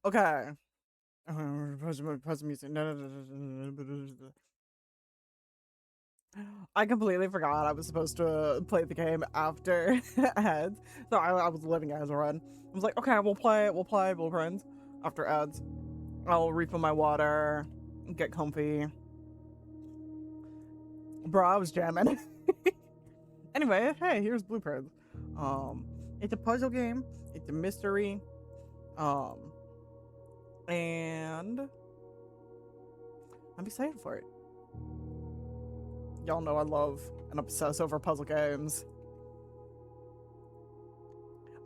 Okay. Pause music. No. I completely forgot I was supposed to play the game after ads. So I was living as a run. I was like, okay, we'll play Blueprints after ads. I'll refill my water, get comfy. Bro, I was jamming. Anyway, hey, here's Blueprints. Um, it's a puzzle game. It's a mystery. Um, and I'm excited for it. Y'all know I love and obsess over puzzle games.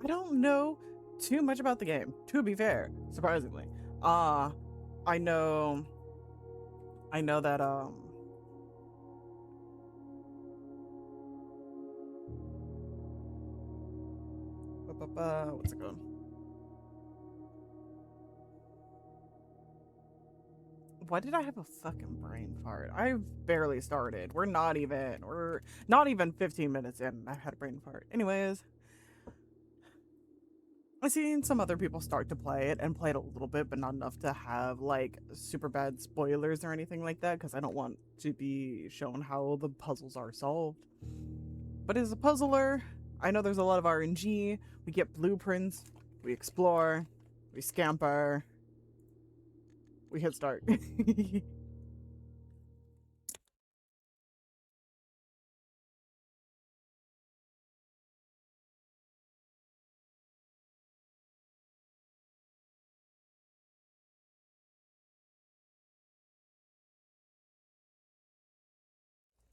I don't know too much about the game, to be fair, surprisingly. Uh I know I know that what's it called? Why did I have a fucking brain fart? I've barely started. We're not even 15 minutes in. I had a brain fart. Anyways, I've seen some other people start to play it and play it a little bit, but not enough to have like super bad spoilers or anything like that, because I don't want to be shown how the puzzles are solved. But as a puzzler, I know there's a lot of RNG. We get blueprints, we explore, we scamper, we hit start.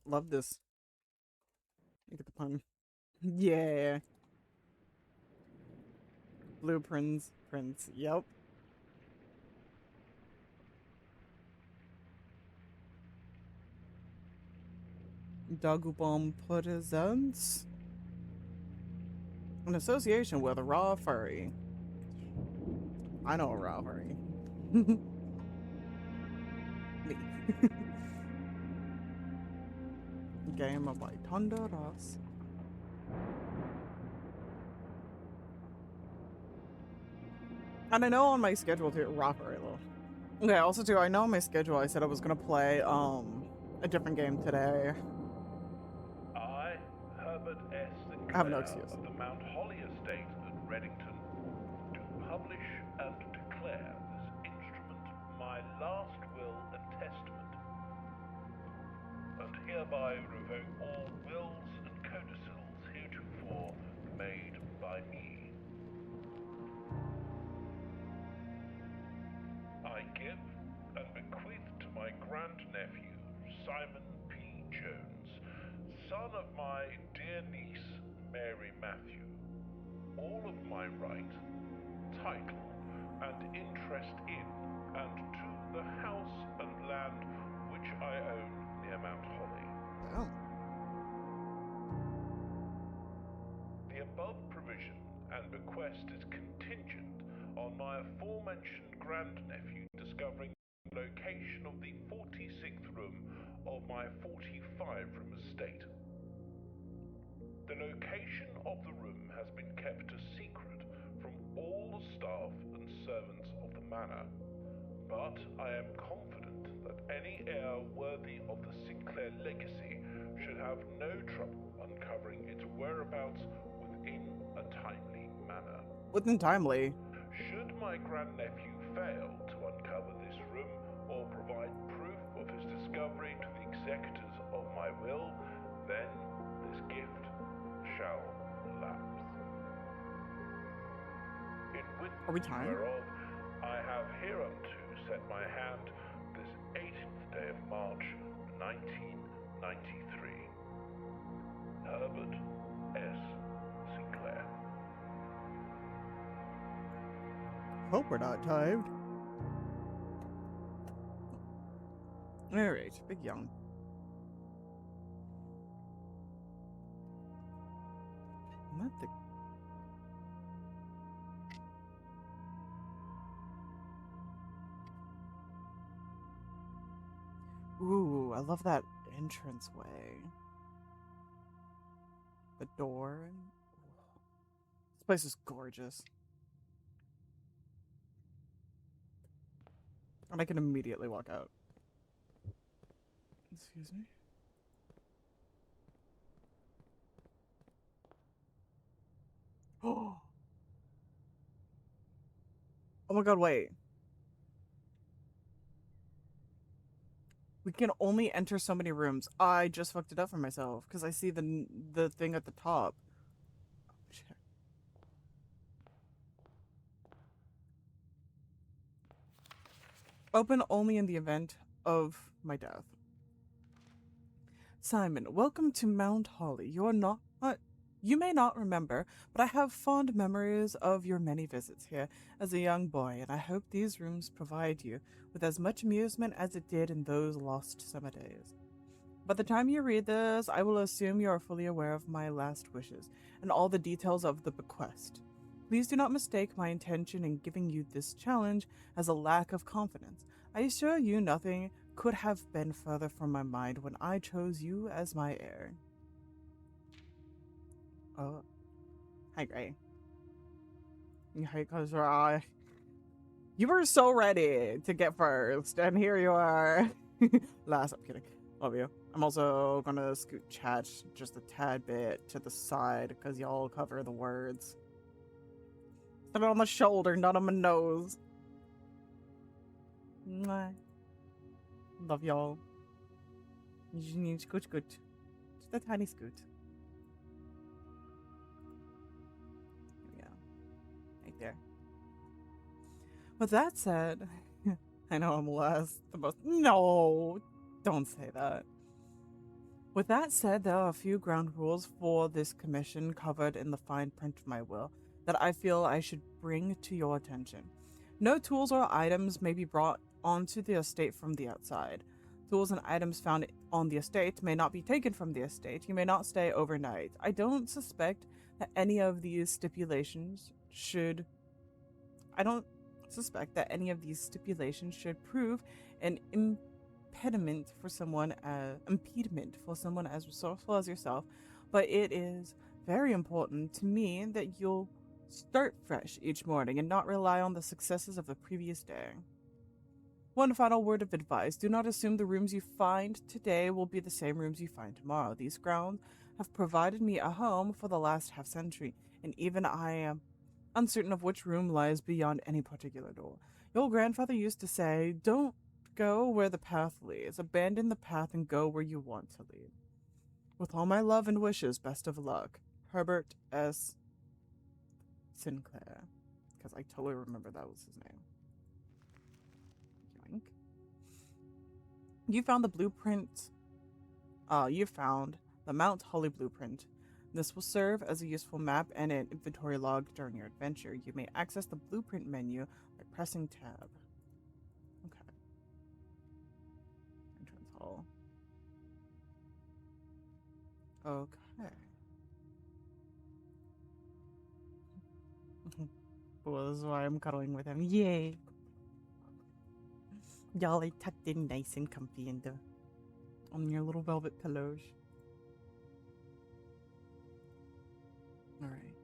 Love this. Look at the pun. Yeah. Blueprints, prints. Yep. Dagubom presents an association with a raw furry. I know a raw furry. Me. Game of like Honduras. And I know on my schedule too, raw furry though. Okay, also too, I know on my schedule I said I was gonna play a different game today. I, Herbert S. I have no Sinclair excuse. of the Mount Holly Estate at Reddington, do publish and declare this instrument my last will and testament, and hereby revoke all wills and codicils heretofore made by me. I give and bequeath to my grandnephew, Simon P. Jones, son of my dear niece, Mary Matthew, all of my right, title, and interest in and to the house and land which I own near Mount Holly. Oh. The above provision and bequest is contingent on my aforementioned grandnephew discovering the location of the 46th room of my 45-room estate. The location of the room has been kept a secret from all the staff and servants of the manor, but I am confident that any heir worthy of the Sinclair legacy should have no trouble uncovering its whereabouts within a timely manner. Within timely. Should my grandnephew fail to uncover this room or provide proof of his discovery to the executors of my will, then this gift shall lapse. In Are we witness timed? whereof I have hereunto set my hand this 18th day of March, 1993. Herbert S. Sinclair. Hope we're not timed. Alright, Big Young. Not the. Ooh, I love that entranceway. The door. This place is gorgeous. And I can immediately walk out. Excuse me. Oh my god, wait. We can only enter so many rooms. I just fucked it up for myself because I see the thing at the top. Shit. Open only in the event of my death. Simon, welcome to Mount Holly. You may not remember, but I have fond memories of your many visits here as a young boy, and I hope these rooms provide you with as much amusement as it did in those lost summer days. By the time you read this, I will assume you are fully aware of my last wishes and all the details of the bequest. Please do not mistake my intention in giving you this challenge as a lack of confidence. I assure you nothing could have been further from my mind when I chose you as my heir. Oh, hi, Gray. Hi, cause you were so ready to get first, and here you are. Last, I'm kidding. Love you. I'm also gonna scoot chat just a tad bit to the side because y'all cover the words. Put it on the shoulder, not on my nose. Mwah. Love y'all. You need scoot scoot. Just a tiny scoot. Here we go. Right there. With that said, I know I'm the most. No! Don't say that. With that said, there are a few ground rules for this commission covered in the fine print of my will that I feel I should bring to your attention. No tools or items may be brought onto the estate from the outside. Tools and items found on the estate may not be taken from the estate. You may not stay overnight. I don't suspect that any of these stipulations should prove an impediment for someone as resourceful as yourself, but it is very important to me that you'll start fresh each morning and not rely on the successes of the previous day. One final word of advice: do not assume the rooms you find today will be the same rooms you find tomorrow. These grounds have provided me a home for the last half century, and even I am uncertain of which room lies beyond any particular door. Your grandfather used to say, don't go where the path leads, abandon the path and go where you want to lead. With all my love and wishes, best of luck. Herbert S. Sinclair. Because I totally remember that was his name. Yoink. You found the blueprint. You found the Mount Holly blueprint. This will serve as a useful map and an inventory log during your adventure. You may access the blueprint menu by pressing tab. Okay. Entrance hall. Okay. Well, this is why I'm cuddling with him. Yay! Y'all are tucked in nice and comfy on your little velvet pillows. Alright.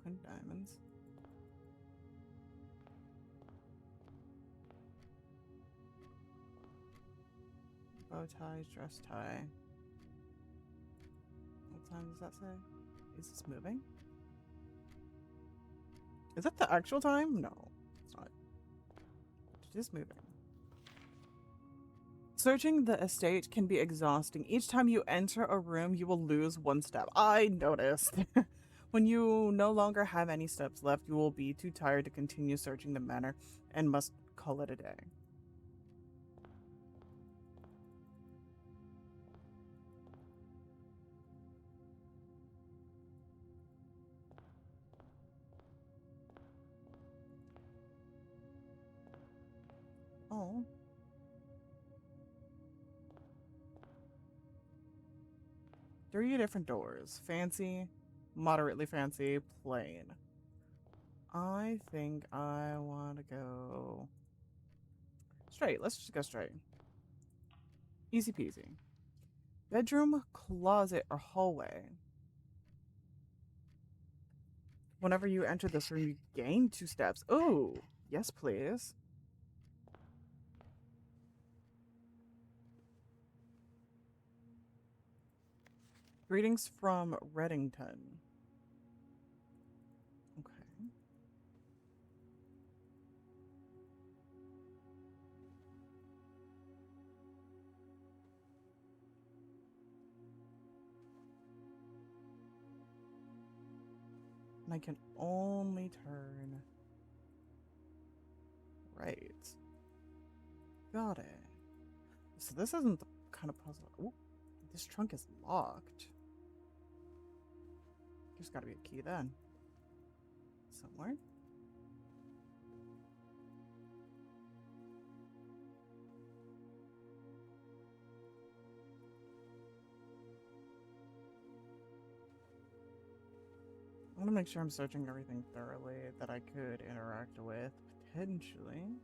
Quinn diamonds. Bow ties, dress tie. What time does that say? Is this moving? Is that the actual time? No, it's not. It is moving. Searching the estate can be exhausting. Each time you enter a room, you will lose one step. I noticed. When you no longer have any steps left, you will be too tired to continue searching the manor and must call it a day. Oh. 3 different doors. Fancy, moderately fancy, plain. I think I want to go straight. Let's just go straight. Easy peasy. Bedroom, closet, or hallway. Whenever you enter this room, you gain 2 steps. Ooh, yes, please. Greetings from Reddington. Okay. And I can only turn right. Got it. So this isn't the kind of puzzle. Ooh, this trunk is locked. There's got to be a key then. Somewhere. I want to make sure I'm searching everything thoroughly that I could interact with, potentially.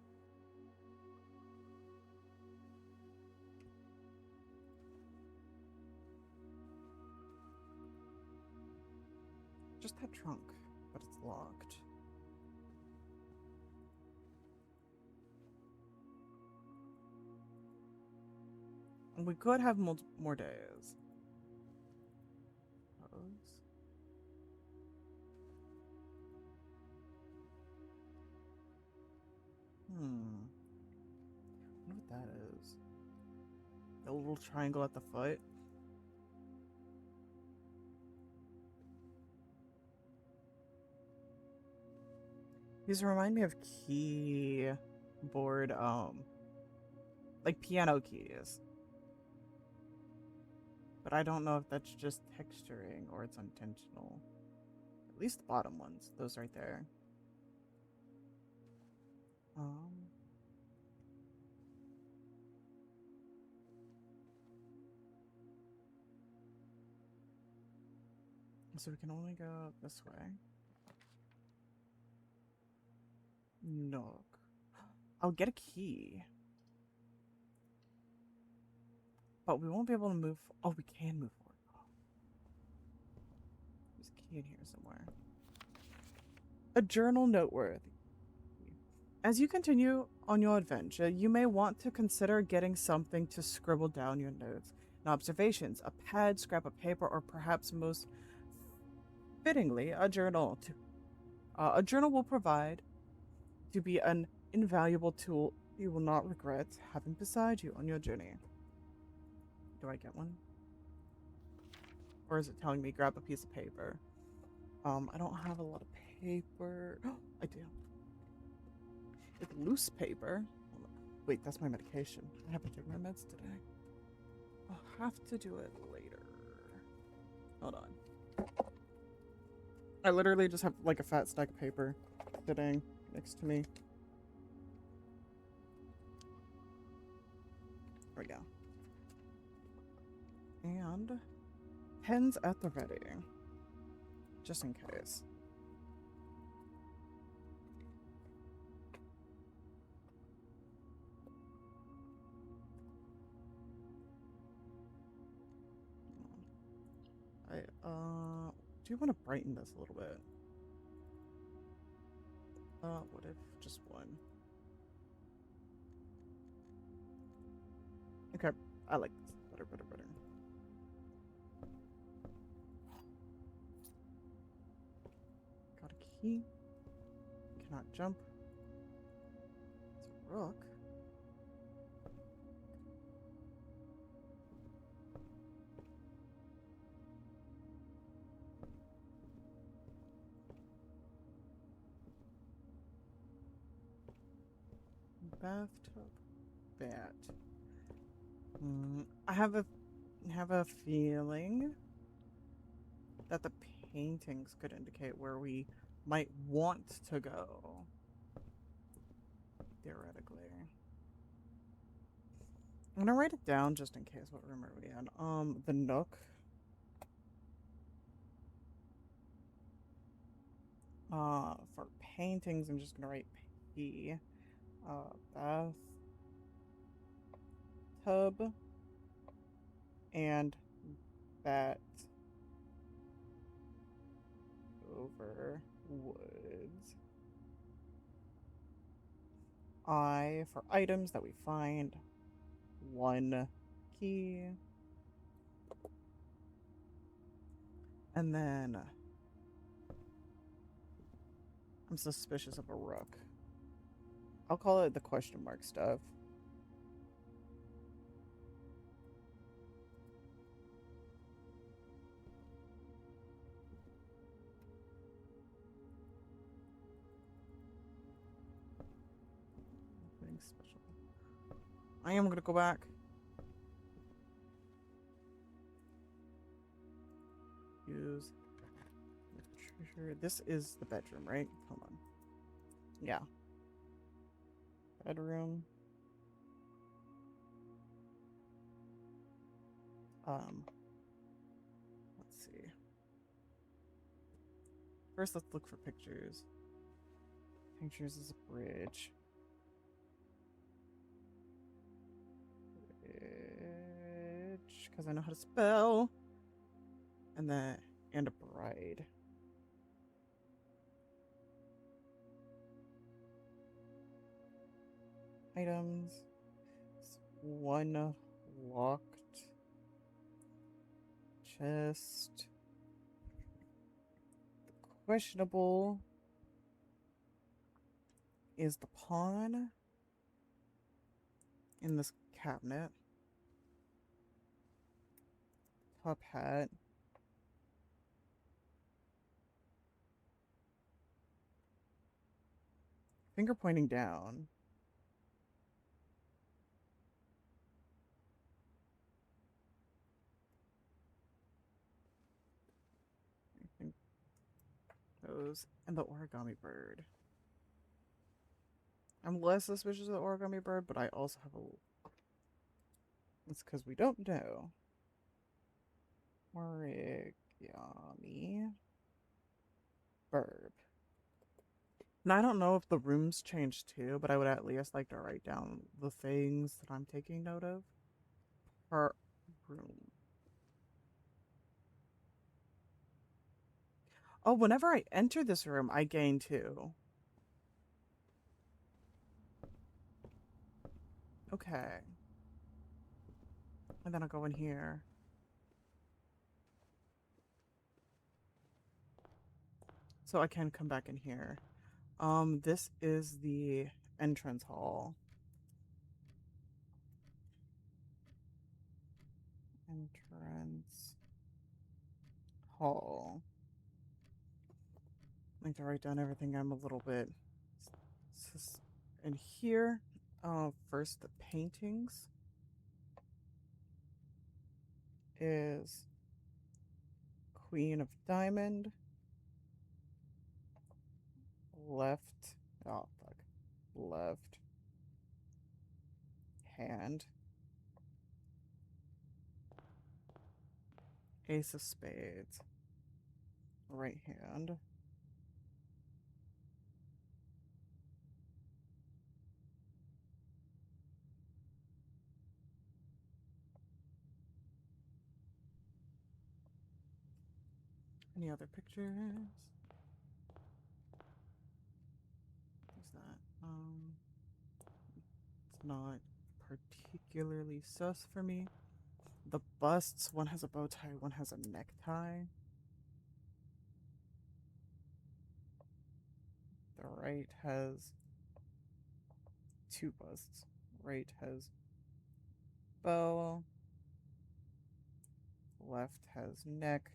Just that trunk, but it's locked. And we could have more days. I wonder what that is. The little triangle at the foot. These remind me of keyboard, like piano keys. But I don't know if that's just texturing or it's intentional. At least the bottom ones, those right there. So we can only go this way. Nook. I'll get a key. But we won't be able to move. Oh, we can move forward. Oh. There's a key in here somewhere. A journal noteworthy. As you continue on your adventure, you may want to consider getting something to scribble down your notes and observations. A pad, scrap of paper, or perhaps most fittingly, a journal. A journal will provide to be an invaluable tool you will not regret having beside you on your journey. Do I get one? Or is it telling me grab a piece of paper? I don't have a lot of paper. I do. It's loose paper. Wait, that's my medication. I haven't taken my meds today. I'll have to do it later. Hold on. I literally just have like a fat stack of paper sitting next to me. There we go. And pens at the ready. Just in case. Do you want to brighten this a little bit? What if just one? Okay, I like this. Better. Got a key. Cannot jump. It's a rook. Bathtub. Bat. I have a feeling that the paintings could indicate where we might want to go. Theoretically. I'm gonna write it down just in case. What room are we in? The Nook. For paintings, I'm just gonna write P. Bath tub and bat over woods. I for items that we find. One key. And then I'm suspicious of a rook. I'll call it the question mark stuff. Nothing special. I am gonna go back. Use treasure. This is the bedroom, right? Hold on. Yeah. Bedroom. Let's see. First, let's look for pictures. Pictures is a bridge. Bridge, because I know how to spell. And a bride. Items. One locked chest. Questionable is the pawn in this cabinet. Top hat. Finger pointing down. I think those. And the origami bird. I'm less suspicious of the origami bird, but I also have a... It's because we don't know. Origami bird. Now, I don't know if the rooms changed too, but I would at least like to write down the things that I'm taking note of per room. Oh, whenever I enter this room, I gain 2. Okay. And then I'll go in here. So I can come back in here. This is the entrance hall. Entrance hall. I need to write down everything. I'm a little bit in here. First the paintings is Queen of Diamond. Left. Oh fuck. Left hand. Ace of Spades. Right hand. Any other pictures? What's that? It's not particularly sus for me. The busts, one has a bow tie, one has a necktie. The right has 2 busts. Right has bow. Left has neck.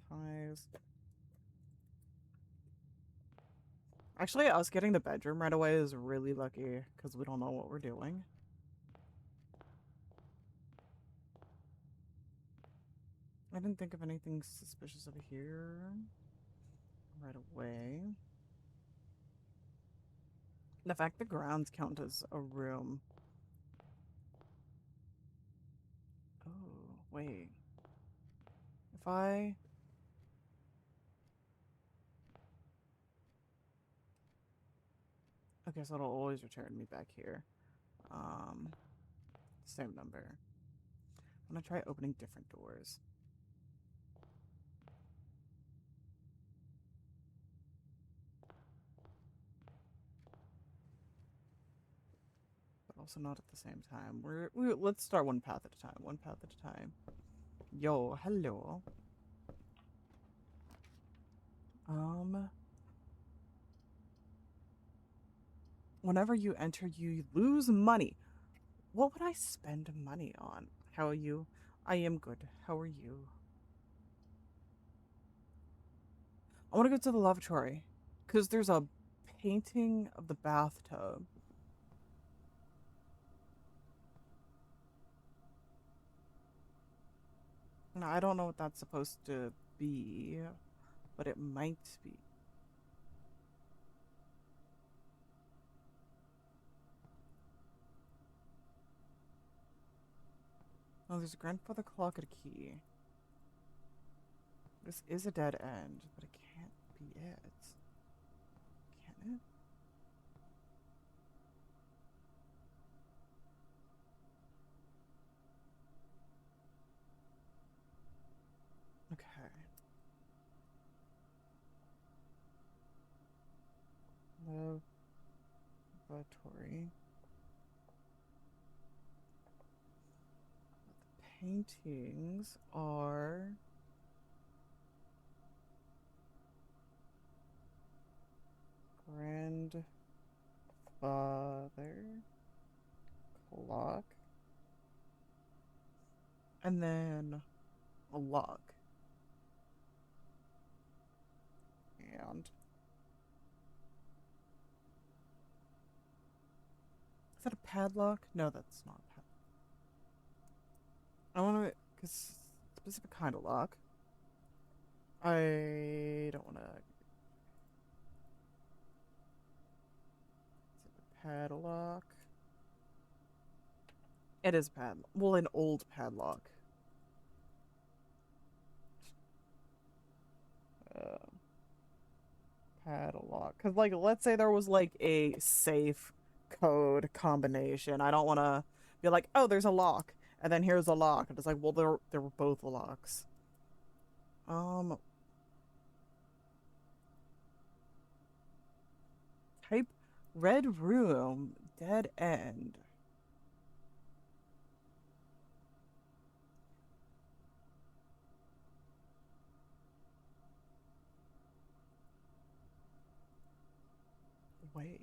Ties. Actually, us getting the bedroom right away is really lucky because we don't know what we're doing. I didn't think of anything suspicious over here right away. The fact the grounds count as a room. Oh, wait. If I... Okay, so it'll always return me back here. Same number. I'm gonna try opening different doors. But also not at the same time. Let's start one path at a time. One path at a time. Yo, hello. Um, Whenever you enter, you lose money. What would I spend money on? How are you? I am good. How are you? I want to go to the lavatory because there's a painting of the bathtub. And I don't know what that's supposed to be, but it might be. Oh, there's a grandfather clock and a key. This is a dead end, but it can't be it. Can it? Okay. Lavatory. Paintings are grandfather clock and then a lock. And is that a padlock? No, that's not a padlock. I want to, because specific kind of lock. I don't want to. Padlock. It is a padlock. Well, an old padlock. Uh, Padlock. Because, like, let's say there was, like, a safe code combination. I don't want to be like, oh, there's a lock. And then here's a lock. And it's like, well, there were both locks. Um, Type red room, dead end. Wait.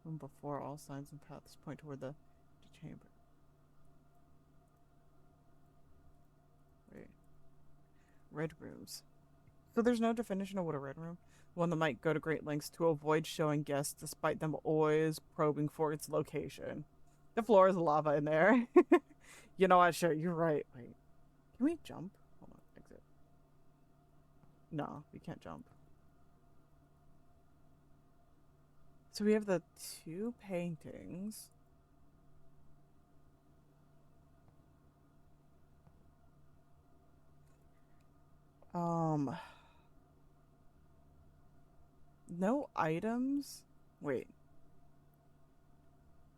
Room before all signs and paths point toward the chamber. Wait. Red rooms. So there's no definition of what a red room. One that might go to great lengths to avoid showing guests despite them always probing for its location. The floor is lava in there. You know what? Sure, you're right. Wait. Can we jump? Hold on. Exit. No, we can't jump. So we have the two paintings. Um, no items. Wait.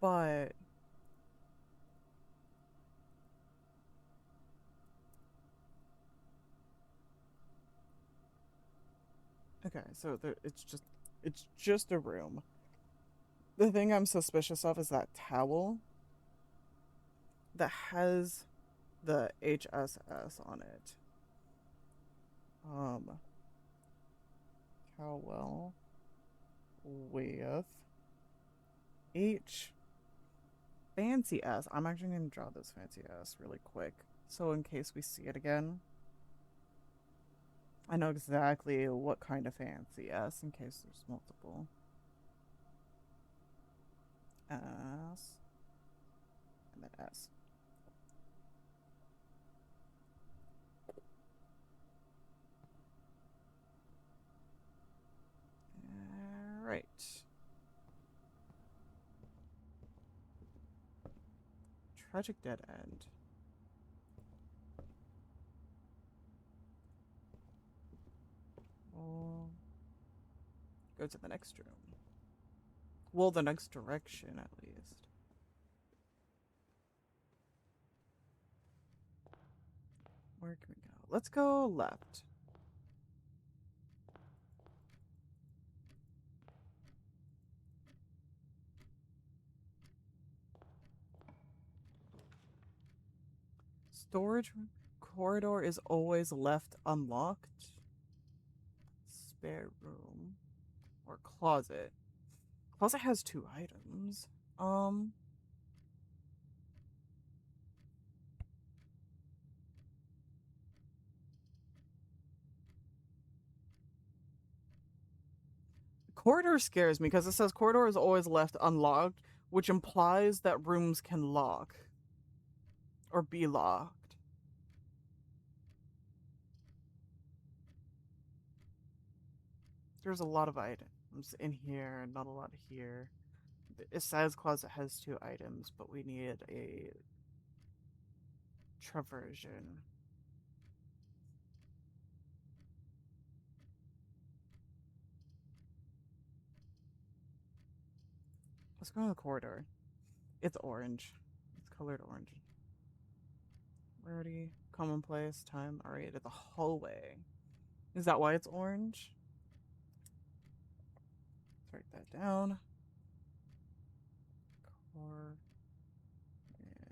But okay, so it's just a room. The thing I'm suspicious of is that towel that has the HSS on it. Um, Cowell with H fancy S. I'm actually gonna draw this fancy S really quick, so in case we see it again, I know exactly what kind of fancy S in case there's multiple. S and then S. All right. Tragic dead end. We'll go to the next room. Well, the next direction at least. Where can we go? Let's go left. Storage corridor is always left unlocked. Spare room or closet. Closet has 2 items. Corridor scares me because it says corridor is always left unlocked, which implies that rooms can lock or be locked. There's a lot of items in here, not a lot here. It says closet has 2 items, but we need a traversion. Let's go to the corridor. It's orange. It's colored orange. Rarity, commonplace, time. Alright, it's a hallway. Is that why it's orange? Let's write that down. Core. Yeah.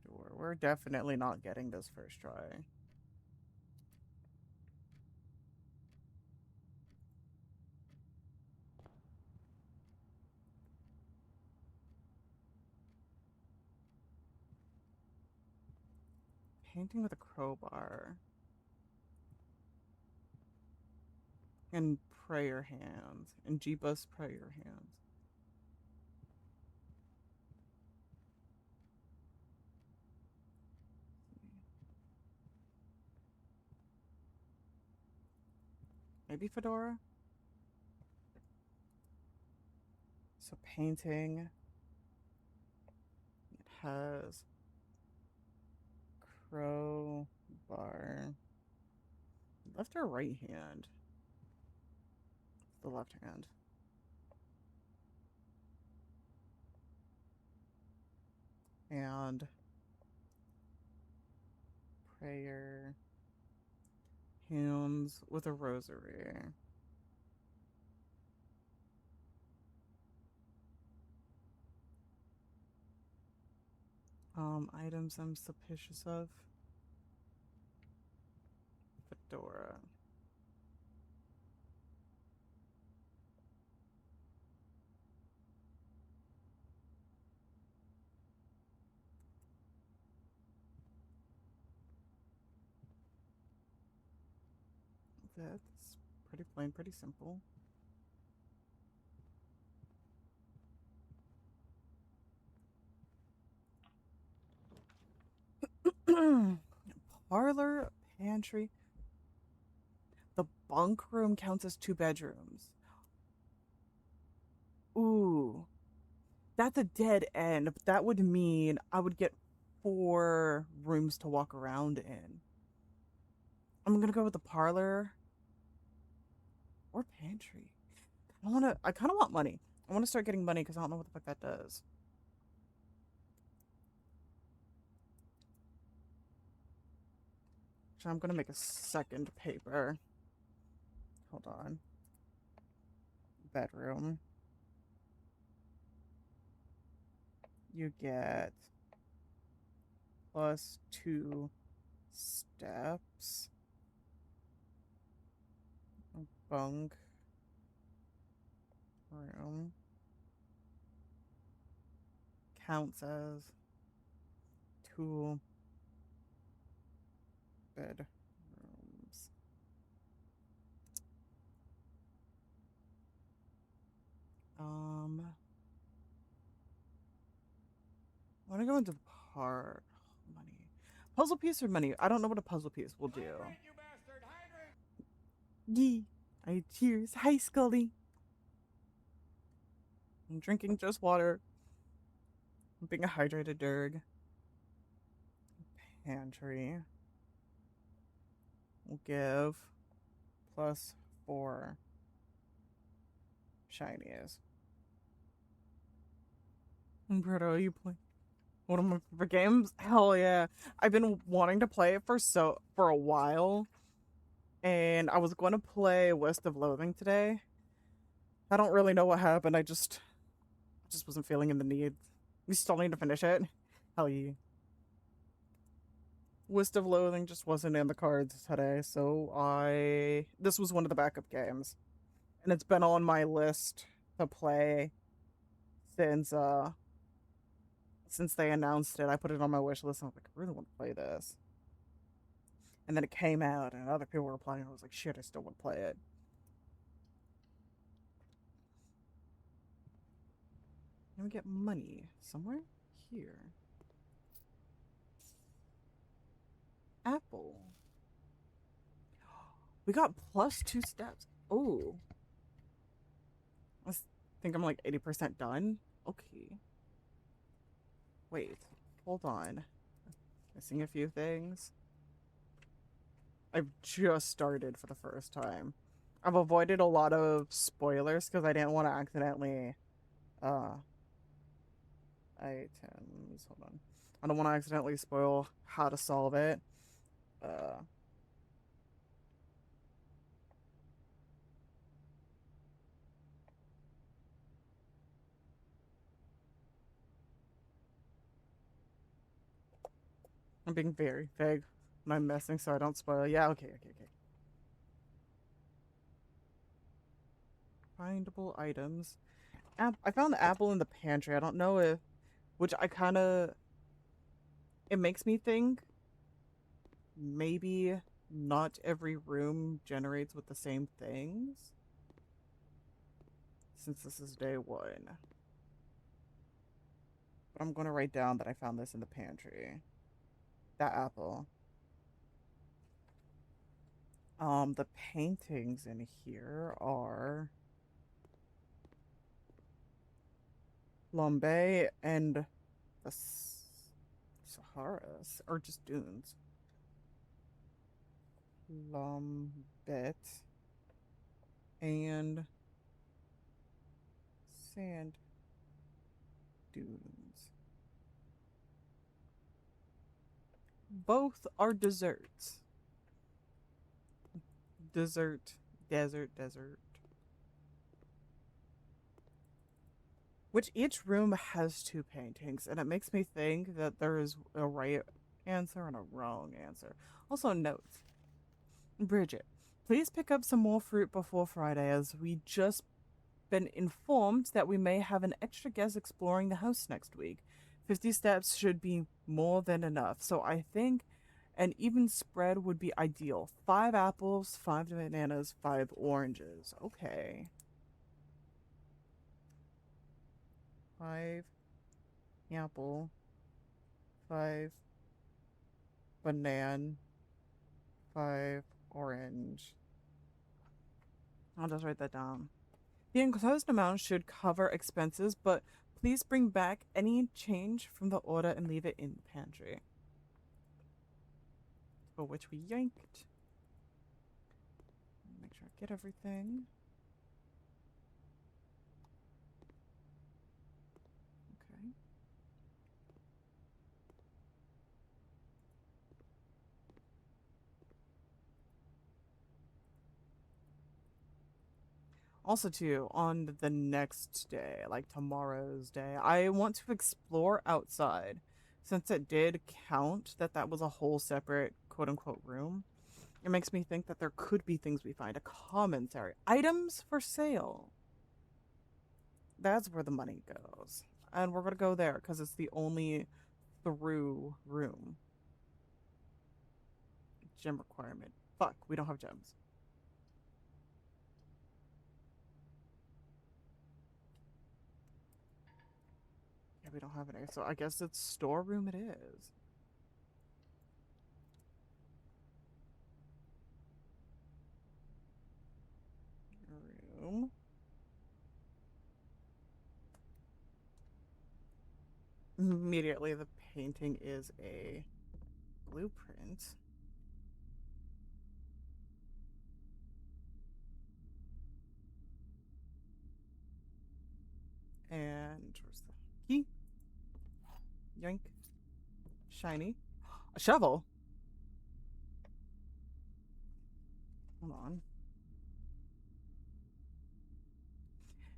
Door. We're definitely not getting this first try. Painting with a crowbar. And prayer hands. And Jeepus prayer hands. Maybe fedora? So painting. It has crowbar. Left or right hand? The left hand. And prayer hands with a rosary. Items I'm suspicious of. Fedora. That's pretty plain, pretty simple. Parlor, pantry. The bunk room counts as 2 bedrooms. Ooh, that's a dead end. But that would mean I would get 4 rooms to walk around in. I'm gonna go with the parlor or pantry. I kind of want money. I want to start getting money because I don't know what the fuck that does. So I'm gonna make a second paper. Hold on. Bedroom. You get +2 steps. Bunk room counts as 2 bedrooms. I want to go into part money. Puzzle piece or money? I don't know what a puzzle piece will do. Yee. I cheers. Hi, Scully. I'm drinking just water. I'm being a hydrated derg. Pantry. We'll give +4 shinies. Proto, you play one of my favorite games? Hell yeah. I've been wanting to play it for a while. And I was going to play West of Loathing today. I don't really know what happened. I just wasn't feeling in the need. We still need to finish it. Hell yeah. List of Loathing just wasn't in the cards today, so this was one of the backup games. And it's been on my list to play since since they announced it. I put it on my wish list and I was like, I really want to play this. And then it came out and other people were playing. I was like, shit, I still want to play it. Can we get money somewhere? Here. Apple. We got +2 steps. Oh. I think I'm like 80% done. Okay. Wait. Hold on. Missing a few things. I've just started for the first time. I've avoided a lot of spoilers because I didn't want to accidentally items. Hold on. I don't want to accidentally spoil how to solve it. I'm being very vague when I'm messing so I don't spoil. Yeah, okay. Findable items. I found the apple in the pantry. I don't know if, which I kind of, it makes me think maybe not every room generates with the same things. Since this is day 1. But I'm going to write down that I found this in the pantry. That apple. The paintings in here are Lombe and the Saharas, or just dunes. Lombet and sand dunes. Both are desserts. Desert. Which each room has 2 paintings, and it makes me think that there is a right answer and a wrong answer. Also, notes. Bridget, please pick up some more fruit before Friday, as we just been informed that we may have an extra guest exploring the house next week. 50 steps should be more than enough, so I think an even spread would be ideal. 5 apples, 5 bananas, 5 oranges. Okay. 5 apple, 5 banana, 5 orange. I'll just write that down. The enclosed amount should cover expenses, but please bring back any change from the order and leave it in the pantry. For which we yanked. Make sure I get everything. Okay. Also, too, on the next day, like tomorrow's day, I want to explore outside. Since it did count that that was a whole separate quote-unquote room, it makes me think that there could be things we find. A commentary. Items for sale. That's where the money goes. And we're going to go there because it's the only through room. Gem requirement. Fuck, we don't have gems. Yeah, we don't have any. So I guess it's storeroom it is. Room. Immediately, the painting is a blueprint. And where's the key? Yoink. Shiny. A shovel. Hold on.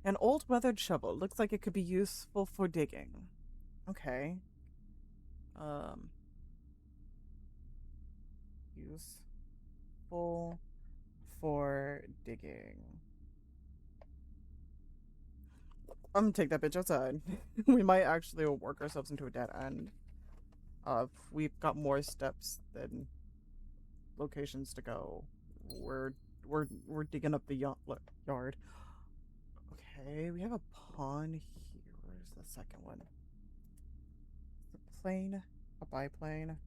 An old weathered shovel. Looks like it could be useful for digging. Okay. useful for digging. I'm gonna take that bitch outside. We might actually work ourselves into a dead end. We've got more steps than locations to go. We're we're digging up the yard. Okay, we have a pawn here. Where's the second one? A plane, a biplane.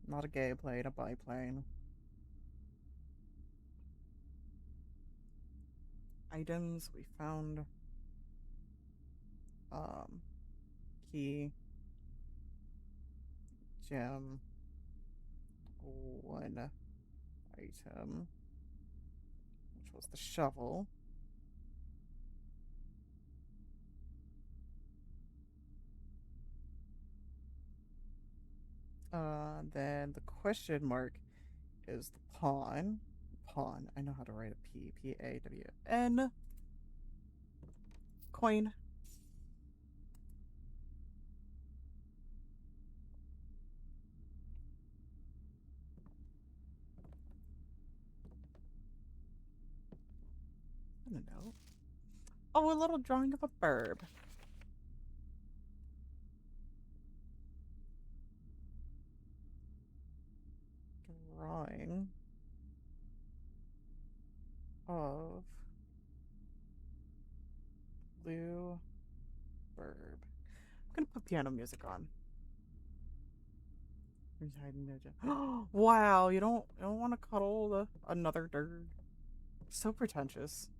Not a gay plane, a biplane. Items we found. Um, key, gem, one item, which was the shovel. Then the question mark is the pawn. Pawn. I know how to write a P. P-A-W-N. Coin. I don't know. Oh, a little drawing of a bird. Drawing of blue bird. I'm gonna put piano music on. Wow, you don't want to cuddle another bird. So pretentious.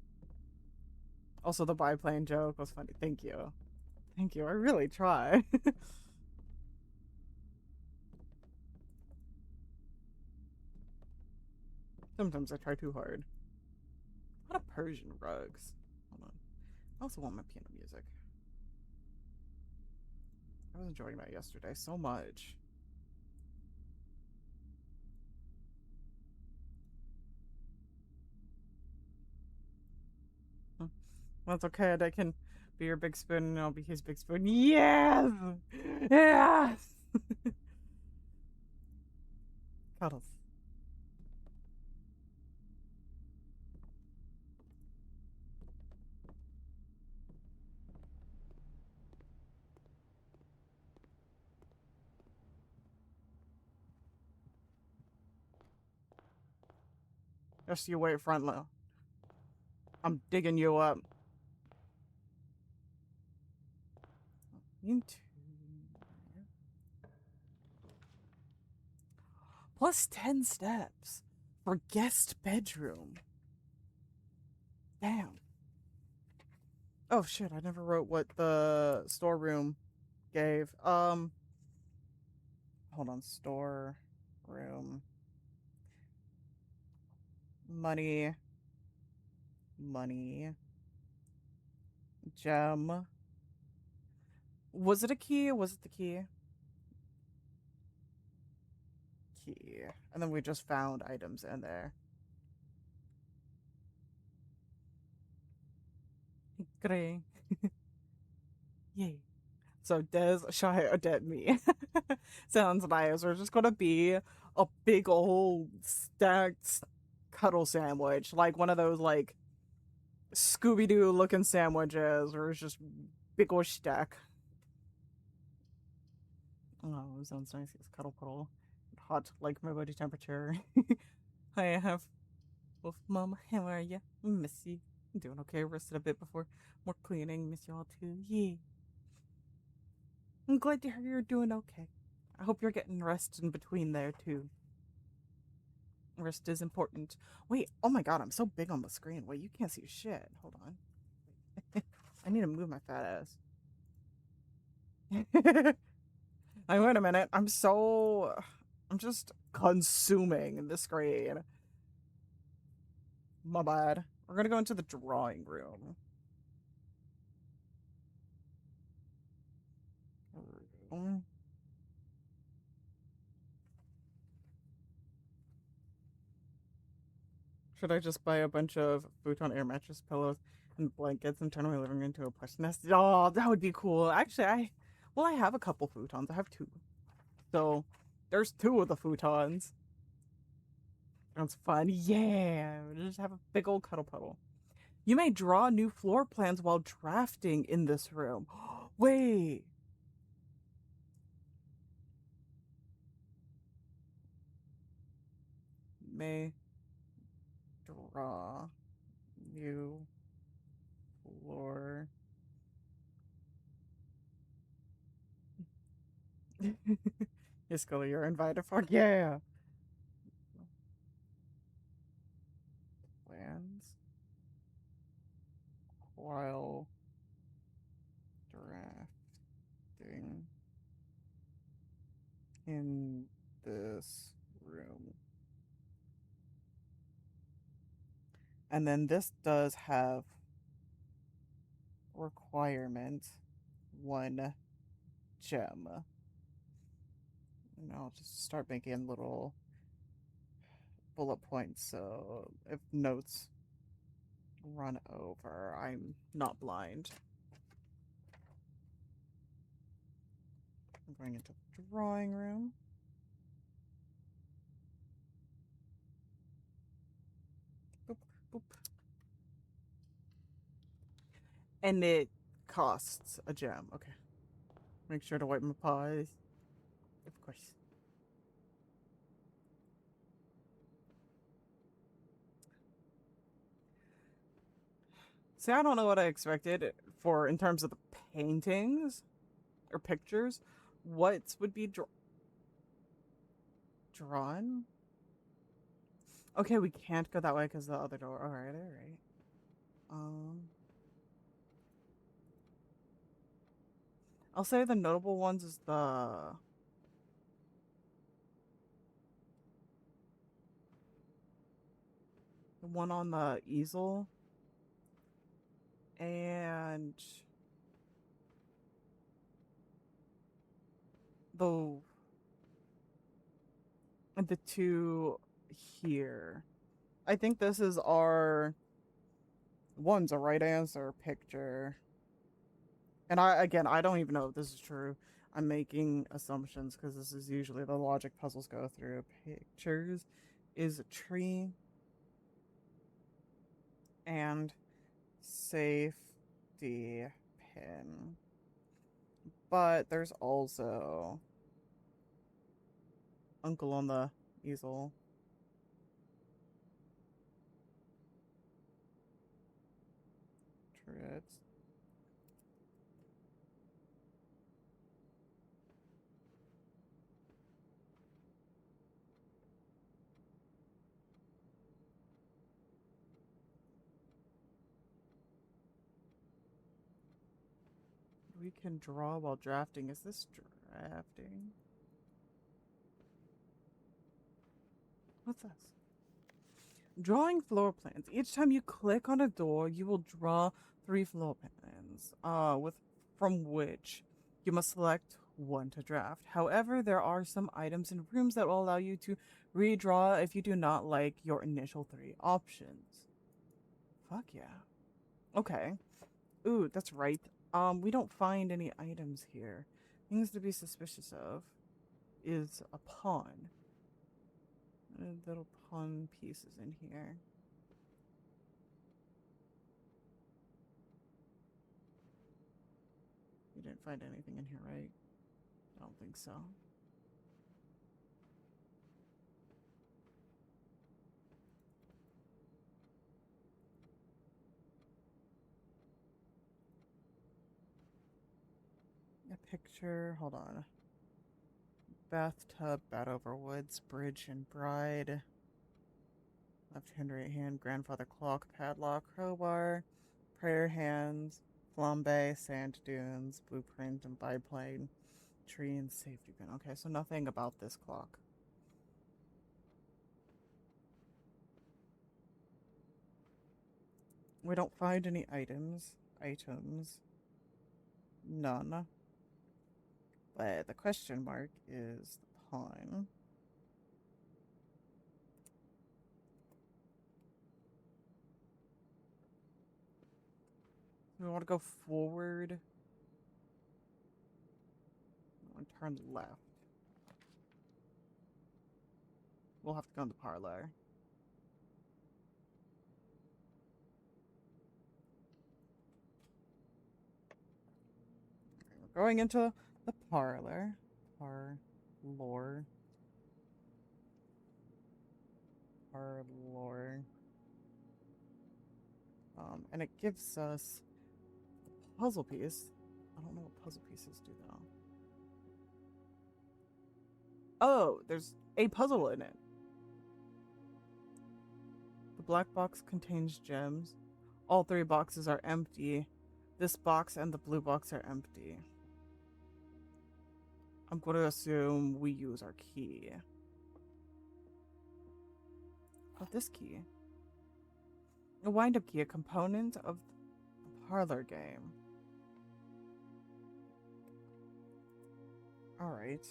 Also, the biplane joke was funny. Thank you. Thank you. I really try. Sometimes I try too hard. What a Persian rugs. Hold on. I also want my piano music. I was enjoying that yesterday so much. That's okay. I can be your big spoon and I'll be his big spoon. Yes! Yes! Cuddles. Just you wait, front low. I'm digging you up. Into plus 10 steps for guest bedroom. Damn. Oh shit, I never wrote what the storeroom gave. Hold on, storeroom. Money. Gem. Was it a key? Was it the key? Key. And then we just found items in there. Great. Yay. So Des, Shy, Odet, me. Sounds nice. We're just gonna be a big old stacked cuddle sandwich. Like one of those like Scooby-Doo looking sandwiches, or it's just big old stack. Oh, sounds nice. It's cuddle puddle. Hot like my body temperature. I have Wolf Mom, how are you? Miss you. I'm doing okay. Rested a bit before more cleaning. Miss y'all too. Yeah. I'm glad to hear you're doing okay. I hope you're getting rest in between there too. Rest is important. Wait, oh my god, I'm so big on the screen. Wait, you can't see shit. Hold on. I need to move my fat ass. Wait a minute. I'm just consuming the screen. My bad. We're gonna go into the drawing room. Should I just buy a bunch of futon air mattress pillows and blankets and turn my living room into a plush nest? Oh, that would be cool. Actually, I have a couple futons. I have two. So There's two of the futons. Sounds fun. Yeah. Just have a big old cuddle puddle. You may draw new floor plans while drafting in this room. Wait. May draw new floor. Yes, Scully, you're invited for. Yeah. Plans while drafting in this room. And then this does have requirement 1 gem. And I'll just start making little bullet points so if notes run over, I'm not blind. I'm going into the drawing room. Boop, boop. And it costs a gem. Okay. Make sure to wipe my paws. Of course. See, I don't know what I expected for in terms of the paintings or pictures. What would be drawn? Okay, we can't go that way because the other door. All right, all right. I'll say the notable ones is the one on the easel and the two here. I think this is our one's a right answer picture. And I don't even know if this is true. I'm making assumptions because this is usually the logic puzzles go through. Pictures is a tree and safety pin. But there's also uncle on the easel. Treads. We can draw while drafting. Is this drafting? What's this? Drawing floor plans. Each time you click on a door, you will draw 3 floor plans, from which you must select one to draft. However, there are some items in rooms that will allow you to redraw if you do not like your initial 3 options. Fuck yeah. Okay. Ooh, that's right. We don't find any items here. Things to be suspicious of is a pawn. Little pawn pieces in here. You didn't find anything in here, right? I don't think so. A picture. Hold on. Bathtub, bat over woods, bridge and bride. Left hand, right hand, grandfather clock, padlock, crowbar, prayer hands, flambe, sand dunes, blueprint and biplane, tree and safety pin. Okay, so nothing about this clock. We don't find any items. None. But the question mark is the pawn. We want to go forward. We want to turn left. we'll have to go in the parlor. We're going into the parlor. Parlor. Parlor. And it gives us a puzzle piece. I don't know what puzzle pieces do though. Oh, there's a puzzle in it. The black box contains gems. All 3 boxes are empty. This box and the blue box are empty. I'm going to assume we use our key. Oh, this key. A wind-up key, a component of the parlor game. Alright.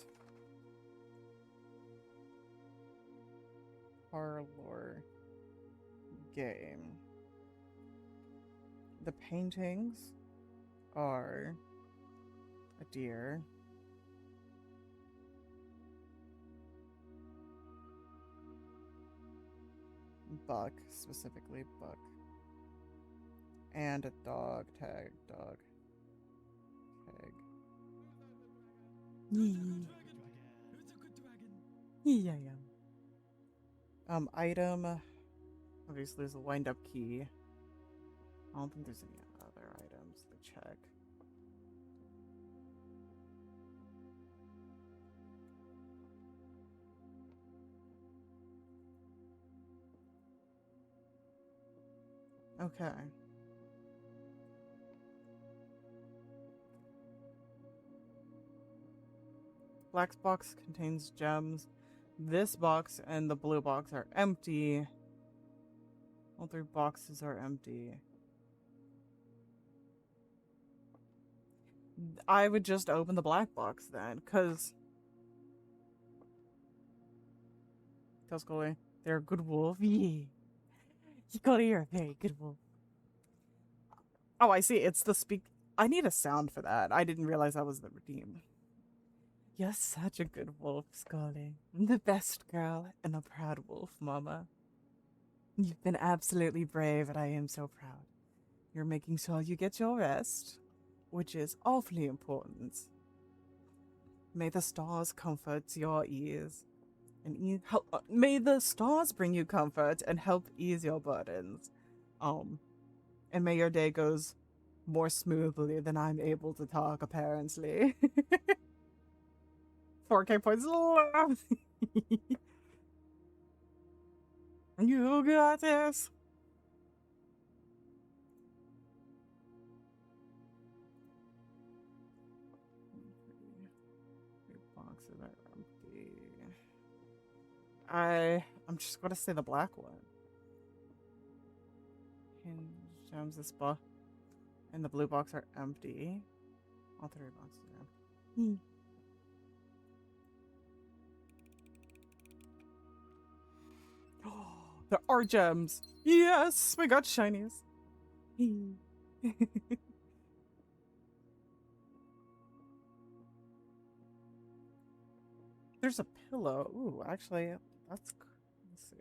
Parlor game. The paintings are a deer, buck, specifically buck, and a dog tag, dog tag. Yeah. Item. Obviously, there's a wind-up key. I don't think there's any other items to check. Okay. Black box contains gems. This box and the blue box are empty. All 3 boxes are empty. I would just open the black box then, because Tuscaloosa, they're a good wolf. Yeah. You're a very good wolf. Oh, I see. It's the speak. I need a sound for that. I didn't realize that was the redeem. You're such a good wolf, Scully. The best girl and a proud wolf, Mama. You've been absolutely brave, and I am so proud. You're making sure you get your rest, which is awfully important. May the stars comfort your ears, and may the stars bring you comfort and help ease your burdens. And may your day goes more smoothly than I'm able to talk, apparently. 4K points left. You got this. Boxes are empty. I'm just gonna say the black one. Hinge gems, this box and the blue box are empty. All 3 boxes are empty. There are gems. Yes, we got shinies. There's a pillow. Ooh, actually, let's see.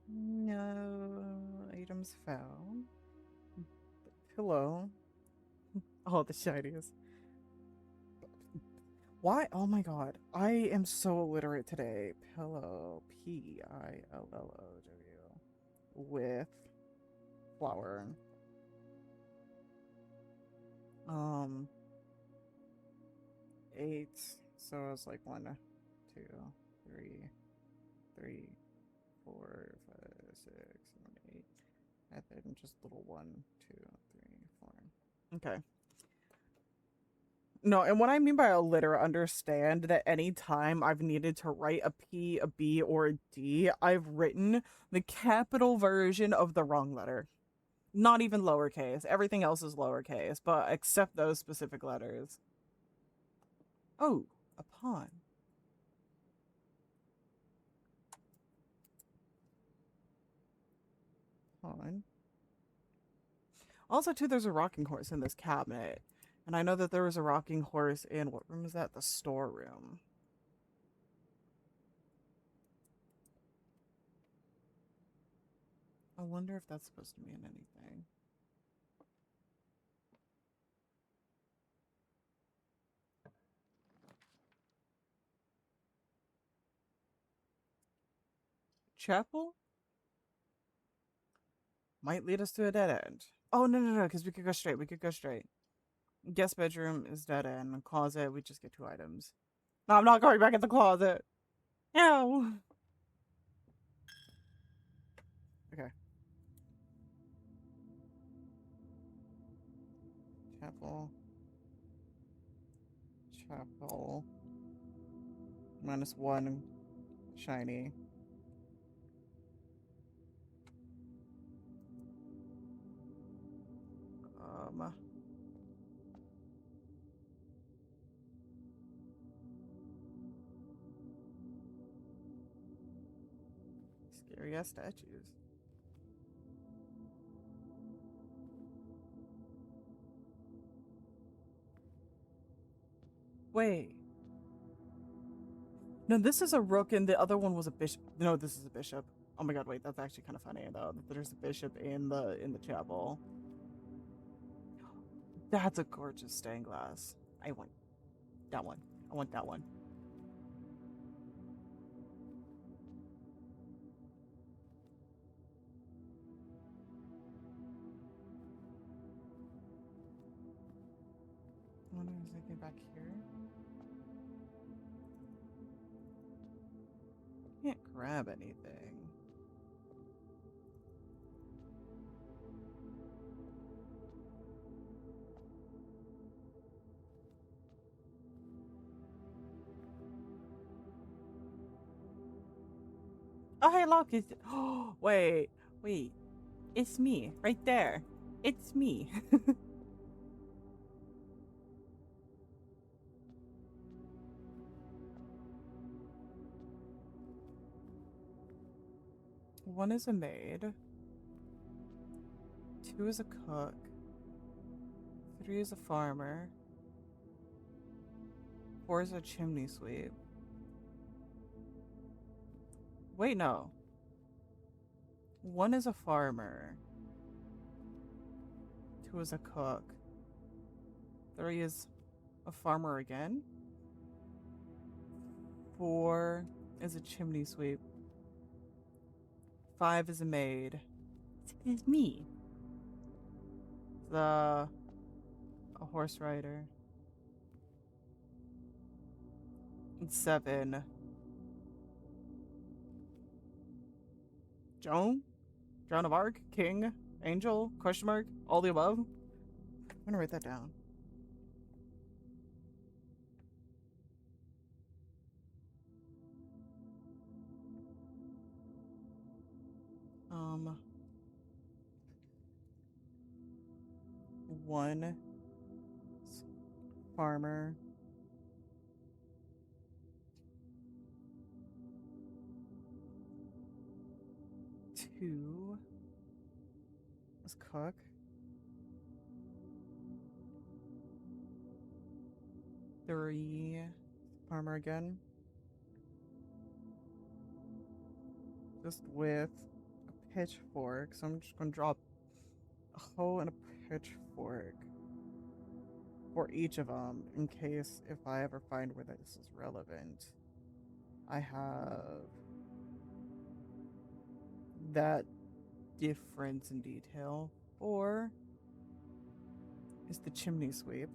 No items found. The pillow. Oh, the shinies. Why? Oh my god. I am so illiterate today. Pillow. Pillow. With flower. 8. So it's like 1, 2, 3, 4, 5, 6, 7, 8. And then just little 1, 2, 3, 4. Okay. No, and what I mean by illiterate, understand that any time I've needed to write a P, a B, or a D, I've written the capital version of the wrong letter. Not even lowercase. Everything else is lowercase, but except those specific letters. Oh, a pawn. Pawn. Also, too, there's a rocking horse in this cabinet. And I know that there was a rocking horse in, what room is that? The storeroom. I wonder if that's supposed to mean anything. Chapel? Might lead us to a dead end. Oh, no, because we could go straight. We could go straight. Guest bedroom is dead end. Closet, we just get 2 items. No, I'm not going back in the closet. No. Okay. Chapel. Chapel. -1 shiny. Scary ass statues. Wait. No, this is a rook and the other one was a bishop. No, this is a bishop. Oh my god, wait, that's actually kind of funny though. There's a bishop in the chapel. That's a gorgeous stained glass. I want that one. I want that one. I wonder if there's anything back here. Can't grab anything. Oh, hey, look. It's... Oh, wait. It's me. Right there. It's me. One is a maid. 2 is a cook. 3 is a farmer. 4 is a chimney sweep. Wait, no. 1 is a farmer. 2 is a cook. 3 is a farmer again. 4 is a chimney sweep. 5 is a maid. 6 is me. A horse rider. And 7. Joan? Joan of Arc? King? Angel? Question mark? All the above? I'm gonna write that down. One farmer. 2 is cook. 3 farmer again. Just with a pitchfork. So I'm just gonna drop a hoe and a pitchfork for each of them in case if I ever find where this is relevant. I have that difference in detail. 4 is the chimney sweep.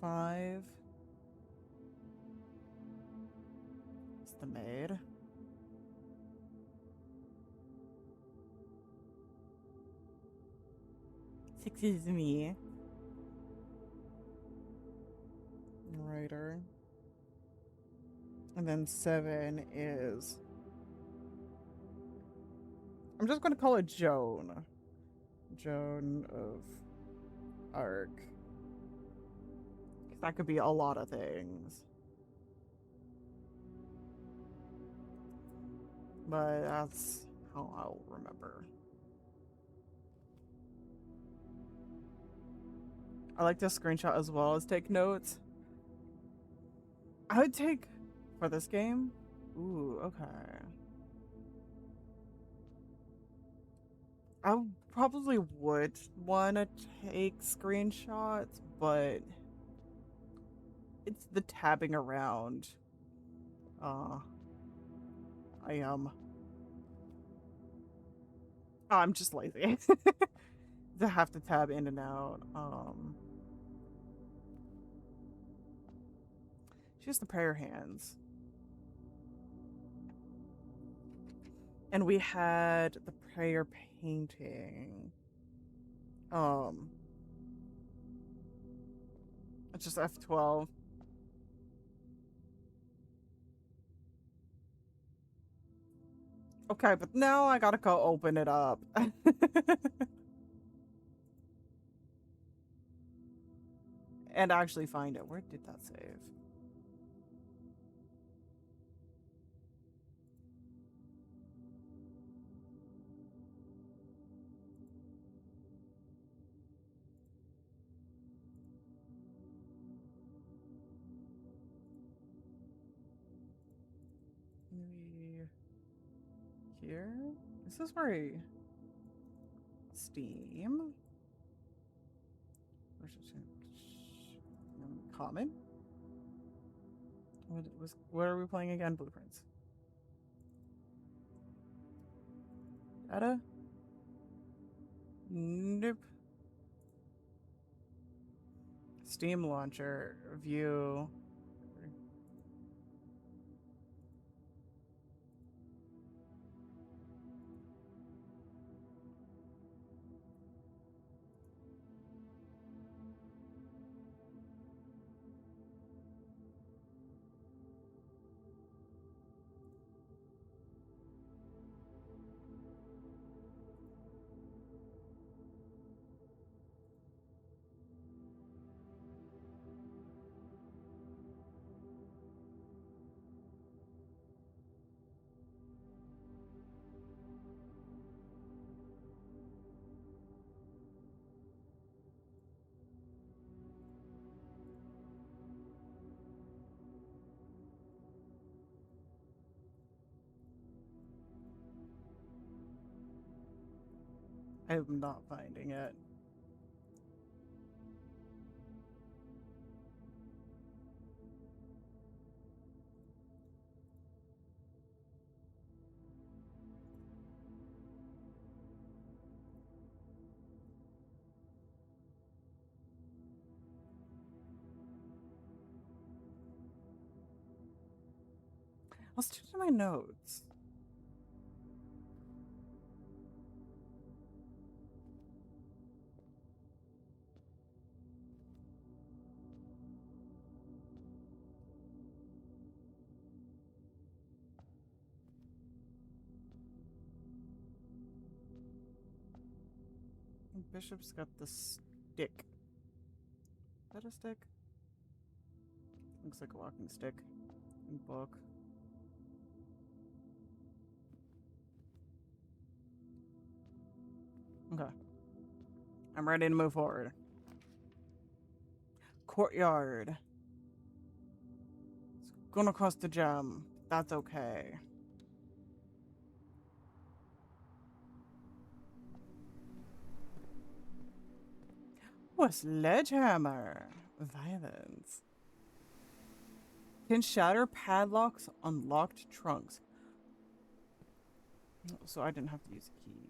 5 is the maid. 6 is me. Writer. And then 7 is... I'm just going to call it Joan. Joan of Arc. Because that could be a lot of things. But that's how I'll remember. I like to screenshot as well as take notes. I would take for this game. Ooh, okay. I probably would want to take screenshots, but it's the tabbing around. Uh, I I'm just lazy to have to tab in and out. She has the prayer hands, and we had the prayer painting. It's just F12. Okay, but now I gotta go open it up. And actually find it. Where did that save? Maybe here? Is this where I... Steam? Common? What are we playing again? Blueprints. Data? Nope. Steam launcher. View. I'm not finding it. Let's check my notes. Bishop's got the stick. Is that a stick? Looks like a walking stick. Book. Okay. I'm ready to move forward. Courtyard. It's gonna cost a gem. That's okay. Oh, a sledgehammer. Violence. Can shatter padlocks, unlocked trunks. So I didn't have to use a key.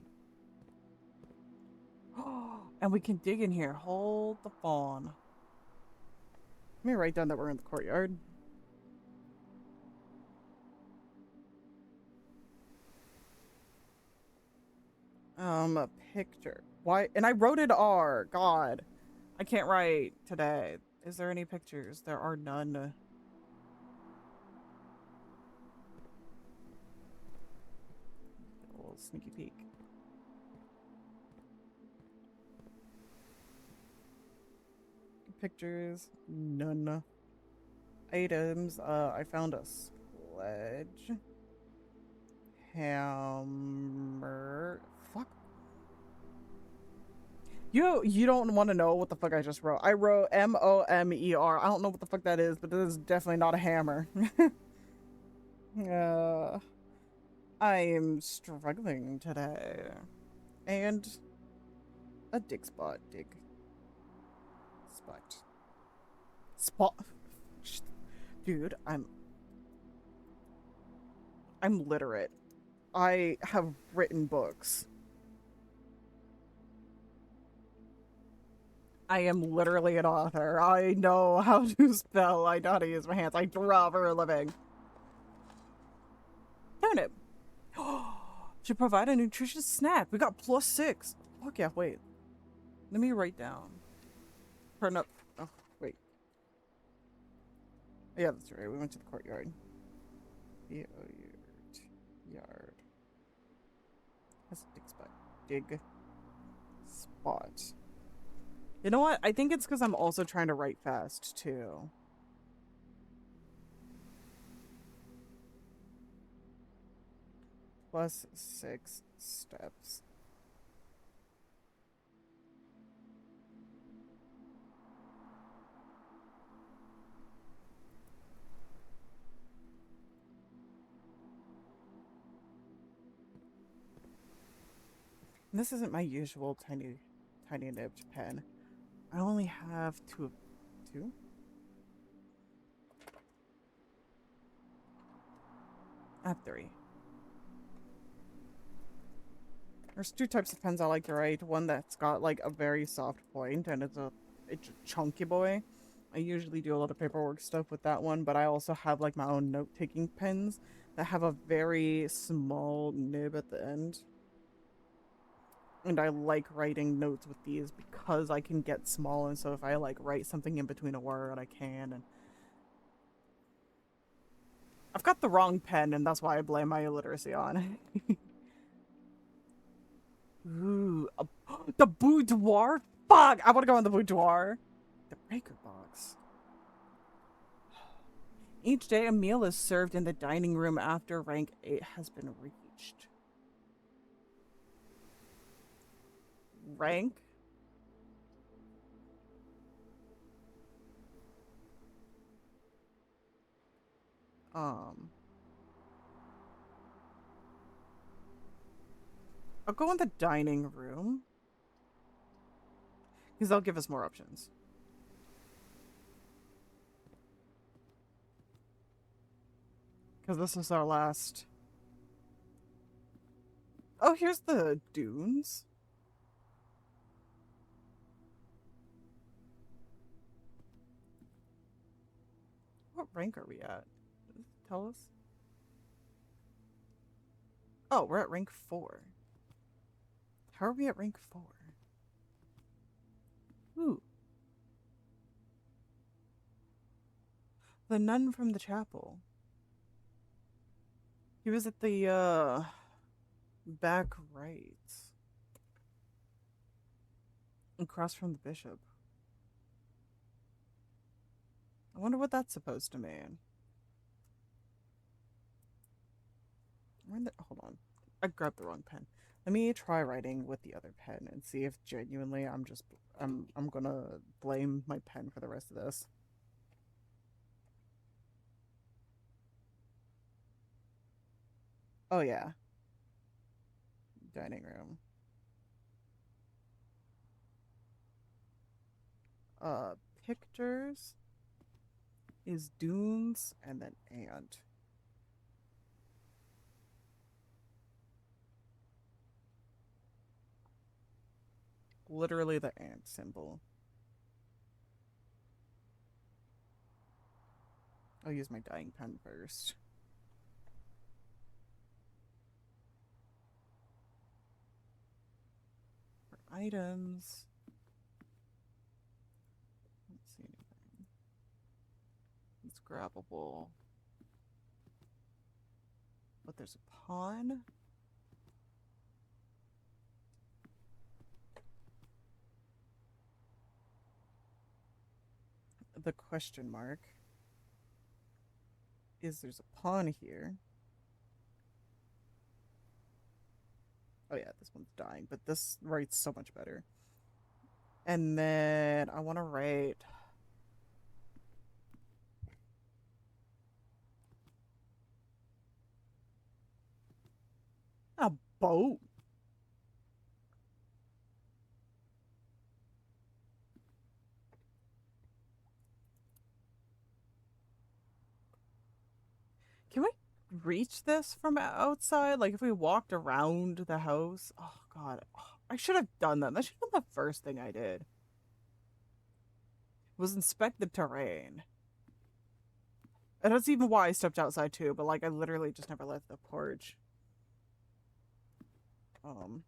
And we can dig in here. Hold the phone. Let me write down that we're in the courtyard. A picture. Why? And I wrote it R. God. I can't write today. Is there any pictures? There are none. A little sneaky peek. Pictures. None. Items. I found a sledge. Hammer. Fuck. You don't want to know what the fuck I just wrote. I wrote Momer. I don't know what the fuck that is, but this is definitely not a hammer. uh, I am struggling today. And a dig spot. Dig. Spot. Spot. Dude, I'm literate. I have written books. I am literally an author. I know how to spell. I know how to use my hands. I draw for a living. Darn it. Should provide a nutritious snack. We got +6. Fuck yeah, wait. Let me write down. Turn up. Oh, wait. Yeah, that's right. We went to the courtyard. Yard. That's a dig spot. Dig spot. You know what? I think it's because I'm also trying to write fast, too. +6 steps. And this isn't my usual tiny nibbed pen. I only have two. I have 3. There's 2 types of pens I like to write. One that's got like a very soft point and it's a chunky boy. I usually do a lot of paperwork stuff with that one, but I also have like my own note-taking pens that have a very small nib at the end. And I like writing notes with these because I can get small, and so if I like write something in between a word, I can. And I've got the wrong pen, and that's why I blame my illiteracy on. Ooh, the boudoir? Fuck! I want to go in the boudoir. The breaker box. Each day, a meal is served in the dining room after rank 8 has been reached. Rank? I'll go in the dining room. Because they'll give us more options. Because this is our last... Oh, here's the dunes. What rank are we at? Does it tell us? Oh, we're at rank 4. How are we at rank 4? Ooh. The nun from the chapel. He was at the, back right. Across from the bishop. I wonder what that's supposed to mean. Hold on. I grabbed the wrong pen. Let me try writing with the other pen and see if genuinely I'm gonna blame my pen for the rest of this. Oh yeah. Dining room. Pictures is dunes and then ant. Literally the ant symbol. I'll use my dying pen first. For items. Don't see anything. It's grabbable. But there's a pawn. The question mark is there's a pawn here. Oh yeah, this one's dying, but this writes so much better. And then I want to write a boat. Can we reach this from outside? Like if we walked around the house? Oh God, I should have done that. That should have been the first thing I did. Was inspect the terrain. And that's even why I stepped outside too. But like I literally just never left the porch. Um,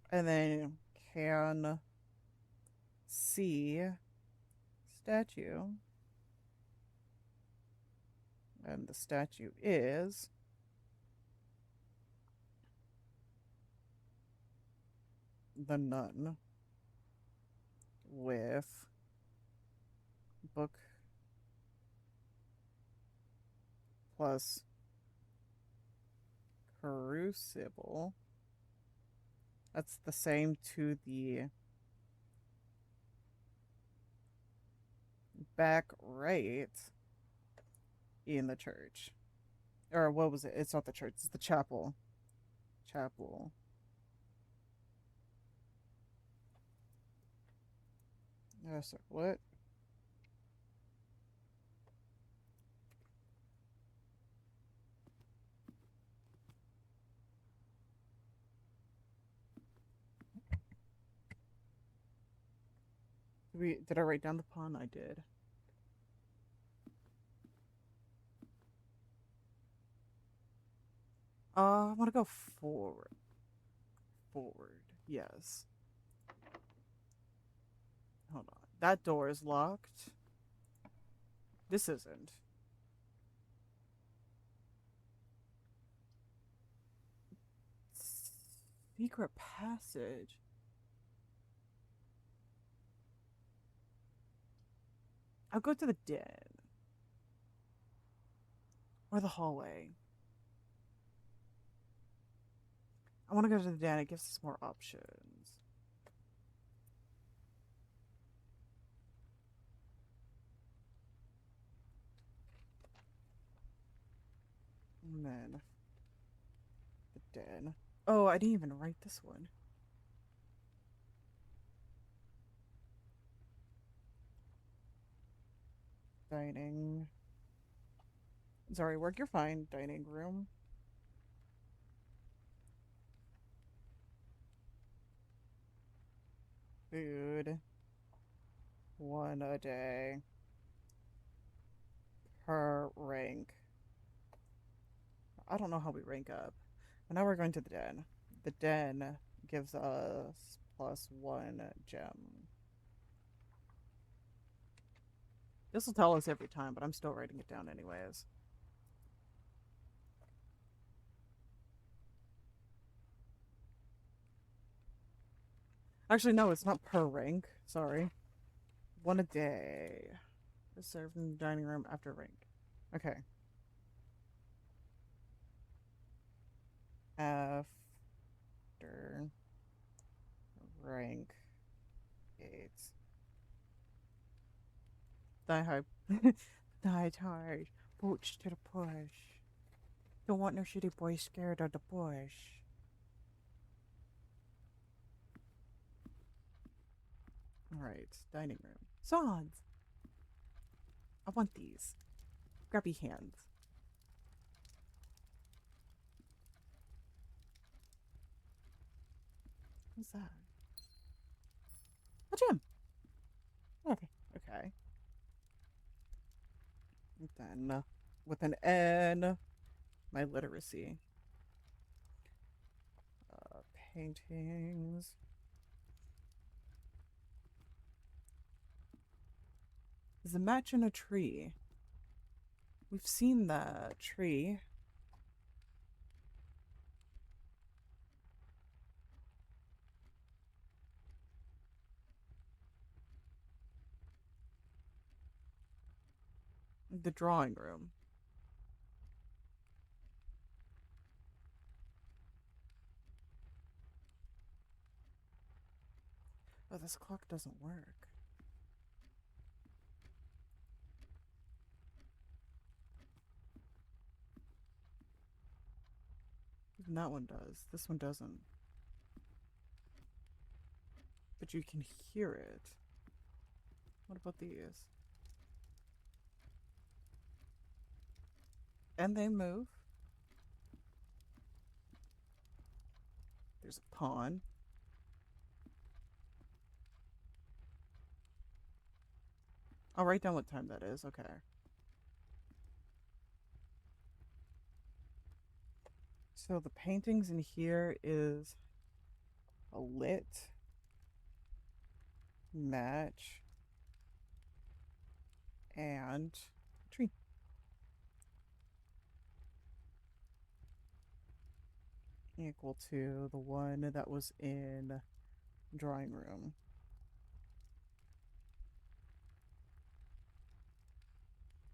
and then can see statue, and the statue is the nun with book plus crucible. That's the same to the back right in the church. Or what was it? It's not the church, it's the chapel. Chapel. So what? Did I write down the pun? I did. I want to go forward. Forward. Yes. Hold on. That door is locked. This isn't. Secret passage. I'll go to the den. Or the hallway. I want to go to the den. It gives us more options. And then the den. Oh, I didn't even write this one. Dining. Sorry, work, you're fine. Dining room. Food. One a day. Per rank. I don't know how we rank up. But now we're going to the den. The den gives us +1 gem. This will tell us every time, but I'm still writing it down anyways. Actually, no, it's not per rank. Sorry. One a day. Is served in the dining room after rank. Okay. After rank 8. Die hard. Die hard. Boots to the push. Don't want no shitty boy scared of the bush. Alright, dining room. Swords! I want these. Grabby hands. What's that? A gem! Okay. Okay. And then, with an N, my literacy. Paintings. There's a match in a tree. We've seen that tree. The drawing room. But this clock doesn't work. Even that one does. This one doesn't. But you can hear it. What about these? And they move. There's a pawn. I'll write down what time that is. Okay. So the paintings in here is a lit, match, and tree. Equal to the one that was in drawing room.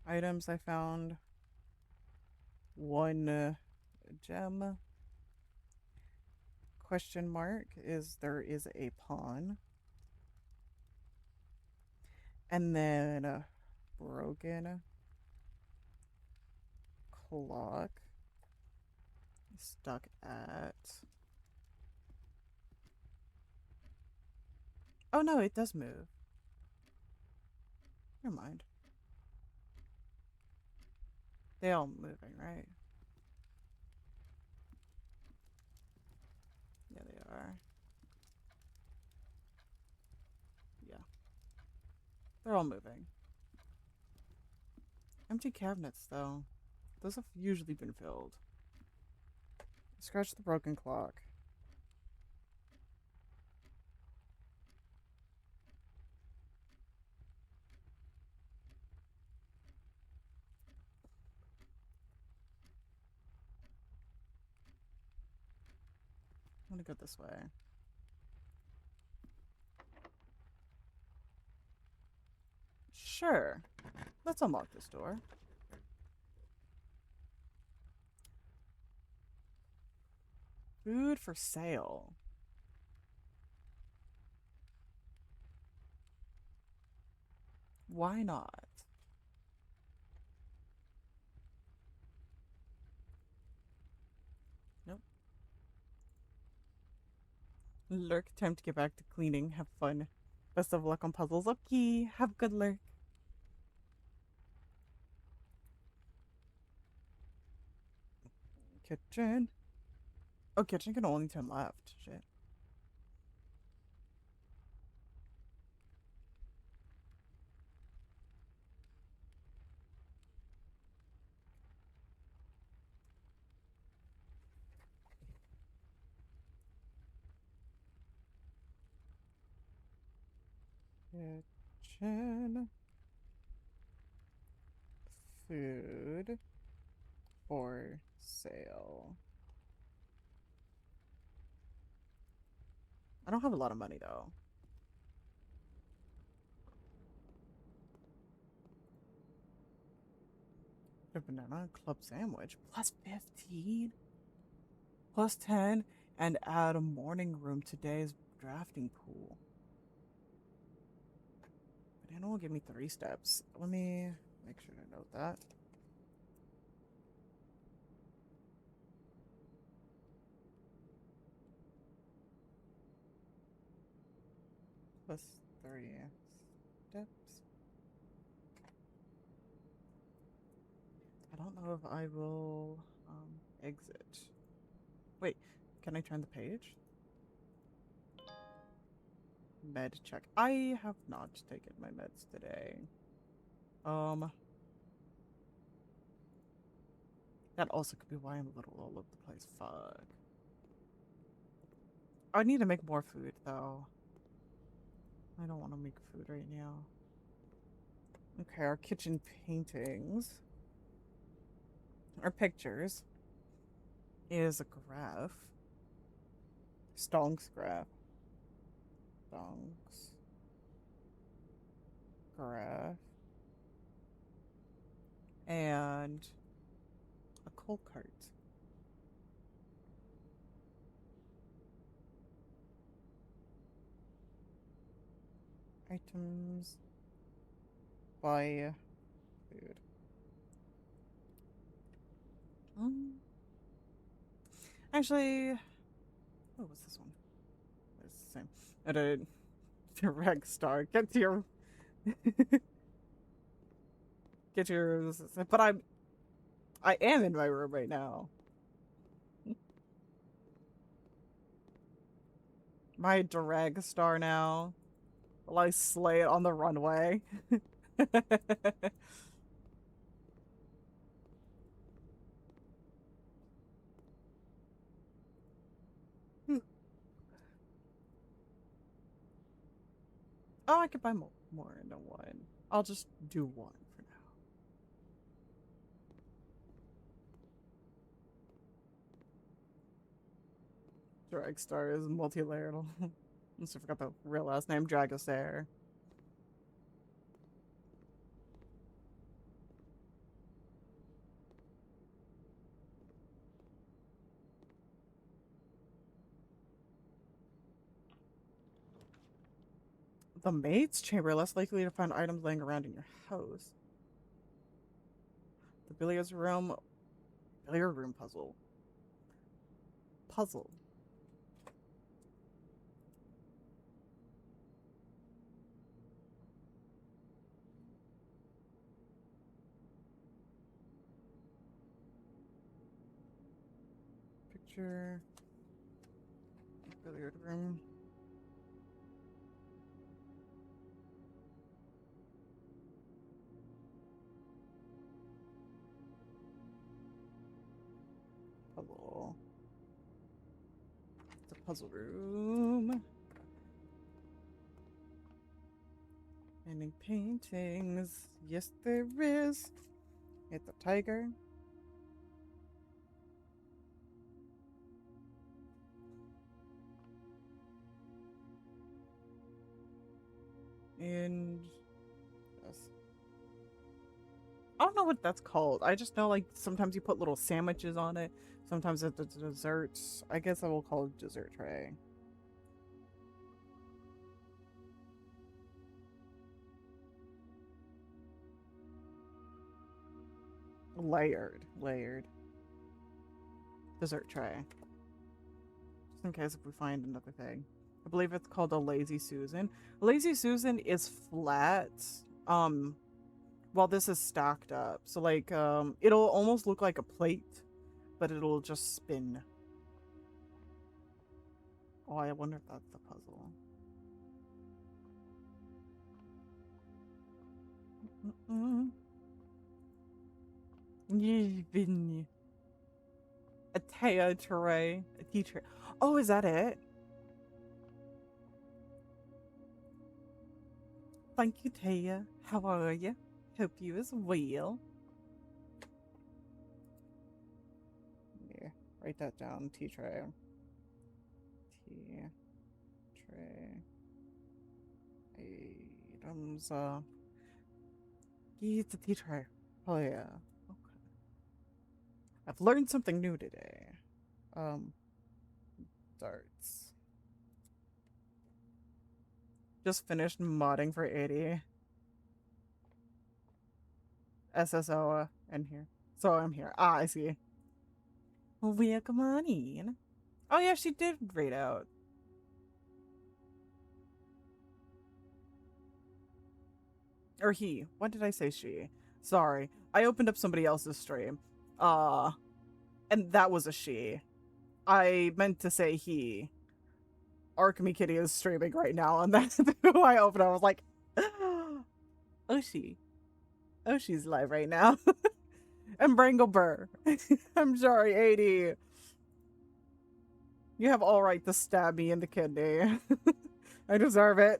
Items I found. One gem. Question mark is there is a pawn. And then a broken clock. Stuck at... Oh no, it does move. Never mind. They all moving, right? Yeah, they are. Yeah. They're all moving. Empty cabinets, though. Those have usually been filled. Scratch the broken clock. I'm gonna go this way. Sure. Let's unlock this door. Food for sale. Why not? Nope. Lurk, time to get back to cleaning. Have fun. Best of luck on puzzles. Okay. Have good lurk. Kitchen. Oh, kitchen can only turn left. Shit. Kitchen. Food for sale. I don't have a lot of money though. A banana club sandwich plus 15 plus 10 and add a morning room to today's drafting pool. Banana will give me 3 steps. Let me make sure to note that. Plus 3 steps. I don't know if I will exit. Wait, can I turn the page? Med check. I have not taken my meds today. That also could be why I'm a little all over the place. Fuck. I need to make more food though. I don't want to make food right now. Okay, our kitchen paintings. Our pictures is a graph. Stonks graph. Stonks graph. And a coal cart. Items. Buy food. Actually, what was this one? It's the same. At a direct star. Get your get yours. But I am in my room right now. My drag star now. Will I slay it on the runway? Oh, I could buy more into one. I'll just do one for now. Dragstar is multi-layered. I forgot the real last name. Dragosair. The maid's chamber, less likely to find items laying around in your house. The billiard room puzzle. Puzzle. Picture. Billiard room. Puzzle. It's a puzzle room. Any paintings? Yes, there is. It's a tiger. And yes. I don't know what that's called. I just know like sometimes you put little sandwiches on it. Sometimes it's a dessert. I guess I will call it dessert tray. Layered. Dessert tray. Just in case if we find another thing. I believe it's called a Lazy Susan. Lazy Susan is flat. While this is stacked up. So like it'll almost look like a plate, but it'll just spin. Oh, I wonder if that's the puzzle. A Taya tray. A tea tray. Oh, is that it? Thank you, Taya. How are you? Hope you as well. Yeah, write that down. Tea tray. Tea tray. Items. Yeah, it's a tea tray. Oh yeah. Okay. I've learned something new today. Darts. Just finished modding for 80. SSO in here. So I'm here. Ah, I see. Welcome on in. Oh yeah, she did read out. Or he. What did I say she? Sorry. I opened up somebody else's stream. And that was a she. I meant to say he. Alchemy Kitty is streaming right now, and that's who I opened. I was like, oh, she. Oh, she's live right now. And Brangle Burr. I'm sorry, 80. You have all right to stab me in the kidney. I deserve it.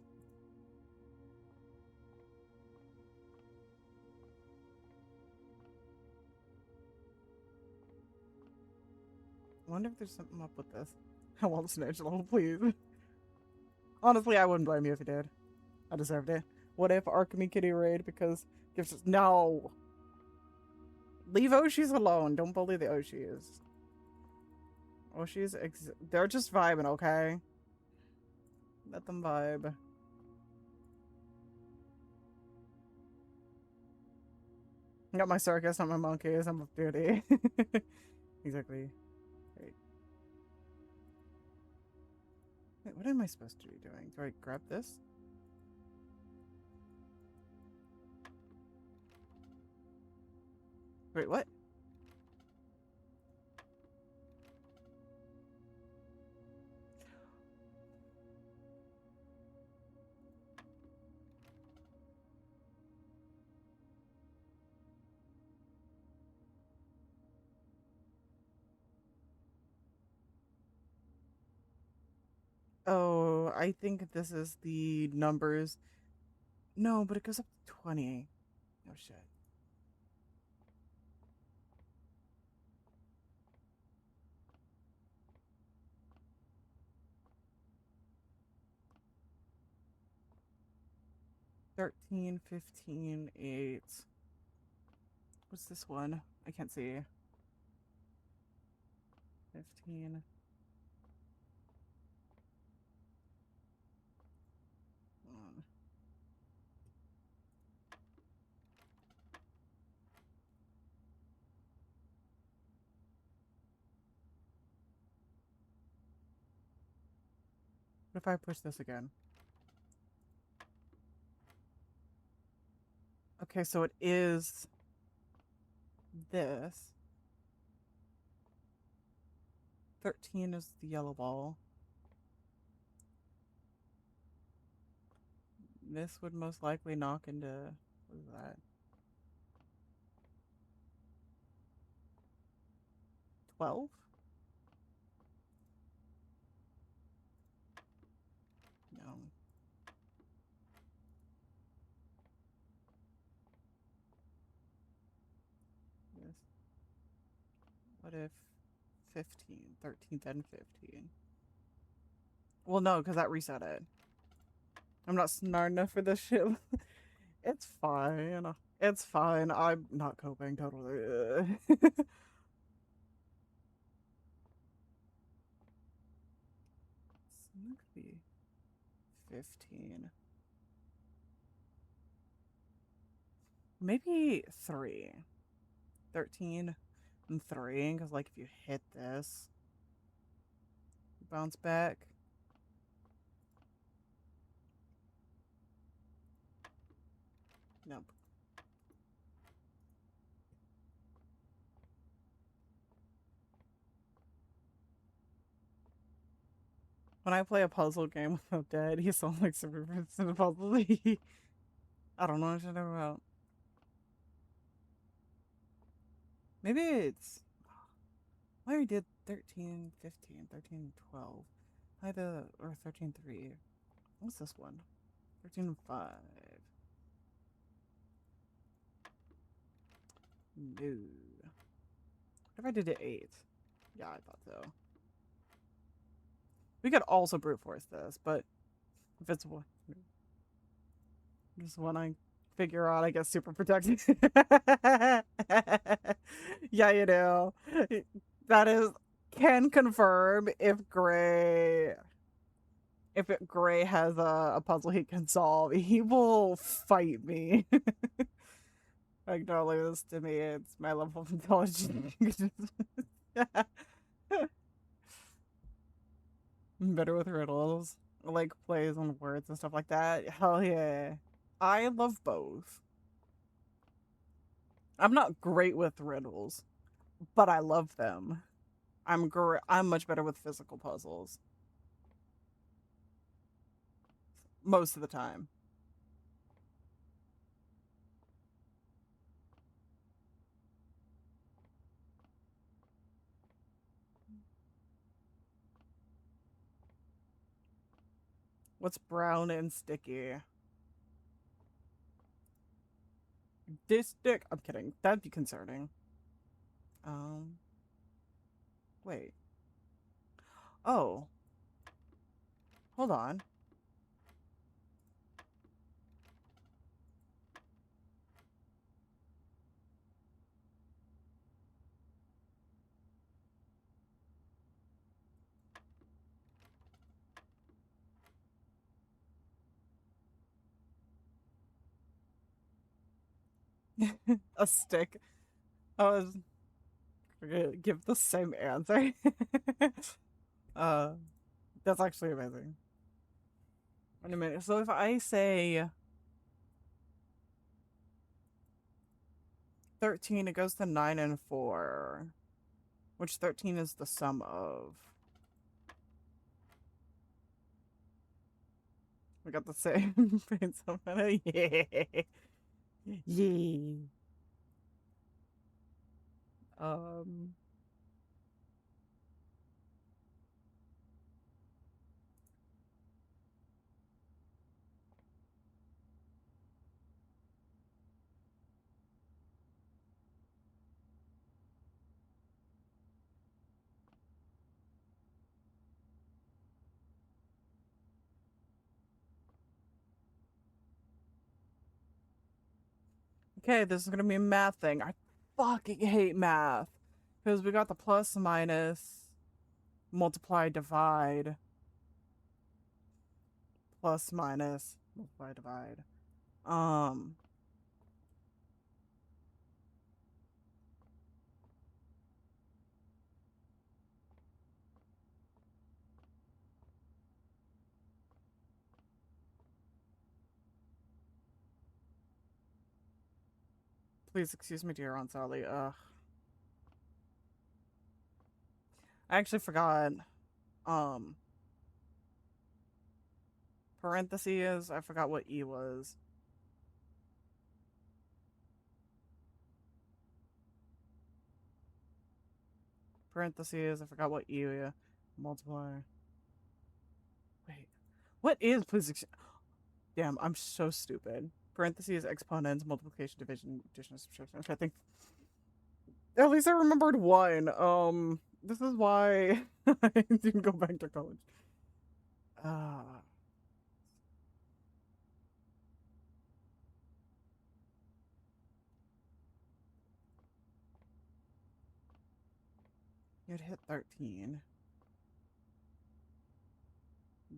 I wonder if there's something up with this. I won't snitch, level, please. Honestly, I wouldn't blame you if you did. I deserved it. What if Alchemy Kitty raid because gives us no. Leave Oshis alone. Don't bully the Oshis. Oshis, they're just vibing, okay? Let them vibe. I got my circus and my monkeys. I'm off duty. Exactly. Wait. Wait, what am I supposed to be doing? Do I grab this? Wait, what? Oh, I think this is the numbers. No, but it goes up to 20. Oh, shit. $13, $15, $8. What's this one? I can't see. 15. What if I push this again? Okay, so it is this. 13 is the yellow ball. This would most likely knock into, what is that? 12? No. This. What if 15? 13, then 15. Well, no, because that reset it. I'm not smart enough for this shit. It's fine. It's fine. I'm not coping totally. Snoopy. 15. Maybe 3. 13 and 3, because like if you hit this, you bounce back. Nope. When I play a puzzle game without Dad, he sounds like super in a puzzle. I don't know what you're talking about. Maybe it's. I already did 13, 15, 13, 12. I had a. Or 13, 3. What's this one? 13, 5. No. What if I did it 8? Yeah, I thought so. We could also brute force this, but if it's one. Just when I figure out I get super protected. Yeah, you know. That is can confirm if Gray has a puzzle he can solve, he will fight me. Acknowledge this to me, it's my level of intelligence. I'm better with riddles. Like plays on words and stuff like that. Hell yeah. I love both. I'm not great with riddles, but I love them. I'm much better with physical puzzles. Most of the time. What's brown and sticky? This stick. I'm kidding. That'd be concerning. Um. Wait. Oh. Hold on. A stick. I was gonna give the same answer. uh, that's actually amazing. Wait a minute. So if I say 13, it goes to 9 and 4, which 13 is the sum of. We got the same brain sum. Yeah. Yeah. Um, okay, this is gonna be a math thing. I fucking hate math. Because we got the plus, minus, multiply, divide, plus, minus, multiply, divide. Um, Please excuse me, dear Aunt Sally. I actually forgot. Um, Parentheses. I forgot what E was. Parentheses. I forgot what E. Multiply. Wait. What is, please? Damn, I'm so stupid. Parentheses, exponents, multiplication, division, addition, subtraction. Okay, I think at least I remembered one. This is why I didn't go back to college. Uh, you'd hit 13.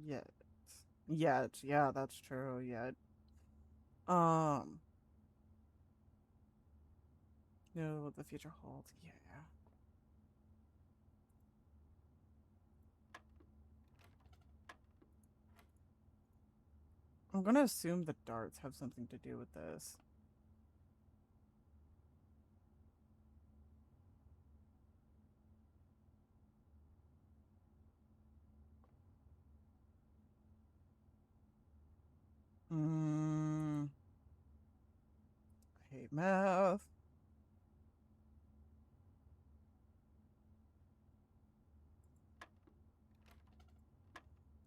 Yet. Yet. Yeah, that's true. Yet. Um, no, what the future holds. Yeah. I'm gonna assume the darts have something to do with this. I hate math.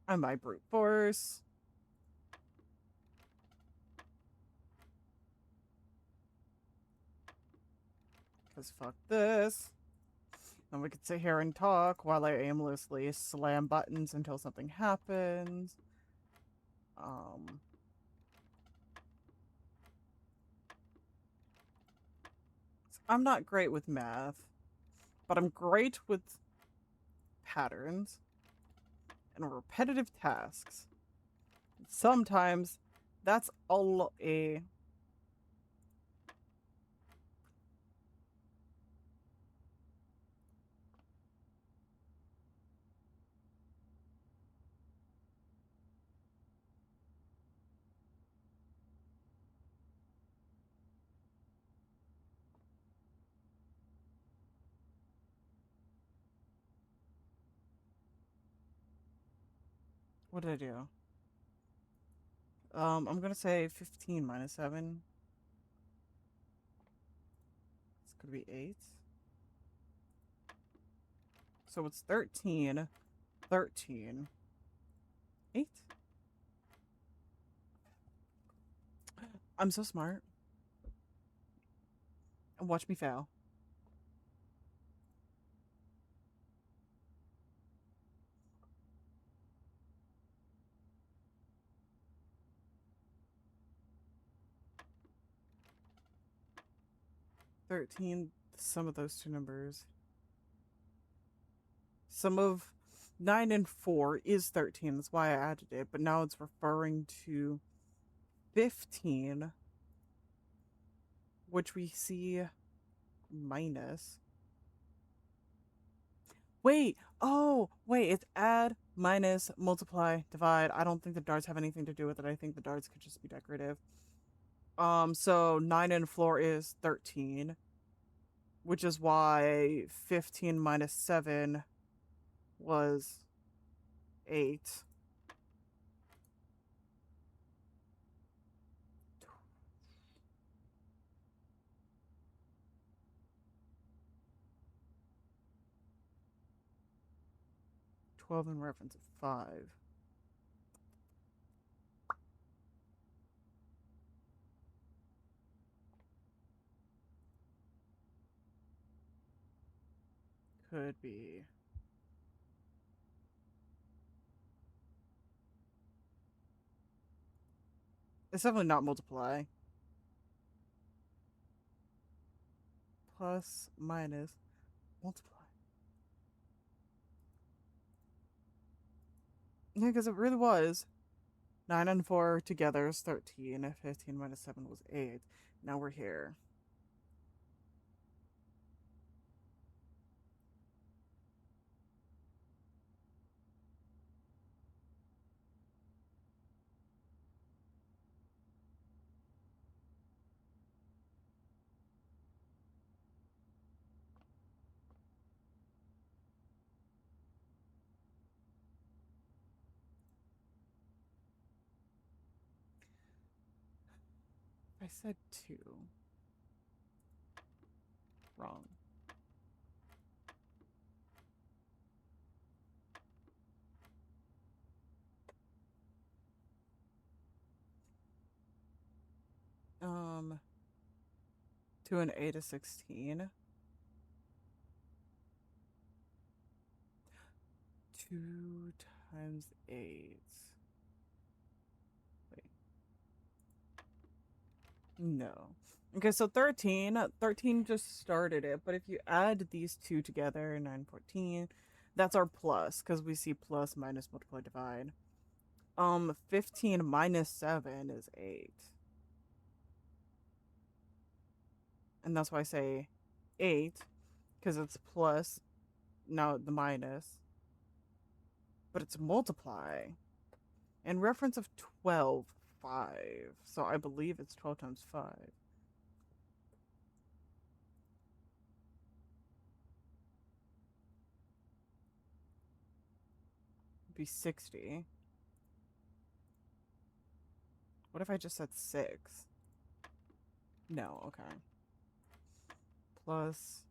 I might brute force. Because fuck this. Then we could sit here and talk while I aimlessly slam buttons until something happens. Um, I'm not great with math, but I'm great with patterns and repetitive tasks. Sometimes that's all a. What did I do? I'm gonna say 15 minus 7. It's gonna be 8. So it's 13. 13. 8. I'm so smart. And watch me fail. 13, the sum of those two numbers. Sum of 9 and 4 is 13. That's why I added it. But now it's referring to 15 which we see minus. Wait, oh, wait, it's add, minus, multiply, divide. I don't think the darts have anything to do with it. I think the darts could just be decorative. So 9 and floor is 13, which is why 15 minus 7 was 8. 12 in reference of 5. Could be. It's definitely not multiply. Plus, minus, multiply. Yeah, because it really was. 9 and 4 together is 13. 15 minus 7 was 8. Now we're here. I said 2. Wrong. Um, 2 and 8 is 16. 2 times 8. Wait. No. Okay, so 13. 13 just started it, but if you add these two together, 9, 14, that's our plus, because we see plus, minus, multiply, divide. 15 minus 7 is 8. And that's why I say 8, because it's plus, now the minus, but it's multiply. And reference of 12, 5. So I believe it's 12 times 5. It'd be 60. What if I just said 6? No, okay. Plus,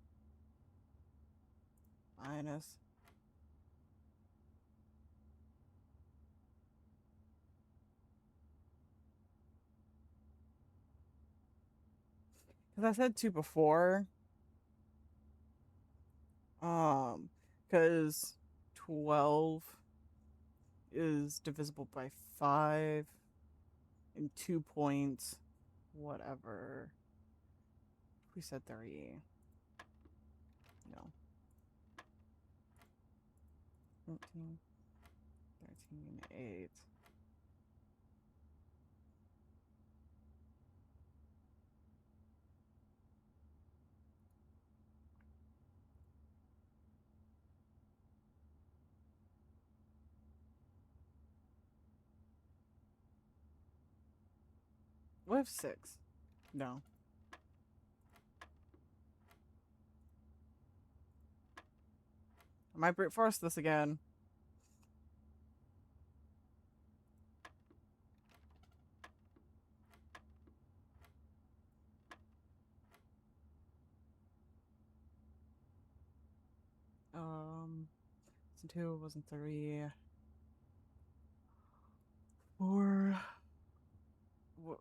minus. Because I said 2 before. Because 12 is divisible by 5 in 2 points. Whatever. We said 3. No. 13, 13, 8. What if 6? No. I might brute force this again. Wasn't 2, wasn't 3. 4.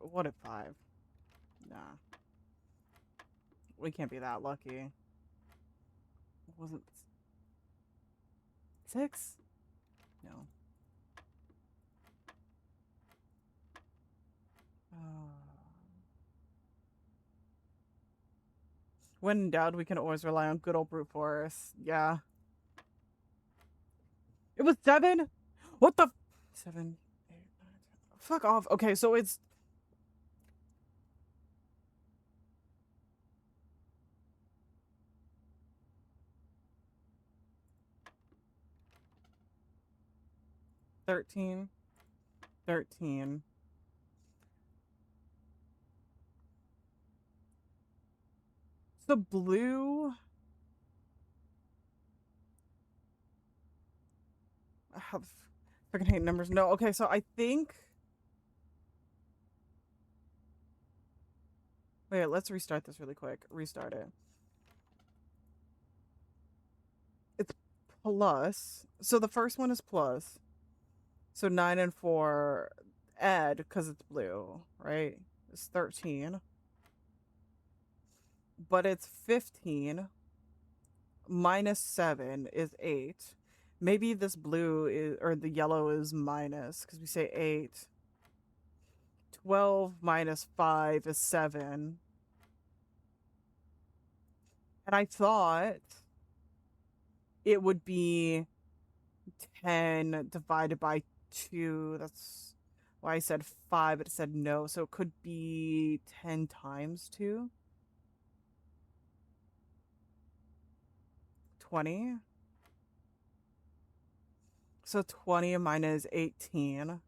What if 5? Nah. We can't be that lucky. Wasn't 6? No. When in doubt, we can always rely on good old brute force. Yeah. It was 7? What the? 7, 8, 9, 10. Fuck off. Okay, so it's. 13. 13. So blue. I have freaking hate numbers. No, okay, so I think. Wait, let's restart this really quick. Restart it. It's plus. So the first one is plus. So 9 and 4 add because it's blue, right? It's 13. But it's 15. Minus 7 is 8. Maybe this blue is, or the yellow is minus because we say 8. 12 minus 5 is 7. And I thought it would be 10 divided by 2. That's why I said 5, but it said no. So it could be 10 times 2. 20. So 20 minus 18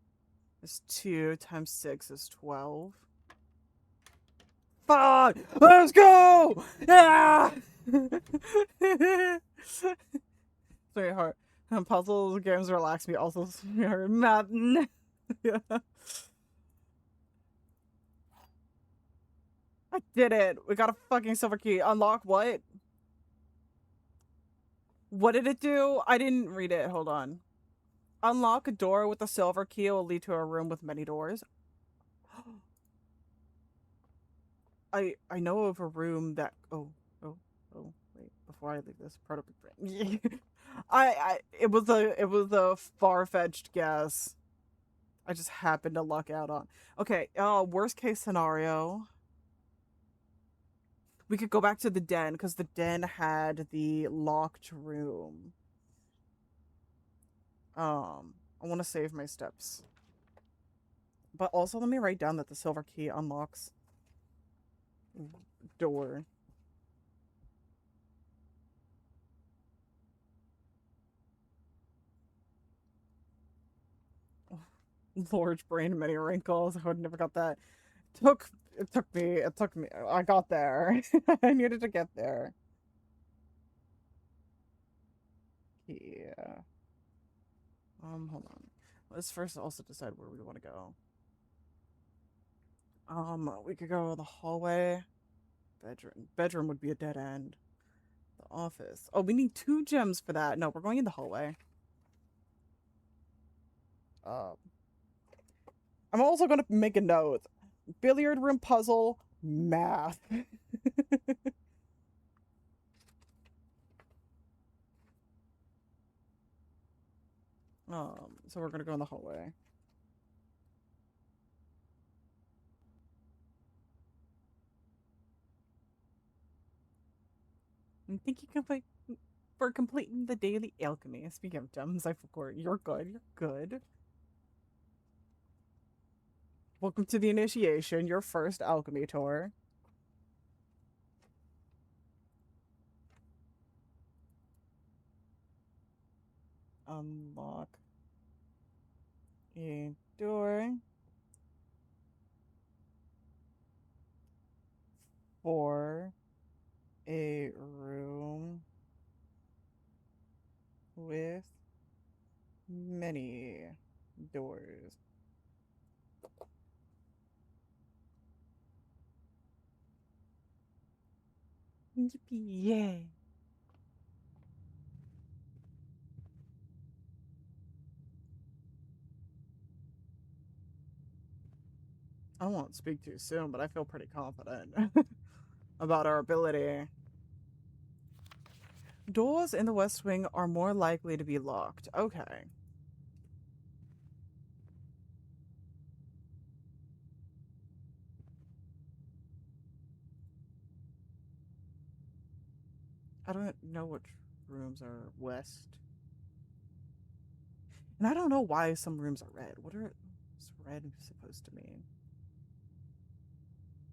is 2 times 6 is 12. 5! Let's go! Yeah! Very hard. Puzzles games relax me. Also, math. Yeah. I did it. We got a fucking silver key. Unlock what? What did it do? I didn't read it. Hold on. Unlock a door with a silver key will lead to a room with many doors. I know of a room that oh wait, before I leave this prototype. It was a far-fetched guess. I just happened to luck out on. Okay, worst case scenario. We could go back to the den because the den had the locked room. I want to save my steps. But also let me write down that the silver key unlocks door. Large brain, many wrinkles. I would never got that. It took me. I got there. I needed to get there. Yeah. Hold on. Let's first also decide where we want to go. We could go the hallway. Bedroom would be a dead end. The office. Oh, we need 2 gems for that. No, we're going in the hallway. I'm also gonna make a note. Billiard room puzzle, math. So we're gonna go in the hallway. And thank you for completing the daily alchemy. Speaking of gems, I forgot. You're good. You're good. Welcome to the initiation, your first alchemy tour. Unlock a door for a room with many doors. Yippee, yay. I won't speak too soon, but I feel pretty confident about our ability. Doors in the West Wing are more likely to be locked. Okay. I don't know which rooms are west. And I don't know why some rooms are red. What are red supposed to mean?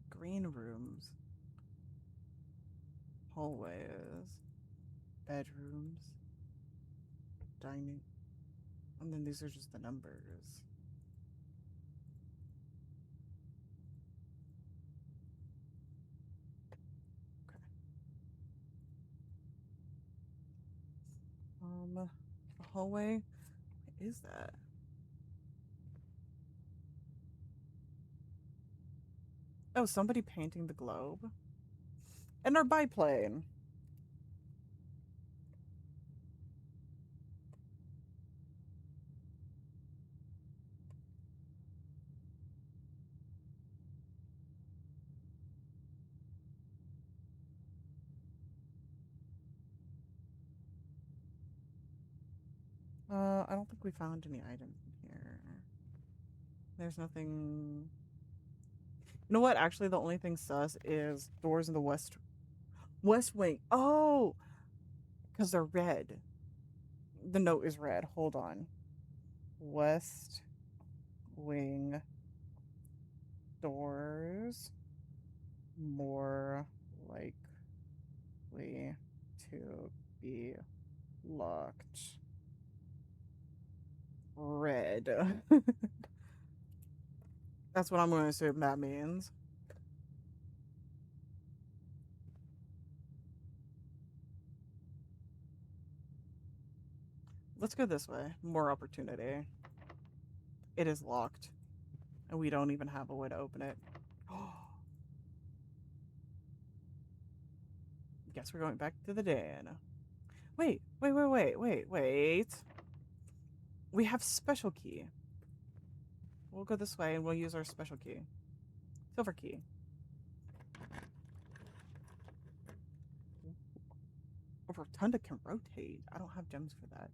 Green rooms. Hallways. Bedrooms. Dining. And then these are just the numbers. Okay. The hallway. What is that? Oh, somebody painting the globe. And our biplane. I don't think we found any items in here. There's nothing. You know what? Actually, the only thing sus is doors in the west wing. Oh, because they're red. The note is red. Hold on. West wing doors more likely to be locked. Red. That's what I'm going to assume that means. Let's go this way. More opportunity. It is locked. And we don't even have a way to open it. Guess we're going back to the den. Wait. We have special key. We'll go this way and we'll use our special key. Silver key. A rotunda can rotate. I don't have gems for that.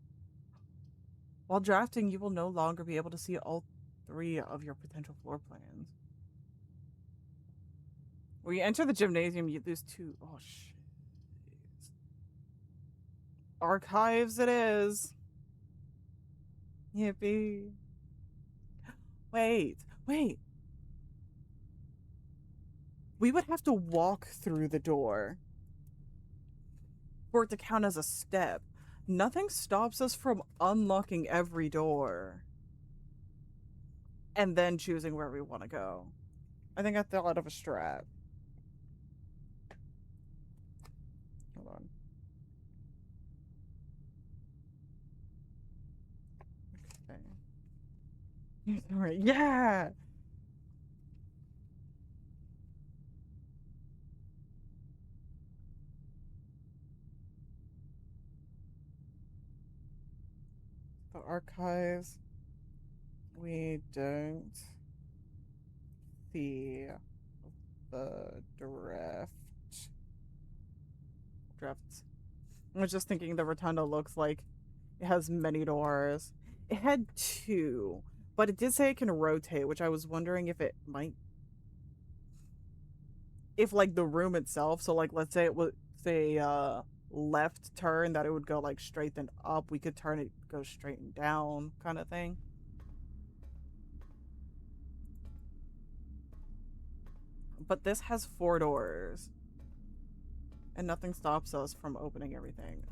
While drafting, you will no longer be able to see all 3 of your potential floor plans. When you enter the gymnasium, you lose 2. Oh, shit. Archives it is. Yippee. Wait. We would have to walk through the door for it to count as a step. Nothing stops us from unlocking every door and then choosing where we want to go. I think I thought of a strat. Hold on. Okay. Alright, yeah! The archives. We don't see the drafts. I was just thinking the rotunda looks like it has many doors. It had 2, but it did say it can rotate, which I was wondering if it might. If like the room itself, so like let's say it was left turn, that it would go like straight then up. We could turn it, go straight and down kind of thing. But this has 4 doors. And nothing stops us from opening everything.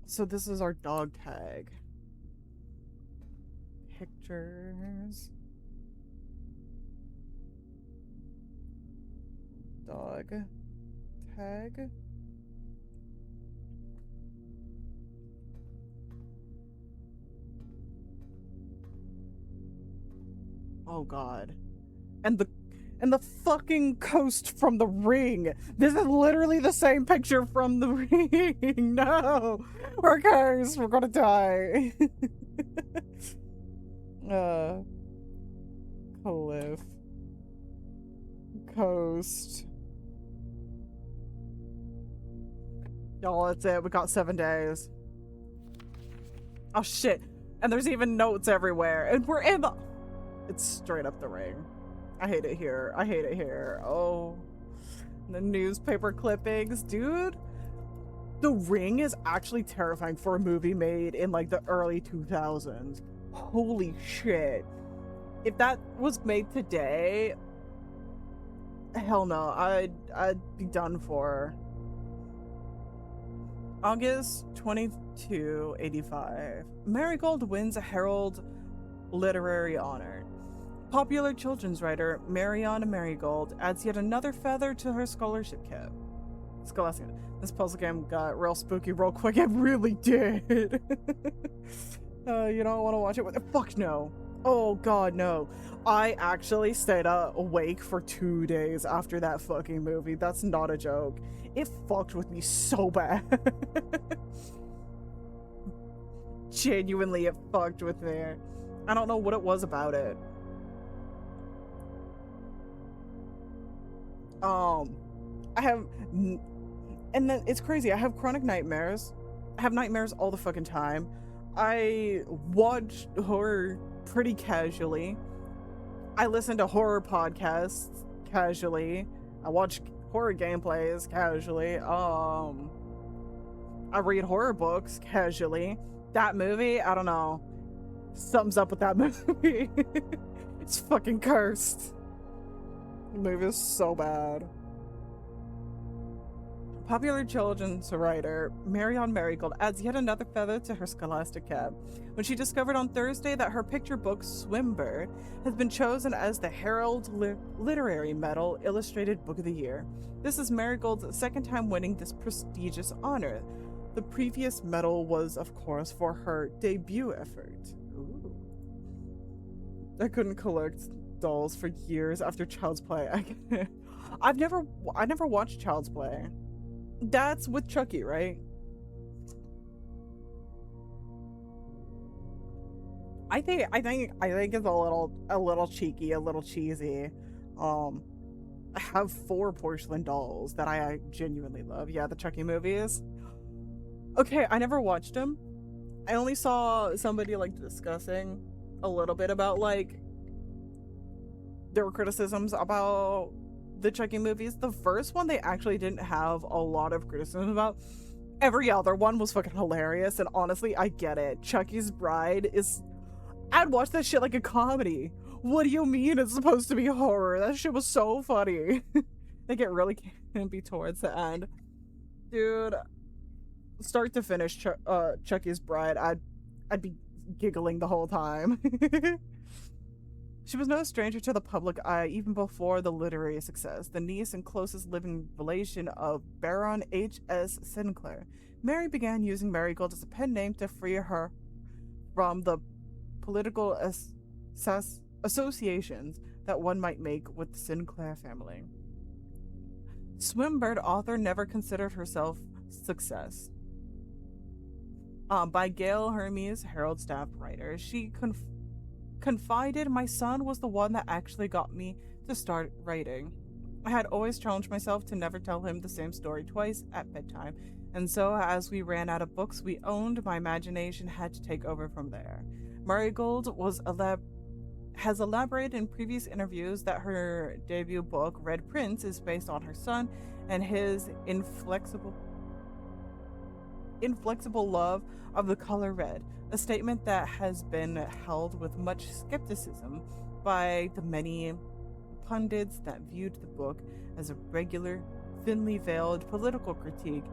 So this is our dog tag. Pictures. Dog tag. Oh god. And the fucking coast from the ring. This is literally the same picture from the ring. No. We're cursed. We're gonna die. Cliff. Coast. Y'all, that's it. We got 7 days. Oh shit. And there's even notes everywhere. And we're in the... It's straight up the ring. I hate it here. I hate it here. Oh. The newspaper clippings. Dude. The Ring is actually terrifying for a movie made in like the early 2000s. Holy shit. If that was made today, hell no. I'd be done for. August 2285. Marigold wins a Herald Literary Honor. Popular children's writer Mariana Marigold adds yet another feather to her scholarship cap. Scholastic. This puzzle game got real spooky real quick. It really did. You don't want to watch it with. Fuck no. Oh god, no. I actually stayed awake for 2 days after that fucking movie. That's not a joke. It fucked with me so bad. Genuinely, it fucked with me. I don't know what it was about it. I have, and then it's crazy. I have chronic nightmares. I have nightmares all the fucking time. I watch horror pretty casually. I listen to horror podcasts casually. I watch horror gameplays casually. I read horror books casually. That movie, I don't know. Something's up with that movie. It's fucking cursed. The movie is so bad. Popular children's writer Marion Marigold adds yet another feather to her scholastic cap when she discovered on Thursday that her picture book Swimbird has been chosen as the Herald Literary Medal Illustrated Book of the Year. This is Marigold's second time winning this prestigious honor. The previous medal was, of course, for her debut effort. Ooh. I couldn't collect dolls for years after Child's Play. I never watched Child's Play. That's with Chucky, right? I think it's a little cheeky, a little cheesy. I have 4 porcelain dolls that I genuinely love. Yeah, the Chucky movies. Okay, I never watched them. I only saw somebody like discussing a little bit about like there were criticisms about the Chucky movies. The first one they actually didn't have a lot of criticism about. Every other one was fucking hilarious, and honestly, I get it. Chucky's Bride is... I'd watch that shit like a comedy. What do you mean it's supposed to be horror? That shit was so funny. They get really campy towards the end. Dude, start to finish Chucky's Bride, I'd be giggling the whole time. She was no stranger to the public eye even before the literary success, the niece and closest living relation of Baron H.S. Sinclair. Mary began using Marigold as a pen name to free her from the political associations that one might make with the Sinclair family. Swimbird author never considered herself success. By Gail Hermes, Herald staff writer, she confided, "My son was the one that actually got me to start writing. I had always challenged myself to never tell him the same story twice at bedtime, and so as we ran out of books we owned, my imagination had to take over from there." Marigold has elaborated in previous interviews that her debut book, Red Prince, is based on her son and his inflexible love of the color red, a statement that has been held with much skepticism by the many pundits that viewed the book as a regular, thinly veiled political critique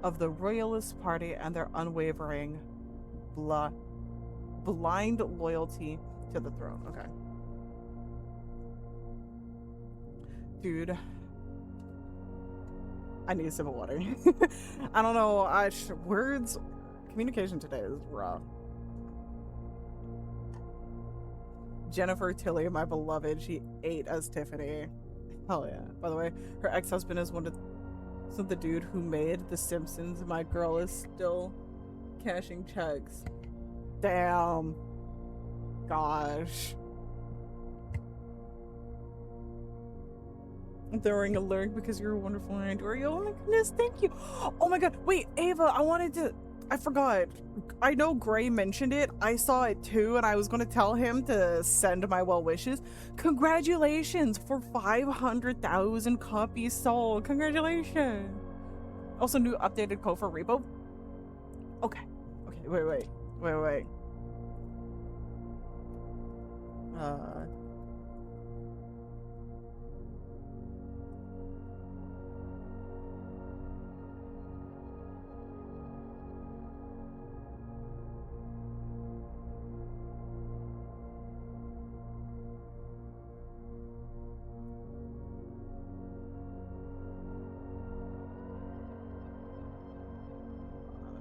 of the Royalist Party and their unwavering blind loyalty to the throne. Okay. Dude. I need a sip of water. I don't know. Words... Communication today is rough. Jennifer Tilly, my beloved, she ate as Tiffany. Hell yeah. By the way, her ex-husband is one of the dude who made The Simpsons. My girl is still cashing checks. Damn. Gosh. I'm throwing a lyric because you're a wonderful and adore you. Oh my goodness, thank you. Oh my god. Wait, Ava, I forgot. I know Gray mentioned it. I saw it too, and I was going to tell him to send my well wishes. Congratulations for 500,000 copies sold. Congratulations. Also, new updated code for Repo. Okay. Wait.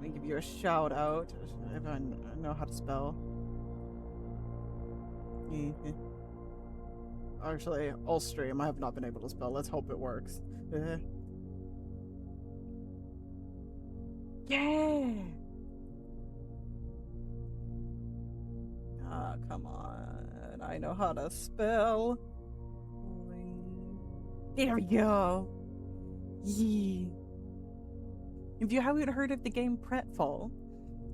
I give you a shout out if I know how to spell. Actually, all stream. I have not been able to spell. Let's hope it works. Yeah. Ah, come on. I know how to spell. There we go. Yee. If you haven't heard of the game Pretfall,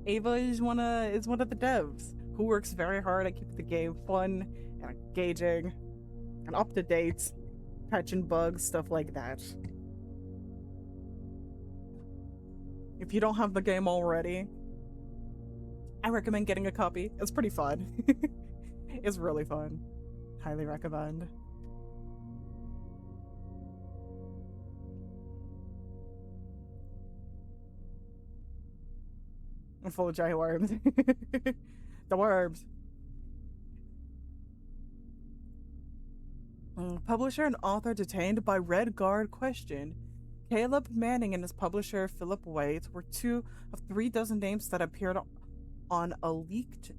Ava is one of the devs who works very hard at keeping the game fun and engaging and up to date, patching bugs, stuff like that. If you don't have the game already, I recommend getting a copy. It's pretty fun. It's really fun. Highly recommend. I'm full of giant worms. The worms. Publisher and author detained by Red Guard questioned. Caleb Manning and his publisher Philip White were 2 of 3 dozen names that appeared on a leaked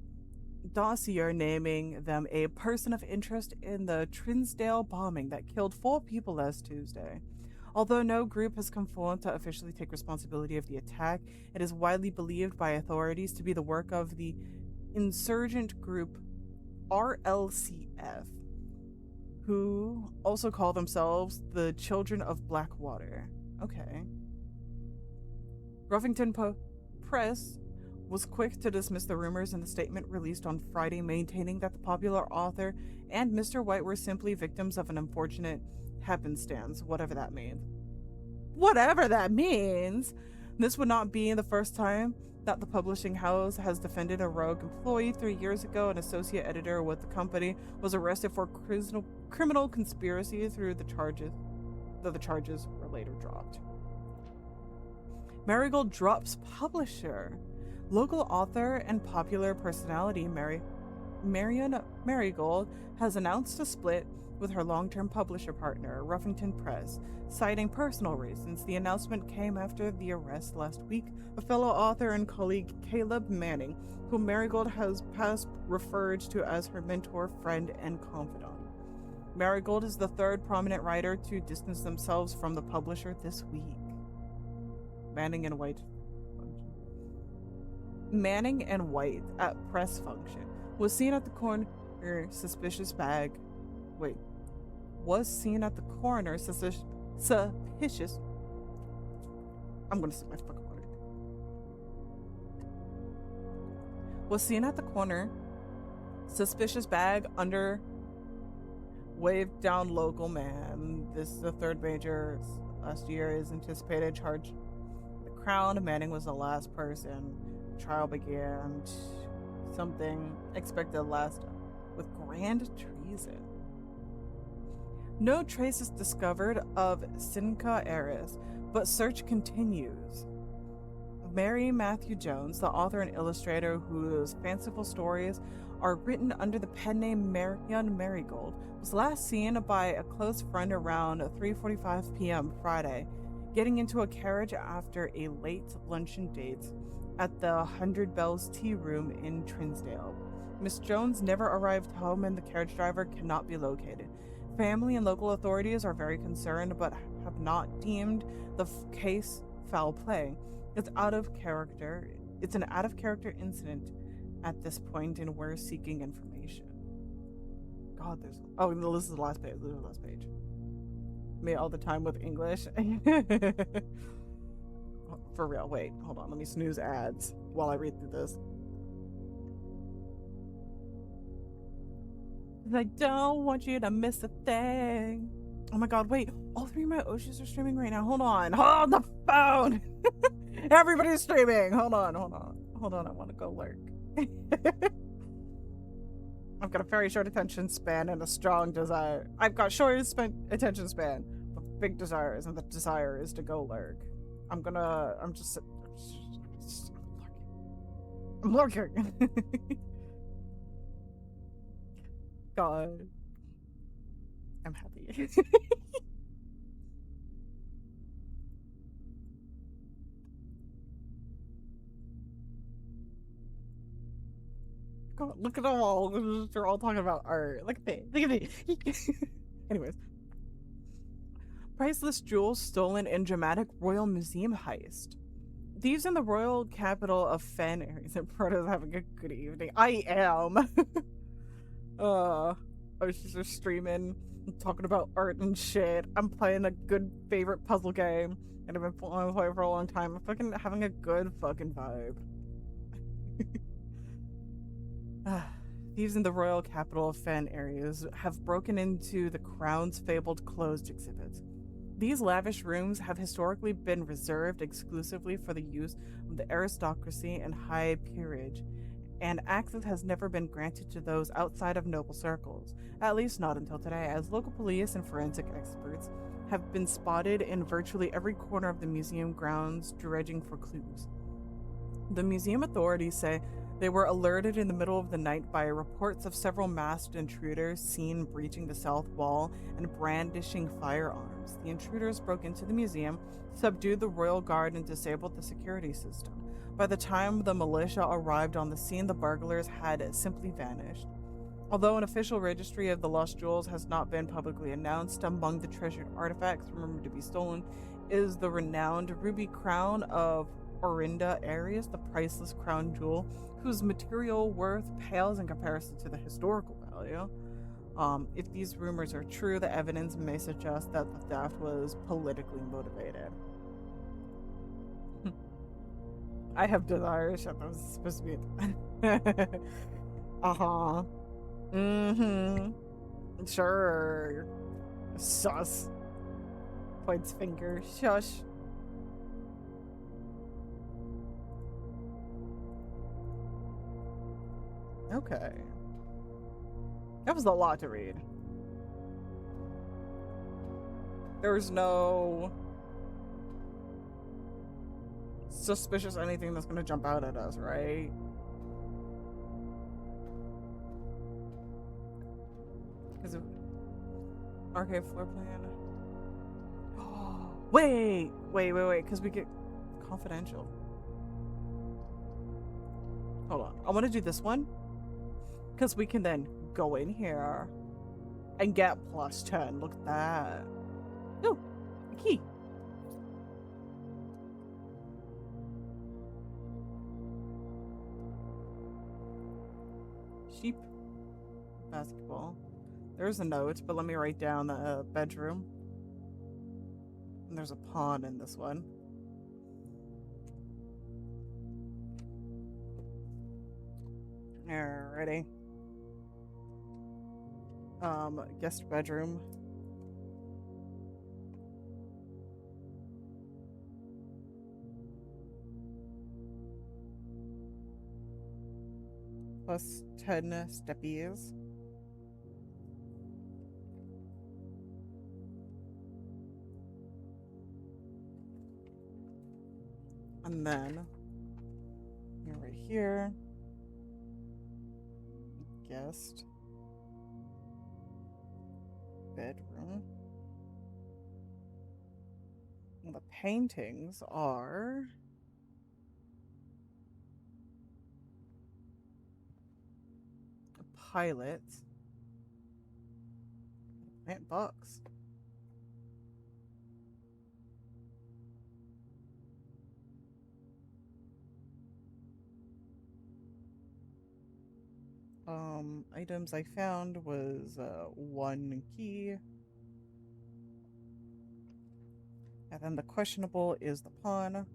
dossier naming them a person of interest in the Trinsdale bombing that killed 4 people last Tuesday. Although no group has come forward to officially take responsibility of the attack, it is widely believed by authorities to be the work of the insurgent group RLCF, who also call themselves the Children of Blackwater. Okay. Ruffington Press was quick to dismiss the rumors in the statement released on Friday, maintaining that the popular author and Mr. White were simply victims of an unfortunate happenstance, whatever that means. Whatever that means! This would not be the first time that the publishing house has defended a rogue employee. 3 years ago, an associate editor with the company was arrested for criminal conspiracy though the charges were later dropped. Marigold drops publisher. Local author and popular personality Marion Marigold has announced a split with her long-term publisher partner, Ruffington Press, citing personal reasons. The announcement came after the arrest last week of fellow author and colleague Caleb Manning, whom Marigold has past referred to as her mentor, friend, and confidant. Marigold is the 3rd prominent writer to distance themselves from the publisher this week. Manning and White at press function was seen at the coroner suspicious. I'm gonna sip my fucking water. Was seen at the corner, suspicious bag under waved down local man. This is the 3rd major last year is anticipated charge. The Crown. Manning was the last person. Trial began. Something expected last with grand treason. No traces discovered of Sinca heiress, but search continues. Mary Matthew Jones, the author and illustrator whose fanciful stories are written under the pen name Marion Marigold, was last seen by a close friend around 3:45 p.m. Friday, getting into a carriage after a late luncheon date at the 100 Bells Tea Room in Trinsdale. Miss Jones never arrived home and the carriage driver cannot be located. Family and local authorities are very concerned but have not deemed the case foul play. It's an out of character incident at this point, and we're seeking information. God, this is the last page. This is the last page. Me all the time with English. For real. Wait, hold on. Let me snooze ads while I read through this. I don't want you to miss a thing. Oh my god, wait. All 3 of my Oshis are streaming right now. Hold on. Hold the phone. Everybody's streaming. Hold on. I want to go lurk. I've got a very short attention span and a strong desire. I've got short attention span, but big desires, and the desire is to go lurk. I'm lurking. God. I'm happy. Look at them all. They're all talking about art. Look at me. Look at me. Anyways. Priceless jewels stolen in dramatic royal museum heist. Thieves in the royal capital of Fen Aries and Proto's having a good evening. I am. I was just streaming, talking about art and shit. I'm playing a good favorite puzzle game, and I've been playing for a long time. I'm fucking having a good fucking vibe. Thieves in the royal capital of Fen Aries have broken into the Crown's fabled closed exhibit. These lavish rooms have historically been reserved exclusively for the use of the aristocracy and high peerage, and access has never been granted to those outside of noble circles, at least not until today, as local police and forensic experts have been spotted in virtually every corner of the museum grounds dredging for clues. The museum authorities say they were alerted in the middle of the night by reports of several masked intruders seen breaching the south wall and brandishing firearms. The intruders broke into the museum, subdued the royal guard, and disabled the security system. By the time the militia arrived on the scene, the burglars had simply vanished. Although an official registry of the lost jewels has not been publicly announced, among the treasured artifacts rumored to be stolen is the renowned ruby crown of Orinda Aries, the priceless crown jewel whose material worth pales in comparison to the historical value. If these rumors are true, the evidence may suggest that the theft was politically motivated. I have desires. Shut that was supposed to be uh-huh. Mm-hmm. Sure. Sus. Points finger. Shush. Okay. That was a lot to read. There's no suspicious anything that's gonna jump out at us, right? Because of arcade floor plan. Wait, because we get confidential. Hold on. I want to do this one. Because we can then go in here and get plus 10. Look at that. Ooh, a key. Sheep. Basketball. There's a note, but let me write down the bedroom. And there's a pawn in this one. Alrighty. Guest bedroom. Plus 10 steppies. And then, you're right here. Guest bedroom. And the paintings are a pilot, plant box. Items I found was one key. And then the questionable is the pawn.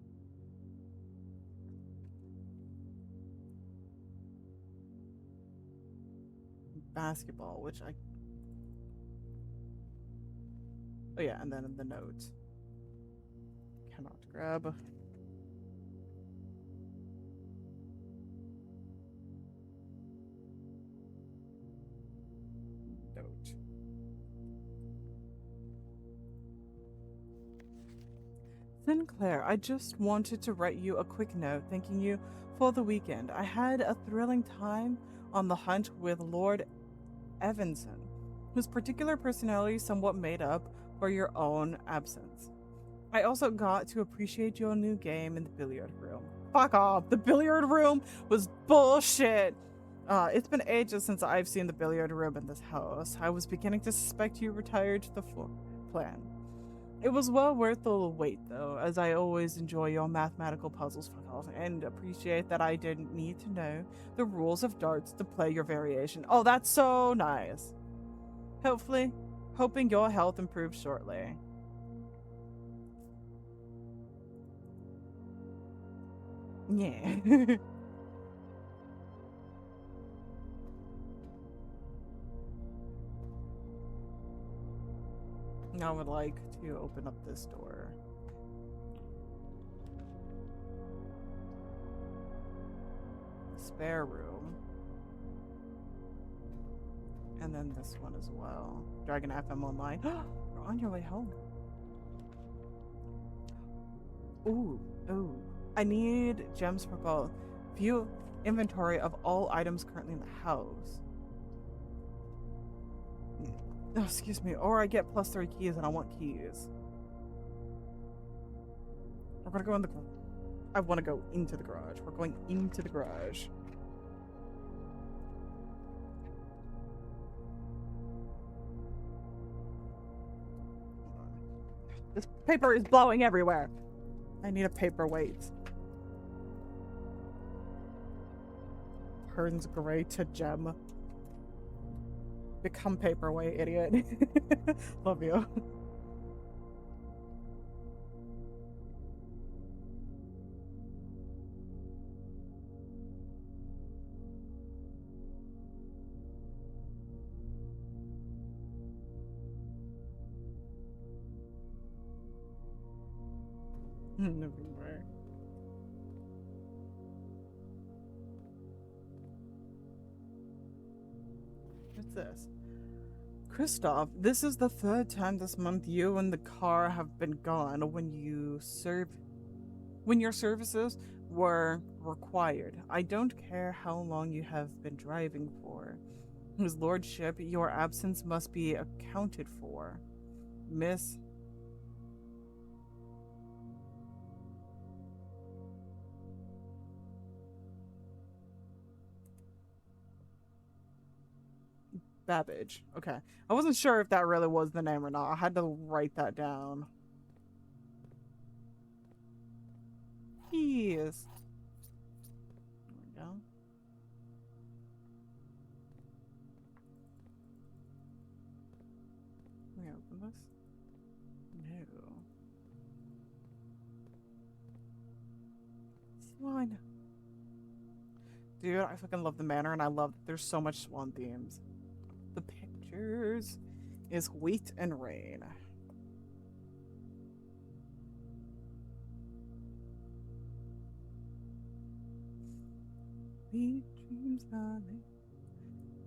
Basketball, which I... Oh yeah, and then the note. Cannot grab. Sinclair, I just wanted to write you a quick note thanking you for the weekend. I had a thrilling time on the hunt with Lord Evanson, whose particular personality somewhat made up for your own absence. I also got to appreciate your new game in the billiard room. Fuck off! The billiard room was bullshit! It's been ages since I've seen the billiard room in this house. I was beginning to suspect you retired to the floor plan. It was well worth the wait, though, as I always enjoy your mathematical puzzles, fuck off, and appreciate that I didn't need to know the rules of darts to play your variation. Oh, that's so nice. Hoping your health improves shortly. Yeah. I would like to open up this door. Spare room. And then this one as well. Dragon FM Online. You're on your way home. Ooh. I need gems for both. View inventory of all items currently in the house. Oh, excuse me. Or I get +3 keys and I want keys. We're gonna go in the... I want to go into the garage. We're going into the garage. This paper is blowing everywhere. I need a paperweight. Turns gray to gem. Become paperweight, idiot. Love you. November. What's this? Christoph, this is the 3rd time this month you and the car have been gone when your services were required. I don't care how long you have been driving for. His lordship, your absence must be accounted for. Miss Babbage. Okay. I wasn't sure if that really was the name or not. I had to write that down. Yes. There we go. Can we open this? No. Swan. Dude, I fucking love the manor and I love there's so much swan themes. The pictures is wheat and rain. Sweet dreams darling.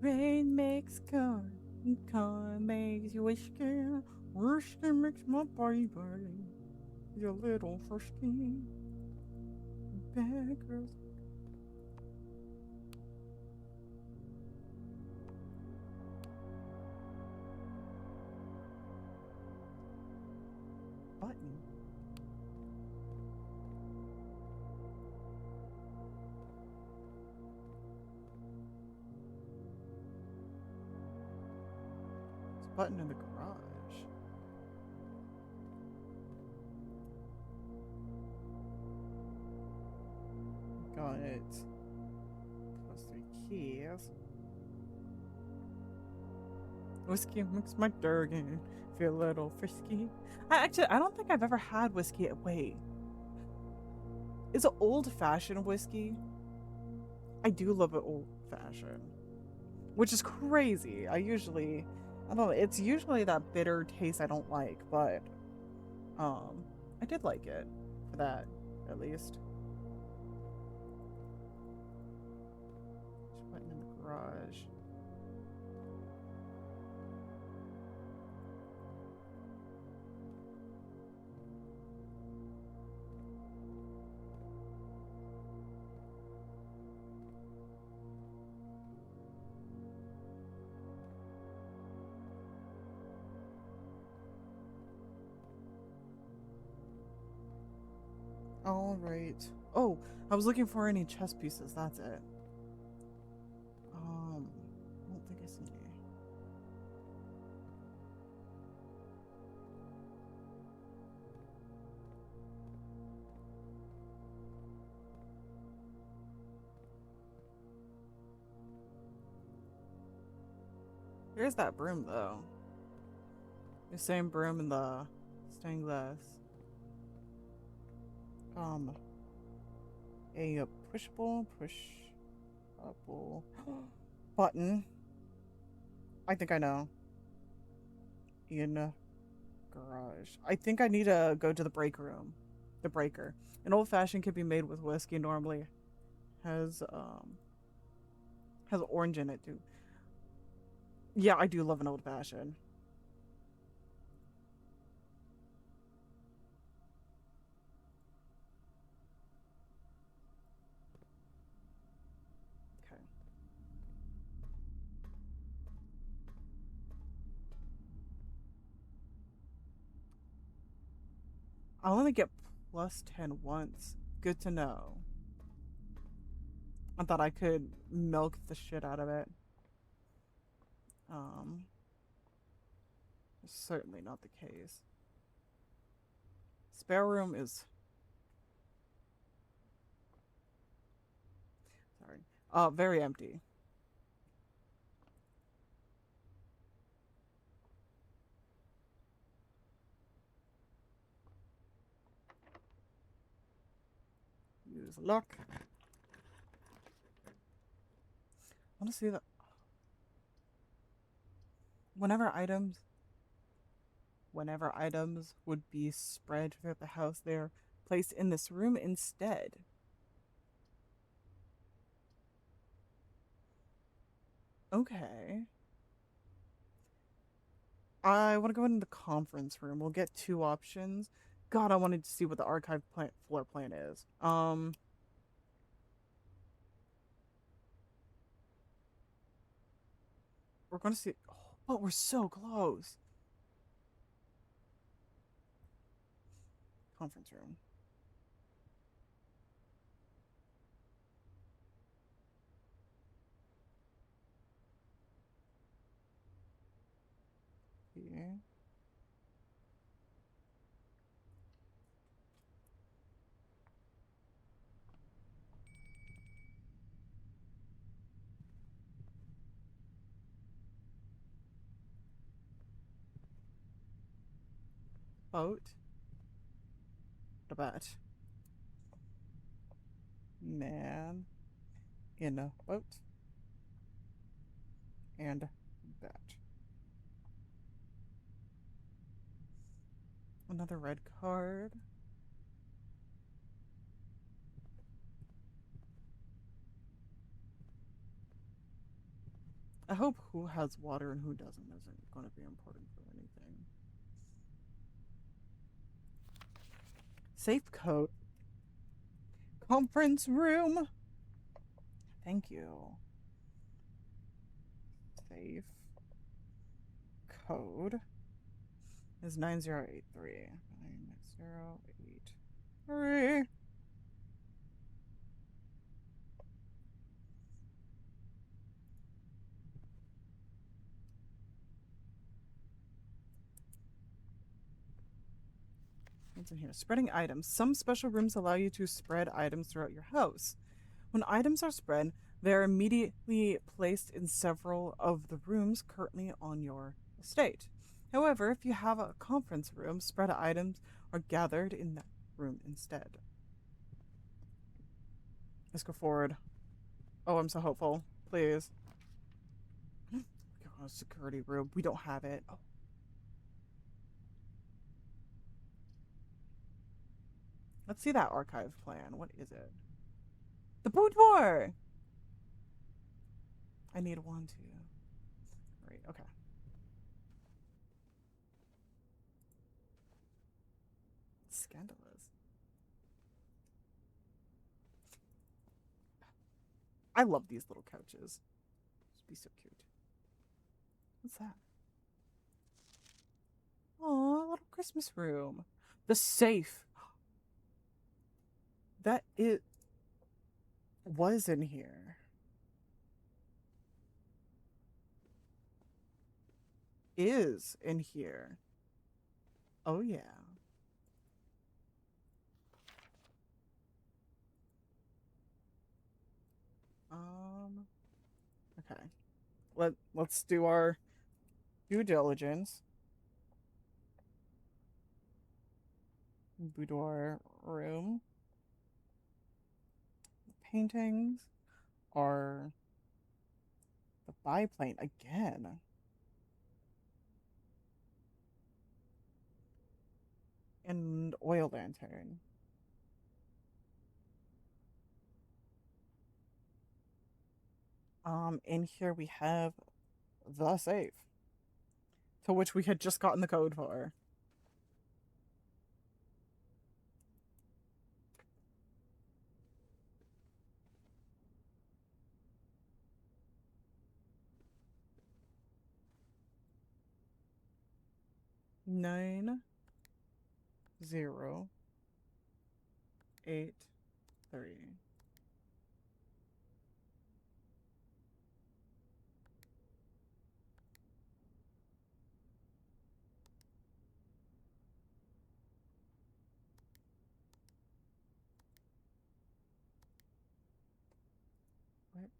Rain makes corn, and corn makes you whisker. Whisker makes my baby, you little frisky. Bad girls. Button. It's a button in the garage. Got it. +3 keys. Whiskey makes my Durgan feel a little frisky. I don't think I've ever had whiskey. Wait. Is it old-fashioned whiskey? I do love it old-fashioned. Which is crazy. I don't know, it's usually that bitter taste I don't like, but I did like it for that, at least. Just putting in the garage. All right. Oh, I was looking for any chess pieces. That's it. Here's that broom though. The same broom in the stained glass. Um, a pushable, pushable button. I think I know. In garage. I think I need to go to the break room. The breaker. An old fashioned can be made with whiskey. Normally has orange in it too. Yeah, I do love an old fashioned. Okay. I only get +10 once. Good to know. I thought I could milk the shit out of it. Um, Certainly not the case. Spare room is sorry. Very empty. Use luck. I want to see that whenever items whenever items would be spread throughout the house, they're placed in this room instead. Okay. I want to go into the conference room. We'll get two options. God, I wanted to see what the archive floor plan is. We're going to see. Oh, but we're so close. Conference room. Here. Boat. The bat. Man in a boat. And bat. Another red card. I hope who has water and who doesn't isn't going to be important for anything. Safe code. Conference room. Thank you. Safe code is 9083. 9083. What's in here? Spreading items. Some special rooms allow you to spread items throughout your house. When items are spread, they are immediately placed in several of the rooms currently on your estate. However, if you have a conference room, spread items are gathered in that room instead. Let's go forward. Oh, I'm so hopeful. Please. Oh, security room. We don't have it. Oh. Let's see that archive plan. What is it? The boudoir! I need one too. Great, okay. Scandalous. I love these little couches. Just be so cute. What's that? Oh, a little Christmas room. The safe. That it was in here. Is in here. Oh yeah. Okay. Let's do our Due diligence. Boudoir room. Paintings are the biplane again. And oil lantern. In here we have the safe, to which we had just gotten the code for. Nine 0 8 3. What?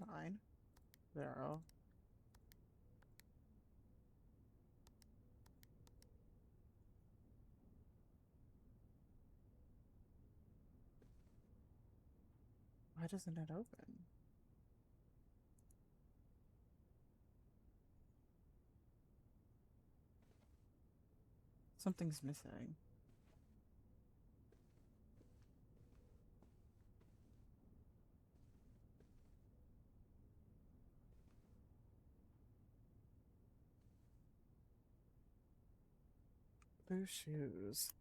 Nine 0. Why doesn't it open? Something's missing. Blue shoes.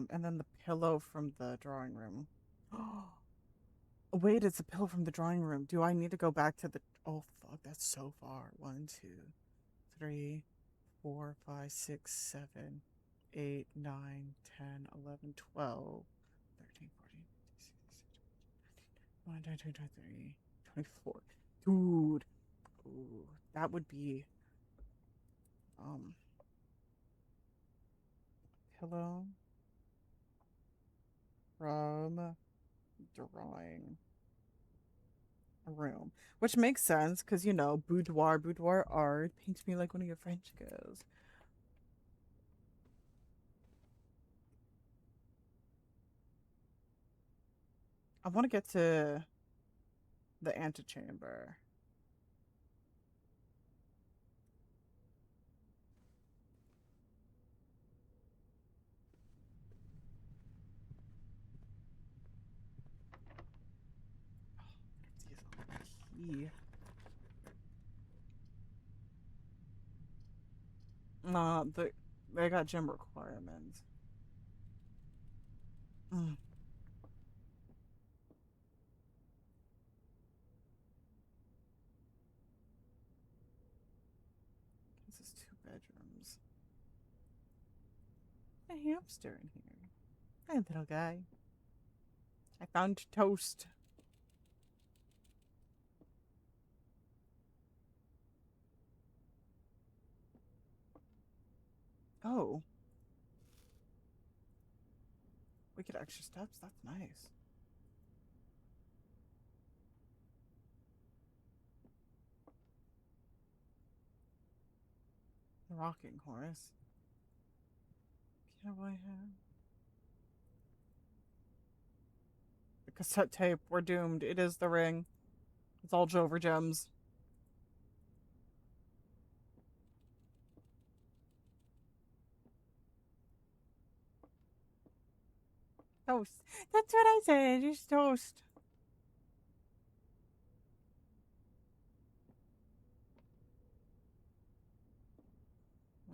And then the pillow from the drawing room. Wait, it's a pillow from the drawing room. Do I need to go back to the... Oh, fuck, that's so far. 1, 2, 3, 4, 5, 6, 7, 8, 9, 10, 11, 12, 13, 14, 15, 16, 17, 18, 19, 20, 23, 24. Dude. Ooh, that would be... Um... Pillow from drawing room, which makes sense because you know boudoir art paints me like one of your French girls. I want to get to the antechamber. Key. They got gym requirements. Mm. This is 2 bedrooms. A hamster in here. Hi, little guy. I found toast. Oh, we get extra steps. That's nice. The rocking horse. Piano boy hat. The cassette tape. We're doomed. It is the ring. It's all Jover gems. Toast. That's what I said. It's toast.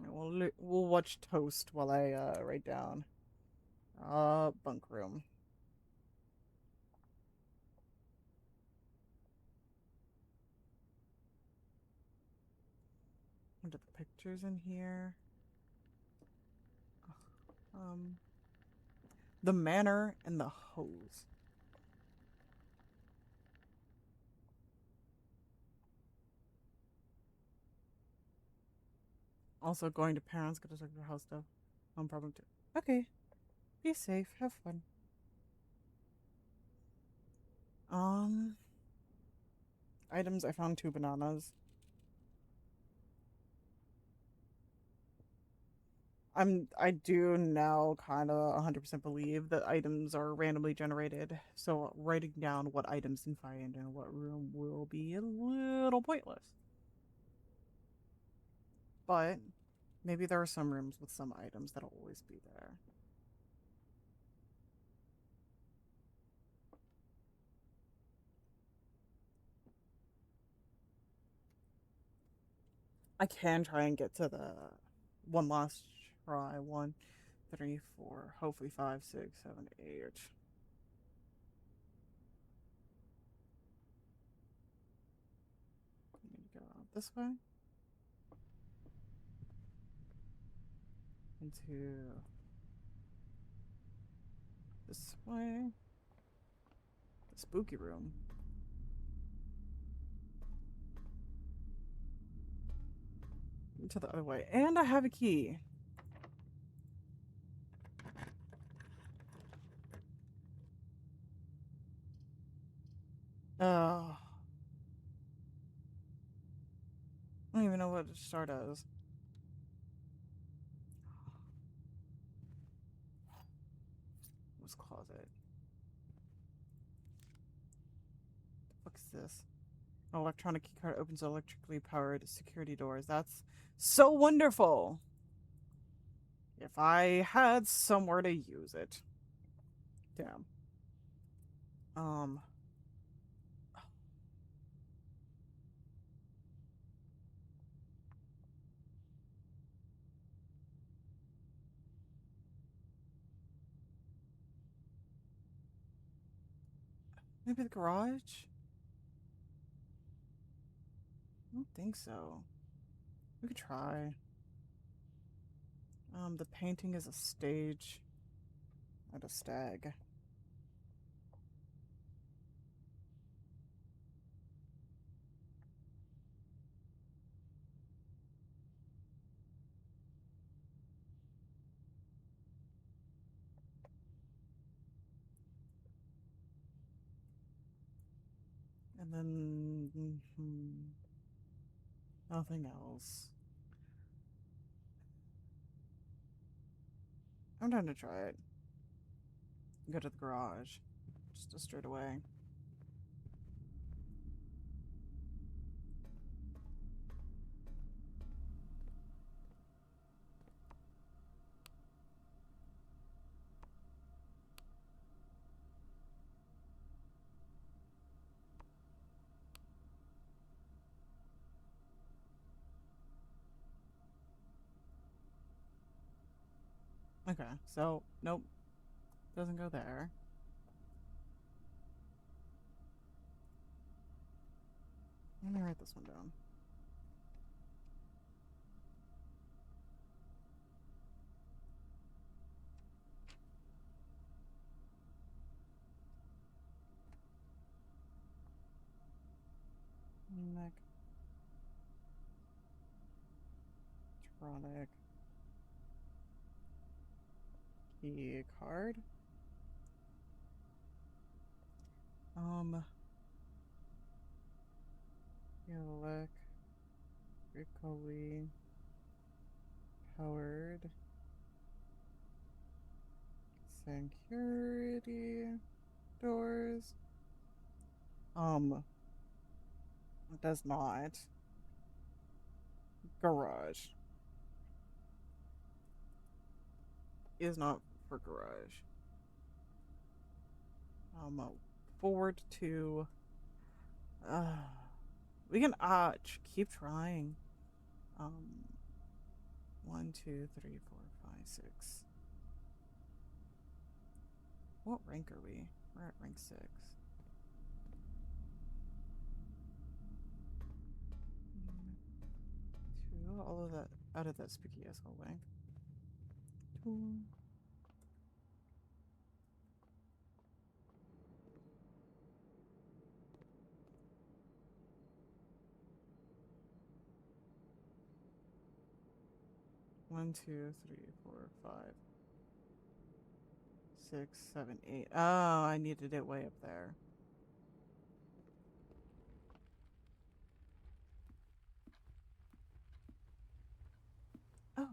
We'll watch toast while I write down. Bunk room. Under the pictures in here. Um, the manor and the hose. Also, going to parents, gotta check their house stuff. No problem too. Okay. Be safe. Have fun. Um, items. I found 2 bananas. I do now kind of 100% believe that items are randomly generated. So writing down what items you find in what room will be a little pointless. But maybe there are some rooms with some items that'll always be there. I can try and get to the one last try. 1, 3, 4, hopefully 5, 6, 7, 8. I need to go out this way. Into this way. The spooky room. To the other way. And I have a key. Oh. I don't even know what to start as. What's closet? What the fuck is this? An electronic keycard opens electrically powered security doors. That's so wonderful. If I had somewhere to use it. Damn. Maybe the garage? I don't think so. We could try. The painting is a stage at a stag. And then nothing else. I'm trying to try it. Go to the garage. Just a straight away. Okay, so nope. Doesn't go there. Let me write this one down. Electronic key card. Electrically powered security doors. It does not. Garage is not for garage. Forward to. We can keep trying. 1, 2, 3, 4, 5, 6. What rank are we? We're at rank 6. All of that out of that spooky ass hallway. Two. One, two, three, four, 5, 6, 7, 8. Oh, I needed it way up there. Oh,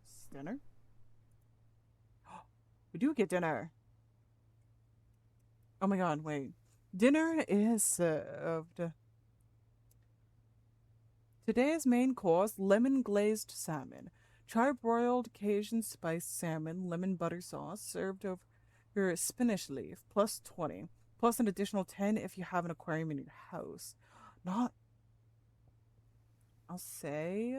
it's dinner. We do get dinner. Oh my god, wait. Dinner is served. Today's main course, lemon glazed salmon. Charbroiled Cajun spiced salmon, lemon butter sauce, served over your spinach leaf, plus 20. Plus an additional 10 if you have an aquarium in your house. Not, I'll say.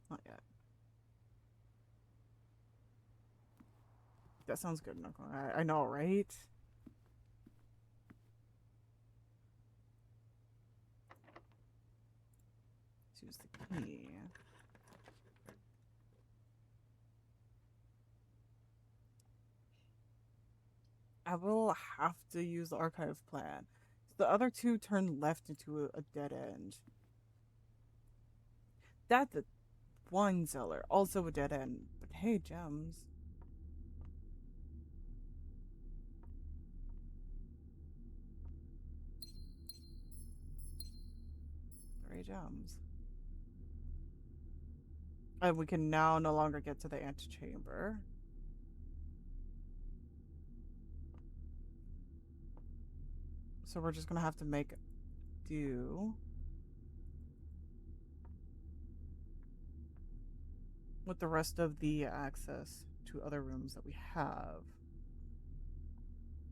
Not yet. That sounds good. I know, right? Let's use the key. I will have to use the archive plan. The other two turn left into a dead end. That the wine cellar, also a dead end. But hey, gems. 3 gems. And we can now no longer get to the antechamber. So we're just gonna have to make do with the rest of the access to other rooms that we have.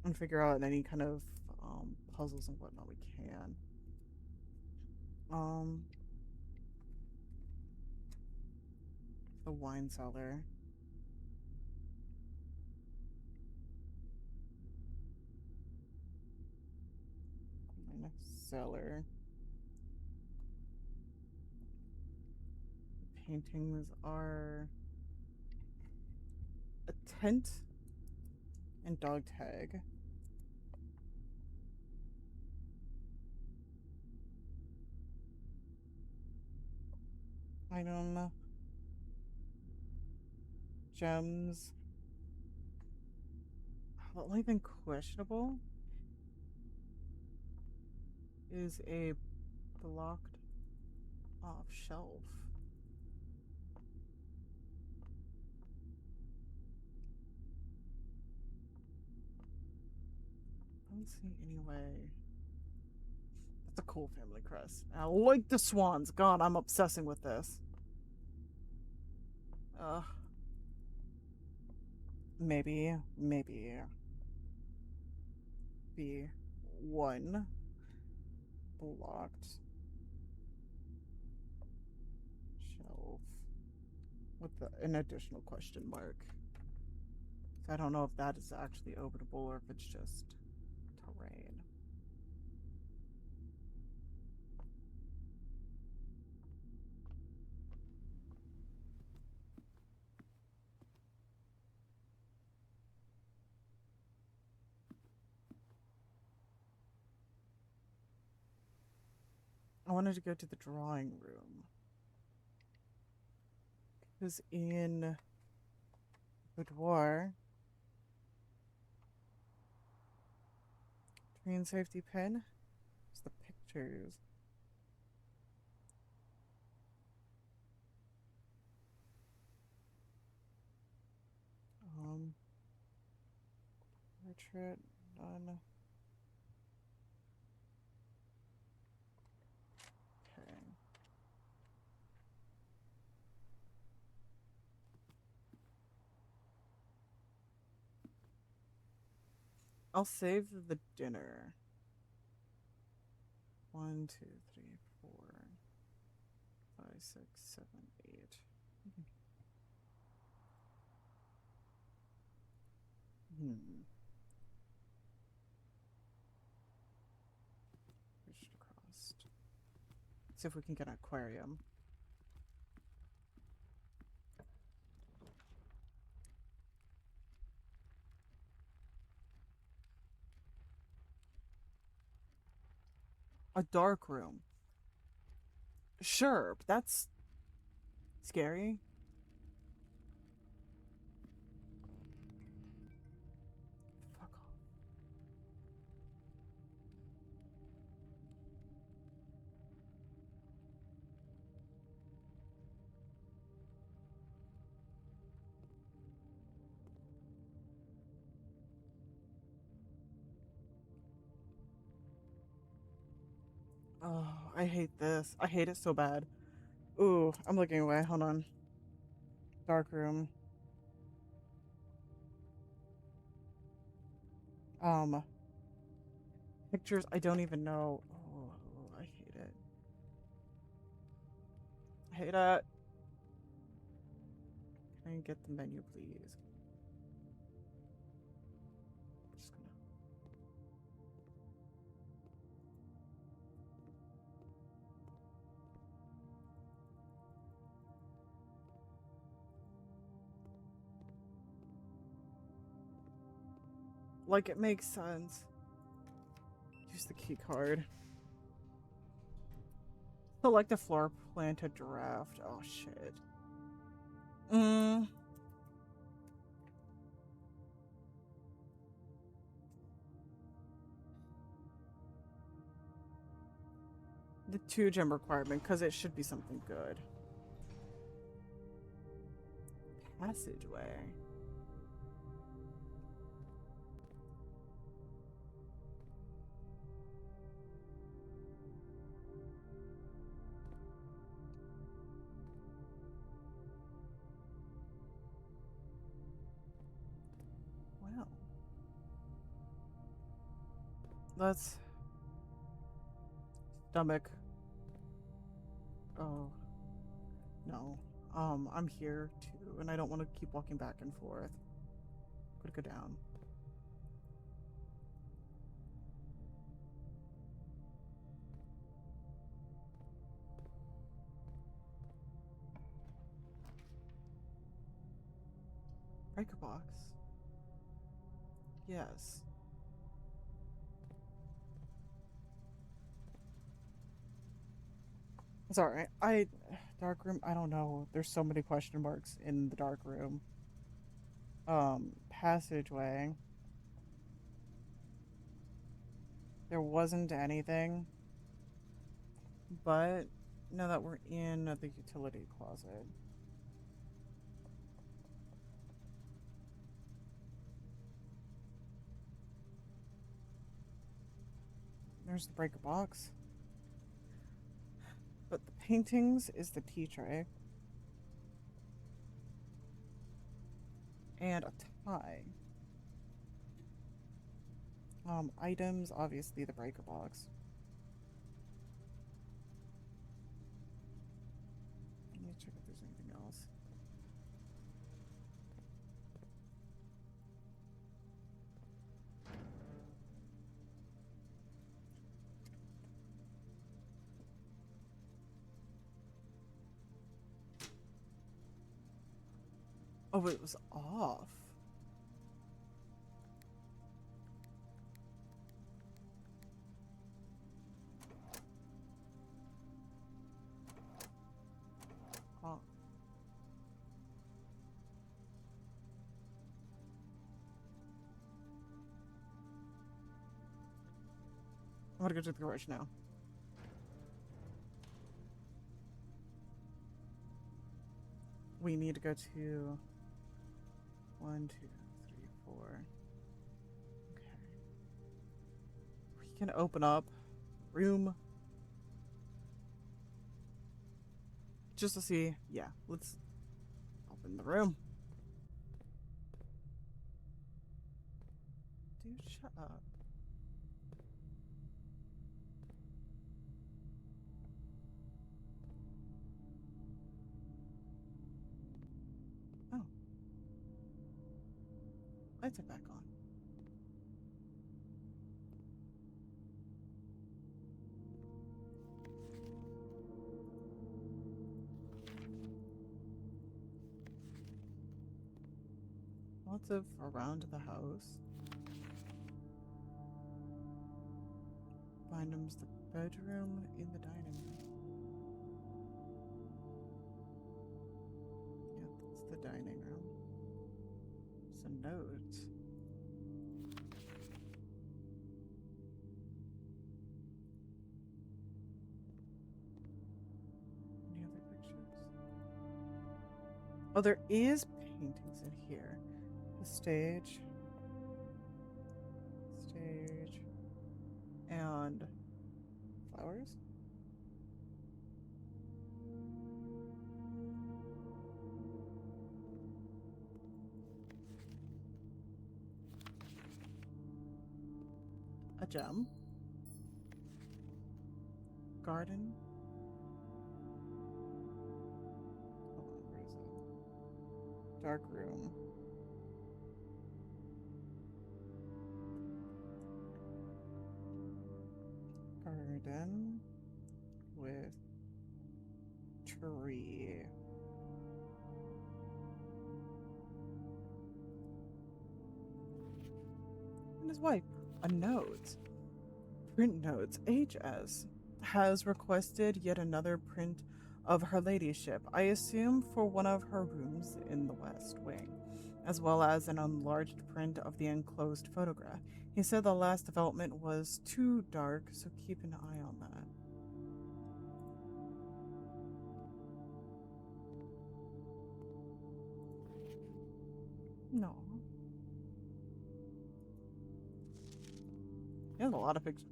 And figure out any kind of puzzles and whatnot we can. The wine cellar. Wine cellar. The paintings are a tent and dog tag. Item. Gems. The only thing questionable is a blocked off shelf. I don't see any way. That's a cool family crest. I like the swans. God, I'm obsessing with this. Maybe be one blocked shelf with an additional question mark. So I don't know if that is actually openable or if it's just terrain. I wanted to go to the drawing room. Because in boudoir, train safety pin, it's the pictures. Portrait done. Okay. I'll save the dinner. 1, 2, 3, 4, 5, 6, 7, 8. See if we can get an aquarium. A dark room. Sure, but that's scary. Fuck off. Oh, I hate this. I hate it so bad. Ooh, I'm looking away. Hold on. Dark room. Pictures, I don't even know. Oh, I hate it. I hate it. Can I get the menu, please? Just gonna... Like, it makes sense. Use the key card. Select a floor plan to draft. Oh, shit. The 2-gem requirement, because it should be something good. Passageway. Well. Let's... Stomach. Oh. No. I'm here too, and I don't want to keep walking back and forth. Gotta go down. Breaker box. Yes. It's alright. Dark room, I don't know. There's so many question marks in the dark room. Passageway. There wasn't anything. But now that we're in the utility closet. There's the breaker box. But the paintings is the tea tray. And a tie. Items, obviously the breaker box. Let me check if there's anything else. Oh, it was off. Oh. I'm gonna go to the garage now. We need to go to 1, 2, 3, 4. Okay. We can open up room just to see. Yeah, let's open the room. Dude, shut up. Oh. Lights are back on. Lots of around the house. Bindham's the bedroom in the dining room. Yeah, that's the dining room. Some notes. Any other pictures? Oh, there is paintings in here. The stage. And flowers. A gem. Garden. Hold on, where is it? Dark room. Garden with tree. And his wife. A note. Print notes. HS has requested yet another print of her ladyship, I assume for one of her rooms in the West Wing, as well as an enlarged print of the enclosed photograph. He said the last development was too dark, so keep an eye on that. No. There's a lot of pictures.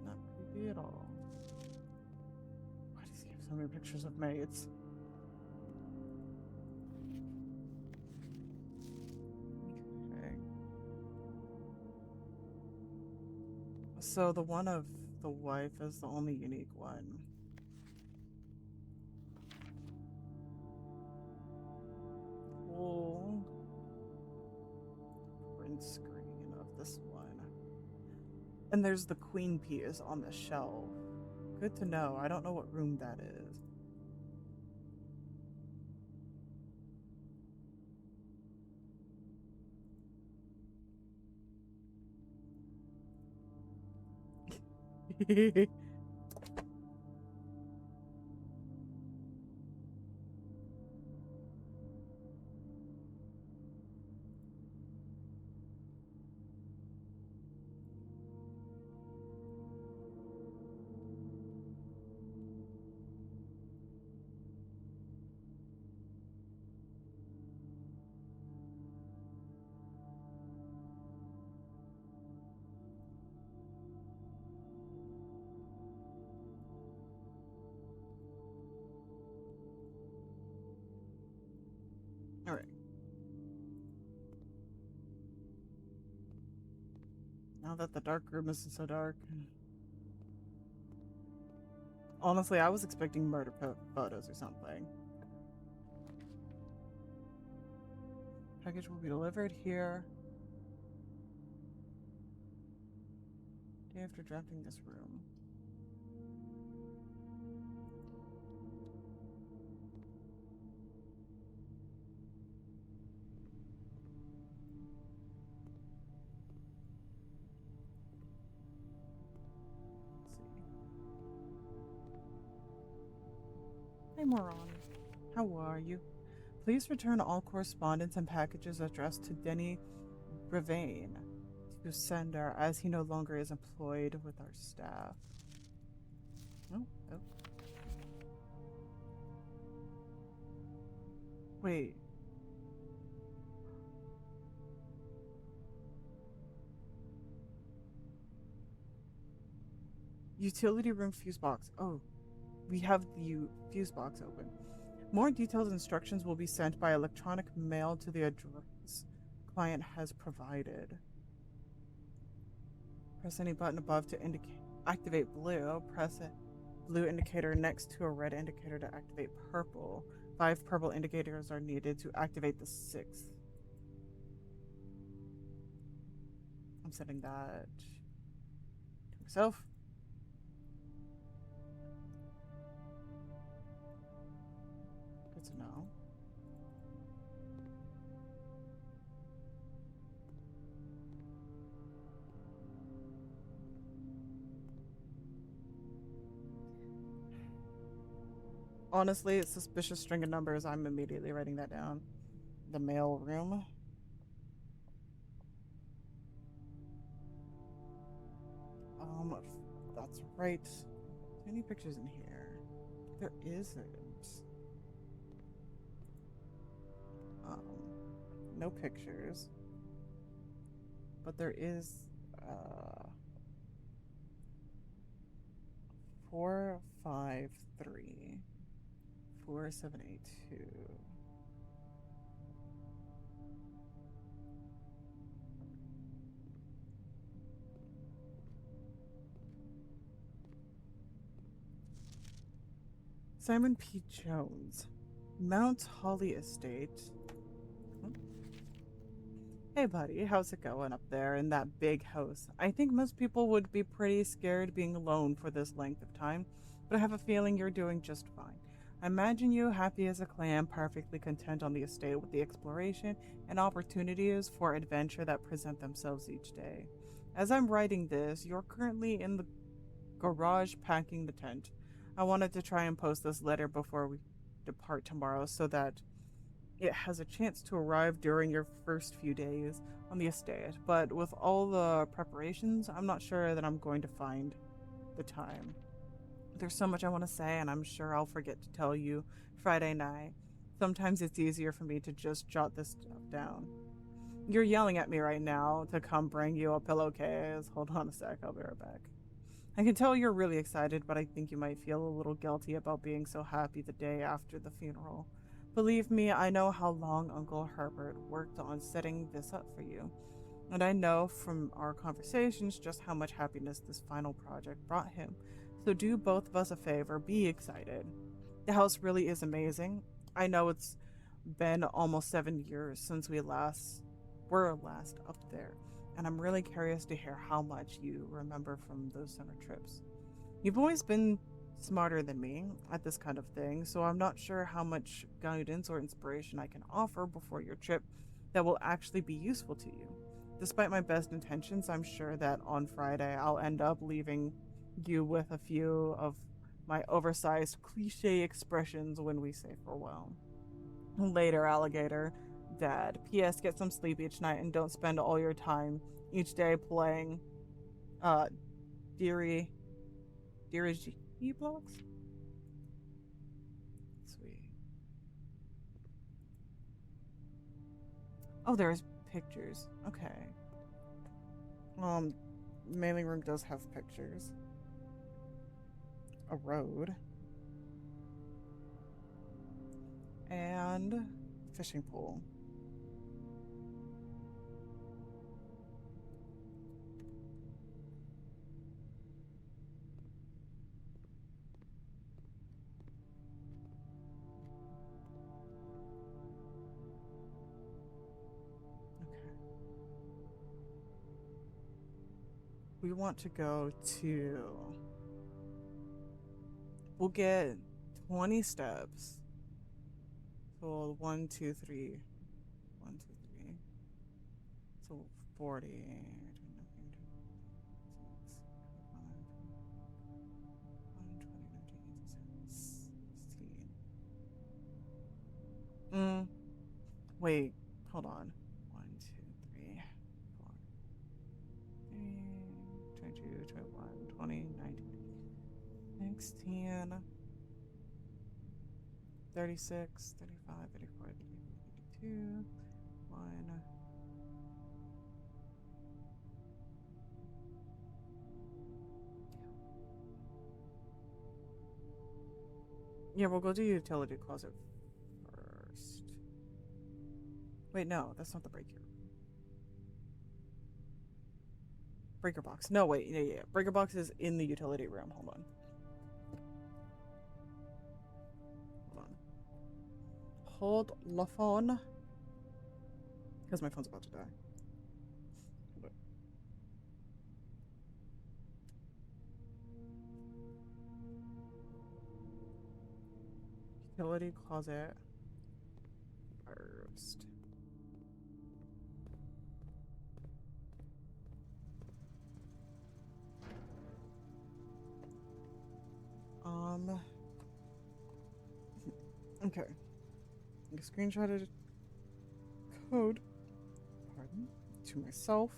Not creepy at all. Why does he have so many pictures of maids? Okay. So the one of the wife is the only unique one. Full print screen of this one. And there's the queen piece on the shelf. Good to know. I don't know what room that is. Alright. Now that the dark room isn't so dark. Honestly, I was expecting murder photos or something. Package will be delivered here. Day after drafting this room. Hey, moron. How are you? Please return all correspondence and packages addressed to Denny Brevane to sender, as he no longer is employed with our staff. Oh. Wait. Utility room fuse box. Oh, we have the fuse box open. More detailed instructions will be sent by electronic mail to the address client has provided. Press any button above to activate blue. Press a blue indicator next to a red indicator to activate purple. 5 purple indicators are needed to activate the 6th. I'm setting that to Yourself? Good to know. Honestly, it's suspicious string of numbers. I'm immediately writing that down. The mail room. That's right. Too many pictures in here. There isn't. Um, no pictures. But there is, 453 4782. Simon P. Jones, Mount Holly Estate. Hey buddy, how's it going up there in that big house? I think most people would be pretty scared being alone for this length of time, but I have a feeling you're doing just fine. I imagine you happy as a clam, perfectly content on the estate with the exploration and opportunities for adventure that present themselves each day. As I'm writing this, you're currently in the garage packing the tent. I wanted to try and post this letter before we depart tomorrow so that it has a chance to arrive during your first few days on the estate, but with all the preparations, I'm not sure that I'm going to find the time. There's so much I want to say, and I'm sure I'll forget to tell you Friday night. Sometimes it's easier for me to just jot this stuff down. You're yelling at me right now to come bring you a pillowcase. Hold on a sec, I'll be right back. I can tell you're really excited, but I think you might feel a little guilty about being so happy the day after the funeral. Believe me, I know how long Uncle Herbert worked on setting this up for you, and I know from our conversations just how much happiness this final project brought him. So do both of us a favor, be excited. The house really is amazing. I know it's been almost 7 years since we were last up there, and I'm really curious to hear how much you remember from those summer trips. You've always been smarter than me at this kind of thing, so I'm not sure how much guidance or inspiration I can offer before your trip that will actually be useful to you. Despite my best intentions, I'm sure that on Friday I'll end up leaving you with a few of my oversized cliche expressions when we say farewell. Later, alligator. Dad. P.S. Get some sleep each night and don't spend all your time each day playing uh Diri blocks? Sweet. Oh, there's pictures. Okay. Mailing room does have pictures. A road. And fishing pool. We want to go to. We'll get 20 steps. So 1, 2, 3. 1, 2, 3. So 40. 16. Wait, hold on. 1, 2, 3, 4, 22, 21, 20, 19, 16, 36, 35, 34, 32, 1. Yeah, we'll go to utility closet first. Wait, no, that's not the breaker. Breaker box. No, wait, yeah. Breaker box is in the utility room. Hold on. Hold the phone. Because my phone's about to die. utility closet first. Okay. I screenshotted code, pardon, to myself.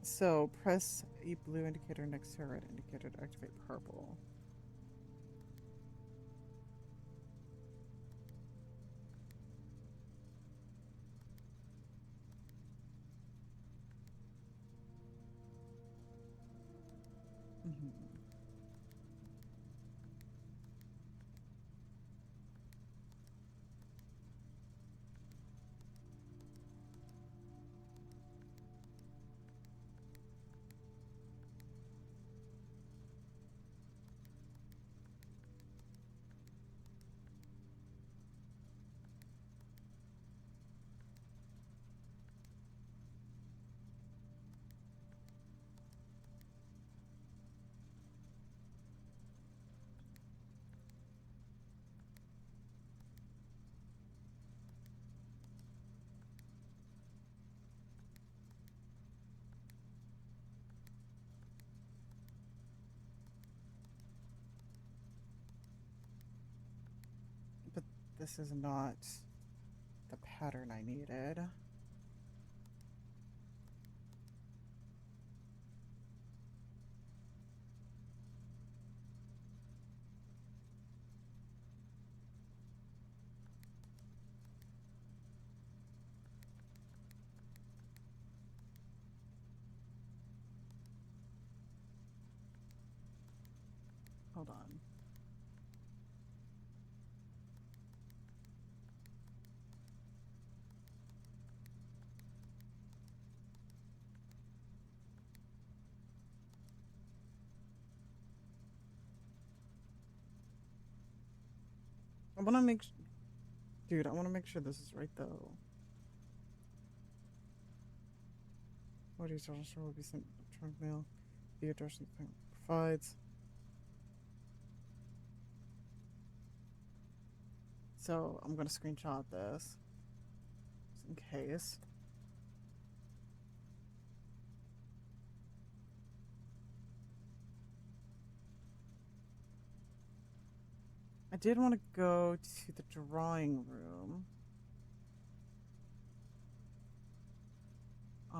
So press a blue indicator next to a red indicator to activate purple. But this is not the pattern I needed. Hold on. I want to make dude, I want to make sure this is right though. What is also will be sent trunk mail. The address the bank provides. So I'm gonna screenshot this just in case. I did want to go to the drawing room. I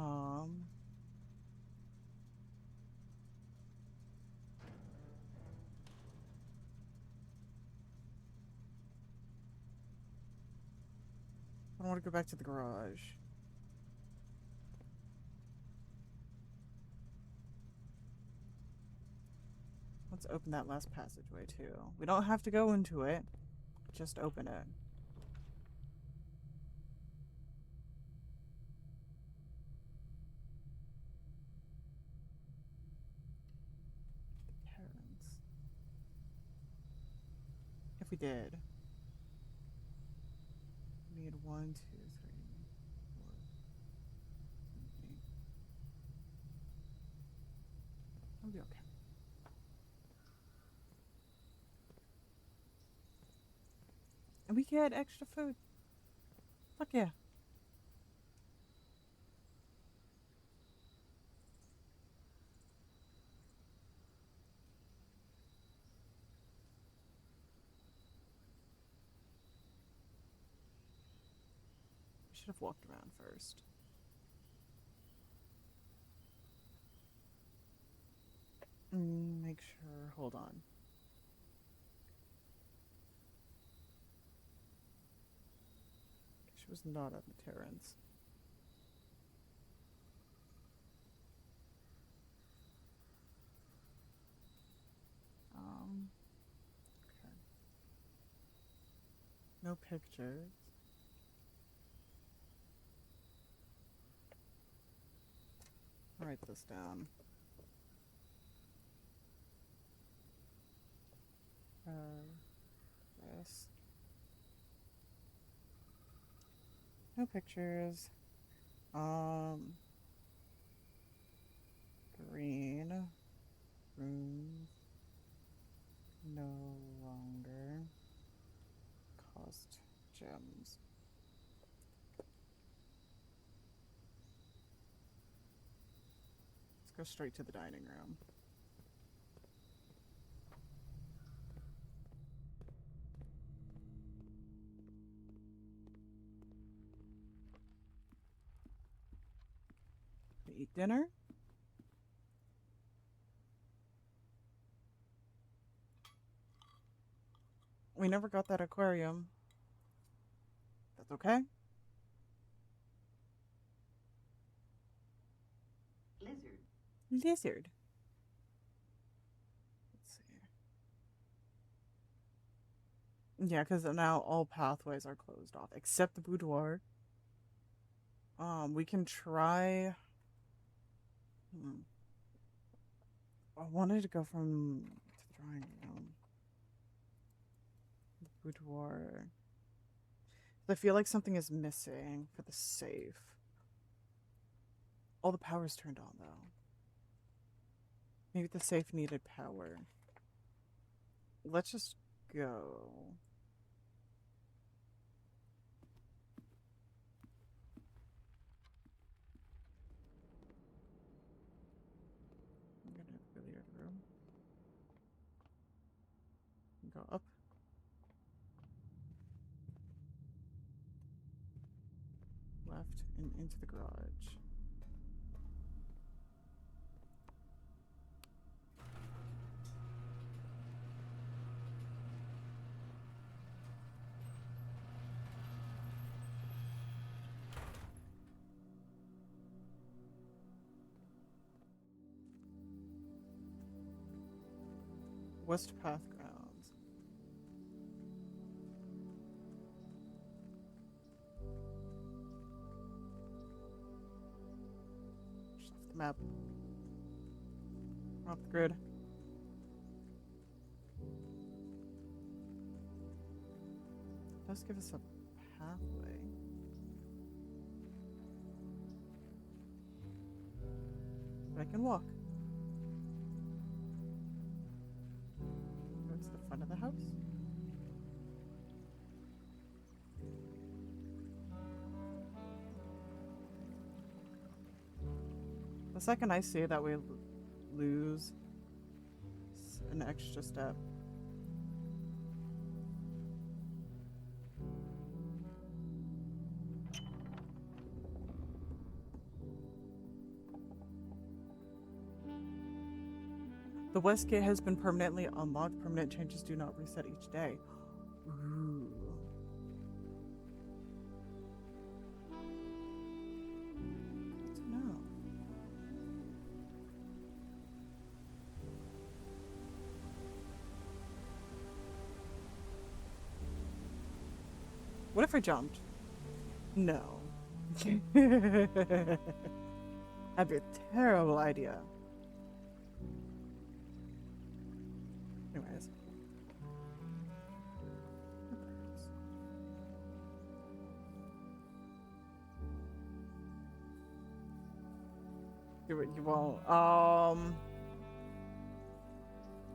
want to go back to the garage. Let's open that last passageway too. We don't have to go into it. Just open it. Parents. If we did. We need 1, 2, 3, 4, 8. I'll be okay. And we get extra food. Fuck yeah. We should have walked around first. Make sure. Hold on. She was not at the Terrence. Okay. No pictures. I'll write this down. This. No pictures. Green Runes no longer cost gems. Let's go straight to the dining room. Eat dinner. We never got that aquarium. That's okay. Lizard. Let's see. Yeah, because now all pathways are closed off except the boudoir. We can try. I wanted to go from the drawing room. The boudoir. I feel like something is missing for the safe. All the power's turned on though. Maybe the safe needed power. Let's just go. I'm gonna billiard room. Go up. Left and into the garage. West Path grounds. Just off the map. Off the grid. Does give us a pathway. But I can walk. Go to the front of the house. The second I see that we lose an extra step. The west gate has been permanently unlocked. Permanent changes do not reset each day. Ooh. Good to know. What if I jumped? No. That'd be a terrible idea. Anyways. You won't.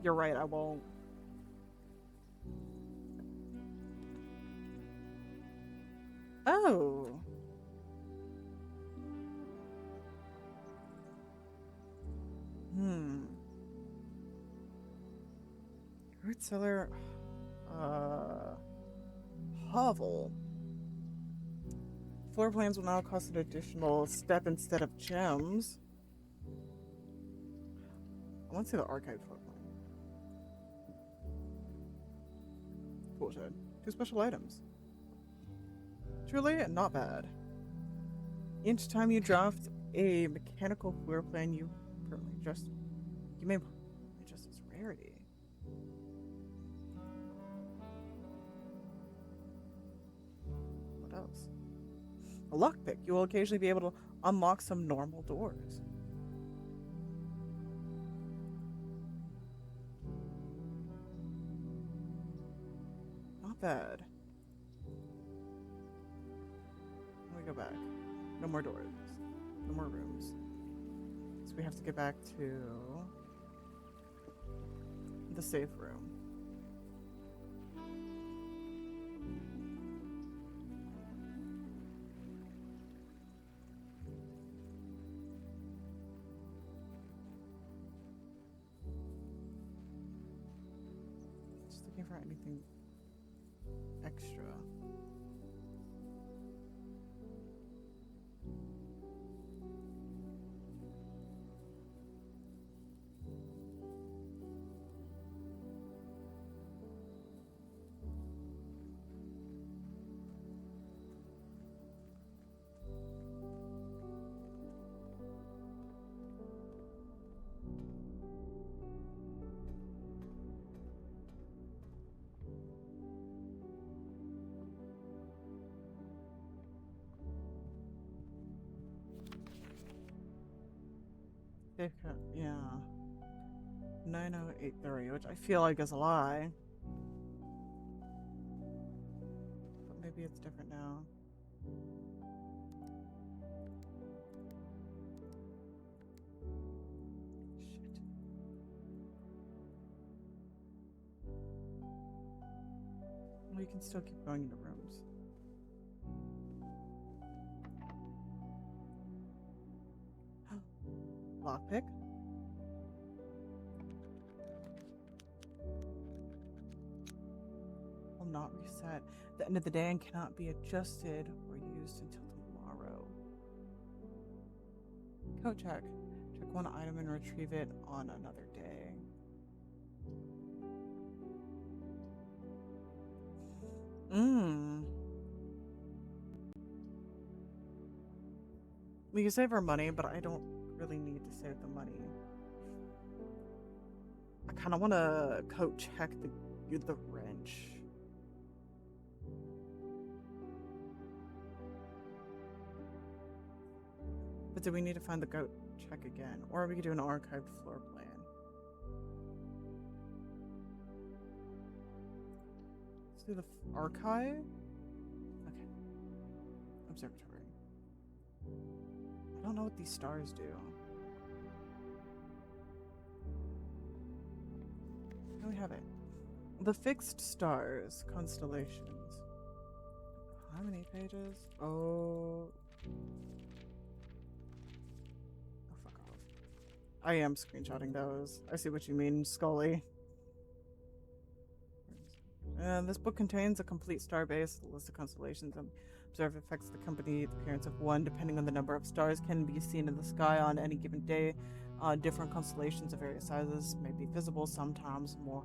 You're right, I won't. Oh. Root cellar. Hovel. Floor plans will now cost an additional step instead of gems. I want to see the archive floor plan. Bullshit. 2 special items. Truly not bad. Each time you draft a mechanical floor plan, you may adjust its rarity. What else? A lockpick. You will occasionally be able to unlock some normal doors. Not bad. Let me go back. No more doors. No more rooms. So we have to get back to the safe room. Just looking for anything extra. Yeah. 9083, which I feel like is a lie. But maybe it's different now. Shit. Well, you can still keep going into rooms. Lockpick. Will not reset. The end of the day and cannot be adjusted or used until tomorrow. Code check. Check one item and retrieve it on another day. We can save our money, but I don't really need to save the money. I kind of want to code check the wrench. But do we need to find the goat check again? Or we could do an archived floor plan. Let's do the archive. Okay. Observatory. I don't know what these stars do. Here we have it. The fixed stars, constellations. How many pages? Oh, fuck off. I am screenshotting those. I see what you mean, Scully. And this book contains a complete star base, a list of constellations, and observe affects the company. The appearance of one, depending on the number of stars, can be seen in the sky on any given day. Different constellations of various sizes may be visible, sometimes more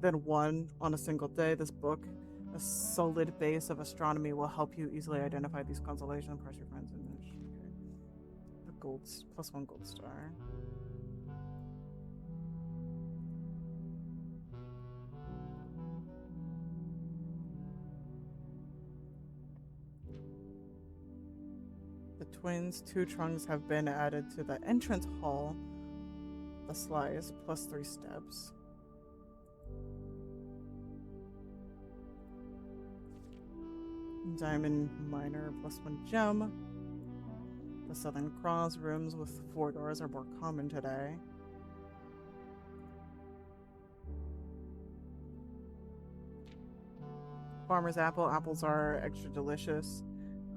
than one on a single day. This book, a solid base of astronomy, will help you easily identify these constellations. Press your friend's image. Okay. The +1 gold star. The twins' 2 trunks have been added to the entrance hall. The slice, +3 steps. Diamond Miner, +1 gem. The Southern Cross rooms with 4 doors are more common today. Farmer's apple. Apples are extra delicious.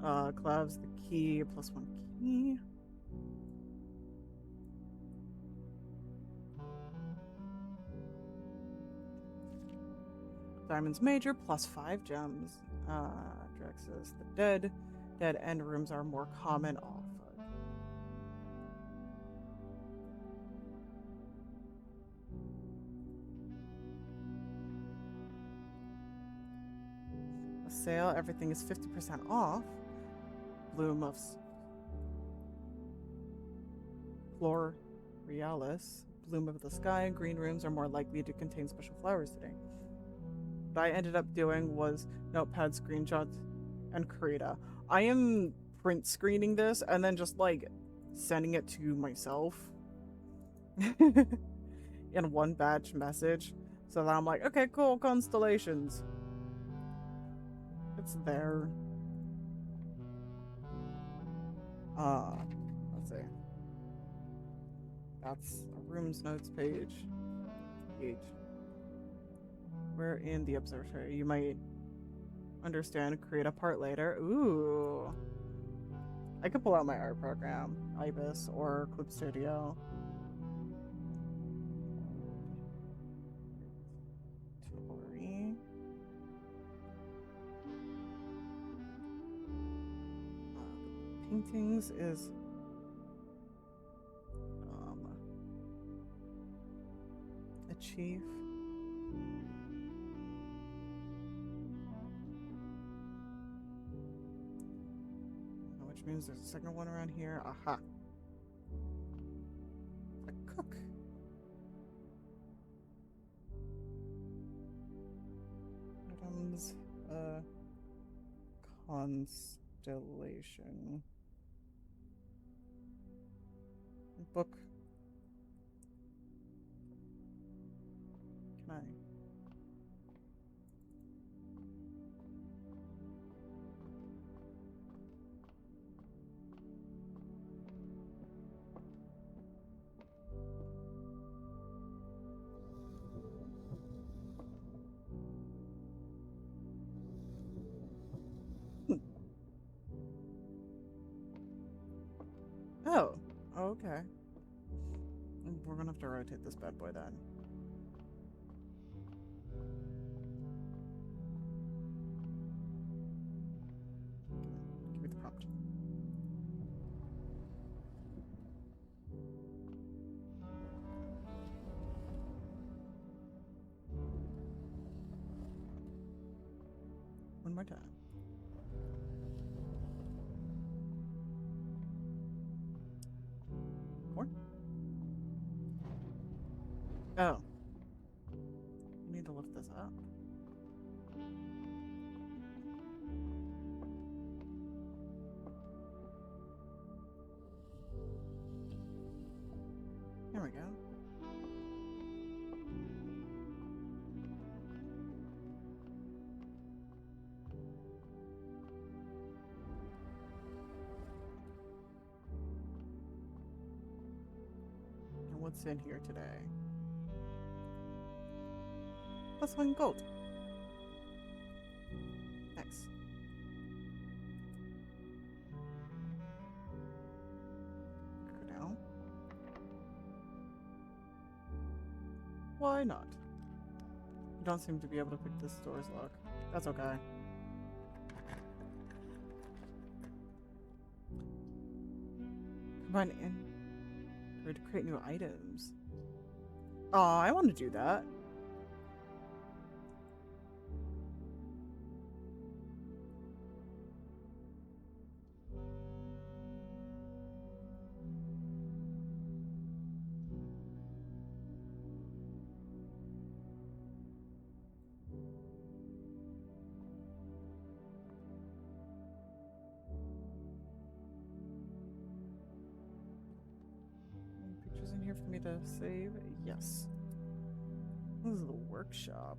Cloves, the key, +1 key. Diamond's Major, +5 gems. Drex's the dead. Dead end rooms are more common off. A sale, everything is 50% off. Bloom of Florealis, bloom of the sky. Green rooms are more likely to contain special flowers today. What I ended up doing was notepad screenshots and Karita. I am print screening this and then just like sending it to myself in one batch message. So that I'm like, okay, cool, constellations. It's there. Let's see. That's a rooms notes page. We're in the observatory. You might understand, create a part later. Ooh. I could pull out my art program, Ibis or Clip Studio. Tori. Paintings is a chief. Which means there's a second one around here. Aha. A cook. Items, constellation. Book. Can I? Oh, okay. We're gonna have to rotate this bad boy then. Give me the prompt. One more time. More? Oh. I need to lift this up. There we go. And what's in here today? +1 gold. Nice. Go down. Why not? You don't seem to be able to pick this door's lock. That's okay. Combine in or to create new items. Oh, I want to do that. Pictures in here for me to save? Yes. This is the workshop.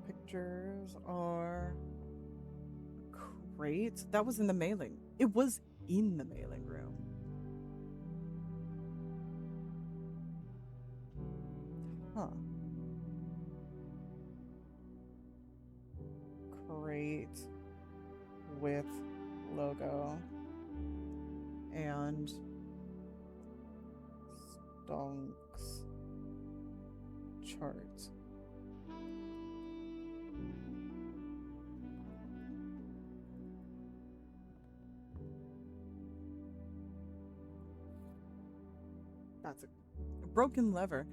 Pictures are great. That was in the mailing. It was in the mailing room. Huh. Crate with logo and stonks chart. That's a broken lever.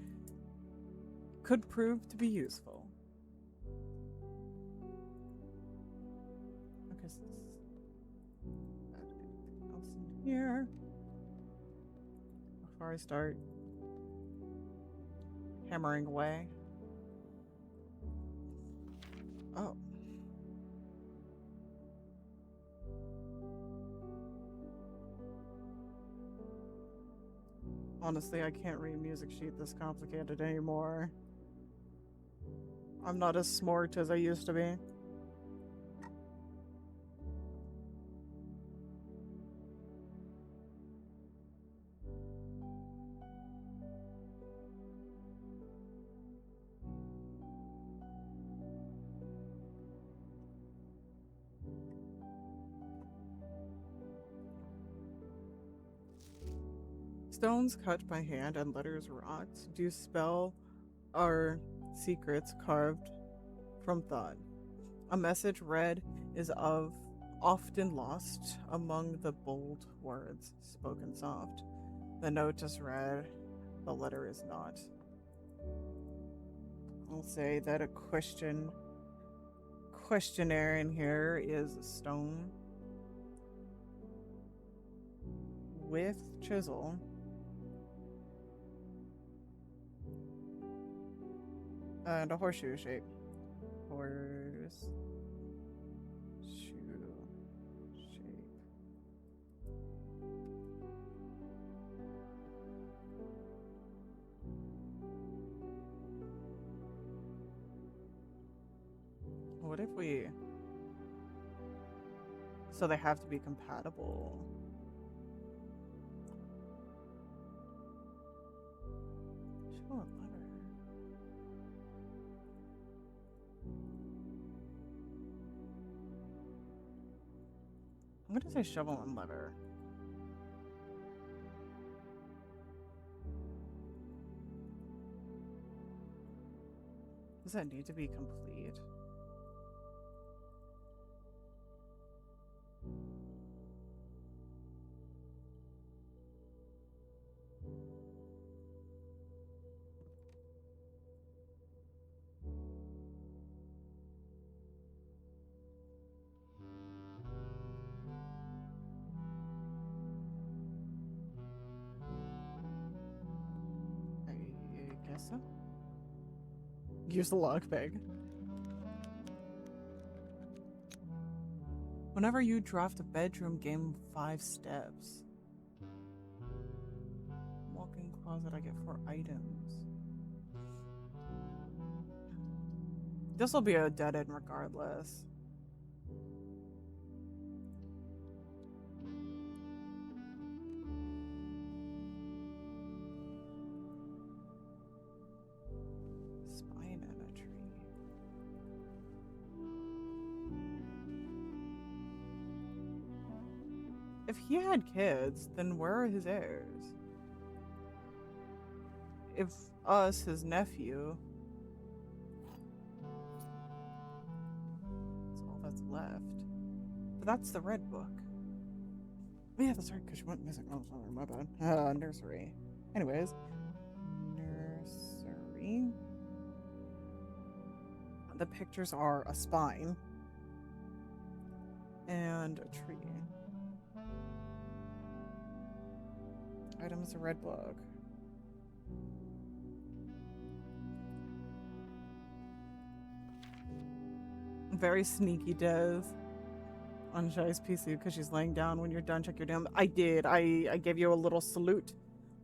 Could prove to be useful. Okay, so add anything else in here before I start hammering away. Oh. Honestly, I can't read music sheet this complicated anymore. I'm not as smart as I used to be. Stones cut by hand and letters wrought do spell our secrets carved from thought. A message read is of often lost among the bold words spoken soft. The note is read, the letter is not. I'll say that a questionnaire in here is a stone with chisel. And a horseshoe shape. Horseshoe shape. What if we... So they have to be compatible. Show a letter. I'm gonna say shovel and lever. Does that need to be complete? I guess so. Use the lockpick. Whenever you draft a bedroom, game 5 steps. Walk-in closet, I get 4 items. This will be a dead end regardless. Spine and a tree. If he had kids, then where are his heirs? If us, his nephew, that's all that's left. But that's the red book. Oh yeah, that's right, because she went missing. Oh, sorry, my bad. Nursery. Anyways, nursery. The pictures are a spine and a tree. Item is a red book. Very sneaky Des on Shai's PC because she's laying down. When you're done, check your damn. I did. I gave you a little salute.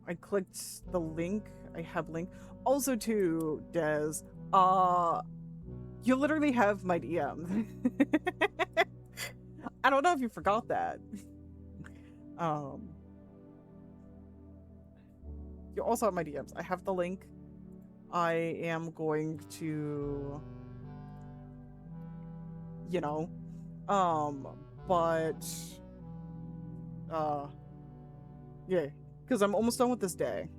I clicked the link. I have link. Also to Des. You literally have my DMs. I don't know if you forgot that. You also have my DMs. I have the link. I am going to, you know, but, yeah, because I'm almost done with this day.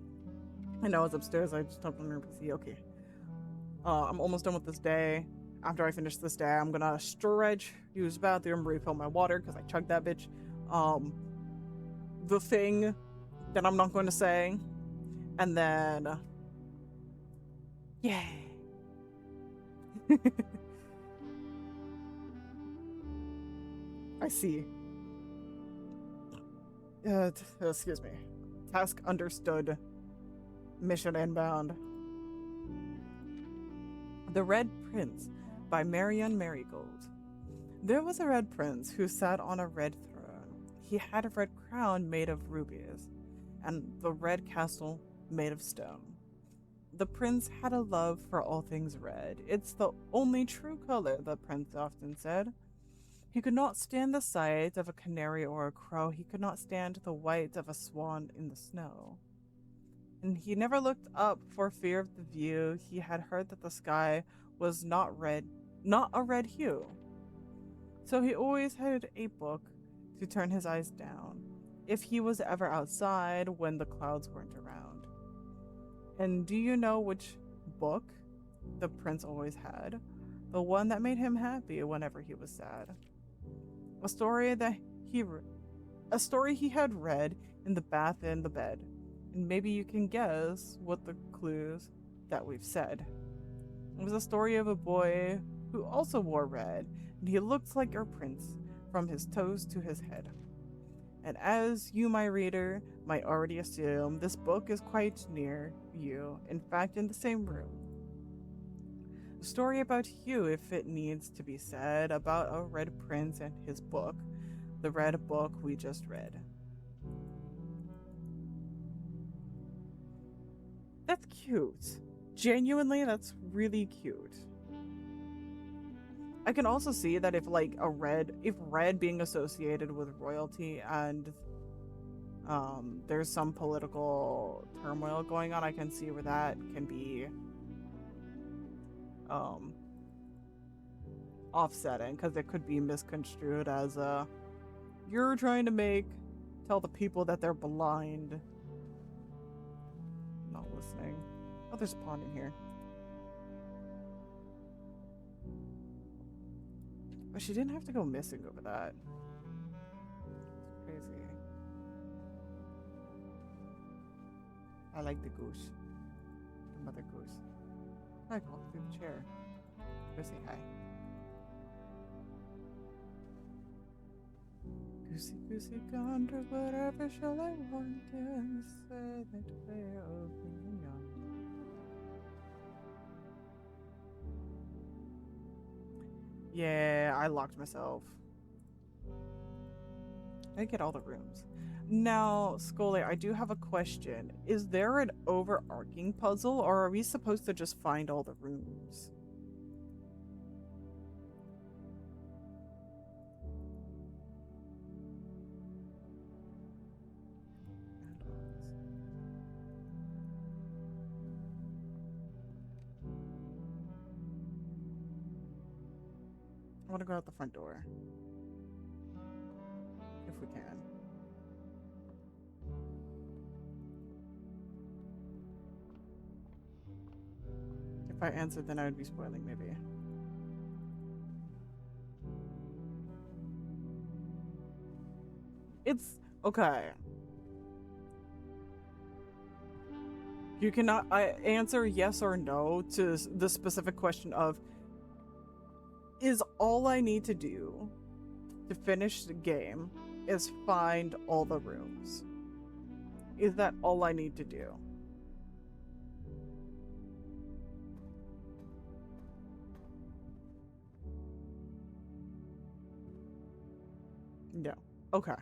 I know it's upstairs. I just hopped on your PC. Okay. I'm almost done with this day. After I finish this day, I'm gonna stretch, use the bathroom, refill my water because I chugged that bitch. The thing that I'm not going to say, and then, yeah. I see. Excuse me. Task understood. Mission inbound. The Red Prince by Marion Marigold. There was a red prince who sat on a red throne. He had a red crown made of rubies, and the red castle made of stone. The prince had a love for all things red. It's the only true color, the prince often said. He could not stand the sight of a canary or a crow. He could not stand the white of a swan in the snow. And he never looked up for fear of the view. He had heard that the sky was not a red hue. So he always had a book to turn his eyes down. if he was ever outside when the clouds weren't around. And do you know which book the prince always had? The one that made him happy whenever he was sad. A story that he a story he had read in the bath in the bed. And maybe you can guess what the clues that we've said. It was a story of a boy who also wore red, and he looked like our prince from his toes to his head. And as you, my reader, might already assume, this book is quite near you, in fact, in the same room. A story about you, if it needs to be said, about a red prince and his book, the red book we just read. That's cute. Genuinely, that's really cute. I can also see that if red being associated with royalty and there's some political turmoil going on, I can see where that can be offsetting, because it could be misconstrued as you're trying to tell the people that they're blind. Not listening. Oh, there's a pond in here. But she didn't have to go missing over that. It's crazy. I like the goose. The mother goose. I call it through the chair. Go say hi. Goosey, goosey, gander, whatever shall I want and say that way of being young. Yeah, I locked myself. I get all the rooms. Now, Scully, I do have a question. Is there an overarching puzzle, or are we supposed to just find all the rooms? I want to go out the front door. If we can. If I answered, then I would be spoiling, maybe. It's okay. You cannot answer yes or no to the specific question of, is all I need to do to finish the game is find all the rooms? Is that all I need to do? No. Okay.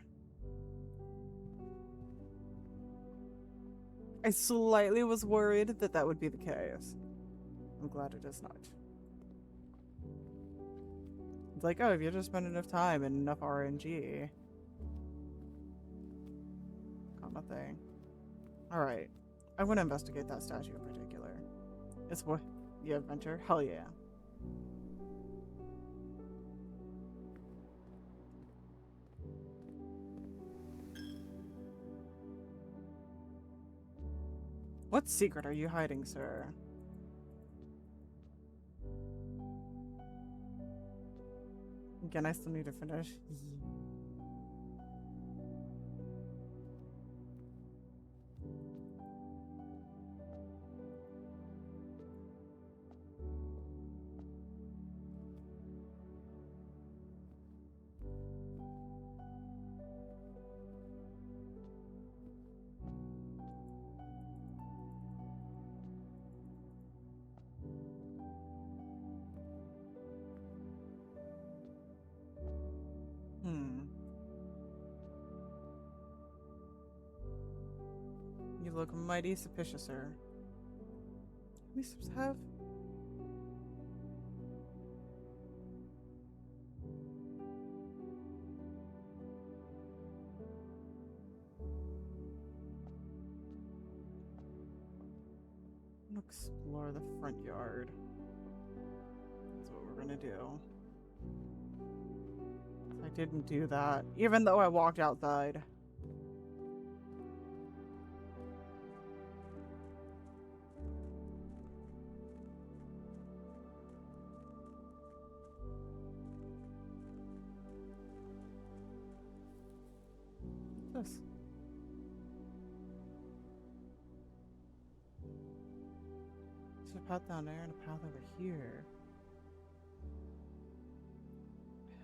I slightly was worried that that would be the case. I'm glad it is not. It's like, oh, if you just spend enough time and enough RNG. Got nothing. Alright. I want to investigate that statue in particular. It's what? The adventure? Hell yeah. What secret are you hiding, sir? Again, I still need to finish. You look mighty suspicious, sir. How many steps have? I'm gonna explore the front yard. That's what we're gonna do. I didn't do that, even though I walked outside. There's a path down there and a path over here.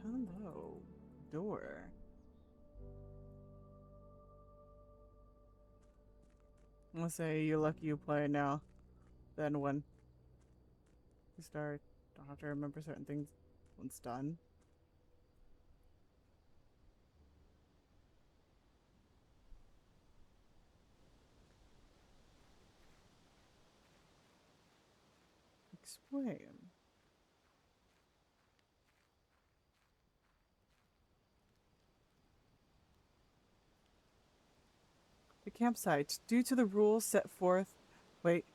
Hello. Door. Let's say you're lucky you play now. Then when you start, don't have to remember certain things once done. Explain. The campsite. Due to the rules set forth... Wait.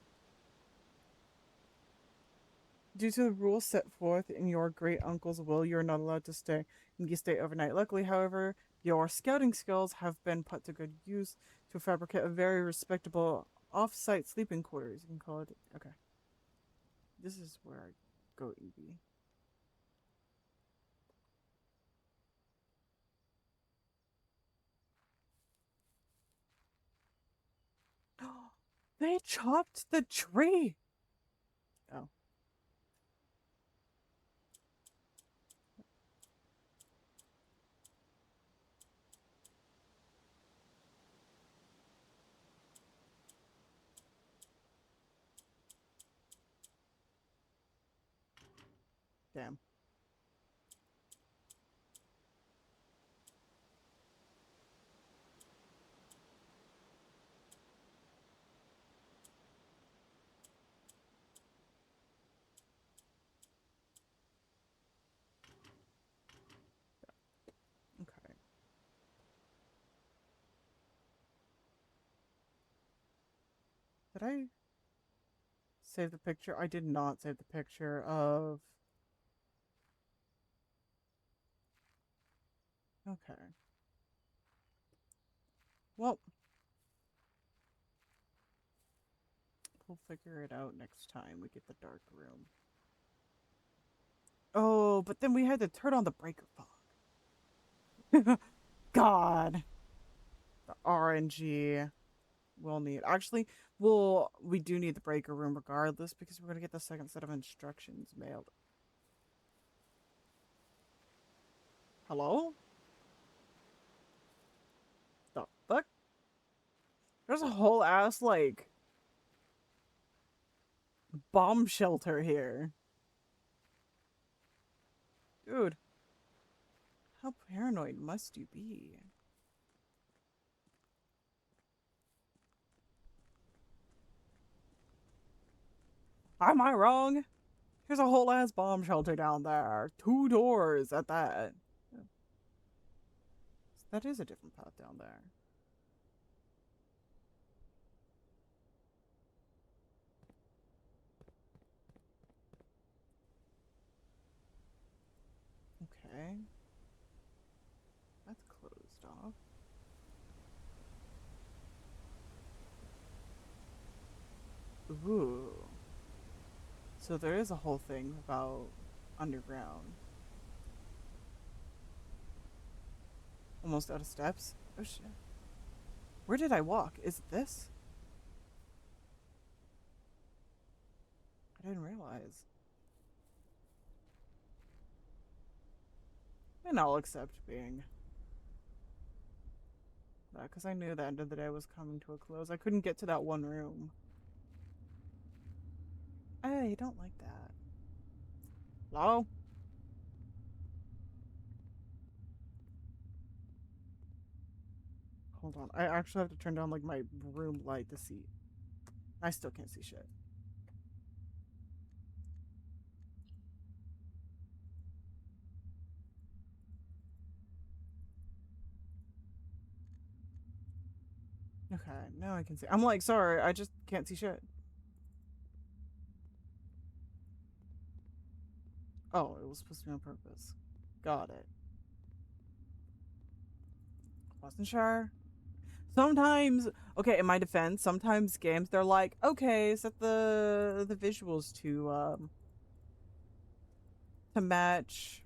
Due to the rules set forth in your great uncle's will, you're not allowed to stay. You stay overnight. Luckily, however, your scouting skills have been put to good use to fabricate a very respectable off-site sleeping quarters. You can call it... Okay. This is where I go, Evie. They chopped the tree! Oh. Damn. Okay. Did I save the picture? I did not save the picture of... Okay. Well, we'll figure it out next time we get the dark room. Oh, but then we had to turn on the breaker fog. God. The RNG. We'll need... Actually, we do need the breaker room regardless because we're going to get the second set of instructions mailed. Hello? The fuck? There's a whole ass, like, bomb shelter here. Dude. How paranoid must you be? Am I wrong? There's a whole ass bomb shelter down there. 2 doors at that. That is a different path down there. Okay. That's closed off. Ooh. So there is a whole thing about underground. Almost out of steps. Oh shit. Where did I walk? Is it this? I didn't realize. And I'll accept being that because I knew the end of the day was coming to a close. I couldn't get to that one room. I don't like that. Hello? Hold on. I actually have to turn down like my room light to see. I still can't see shit. Okay, now I can see. I'm like, sorry, I just can't see shit. Oh, it was supposed to be on purpose. Got it. Wasn't sure. Sometimes, okay, in my defense, sometimes games they're like, okay, set the visuals to match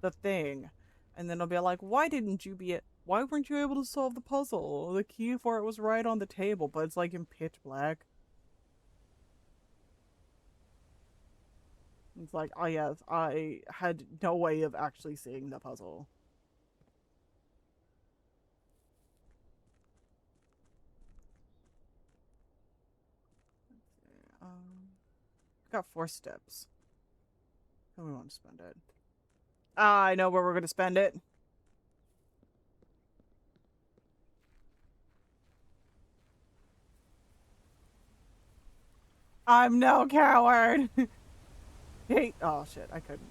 the thing, and then I'll be like, why weren't you able to solve the puzzle? The key for it was right on the table, but it's like in pitch black. It's like, oh yes, I had no way of actually seeing the puzzle. Got 4 steps. How do we want to spend it? Ah, I know where we're gonna spend it. I'm no coward. Hey, oh shit, I couldn't.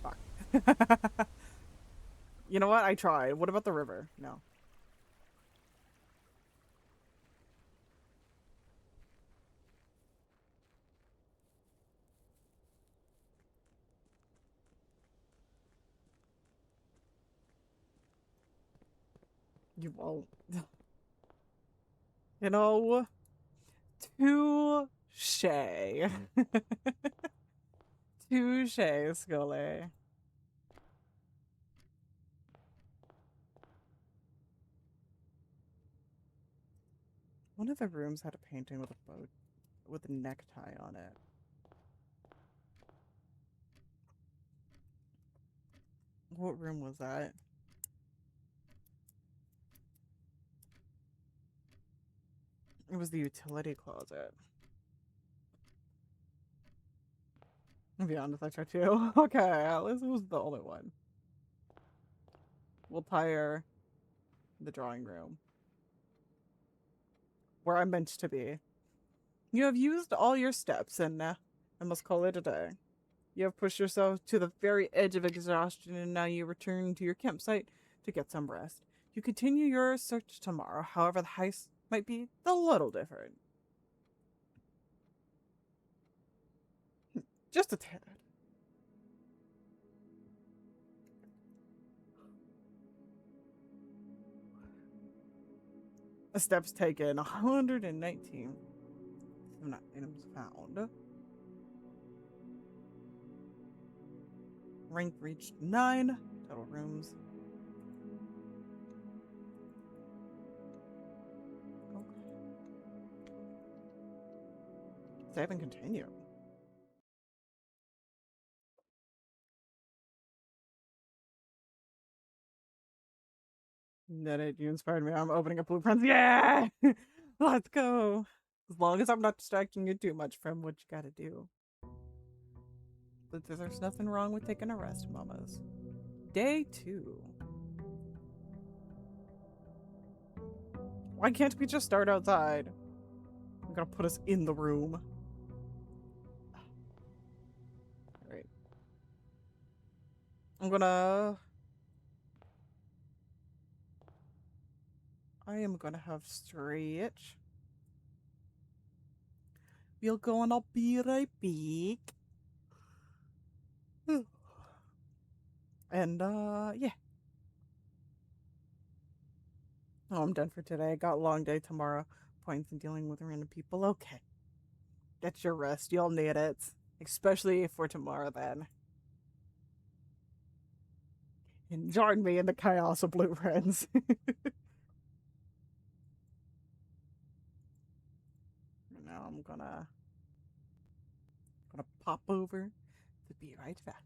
Fuck. You know what? I tried. What about the river? No. You won't. You know, touche. Touche, Scully. One of the rooms had a painting with a boat with a necktie on it. What room was that? It was the utility closet. I'll be honest, I tried too. Okay, at least it was the only one. We'll tire the drawing room. Where I'm meant to be. You have used all your steps, and I must call it a day. You have pushed yourself to the very edge of exhaustion, and now you return to your campsite to get some rest. You continue your search tomorrow, however, the heist might be a little different. Just a tad. Steps taken 119. 7 items found. Rank reached 9. Total rooms. Okay. Save and continue. That it, you inspired me. I'm opening up blueprints. Yeah! Let's go. As long as I'm not distracting you too much from what you gotta do. But there's nothing wrong with taking a rest, mamas. Day 2. Why can't we just start outside? I'm gonna put us in the room. Alright. I am gonna have stretch. We'll go and I'll be right back. And yeah. Oh, I'm done for today. Got a long day tomorrow. Points in dealing with random people. Okay. Get your rest. You'll need it. Especially for tomorrow then. And join me in the chaos of blueprints. Now I'm gonna pop over to be right back.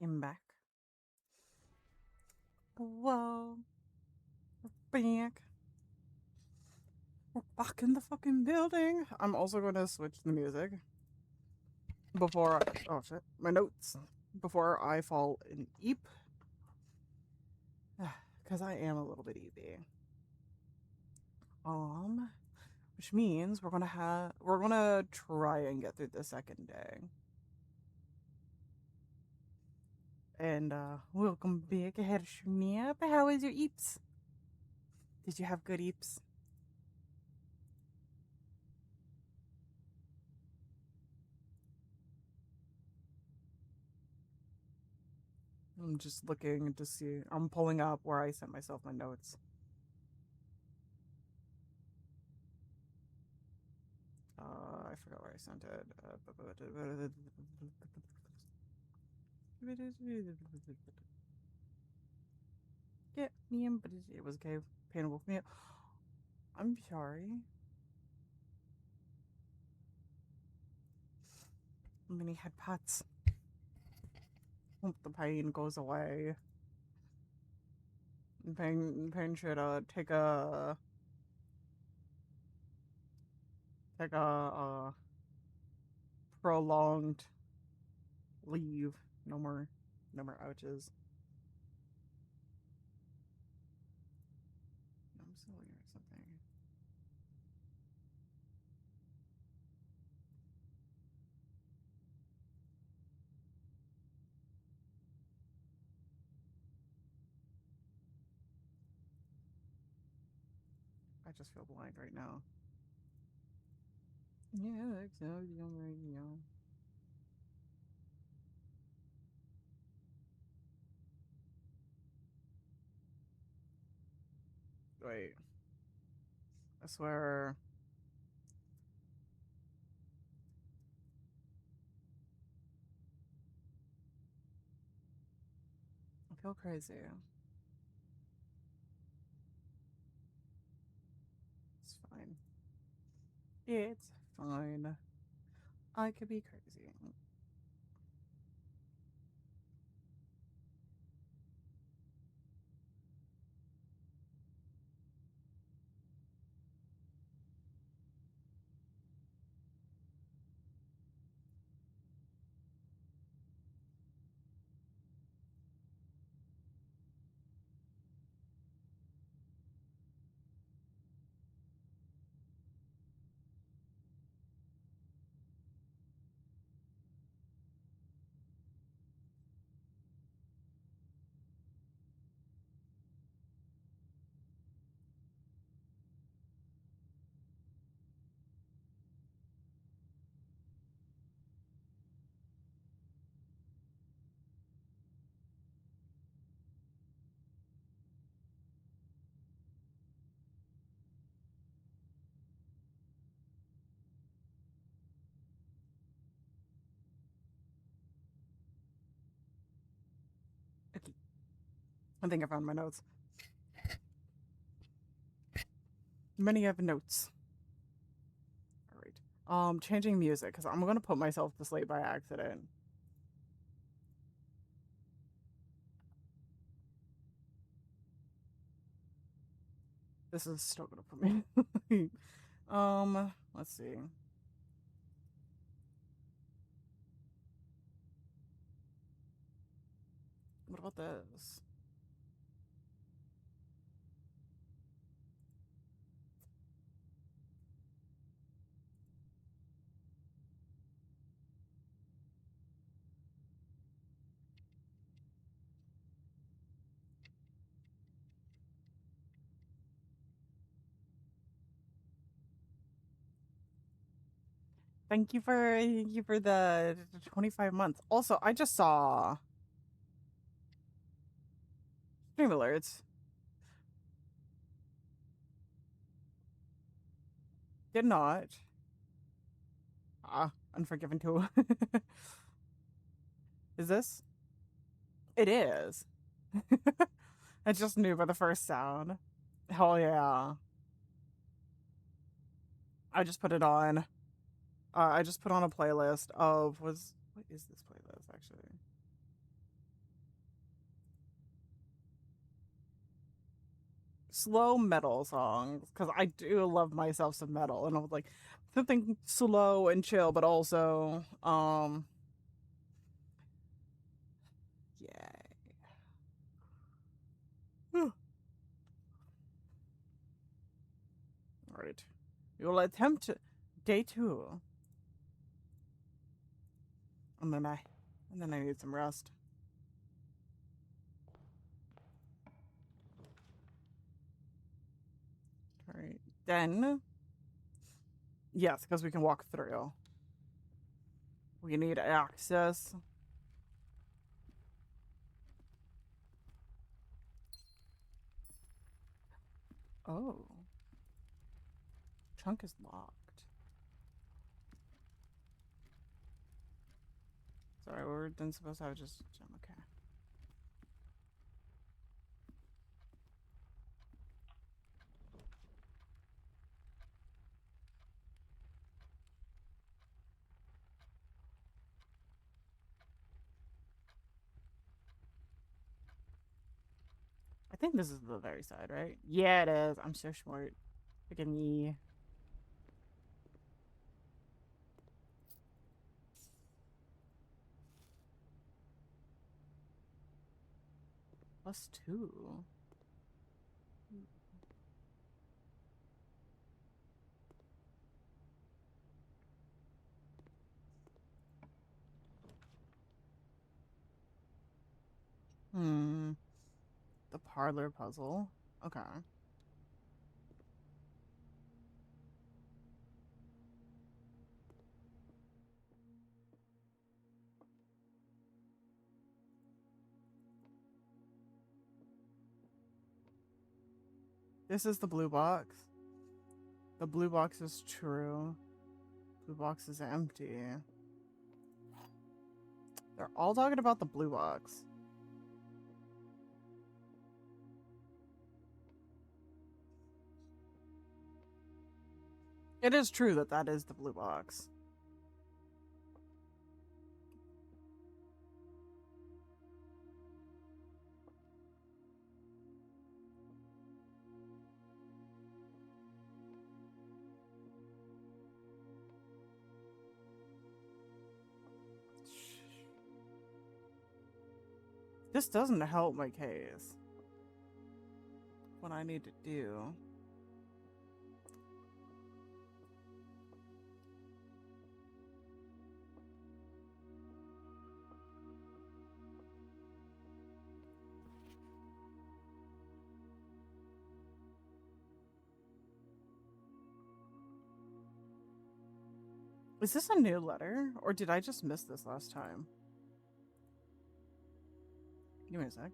I'm back. Whoa. We're back. We're back in the fucking building. I'm also going to switch the music before oh shit, my notes. Before I fall in eep. Because I am a little bit eepy. Which means we're gonna try and get through the second day. And welcome back, Herr Schneep. How was your eeps? Did you have good eeps? I'm just looking to see. I'm pulling up where I sent myself my notes. I forgot where I sent it. Get me in, but it was okay. Painful for me. I'm sorry. Many head pats. Hope the pain goes away. Pain should take a prolonged leave. No more ouches. I'm silly or something. I just feel blind right now. Yeah, exactly. Wait. I swear. I feel crazy. It's fine. It's fine. I could be crazy. Okay. I think I found my notes. Many of notes. All right. Changing music because I'm gonna put myself to sleep by accident. This is still gonna put me. Let's see. What about this? Thank you for the 25 months. Also, I just saw stream alerts. Did not. Unforgiven too. Is this? It is. I just knew by the first sound. Hell yeah. I just put it on. I just put on a playlist of what is this playlist actually? slow metal songs because I do love myself some metal, and I was like something slow and chill, but also yeah. All right, we will attempt day 2, and then I need some rest. All right, then yes, because we can walk through. We need access. Oh, trunk is locked. Sorry, we're then supposed to have just gem. Okay. I think this is the very side, right? Yeah, it is. I'm so smart. Look at me. +2. Hmm. The parlor puzzle. Okay. This is the blue box. The blue box is true. Blue box is empty. They're all talking about the blue box. It is true that that is the blue box. This doesn't help my case. What I need to do. Is this a new letter? Or did I just miss this last time? Give me a sec.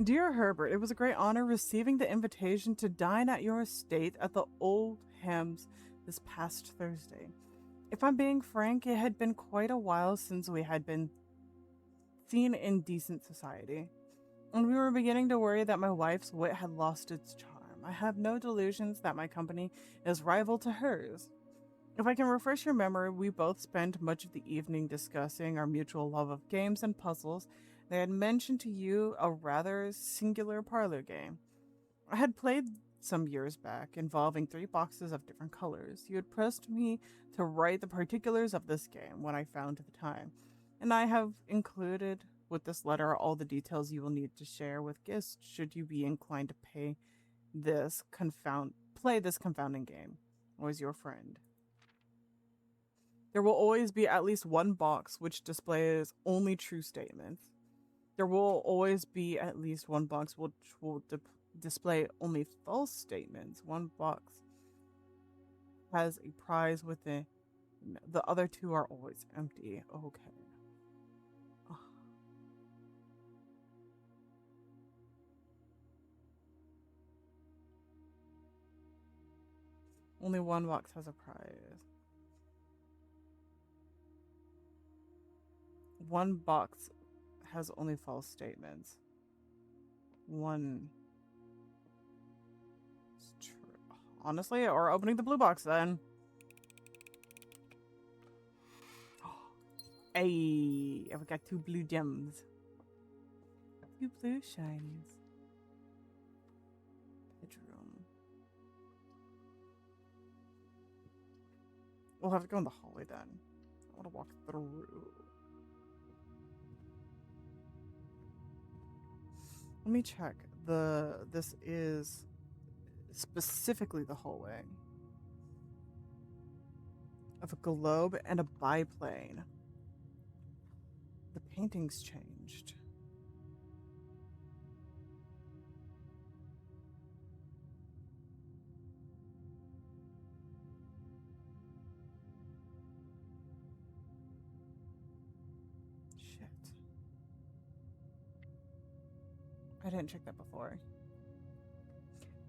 Dear Herbert, it was a great honor receiving the invitation to dine at your estate at the Old Hams this past Thursday. If I'm being frank, it had been quite a while since we had been seen in decent society, and we were beginning to worry that my wife's wit had lost its charm. I have no delusions that my company is rival to hers. If I can refresh your memory, we both spent much of the evening discussing our mutual love of games and puzzles. They had mentioned to you a rather singular parlor game I had played some years back, involving 3 boxes of different colors. You had pressed me to write the particulars of this game when I found the time, and I have included with this letter all the details you will need to share with guests should you be inclined to play this confounding game. Always your friend. There will always be at least one box which displays only true statements. There will always be at least one box which will display only false statements. One box has a prize within. The other 2 are always empty. Okay. Ugh. Only one box has a prize. One box has only false statements. One is true. Honestly, or opening the blue box then. Hey, I've got 2 blue gems. 2 blue shinies. We'll have to go in the hallway then. I want to walk through. Let me check. This is specifically the hallway of a globe and a biplane. The painting's changed. Shit. I didn't check that before.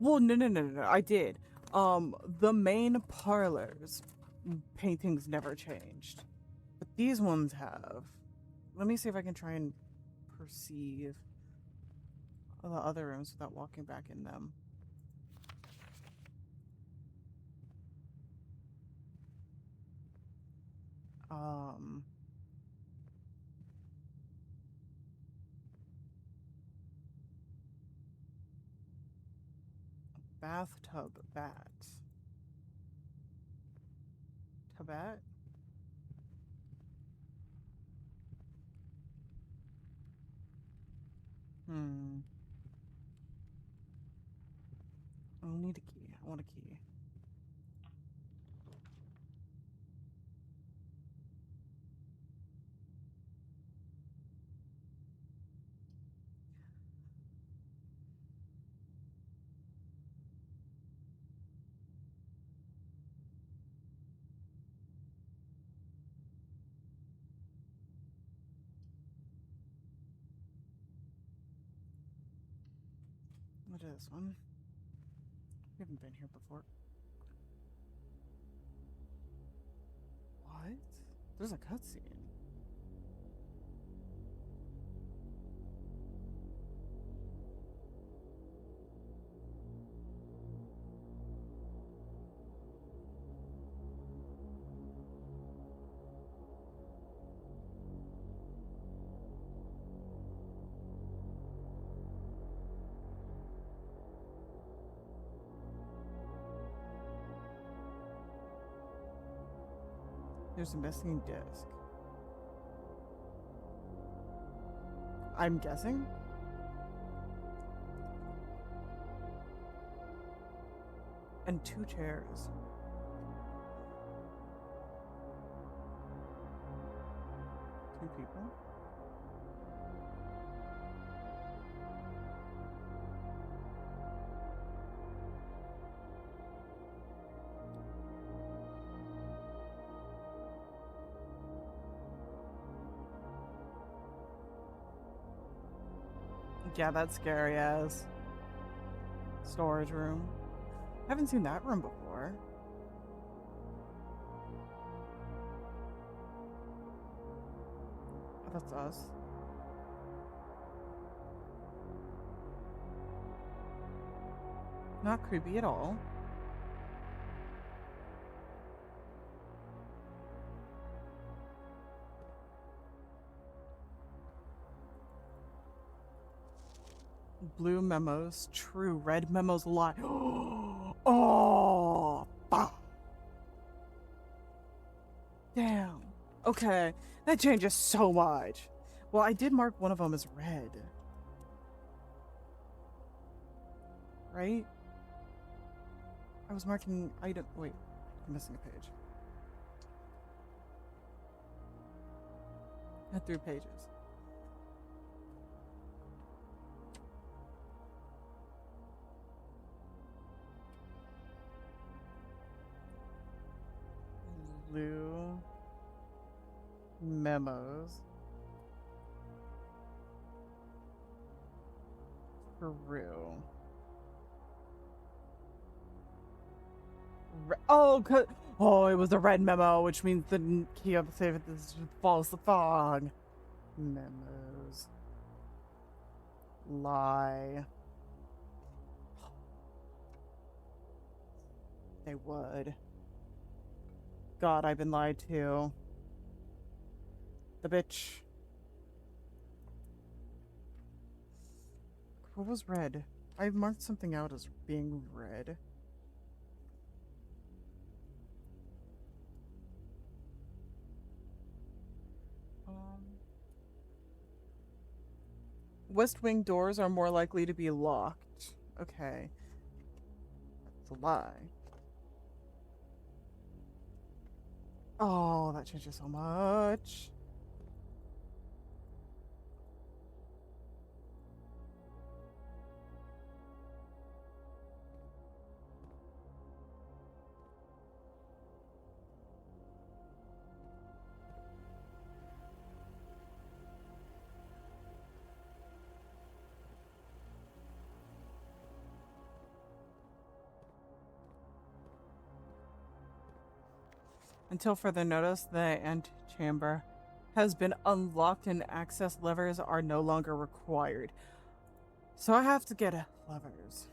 Well, no. I did. The main parlors paintings never changed, but these ones have. Let me see if I can try and perceive the other rooms without walking back in them. Bathtub bat. Tabat? I'll need a key. I want a key. What is this one? We haven't been here before. What? There's a cutscene. There's a missing disc. I'm guessing? And 2 chairs. Two people? Yeah, that's scary as storage room. I haven't seen that room before. Oh, that's us. Not creepy at all. Blue memos, true. Red memos, lie. Oh, fuck. Damn. Okay, that changes so much. Well, I did mark one of them as red. Right? I was marking item. Wait, I'm missing a page. I had 3 pages. Blue memos. Peru. Oh, it was a red memo, which means the key of the safe is false the fog. Memos. Lie. They would. God, I've been lied to. The bitch. What was red? I marked something out as being red. West wing doors are more likely to be locked. Okay. It's a lie. Oh, that changes so much. Until further notice, the antechamber has been unlocked and access levers are no longer required. So I have to get levers.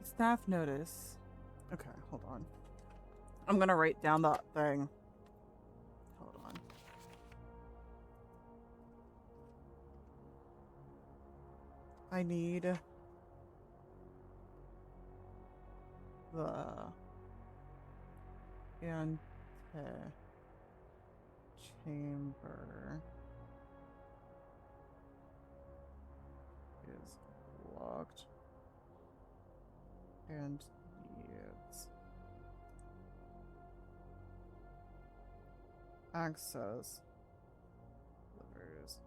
Staff notice. Okay, hold on. I'm gonna write down that thing. Hold on. I need the antechamber is locked and needs access levers.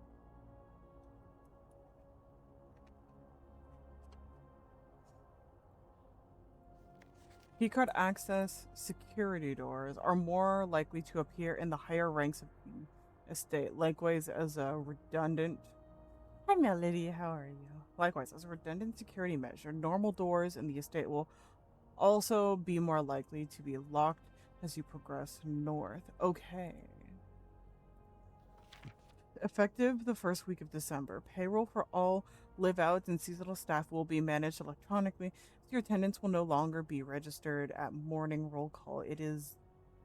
Keycard access security doors are more likely to appear in the higher ranks of the estate, likewise as a redundant. Hi, Melody, how are you? Likewise, as a redundant security measure, normal doors in the estate will also be more likely to be locked as you progress north. Okay. Effective the first week of December, payroll for all live-outs and seasonal staff will be managed electronically, so your attendance will no longer be registered at morning roll call. It is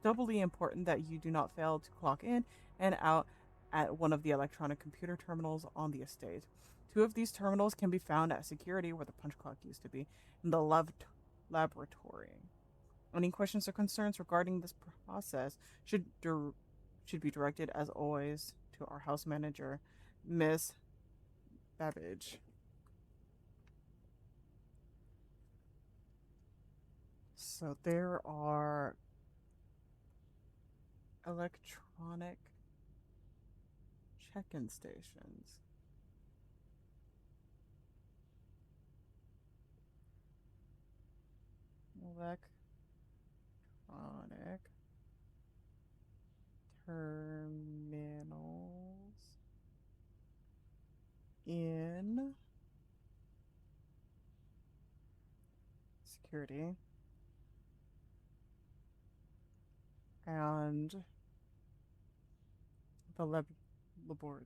doubly important that you do not fail to clock in and out at one of the electronic computer terminals on the estate. Two of these terminals can be found at security, where the punch clock used to be, in the laboratory. Any questions or concerns regarding this process should be directed, as always, to our house manager, Miss Babbage. So there are electronic check-in stations. Electronic terminals in security and the laboratory.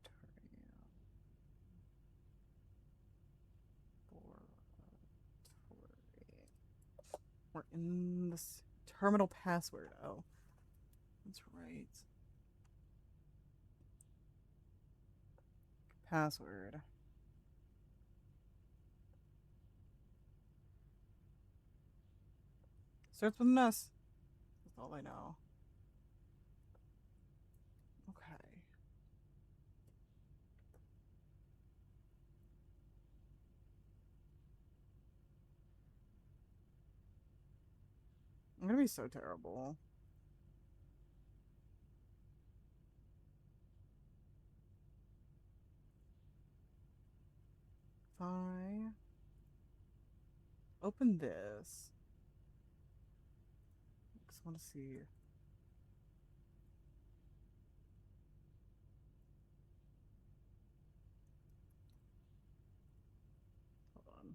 We're in this terminal password. Oh, that's right. Password. Starts with an S. That's all I know. Okay. I'm gonna be so terrible. If I open this, I just want to see. Hold on.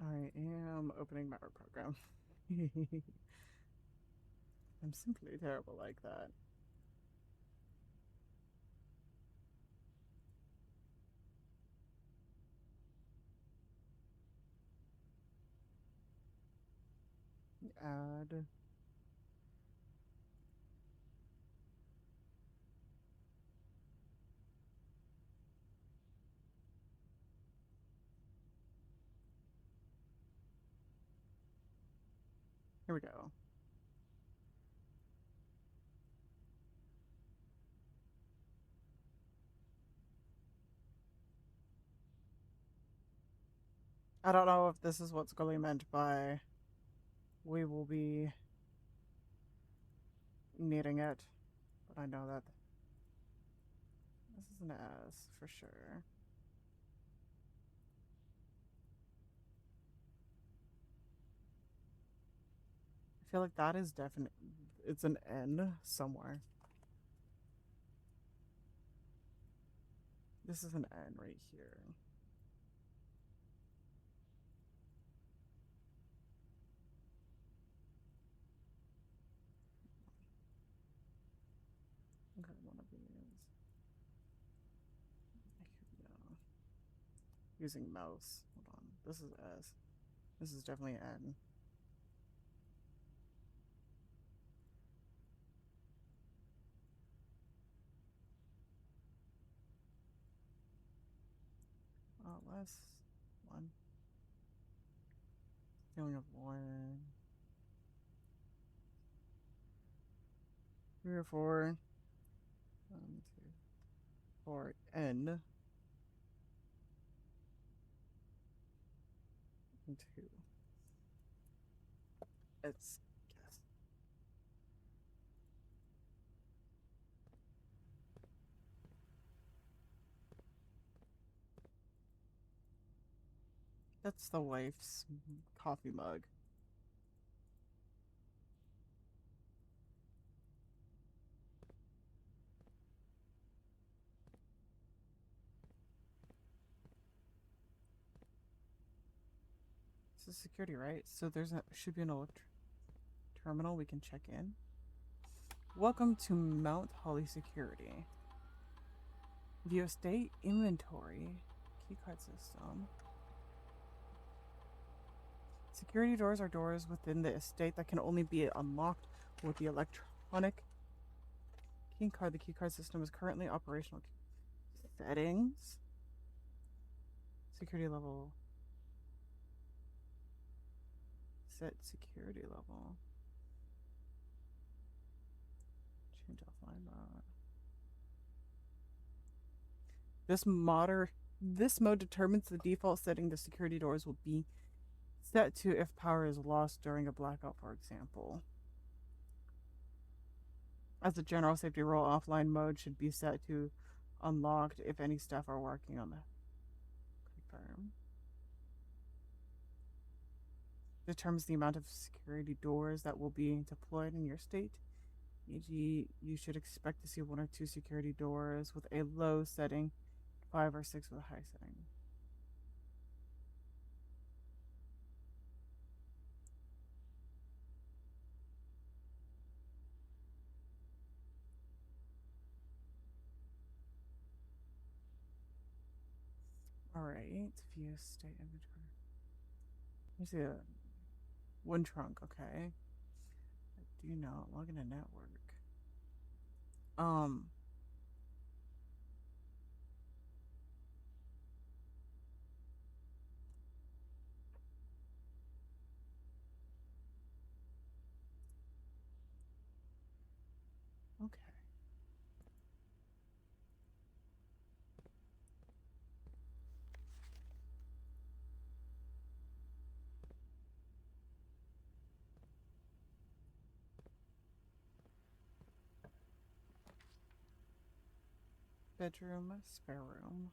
I am opening my work program. I'm simply terrible like that. Add Here we go. I don't know if this is what's really meant by we will be needing it, but I know that this is an S for sure. I feel like that is definite. It's an N somewhere. This is an N right here. Okay, one of these. Yeah. Using mouse. Hold on. This is S. This is definitely N. Oh, less one. Feeling of one. 3 or 4. 1, 2, 4. N. And 2. It's yes. That's the wife's coffee mug. This is security, right? So there's a should be an terminal we can check in. Welcome to Mount Holly Security. View estate inventory. Keycard system. Security doors are doors within the estate that can only be unlocked with the electronic keycard. The keycard system is currently operational. Settings. Security level. Set security level. Change offline mode. This mode determines the default setting the security doors will be set to if power is lost during a blackout, for example. As a general safety rule, offline mode should be set to unlocked if any staff are working on the confirm. Determines the amount of security doors that will be deployed in your state. E.g., you should expect to see 1 or 2 security doors with a low setting, 5 or 6 with a high setting. Alright, view state inventory. Let me see a one trunk, okay. I do not log into network. Okay. Bedroom, spare room.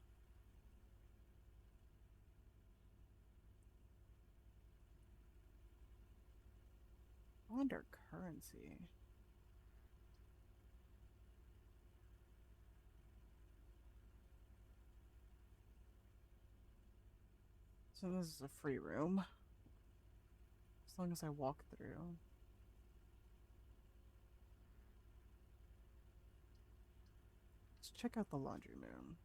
I wonder currency. So this is a free room. As long as I walk through. Let's check out the laundry room.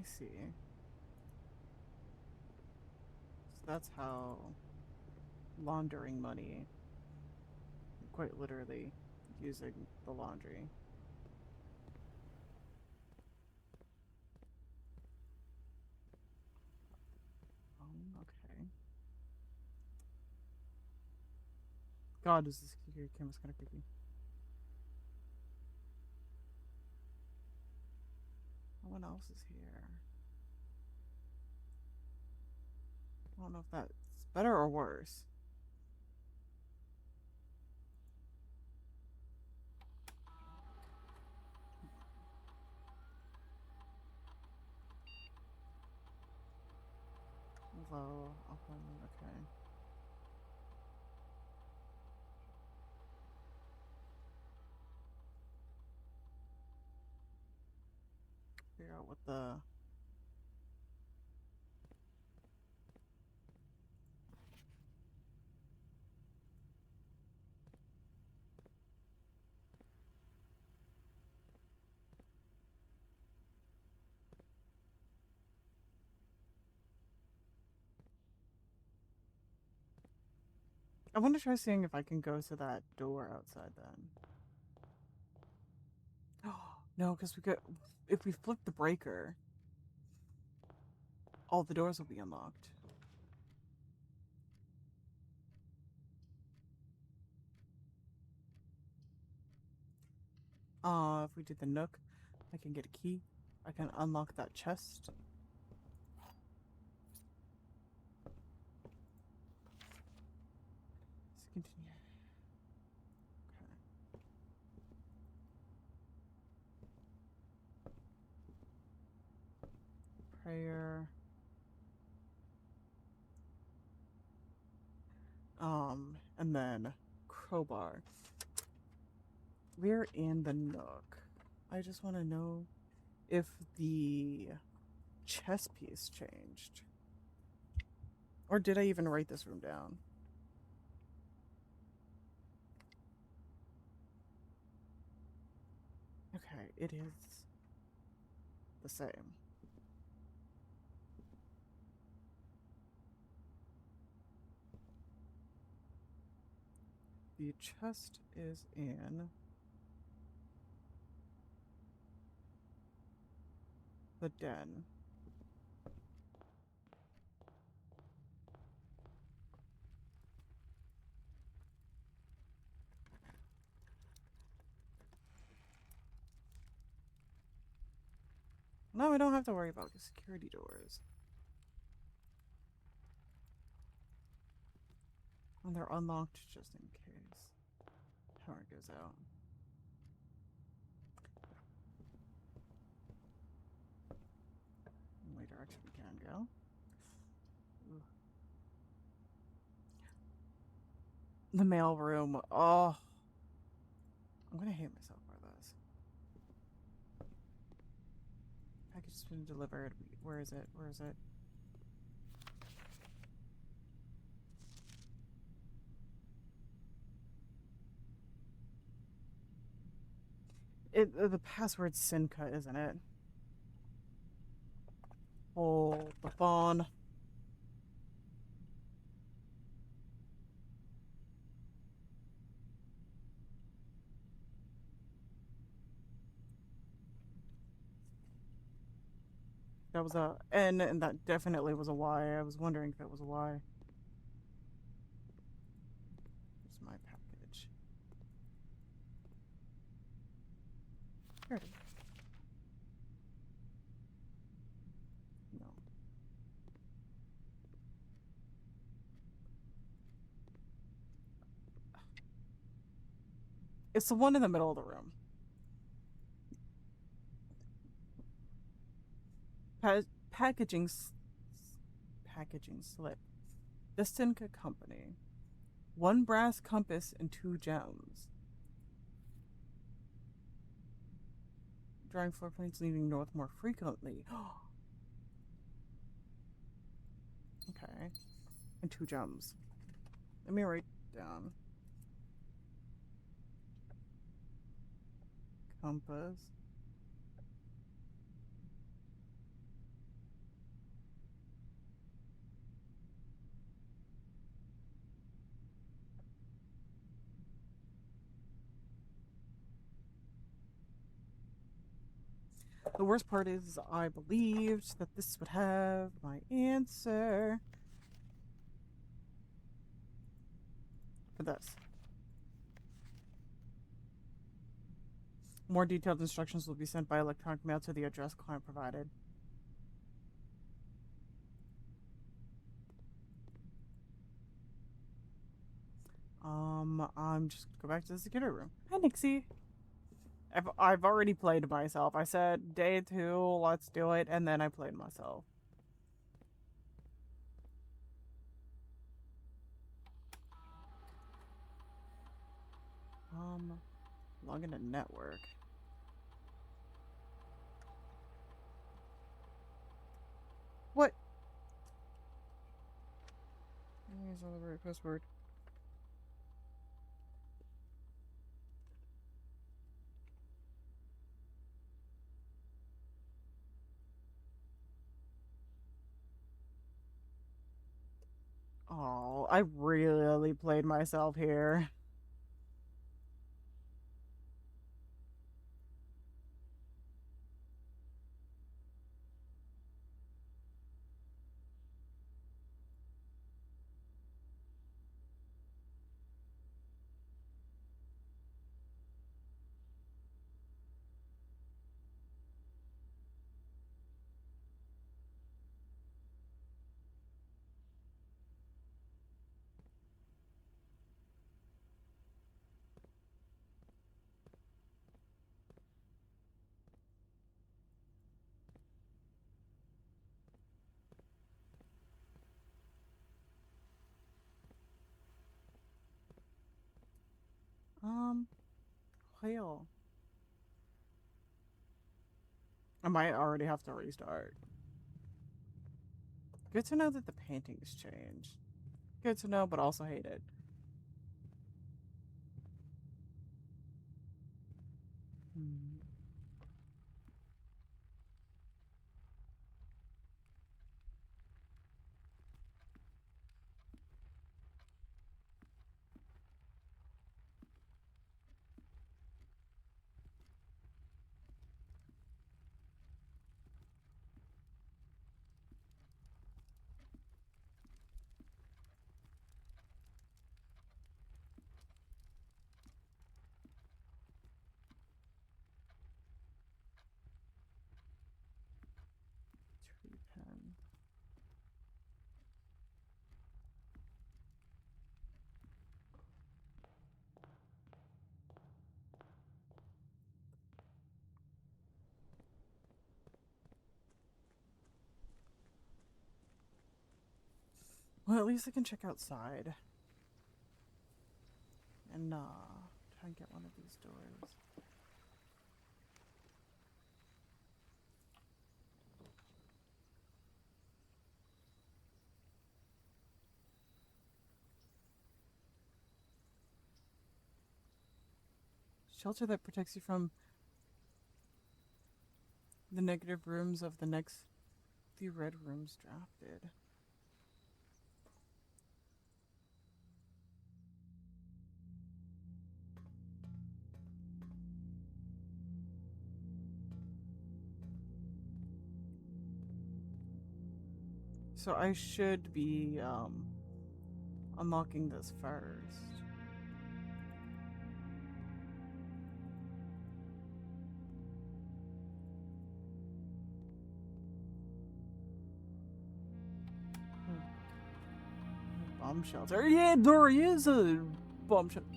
I see. So that's how laundering money quite literally using the laundry. Okay. God, is this camera's kind of creepy. No one else is here. I don't know if that's better or worse. Hello. Okay. Figure out what the... I want to try seeing if I can go to that door outside then. Oh, no, because we could... If we flip the breaker, all the doors will be unlocked. If we do the nook, I can get a key. I can unlock that chest. Let's continue. Okay. Prayer. And then crowbar. We're in the nook. I just want to know if the chess piece changed. Or did I even write this room down? Okay, it is the same. The chest is in the den. No, I don't have to worry about the security doors. And they're unlocked just in case power goes out. Only direction we can go. Ooh. The mail room. Oh, I'm gonna hate myself for this. Package has been delivered. Where is it? Where is it? The password's Sinka, isn't it? Hold the phone. That was a N, and that definitely was a Y. I was wondering if it was a Y. Here's my package. Here it is. No. It's the one in the middle of the room. Packaging slip. The Sinka Company. 1 brass compass and 2 gems. Drawing floor plans leaving north more frequently. Okay. And 2 gems. Let me write down. Compass. The worst part is I believed that this would have my answer for this. More detailed instructions will be sent by electronic mail to the address client provided. I'm just gonna go back to the security room. Hi, Nixie. I've already played myself. I said day 2, let's do it, and then I played myself. Log into network. What? Here's all the right password. Oh, I really played myself here. Hell. I might already have to restart. Good to know that the paintings changed. Good to know, but also hate it. Tree pen. Well, at least I can check outside. And try and get one of these doors. Shelter that protects you from the negative rooms of the next few red rooms drafted. So I should be unlocking this first. Bomb shelter. Yeah, there is a bomb shelter.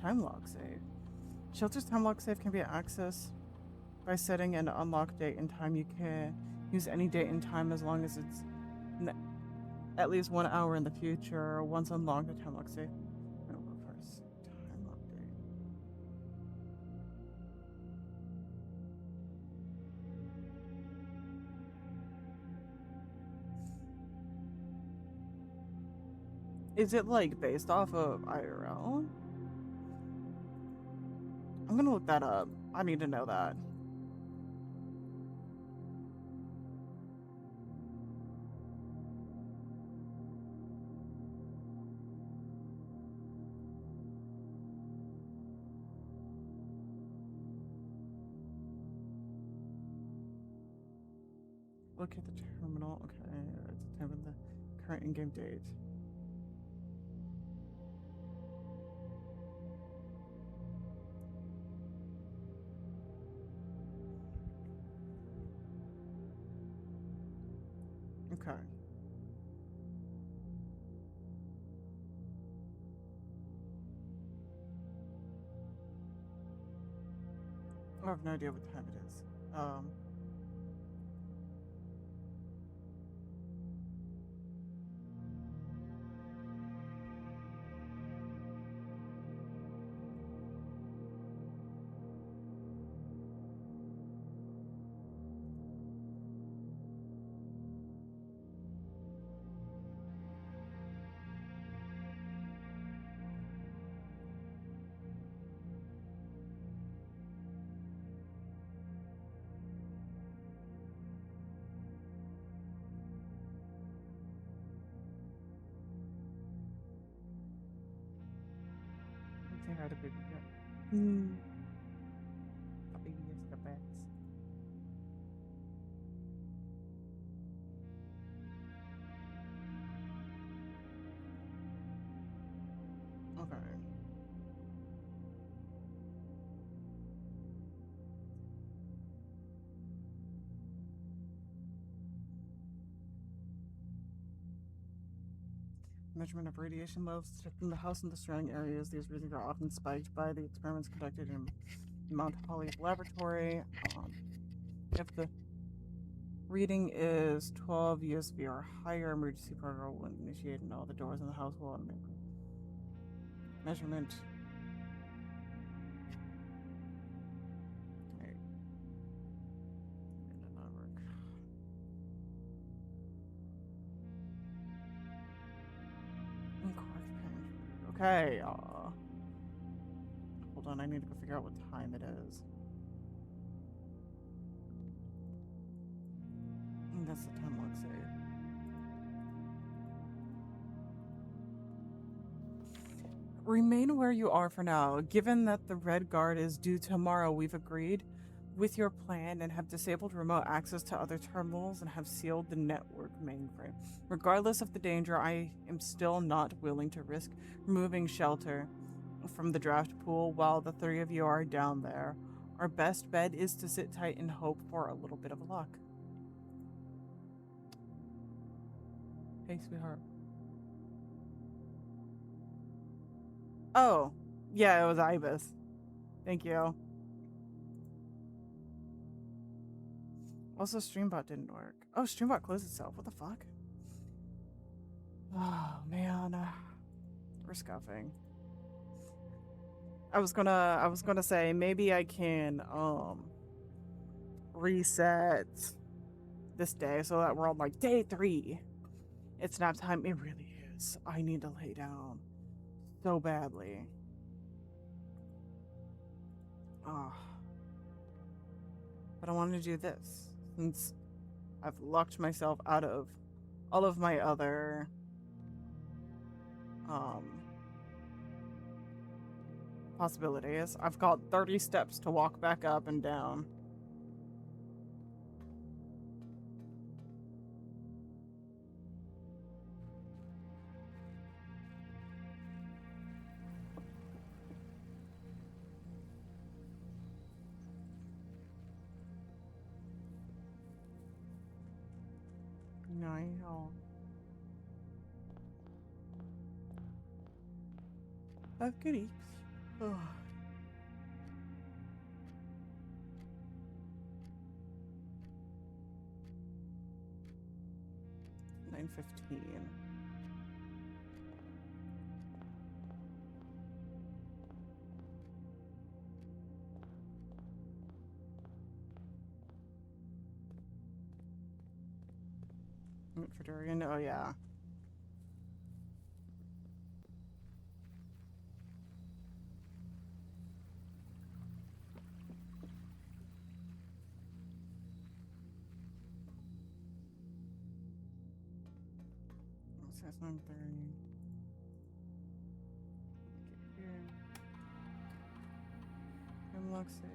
Time lock save. Shelter's time lock save can be accessed by setting an unlock date and time. You can use any date and time as long as it's at least 1 hour in the future. Once unlocked, the time lock save. No, first time lock date. Is it like based off of IRL? I'm gonna look that up. I need to know that. Locate the terminal. Okay, determine the current in-game date. Okay. I have no idea what time it is. Say hi to baby cat. A baby is the best. Okay. Measurement of radiation levels detected in the house and the surrounding areas. These readings are often spiked by the experiments conducted in Mount Holly Laboratory. If the reading is 12 USV or higher, emergency protocol will initiate and all the doors in the house will automatically. Measurement. Right. Did not work. Incorrect pin. Okay. Hold on, I need to go figure out what time it is. That's the time lock save. Remain where you are for now. Given that the Red Guard is due tomorrow, we've agreed with your plan and have disabled remote access to other terminals and have sealed the network mainframe. Regardless of the danger, I am still not willing to risk removing shelter from the draft pool while the three of you are down there. Our best bet is to sit tight and hope for a little bit of luck. Hey, sweetheart. Oh, yeah, it was Ibis. Thank you. Also, Streambot didn't work. Oh, Streambot closed itself. What the fuck? Oh, man. We're scuffing. I was gonna say maybe I can reset this day so that we're on like day 3. It's nap time. It really is. I need to lay down so badly. But I wanted to do this since I've locked myself out of all of my other possibilities. I've got 30 steps to walk back up and down. No. That's goody. Oh. $9:15. For Durian, oh yeah. So that's 9:30. Get here. Unlock save.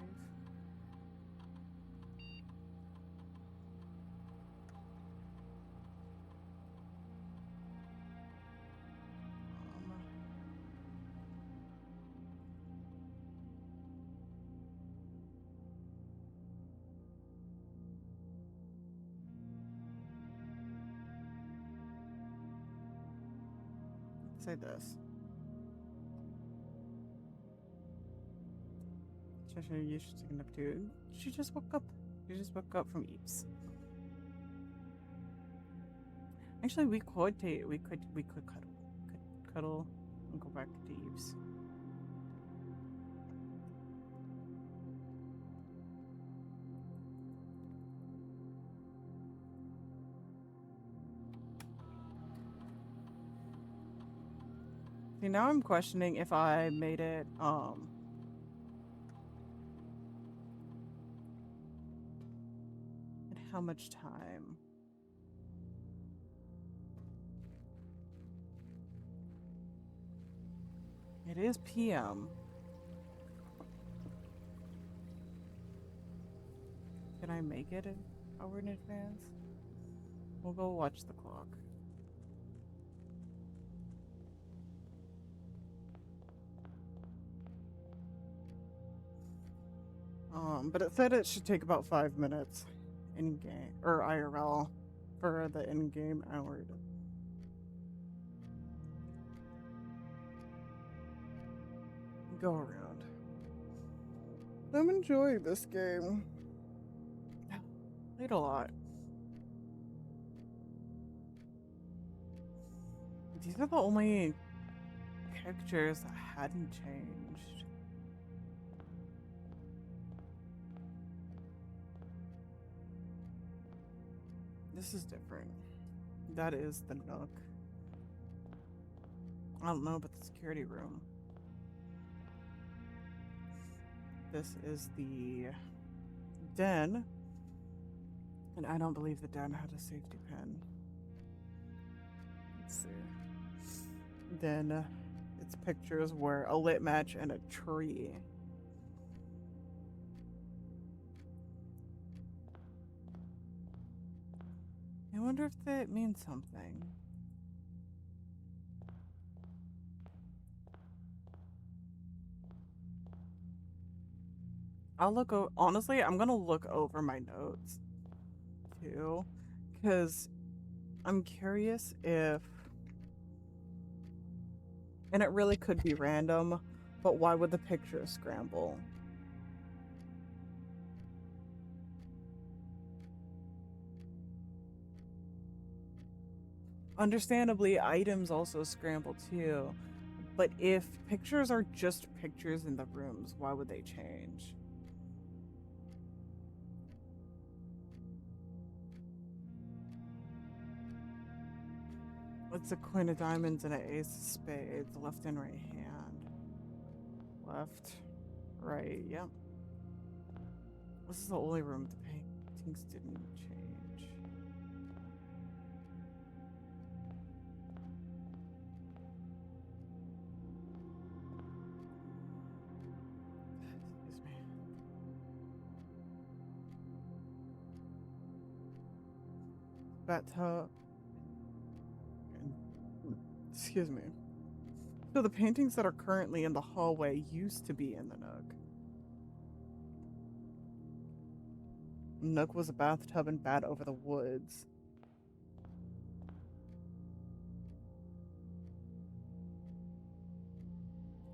say this. Cheshire, you should take up too. She just woke up. She just woke up from Eeps. Actually, we could cuddle and go back to Eeps. See, now I'm questioning if I made it, and how much time. It is PM. Can I make it an hour in advance? We'll go watch the clock. But it said it should take about 5 minutes in game or IRL for the in-game hour to go around. I'm enjoying this game. Played a lot. These are the only pictures that hadn't changed. This is different. That is the Nook. I don't know about the security room. This is the den. And I don't believe the den had a safety pin. Let's see. Then it's pictures where a lit match and a tree. I wonder if that means something. I'll look honestly, I'm gonna look over my notes too, because I'm curious if, and it really could be random, but why would the picture scramble? Understandably, items also scramble too, but if pictures are just pictures in the rooms, why would they change? It's a queen of diamonds and an ace of spades, left and right hand. Left, right, yep. This is the only room the paintings didn't change. Excuse me. Bathtub. Excuse me. So the paintings that are currently in the hallway used to be in the Nook. Nook was a bathtub and bat over the woods.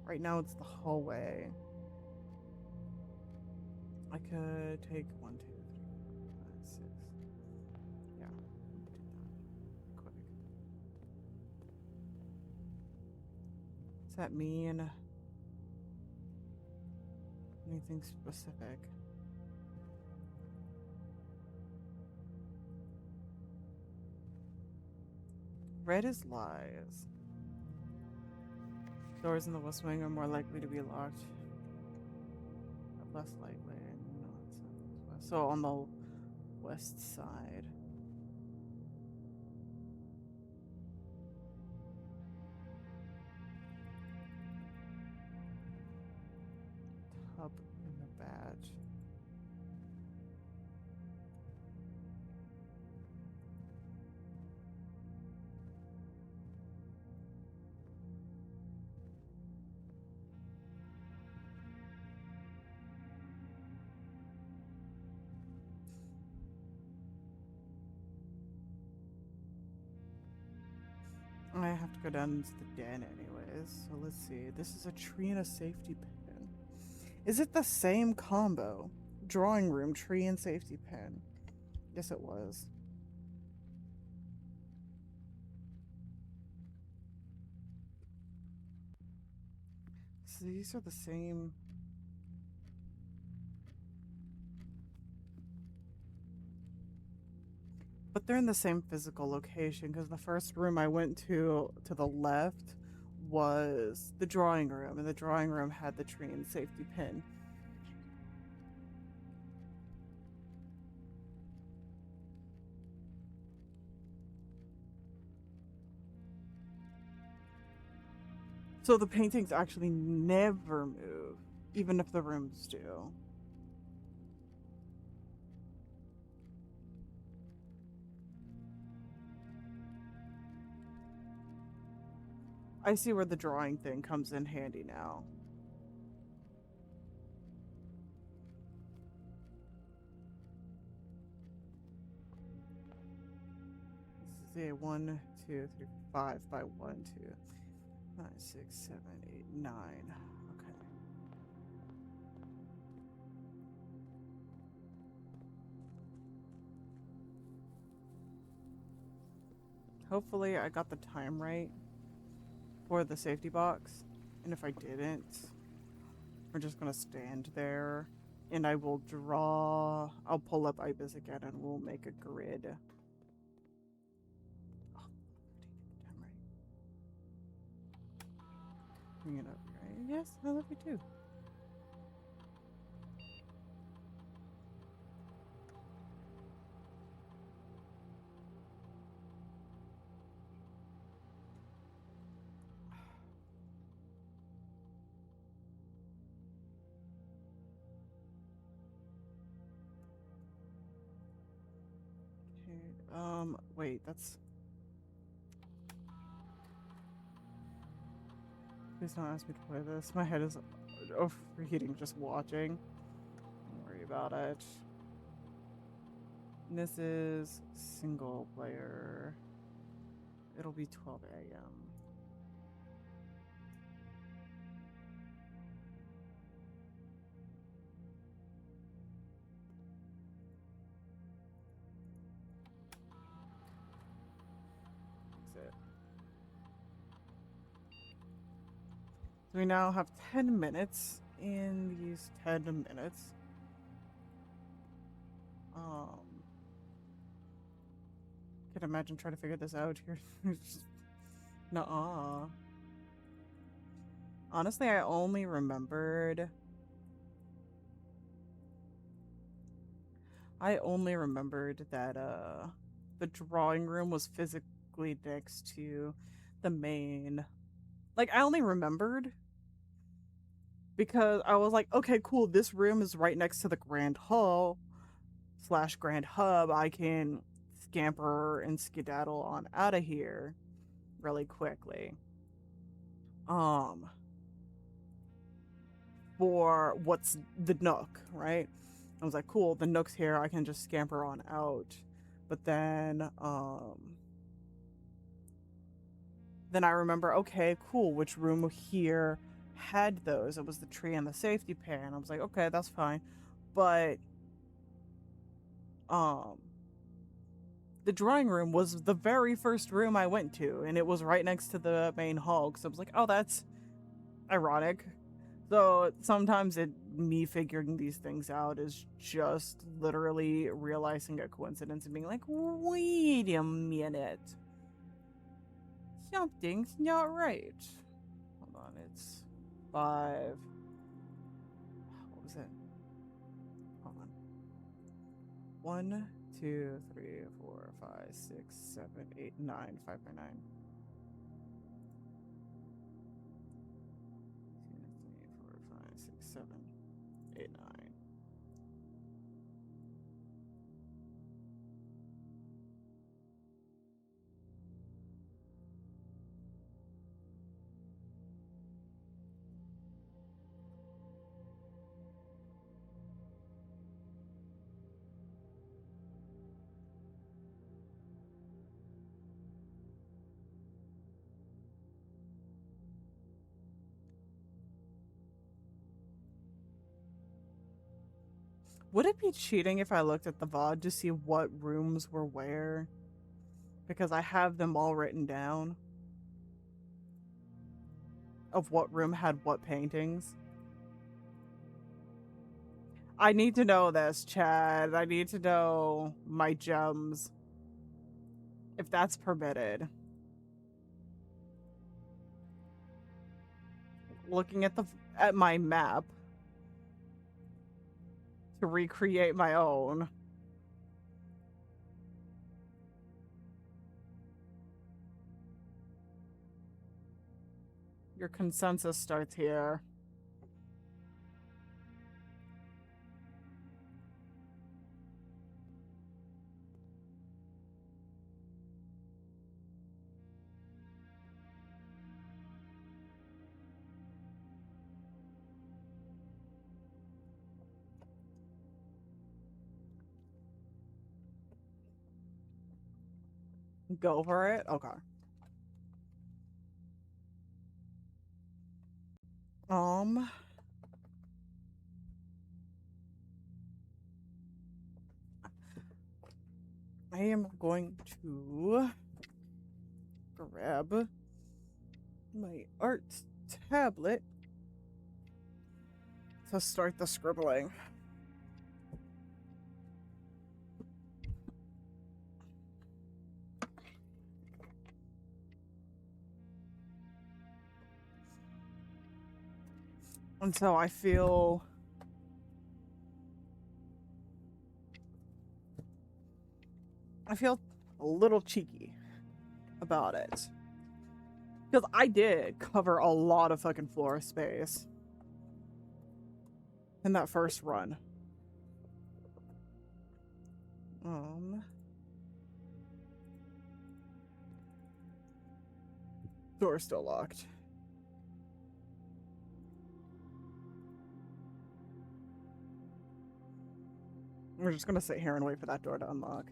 Right now it's the hallway. I could take 1, 2, 3, 4, 5, 6. Yeah, we could do that. Quick. Does that mean anything specific? Red is lies. Doors in the west wing are more likely to be locked, but less likely. No, it's not west. So on the west side. Tub in the badge. I have to go down to the den anyways. So let's see. This is a tree and a safety pin. Is it the same combo? Drawing room, tree, and safety pin. Yes, it was. So these are the same. But they're in the same physical location because the first room I went to the left was the drawing room, and the drawing room had the tree and safety pin. So the paintings actually never move, even if the rooms do. I see where the drawing thing comes in handy now. This is a 1, 2, 3, 5 by 1, 2, 5, 6, 7, 8, 9. Okay. Hopefully I got the time right for the safety box. And if I didn't, we're just gonna stand there and I will draw. I'll pull up IBIS again and we'll make a grid. Oh, time right. Bring it up, right? Yes, I love you too. Wait, that's... Please don't ask me to play this. My head is overheating just watching. Don't worry about it. And this is single player. It'll be 12 a.m. So we now have 10 minutes. In these 10 minutes, can't imagine trying to figure this out here. Nuh-uh. Honestly, I only remembered that the drawing room was physically next to the main. Like, I only remembered because I was like, okay, cool, this room is right next to the grand hall / grand hub. I can scamper and skedaddle on out of here really quickly. For what's the nook, right? I was like, cool, the nook's here, I can just scamper on out. But then I remember, okay, cool, which room here had those? It was the tree and the safety pan. I was like, okay, that's fine. But the drawing room was the very first room I went to, and it was right next to the main hall. So I was like, oh, that's ironic. So sometimes me figuring these things out is just literally realizing a coincidence and being like, wait a minute. Something's not right. Hold on, it's 5. What was it? Hold on. 1, 2, 3, 4, 5, 6, 7, 8, 9. 5 by 9. 2, 3, 4, 5, 6, 7, 8, 9. Would it be cheating if I looked at the VOD to see what rooms were where? Because I have them all written down. Of what room had what paintings. I need to know this, Chad. I need to know my gems. If that's permitted. Looking at my map to recreate my own. Your consensus starts here. Go for it? Okay. I am going to grab my art tablet to start the scribbling. And so I feel a little cheeky about it. Because I did cover a lot of fucking floor space in that first run. Door's still locked. We're just gonna sit here and wait for that door to unlock.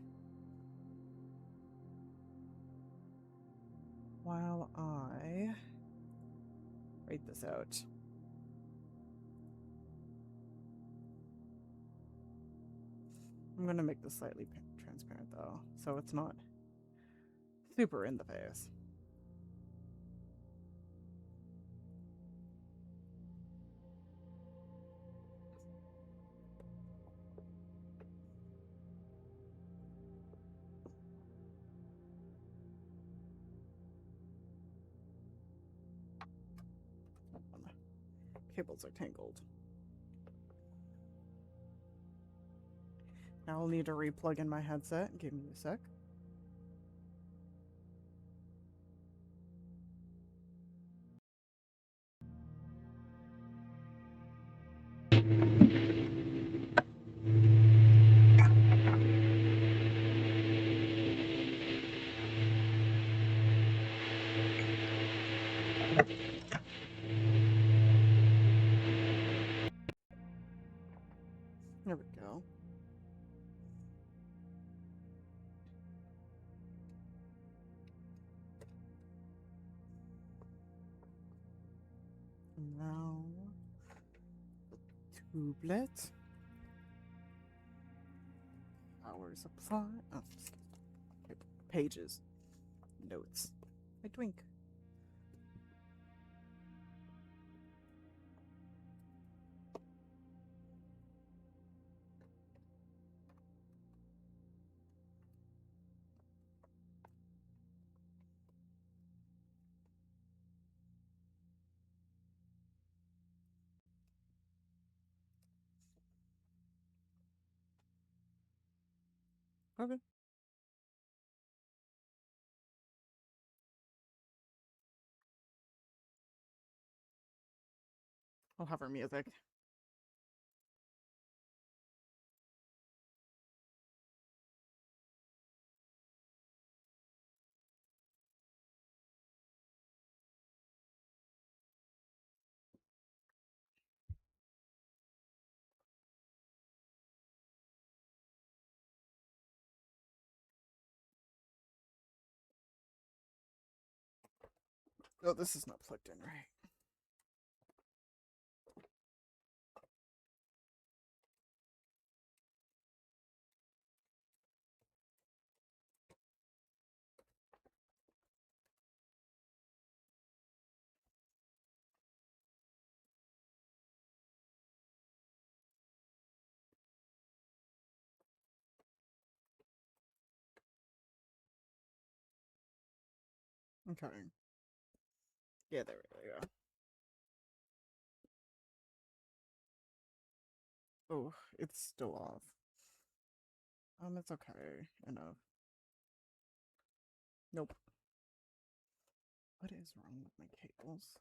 While I write this out. I'm gonna make this slightly transparent though, so it's not super in the face. Cables are tangled. Now I'll need to replug in my headset. Give me a sec. There we go. And now, tublet. Power supply. Oh, pages. Notes. I twink. Okay. I'll have her music. Oh, this is not plugged in right. Okay. Yeah, there we go. Oh, it's still off. It's okay. Enough. Nope. What is wrong with my cables?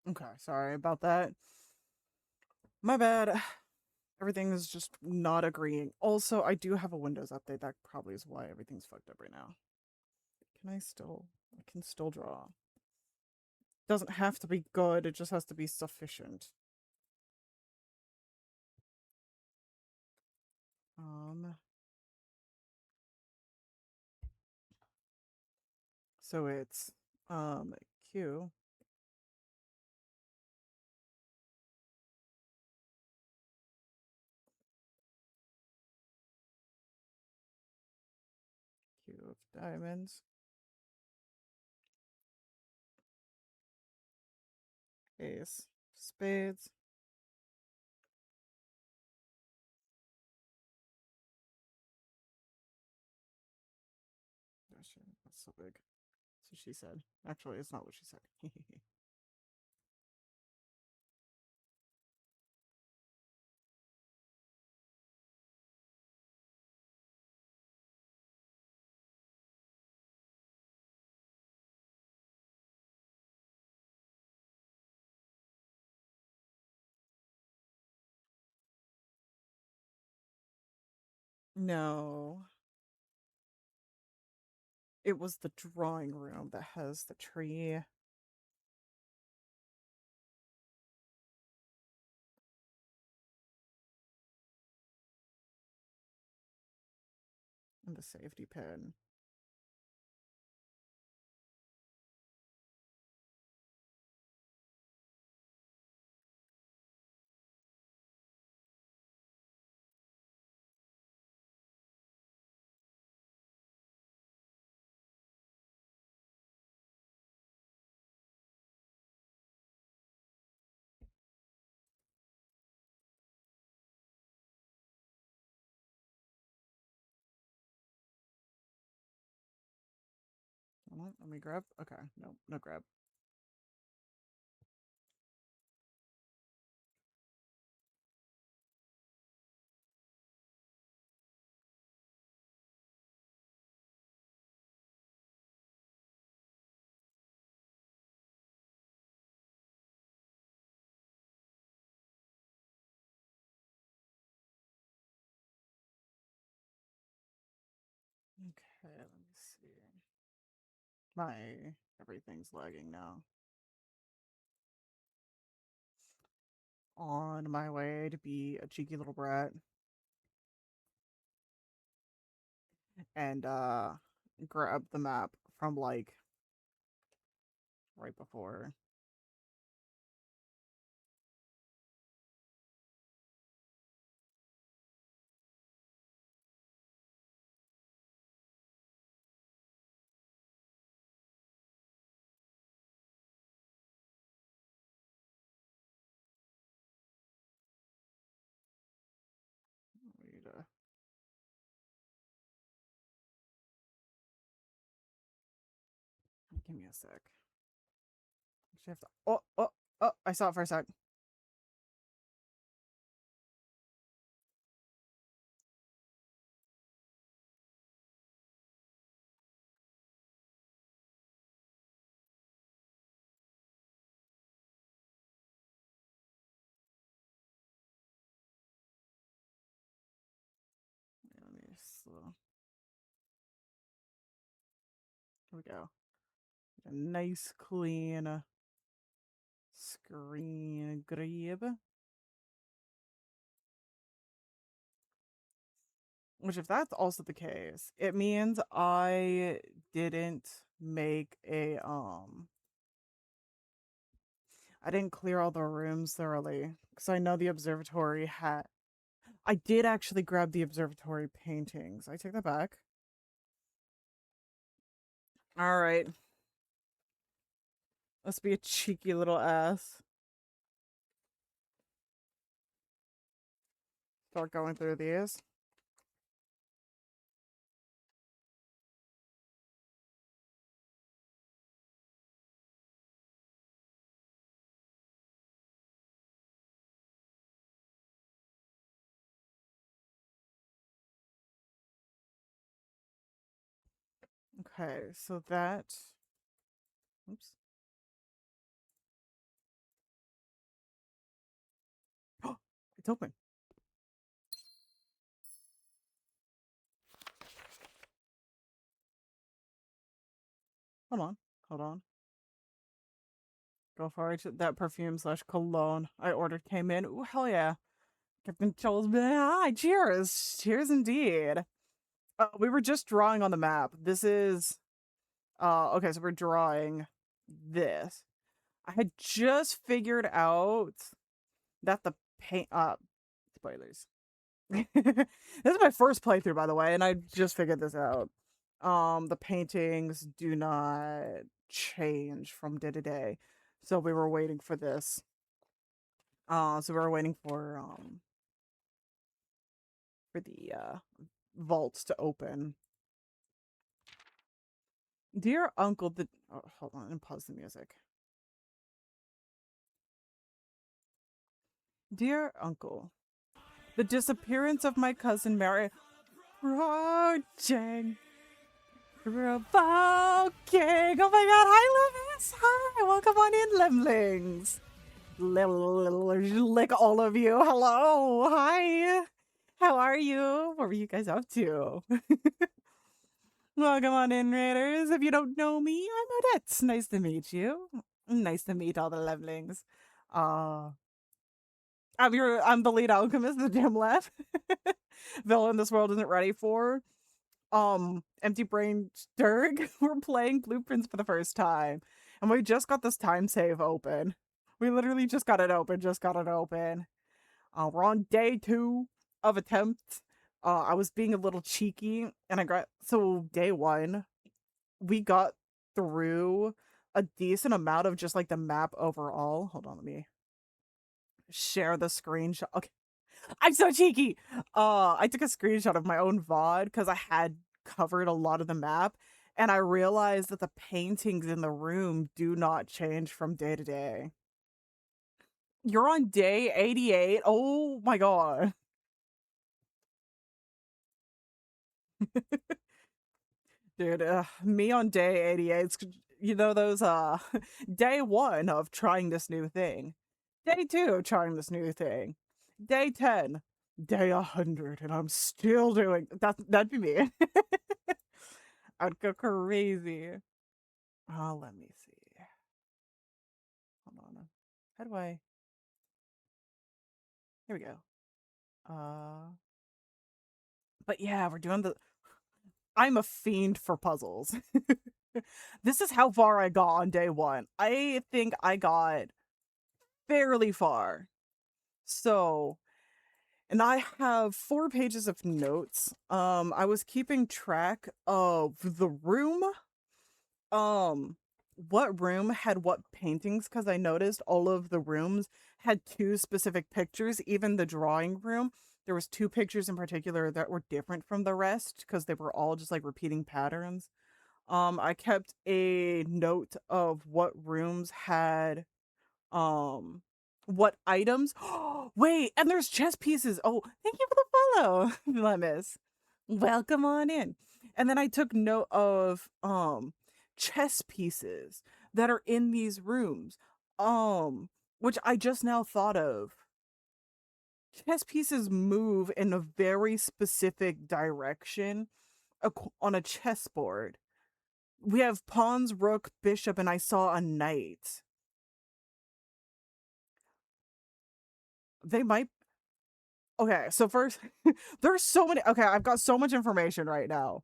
Okay, sorry about that. My bad. Everything is just not agreeing. Also, I do have a Windows update. That probably is why everything's fucked up right now. Can I still? I can still draw. Doesn't have to be good. It just has to be sufficient. So it's Q. Q of diamonds. Ace. Spades. Oh shit, that's so big. That's what she said. Actually, it's not what she said. No. It was the drawing room that has the tree. And the safety pin. Hold on, let me grab. Okay, no, no grab. Okay, let me see. My everything's lagging now. On my way to be a cheeky little brat and grab the map from like right before. Wait, give me a sec. Actually have to. Oh! I saw it for a sec. Let Here we go. A nice clean screen grab. Which, if that's also the case, it means I didn't make a I didn't clear all the rooms thoroughly because I know the observatory had. I did actually grab the observatory paintings. I take that back. All right, let's be a cheeky little ass. Start going through these. Okay, so that. Oops. It's open. Hold on. Hold on. Go for it. That perfume slash cologne I ordered came in. Ooh, hell yeah. Captain Joel's been hi. Cheers. Cheers indeed. We were just drawing on the map. This is okay, so we're drawing this. I had just figured out that the paint spoilers. This is my first playthrough, by the way, and I just figured this out. The paintings do not change from day to day. So we were waiting for this. So we were waiting for the vaults to open. Dear Uncle, the hold on and pause the music. Dear Uncle, the disappearance of my cousin Mary. Project Provoking. Oh my god, hi Lemons! Hi, welcome on in, Lemlings. Lick all of you. Hello, hi. How are you? What were you guys up to? Welcome on in, Raiders. If you don't know me, I'm Odette. Nice to meet you. Nice to meet all the Lemlings. I'm the lead alchemist, the gem left. Villain this world isn't ready for. Empty brain Dirk. We're playing blueprints for the first time. And we just got this time save open. We literally just got it open. We're on day 2 of attempt. I was being a little cheeky and I got so day 1, we got through a decent amount of just like the map overall. Hold on, let me share the screenshot. Okay. I'm so cheeky. I took a screenshot of my own VOD because I had covered a lot of the map, and I realized that the paintings in the room do not change from day to day. You're on day 88. Oh my god. Dude, me on day 88. You know those day 1 of trying this new thing. Day 2 of trying this new thing. Day 10. Day 100 and I'm still doing that'd be me. I'd go crazy. Oh, let me see. Hold on. How do I? Here we go. But yeah, we're doing the. I'm a fiend for puzzles. This is how far I got on day 1. I think I got fairly far. So, and I have 4 pages of notes. I was keeping track of the room. What room had what paintings, because I noticed all of the rooms had 2 specific pictures. Even the drawing room, there was 2 pictures in particular that were different from the rest because they were all just like repeating patterns. I kept a note of what rooms had what items. Wait, and there's chess pieces. Oh, thank you for the follow, Lemus. Welcome on in. And then I took note of chess pieces that are in these rooms. Which I just now thought of. chess pieces move in a very specific direction on a chessboard. We have pawns, rook, bishop, and I saw a knight. They might. Okay, so first, there's so many. Okay, I've got so much information right now.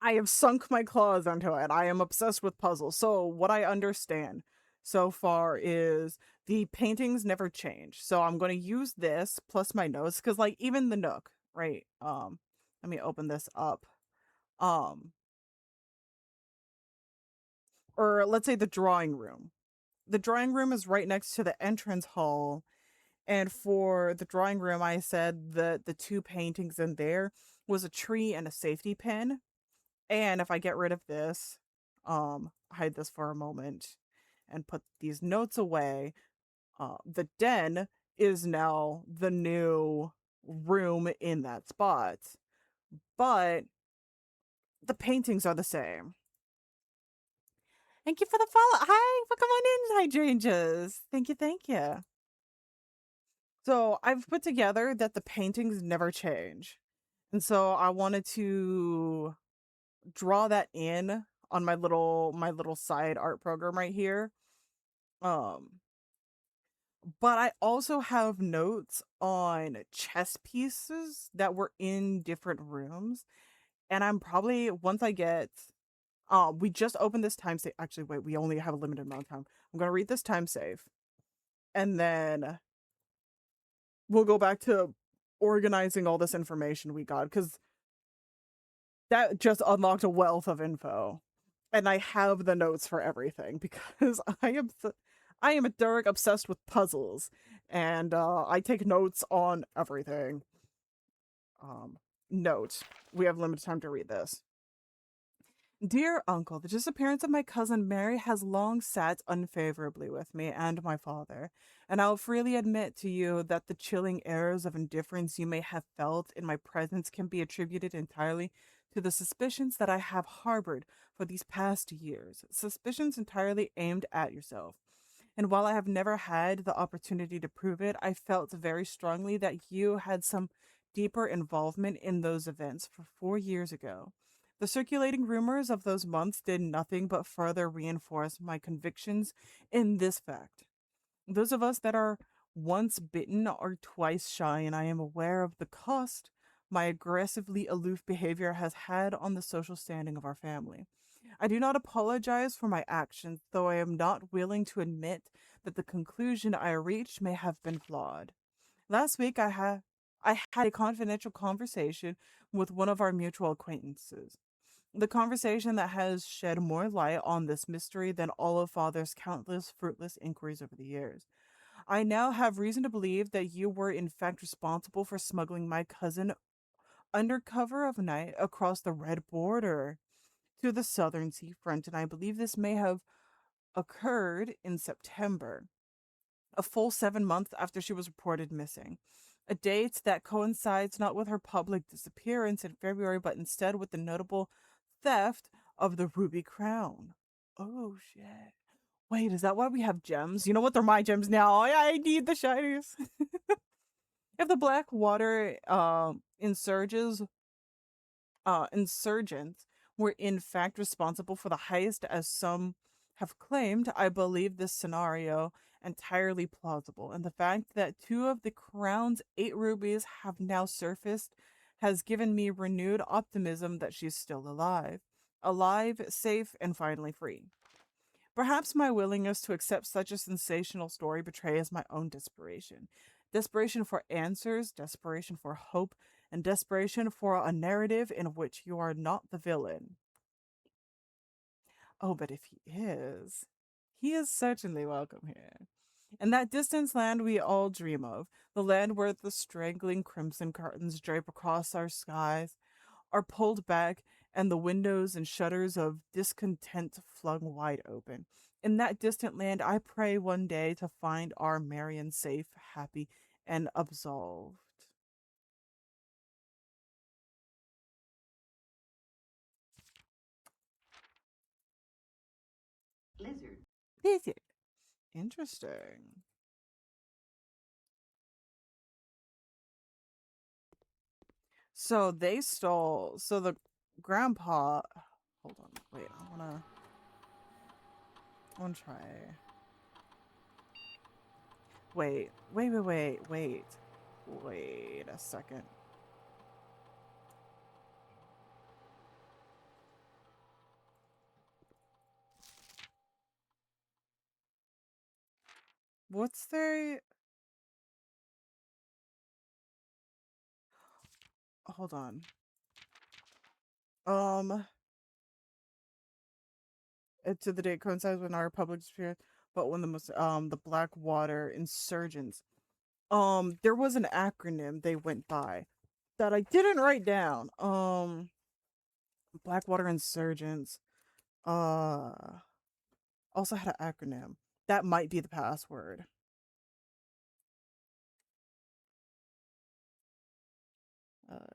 I have sunk my claws into it. I am obsessed with puzzles. So, what I understand so far is the paintings never change. So, I'm going to use this plus my notes because, like, even the Nook, right? Let me open this up. Um, or let's say the drawing room. The drawing room is right next to the entrance hall. And for the drawing room, I said that the two paintings in there was a tree and a safety pin. And if I get rid of this, hide this for a moment and put these notes away, the den is now the new room in that spot. But the paintings are the same. Thank you for the follow. Hi, welcome on in, hydrangeas. Thank you, thank you. So I've put together that the paintings never change. And so I wanted to draw that in on my little side art program right here. Um but I also have notes on chess pieces that were in different rooms, and I'm probably once I get we just opened this time save. Actually, wait, we only have a limited amount of time. I'm going to read this time save and then we'll go back to organizing all this information we got cuz that just unlocked a wealth of info. And I have the notes for everything because I am a Derek obsessed with puzzles, and I take notes on everything. Um, Note: we have limited time to read this. Dear uncle, the disappearance of my cousin Mary has long sat unfavorably with me and my father, and I'll freely admit to you that the chilling airs of indifference you may have felt in my presence can be attributed entirely to the suspicions that I have harbored for these past years, suspicions entirely aimed at yourself. And while I have never had the opportunity to prove it, I felt very strongly that you had some deeper involvement in those events for 4 years ago. The circulating rumors of those months did nothing but further reinforce my convictions in this fact. Those of us that are once bitten are twice shy, and I am aware of the cost my aggressively aloof behavior has had on the social standing of our family. I do not apologize for my actions, though I am not willing to admit that the conclusion I reached may have been flawed. Last week I had a confidential conversation with one of our mutual acquaintances. The conversation that has shed more light on this mystery than all of Father's countless fruitless inquiries over the years. I now have reason to believe that you were in fact responsible for smuggling my cousin under cover of night across the red border to the southern seafront, and I believe this may have occurred in September, a full 7 months after she was reported missing. A date that coincides not with her public disappearance in February, but instead with the notable theft of the ruby crown. Oh shit. Wait, is that why we have gems? You know what? They're my gems now. I need the shinies. If the black water insurgents were in fact responsible for the heist, as some have claimed, I believe this scenario entirely plausible. And the fact that two of the crown's 8 rubies have now surfaced has given me renewed optimism that she's still alive. Alive, safe, and finally free. Perhaps my willingness to accept such a sensational story betrays my own desperation. Desperation for answers, desperation for hope, and desperation for a narrative in which you are not the villain. Oh, but if he is certainly welcome here. In that distant land we all dream of, the land where the strangling crimson curtains drape across our skies, are pulled back, and the windows and shutters of discontent flung wide open. In that distant land, I pray one day to find our Marion safe, happy, and absolved. Lizard. Lizard. Interesting. So they stole. So the grandpa. Hold on. Wait. I wanna try. Wait. Wait a second. What's their? Hold on. Um. To the date coincides when our public sphere, but when the Blackwater insurgents. There was an acronym they went by that I didn't write down. Blackwater insurgents. Uh, also had an acronym. That might be the password.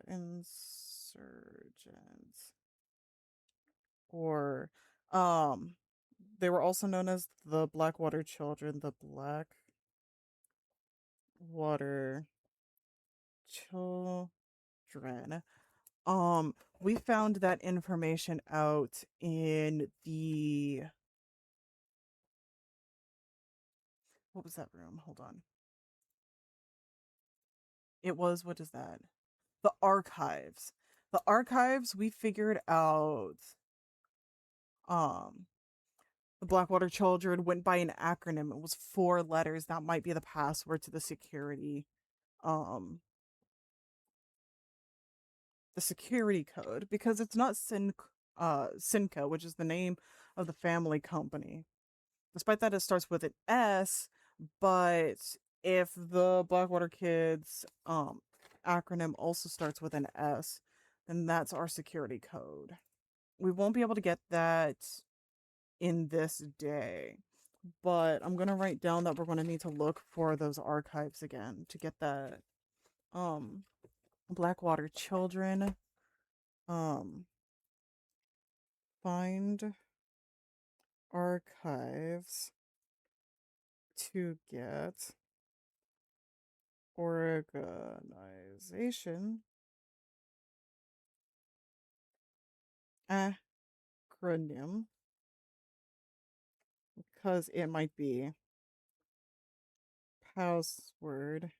Insurgents. Or, um, they were also known as the Blackwater Children. The Blackwater Children. We found that information out in the what was that room? Hold on. It was what is that? The archives. The archives we figured out um the Blackwater Children went by an acronym. It was 4 letters. That might be the password to um the security code because it's not Sinca, which is the name of the family company. Despite that, it starts with an S, but if the Blackwater Kids acronym also starts with an S, then that's our security code. We won't be able to get that in this day, but I'm gonna write down that we're gonna need to look for those archives again to get that um Blackwater Children find archives to get organization acronym because it might be password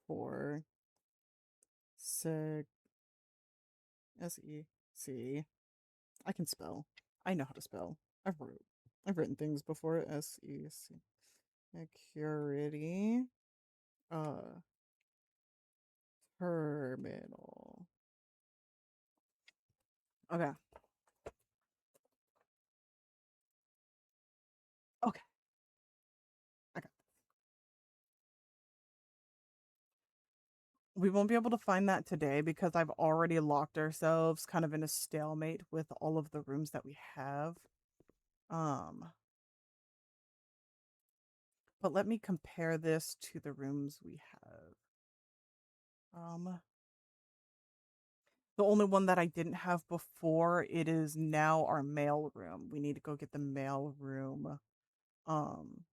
for sec SEC. I can spell. I know how to spell. I've written things before. SEC security uh terminal. Okay. Okay. I got We won't be able to find that today because I've already locked ourselves kind of in a stalemate with all of the rooms that we have. Um, but let me compare this to the rooms we have. The only one that I didn't have before, it is now our mail room. We need to go get the mail room um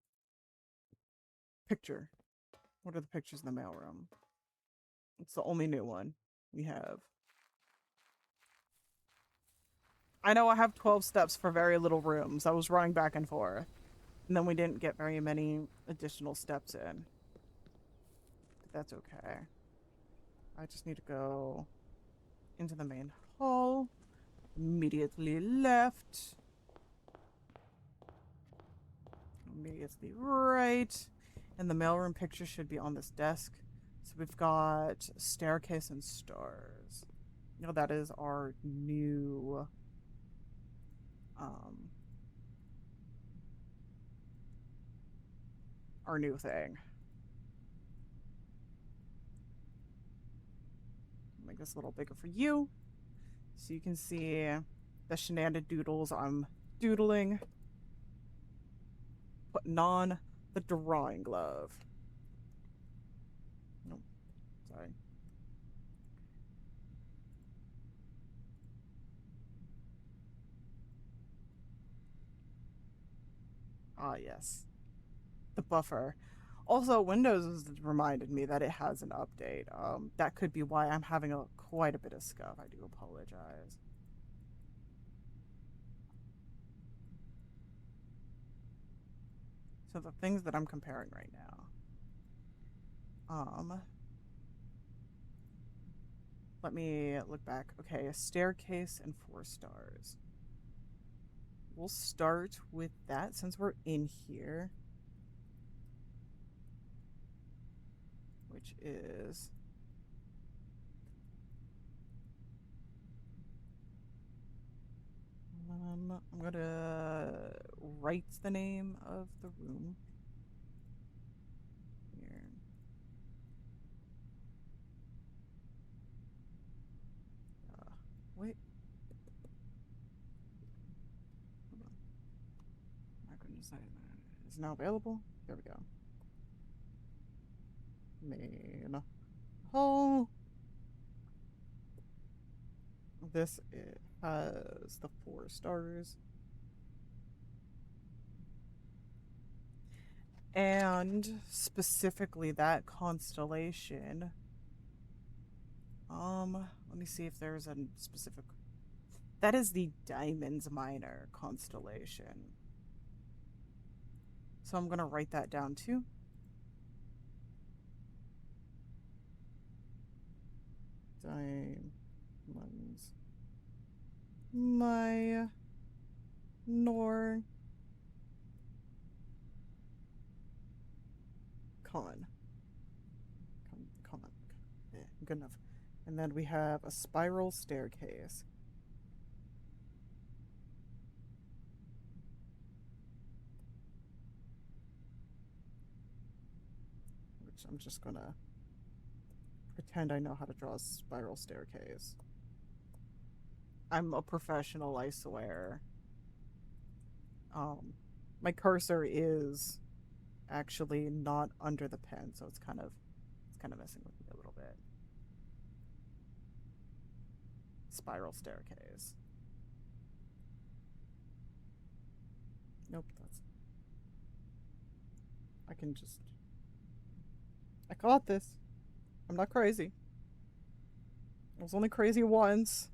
picture. What are the pictures in the mail room? It's the only new one we have. I know I have 12 steps for very little rooms. I was running back and forth. And then we didn't get very many additional steps in. But that's okay. I just need to go into the main hall. Immediately left. Immediately right. And the mailroom picture should be on this desk. So we've got staircase and stars. You know, that is um our new thing. Make this a little bigger for you. So you can see the shenanidoodles I'm doodling. Putting on the drawing glove. Nope, sorry. Ah, yes. The buffer. Also, Windows has reminded me that it has an update. That could be why I'm having quite a bit of scuff. I do apologize. So the things that I'm comparing right now. Let me look back. Okay, a staircase and 4 stars. We'll start with that since we're in here. Which is I'm gonna write the name of the room here. Wait. Hold on. My goodness, is now available. There we go. Main hall. This it has the 4 stars. And specifically that constellation. Let me see if there's a specific. That is the Diamonds Minor constellation. So I'm gonna write that down too. Diamonds Minor con. Yeah, good enough. And then we have a spiral staircase. Which I'm just gonna pretend I know how to draw a spiral staircase. I'm a professional, I swear. My cursor is actually not under the pen, so it's kind of messing with me a little bit. Spiral staircase. Nope, that's. I can just. I caught this. I'm not crazy. I was only crazy once.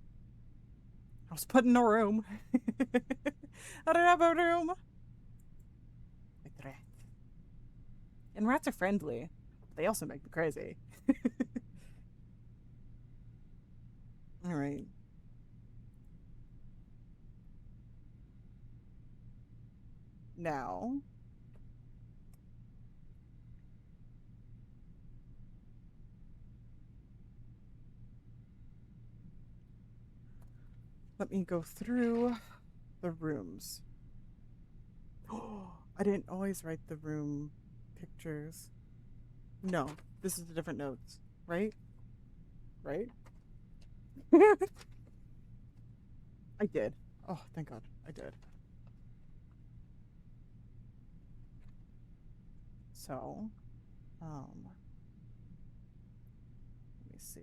I was put in a room. I don't have a room. Like the rat. And rats are friendly. But they also make me crazy. Alright. Now. Let me go through the rooms. I didn't always write the room pictures. No, this is the different notes, right? Right? I did. Oh, thank God, I did. So, let me see.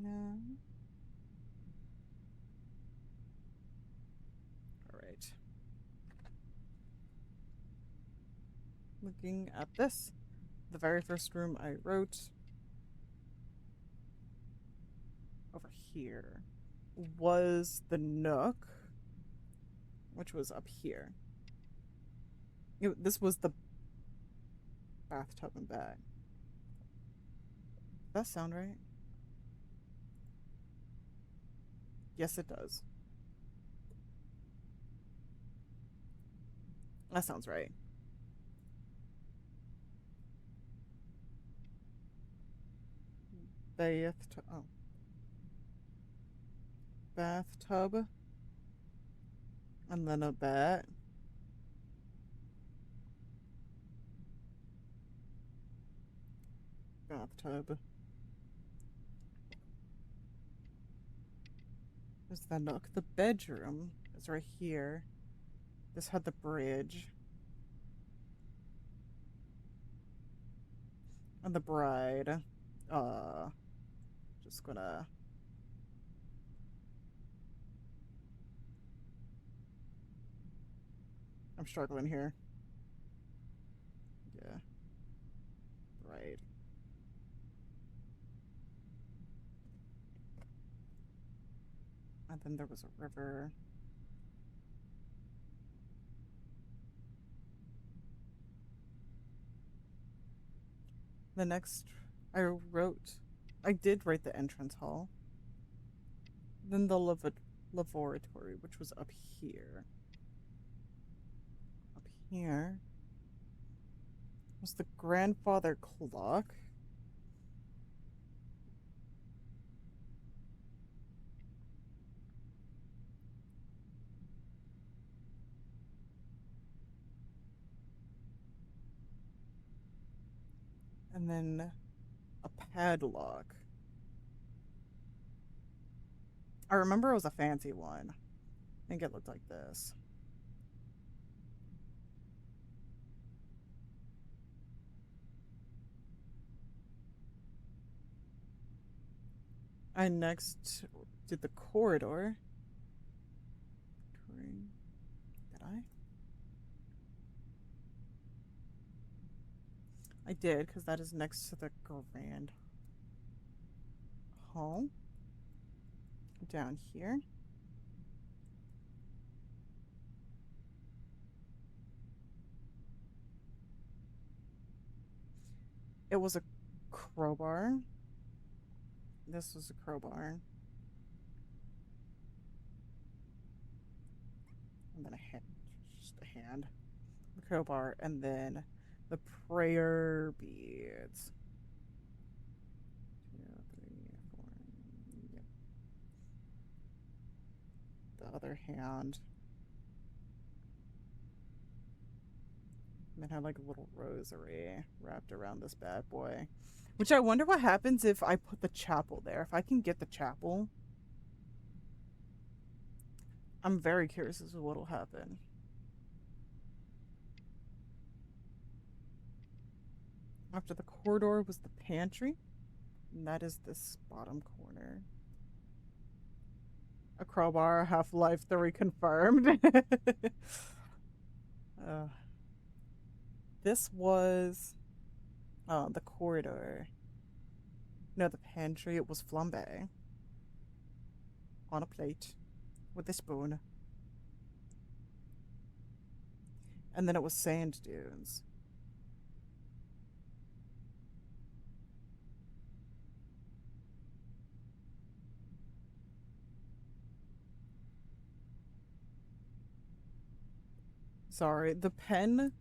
No. All right. Looking at this, the very first room I wrote over here was the nook, which was up here. This was the bathtub and bed. Does that sound right? Yes, it does. That sounds right. Bathtub. And then a bed. Bathtub. There's the nook. The bedroom is right here. This had the bridge. And the bride. Just gonna. I'm struggling here. Yeah. Right. And then there was a river. The next, I wrote, I did write the entrance hall. Then the laboratory, which was up here. Up here was the grandfather clock. And then a padlock. I remember it was a fancy one. I think it looked like this. I next did the corridor. Did I? I did, because that is next to the grand hall. Down here. It was a crowbar. This was a crowbar. And then a hand. Just a hand. The crowbar. And then the prayer beads. 2, 3, 4. Yep. The other hand. And then had like a little rosary wrapped around this bad boy. Which I wonder what happens if I put the chapel there. If I can get the chapel. I'm very curious as to what'll happen. After the corridor was the pantry. And that is this bottom corner. A crowbar, Half-Life 3 confirmed. This was the corridor. No, the pantry. It was flambe on a plate with a spoon. And then it was sand dunes. Sorry, the pen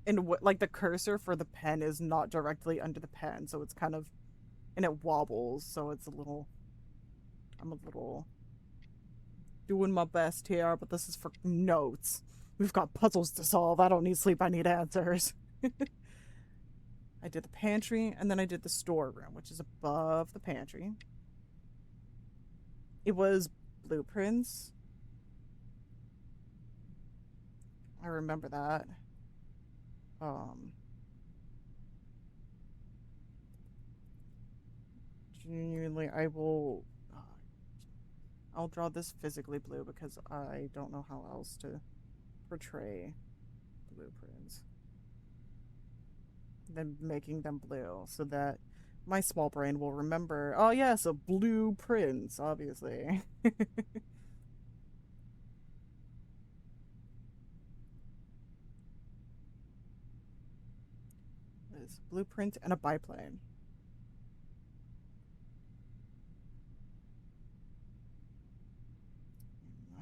and what like the cursor for the pen is not directly under the pen, so it's kind of and it wobbles, so it's a little I'm a little doing my best here, but this is for notes. We've got puzzles to solve. I don't need sleep, I need answers. I did the pantry and then I did the storeroom, which is above the pantry. It was blueprints. I remember that. Genuinely, I'll draw this physically blue because I don't know how else to portray blueprints. Then making them blue so that my small brain will remember, oh yeah, so blueprints, obviously. There's a blueprint and a biplane.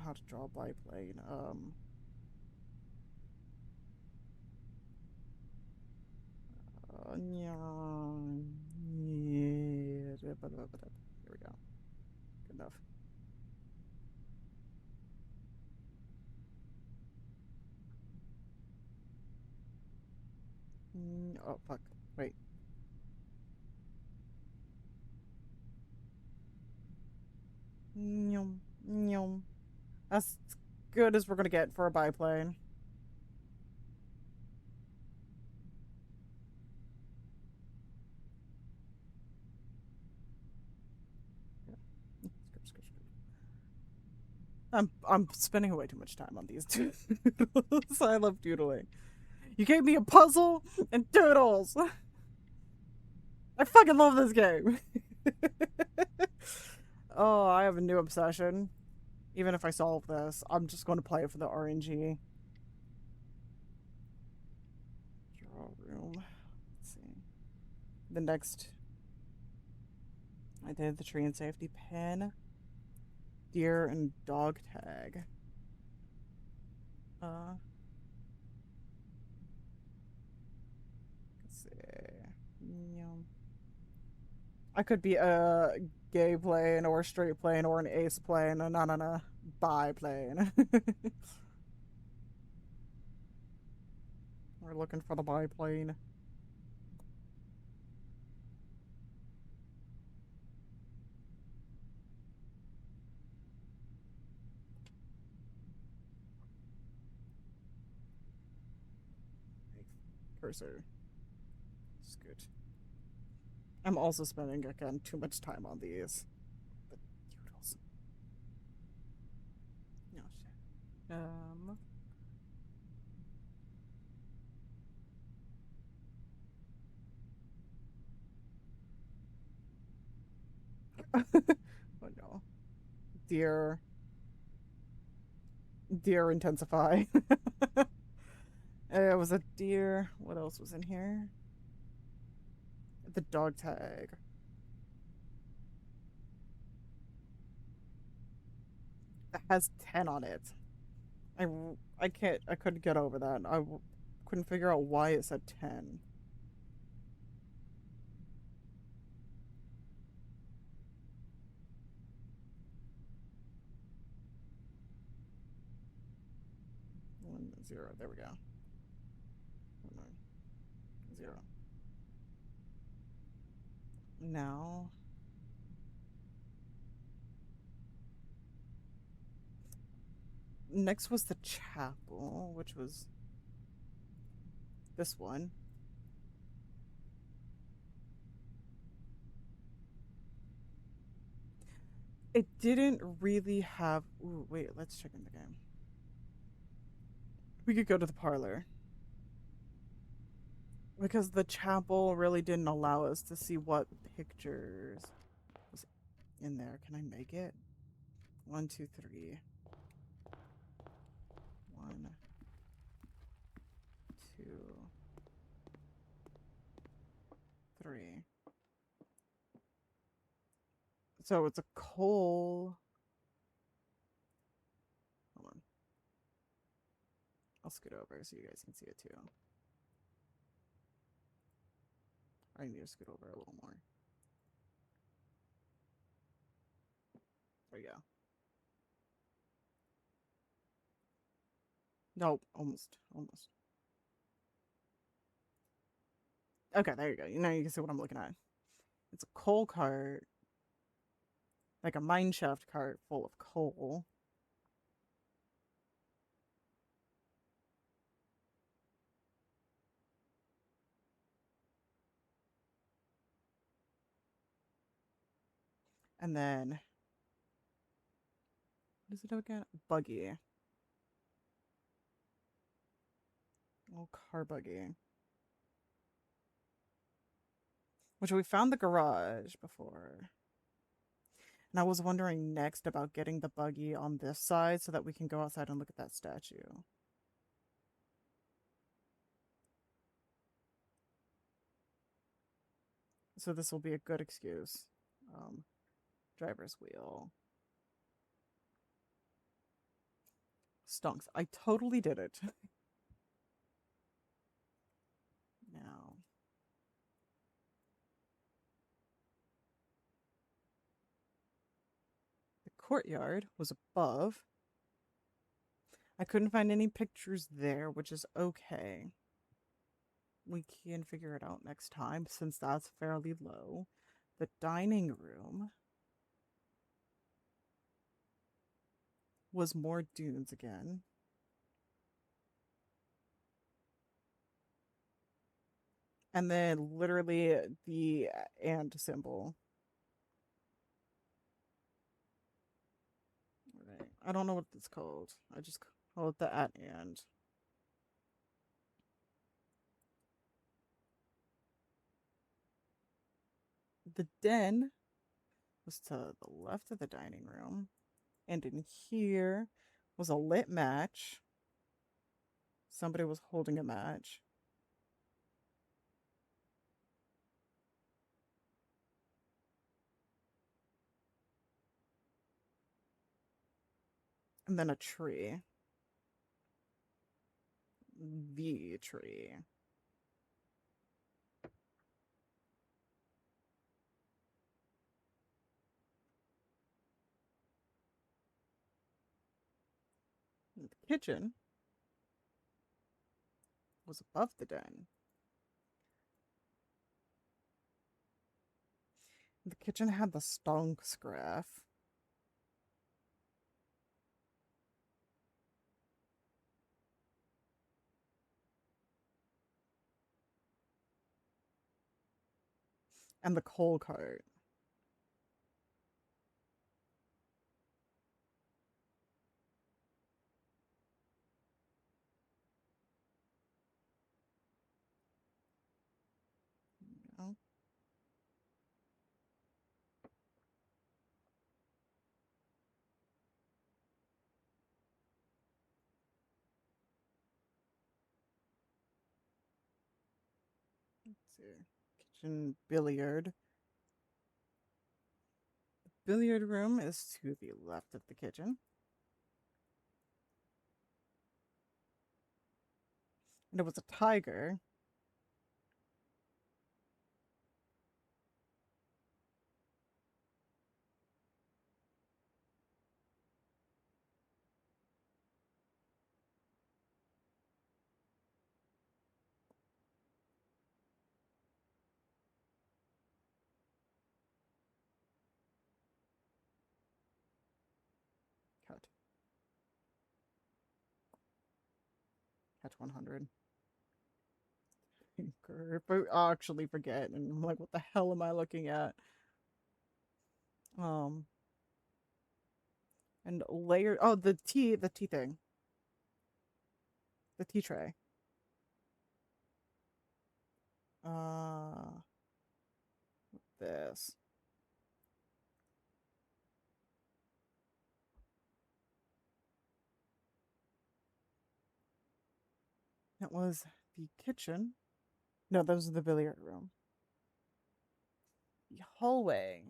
How to draw a biplane. Here we go. Good enough. Oh, fuck. Wait. That's as good as we're gonna get for a biplane. I'm spending way too much time on these doodles. I love doodling. You gave me a puzzle and doodles. I fucking love this game. Oh, I have a new obsession. Even if I solve this, I'm just going to play it for the RNG. Draw room. Let's see. The next, I did the tree and safety pin, deer and dog tag. Let's see. I could be a gay plane or a straight plane or an ace plane. No. Biplane. We're looking for the biplane. Cursor. Scoot. I'm also spending, again, too much time on these. The doodles. Oh, shit. Oh no. Deer. Deer intensify. It was a deer. What else was in here? The dog tag. That has 10 on it. I, I couldn't get over that. Couldn't figure out why it said 10. One, zero. There we go. 0. Now. Next was the chapel, which was this one. It didn't really have. Ooh, wait, let's check in the game. We could go to the parlor. Because the chapel really didn't allow us to see what pictures was in there. Can I make it? 1, 2, 3. 1, 2, 3. So it's a coal. Hold on. I'll scoot over so you guys can see it too. I need to scoot over a little more. There you go. Nope, almost. Okay, there you go. Now you can see what I'm looking at. It's a coal cart, like a mine shaft cart full of coal. And then, what is it again? Buggy. Oh, car buggy. Which we found the garage before. And I was wondering next about getting the buggy on this side so that we can go outside and look at that statue. So this will be a good excuse. Driver's wheel. Stonks. I totally did it. Now. The courtyard was above. I couldn't find any pictures there, which is okay. We can figure it out next time since that's fairly low. The dining room was more dunes again. And then literally the and symbol. Right. I don't know what it's called. I just call it the at and. The den was to the left of the dining room. And in here was a lit match. Somebody was holding a match. And then a tree. The tree. And the kitchen was above the den. The kitchen had the stonk graph. And the coal cart. You know? Let's see. Kitchen billiard. The billiard room is to the left of the kitchen. And it was a tiger. Cut. Catch 100. If I actually forget, and I'm like, what the hell am I looking at? Um, and layer. Oh, the tea thing, the tea tray. Uh, this. That was the kitchen. No, that was the billiard room. The hallway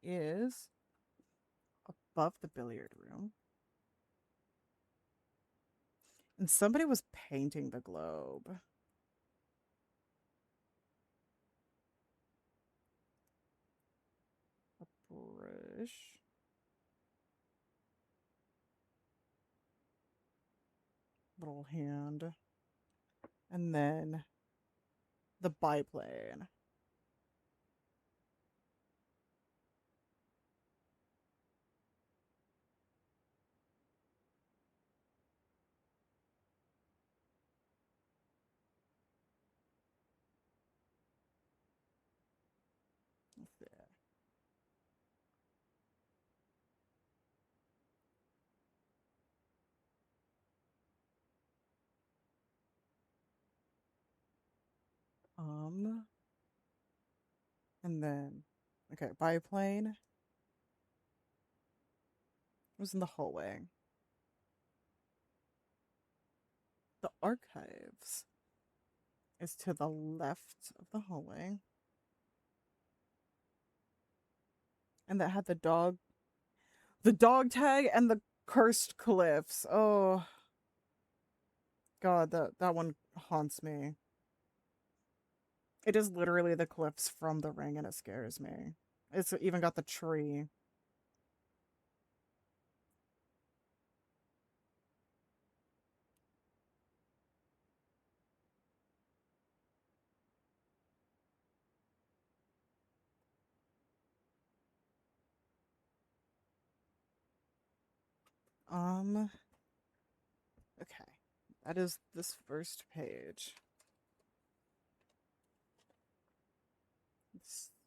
is above the billiard room. And somebody was painting the globe. A brush. Little hand. And then the biplane. There. And then, okay, biplane was in the hallway. The archives is to the left of the hallway. And that had the dog tag and the cursed cliffs. Oh god, that one haunts me. It is literally the cliffs from The Ring and it scares me. It's even got the tree. Okay. That is this first page.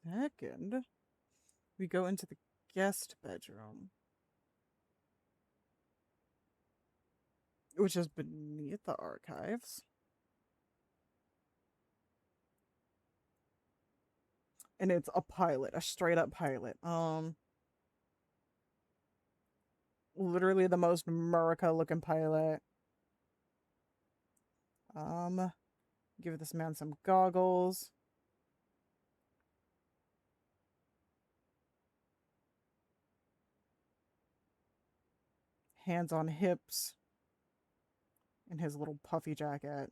Second, we go into the guest bedroom. which is beneath the archives. And it's a pilot, a straight up pilot. Literally the most Murica looking pilot. Give this man some goggles. Hands on hips. In his little puffy jacket.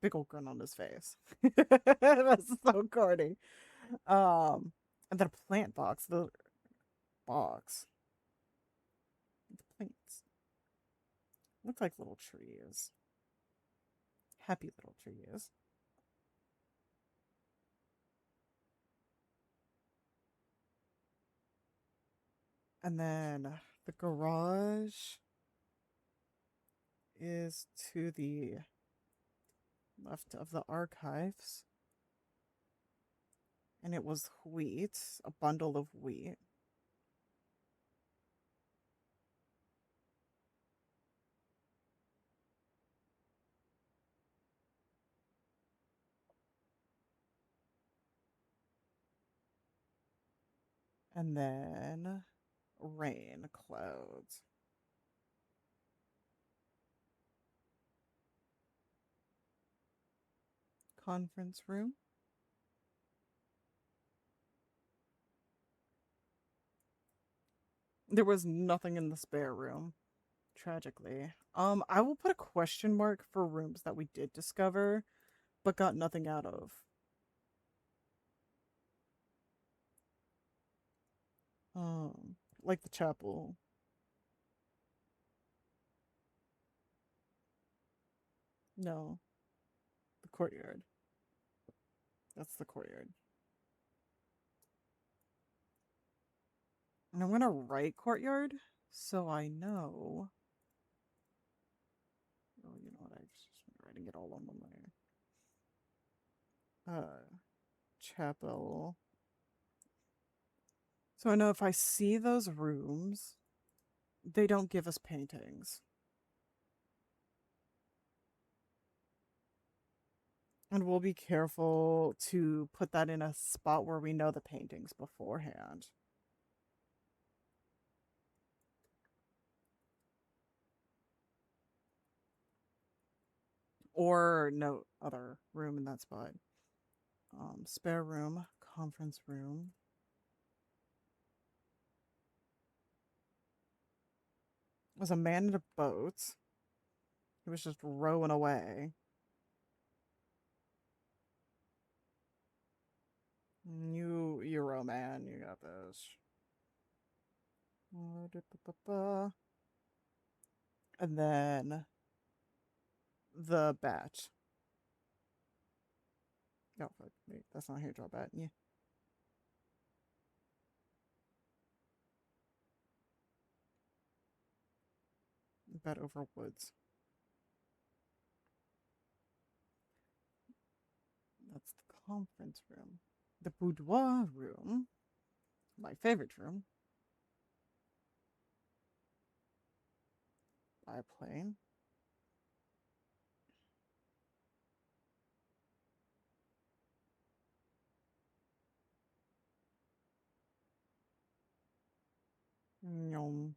Big old grin on his face. That's so corny. And then a plant box. The box. The plants. Look like little trees. Happy little trees. And then the garage is to the left of the archives. And it was wheat, a bundle of wheat. And then rain clouds. Conference room. There was nothing in the spare room, tragically. I will put a question mark for rooms that we did discover, but got nothing out of. Like the chapel. No, the courtyard. That's the courtyard. And I'm gonna write courtyard so I know. Oh, you know what? I've just been writing it all on one layer. Chapel. So I know if I see those rooms, they don't give us paintings. And we'll be careful to put that in a spot where we know the paintings beforehand. Or no other room in that spot. Spare room, conference room. There's a man in a boat. He was just rowing away. You row, man. You got this. And then the bat. Oh, fuck. Wait, that's not here. Draw bat. Yeah. Bat over woods. That's the conference room. The boudoir room. My favorite room. Biplane. Yum.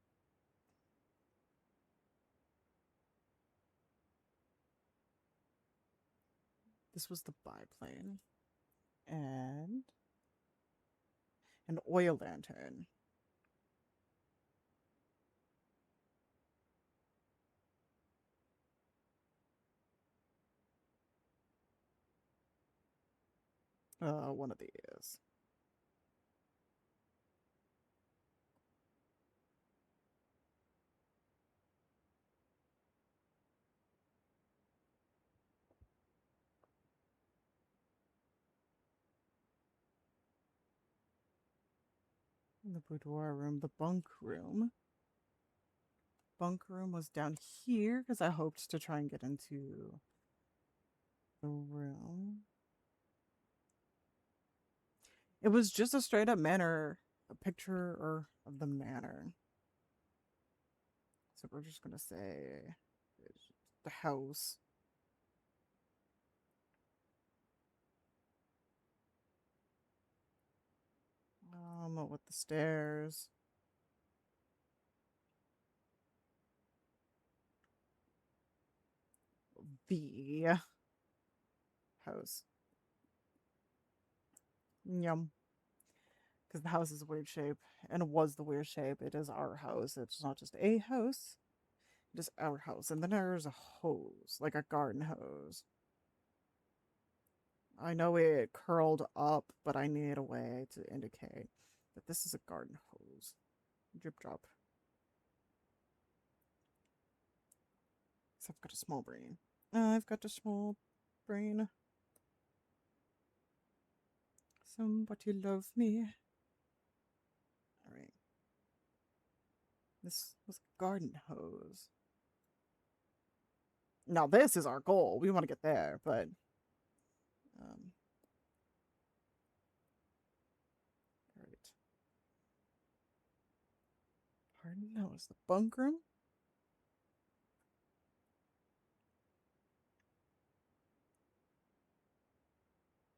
This was the biplane. And an oil lantern. One of these. The boudoir room, the bunk room. Bunk room was down here because I hoped to try and get into the room. It was just a straight up manor, a picture or of the manor. So we're just gonna say the house. With the stairs. The house. Yum. Because the house is a weird shape, and it was the weird shape. It is our house. It's not just a house. It is our house. And then there's a hose, like a garden hose. I know it curled up, but I need a way to indicate that this is a garden hose. Drip drop. So I've got a small brain. I've got a small brain. Somebody love me. Alright. This was a garden hose. Now this is our goal. We want to get there, but alright. Pardon? No, it's the bunk room.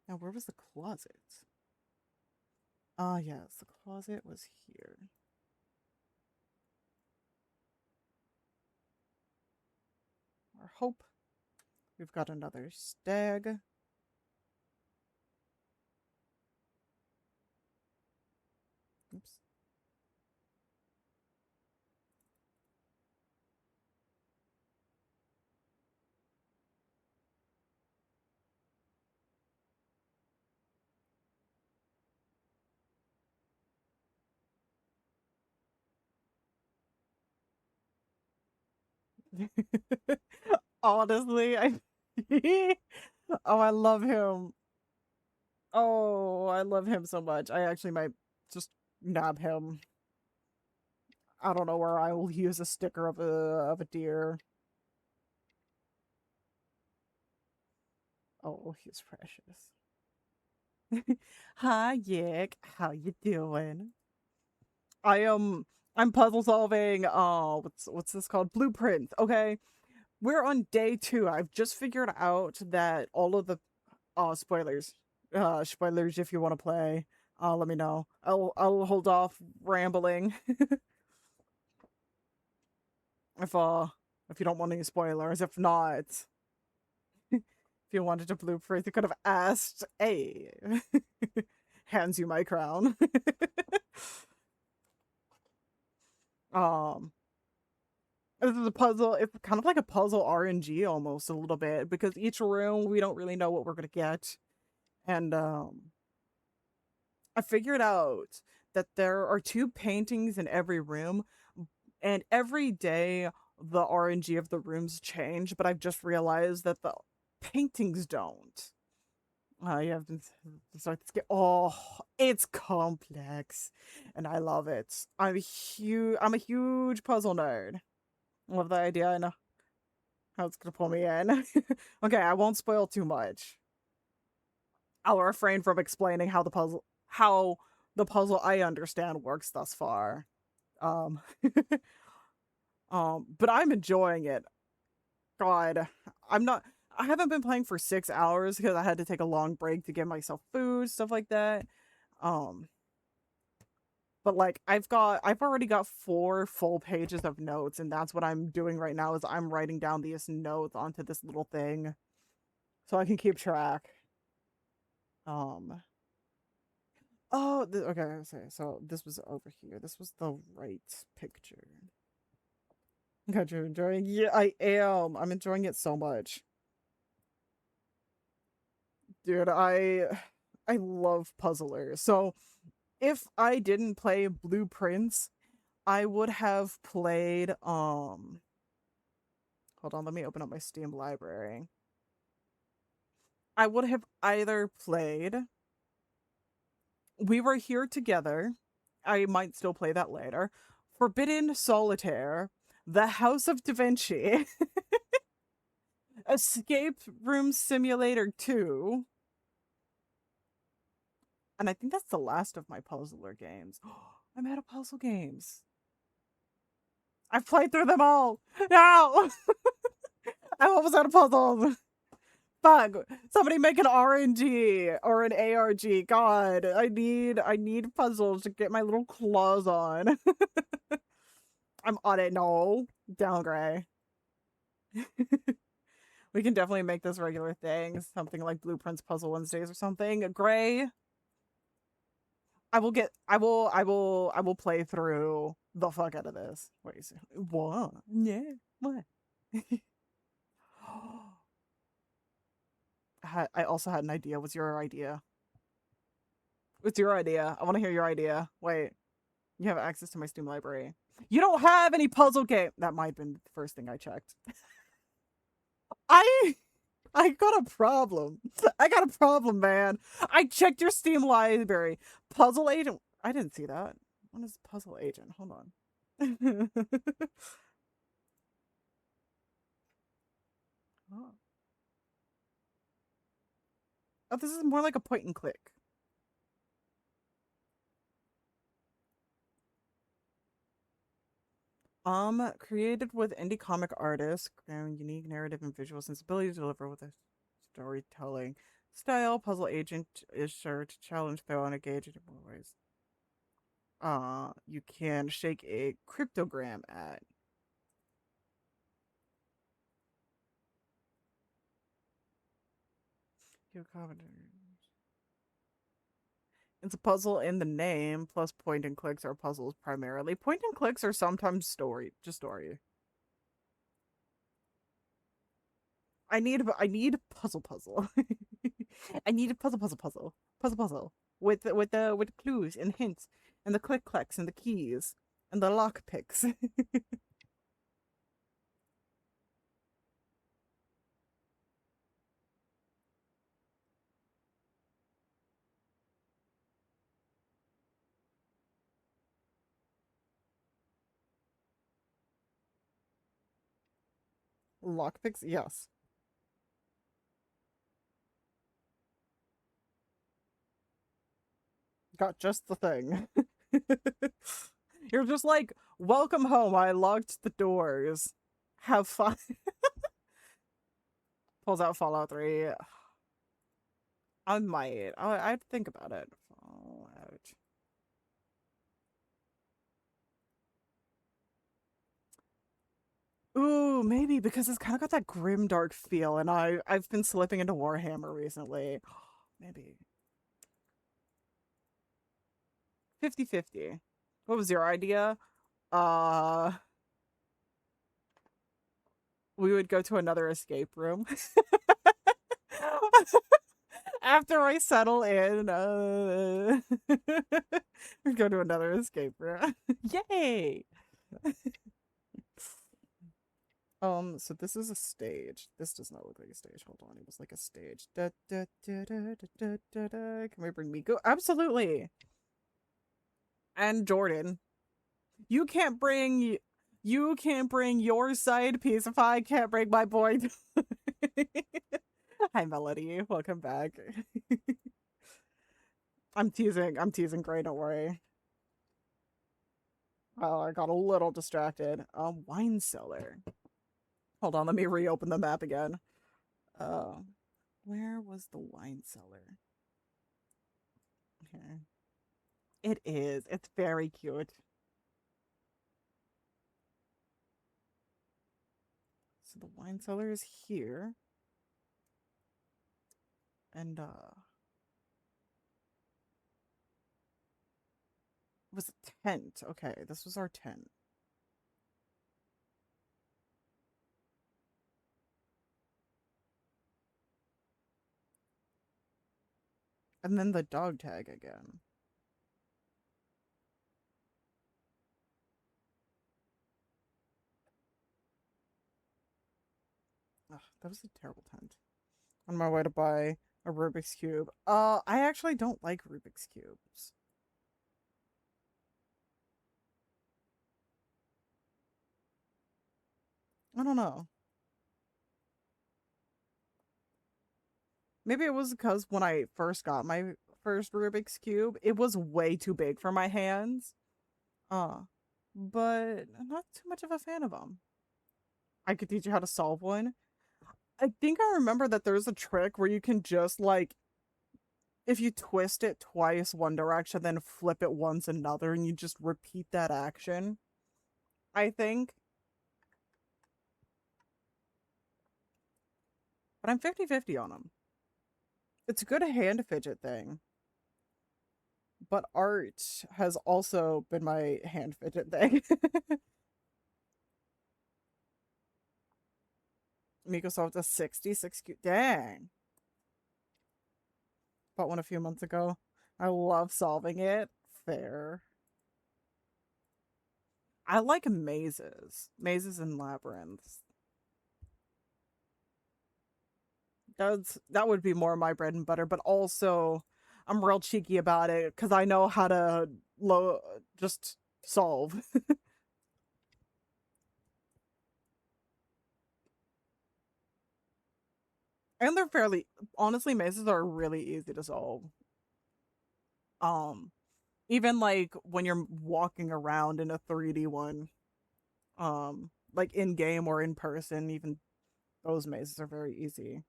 Now where was the closet? Ah, yes, the closet was here. Our hope. We've got another stag. Oops. Honestly, I oh, I love him. Oh, I love him so much. I actually might just nab him. I don't know where I will use a sticker of a deer. Oh, he's precious. Hi, Yick. How you doing? I'm puzzle solving. What's this called? Blueprints. Okay, we're on day 2. I've just figured out that all of the spoilers. Spoilers if you want to play. Let me know. I'll hold off rambling. if you don't want any spoilers. If not, if you wanted a blueprint, you could have asked. Hey, hands you my crown. This is a puzzle. It's kind of like a puzzle RNG almost a little bit because each room we don't really know what we're gonna get, and I figured out that there are 2 paintings in every room, and every day the RNG of the rooms change. But I've just realized that the paintings don't. You have to start this game. Oh, it's complex, and I love it. I'm a huge puzzle nerd. Love the idea. I know how it's gonna pull me in. Okay, I won't spoil too much. I'll refrain from explaining how the puzzle I understand works thus far. Um, but I'm enjoying it. God, I'm not. I haven't been playing for 6 hours because I had to take a long break to get myself food, stuff like that. Um, but like I've already got 4 full pages of notes, and that's what I'm doing right now. Is I'm writing down these notes onto this little thing, so I can keep track. Um, Oh, okay. So this was over here. This was the right picture. Got you enjoying? Yeah, I am. I'm enjoying it so much, dude. I love puzzlers. So if I didn't play Blueprints, I would have played. Hold on. Let me open up my Steam library. I would have either played We Were Here Together. I might still play that later. Forbidden Solitaire, The House of Da Vinci, Escape Room Simulator 2, And I think that's the last of my puzzler games. I'm out of puzzle games. I've played through them all. No! I'm almost out of puzzles. Fuck. Somebody make an RNG or an ARG. God, I need puzzles to get my little claws on. I'm on it. No. Down gray. We can definitely make this a regular thing. Something like Blueprints Puzzle Wednesdays or something. Gray. I will play through the fuck out of this. Wait, what? Yeah, what? I also had an idea. What's your idea? What's your idea? I want to hear your idea. Wait, you have access to my Steam library. You don't have any puzzle game. That might have been the first thing I checked. I I got a problem. I got a problem, man. I checked your Steam library. Puzzle Agent. I didn't see that. What is Puzzle Agent? Hold on. Oh. Oh, this is more like a point and click. Created with indie comic artists, unique narrative and visual sensibility to deliver with a storytelling style. Puzzle Agent is sure to challenge, throw, and engage in more ways. You can shake a cryptogram at. It's a puzzle in the name, plus point and clicks are puzzles primarily. Point and clicks are sometimes story, just story. I need puzzle. I need a puzzle with clues and hints and the click clacks and the keys and the lock picks. Lock picks, yes. Got just the thing. You're just like, welcome home. I locked the doors. Have fun. Pulls out Fallout 3. I might. I'd think about it. Fallout. Ooh, maybe because it's kind of got that grim dark feel, and I've been slipping into Warhammer recently. Maybe 50-50. What was your idea? Uh, we would go to another escape room. After I settle in, we go to another escape room. Yay! So this is a stage. This does not look like a stage. Hold on, it was like a stage. Da, da, da, da, da, da, da. Can we bring Miko? Absolutely. And Jordan. You can't bring your side piece if I can't bring my boy. Hi Melody, welcome back. I'm teasing Gray, don't worry. Oh, I got a little distracted. Wine cellar. Hold on, let me reopen the map again. Where was the wine cellar? Here. It is. It's very cute. So the wine cellar is here. And it was a tent. Okay, this was our tent. And then the dog tag again. Ugh, that was a terrible tent. On my way to buy a Rubik's Cube. I actually don't like Rubik's Cubes. I don't know. Maybe it was because when I first got my first Rubik's Cube. It was way too big for my hands. Uh, but I'm not too much of a fan of them. I could teach you how to solve one. I think I remember that there's a trick where you can just like if you twist it twice one direction, then flip it once another, and you just repeat that action. I think. But I'm 50-50 on them. It's a good hand fidget thing. But art has also been my hand fidget thing. Microsoft a 66 cute. Dang. Bought one a few months ago. I love solving it. Fair. I like mazes. Mazes and labyrinths. That would be more my bread and butter, but also I'm real cheeky about it because I know how to just solve. And they're fairly honestly, mazes are really easy to solve. Um Even like when you're walking around in a 3D one, like in game or in person, even those mazes are very easy.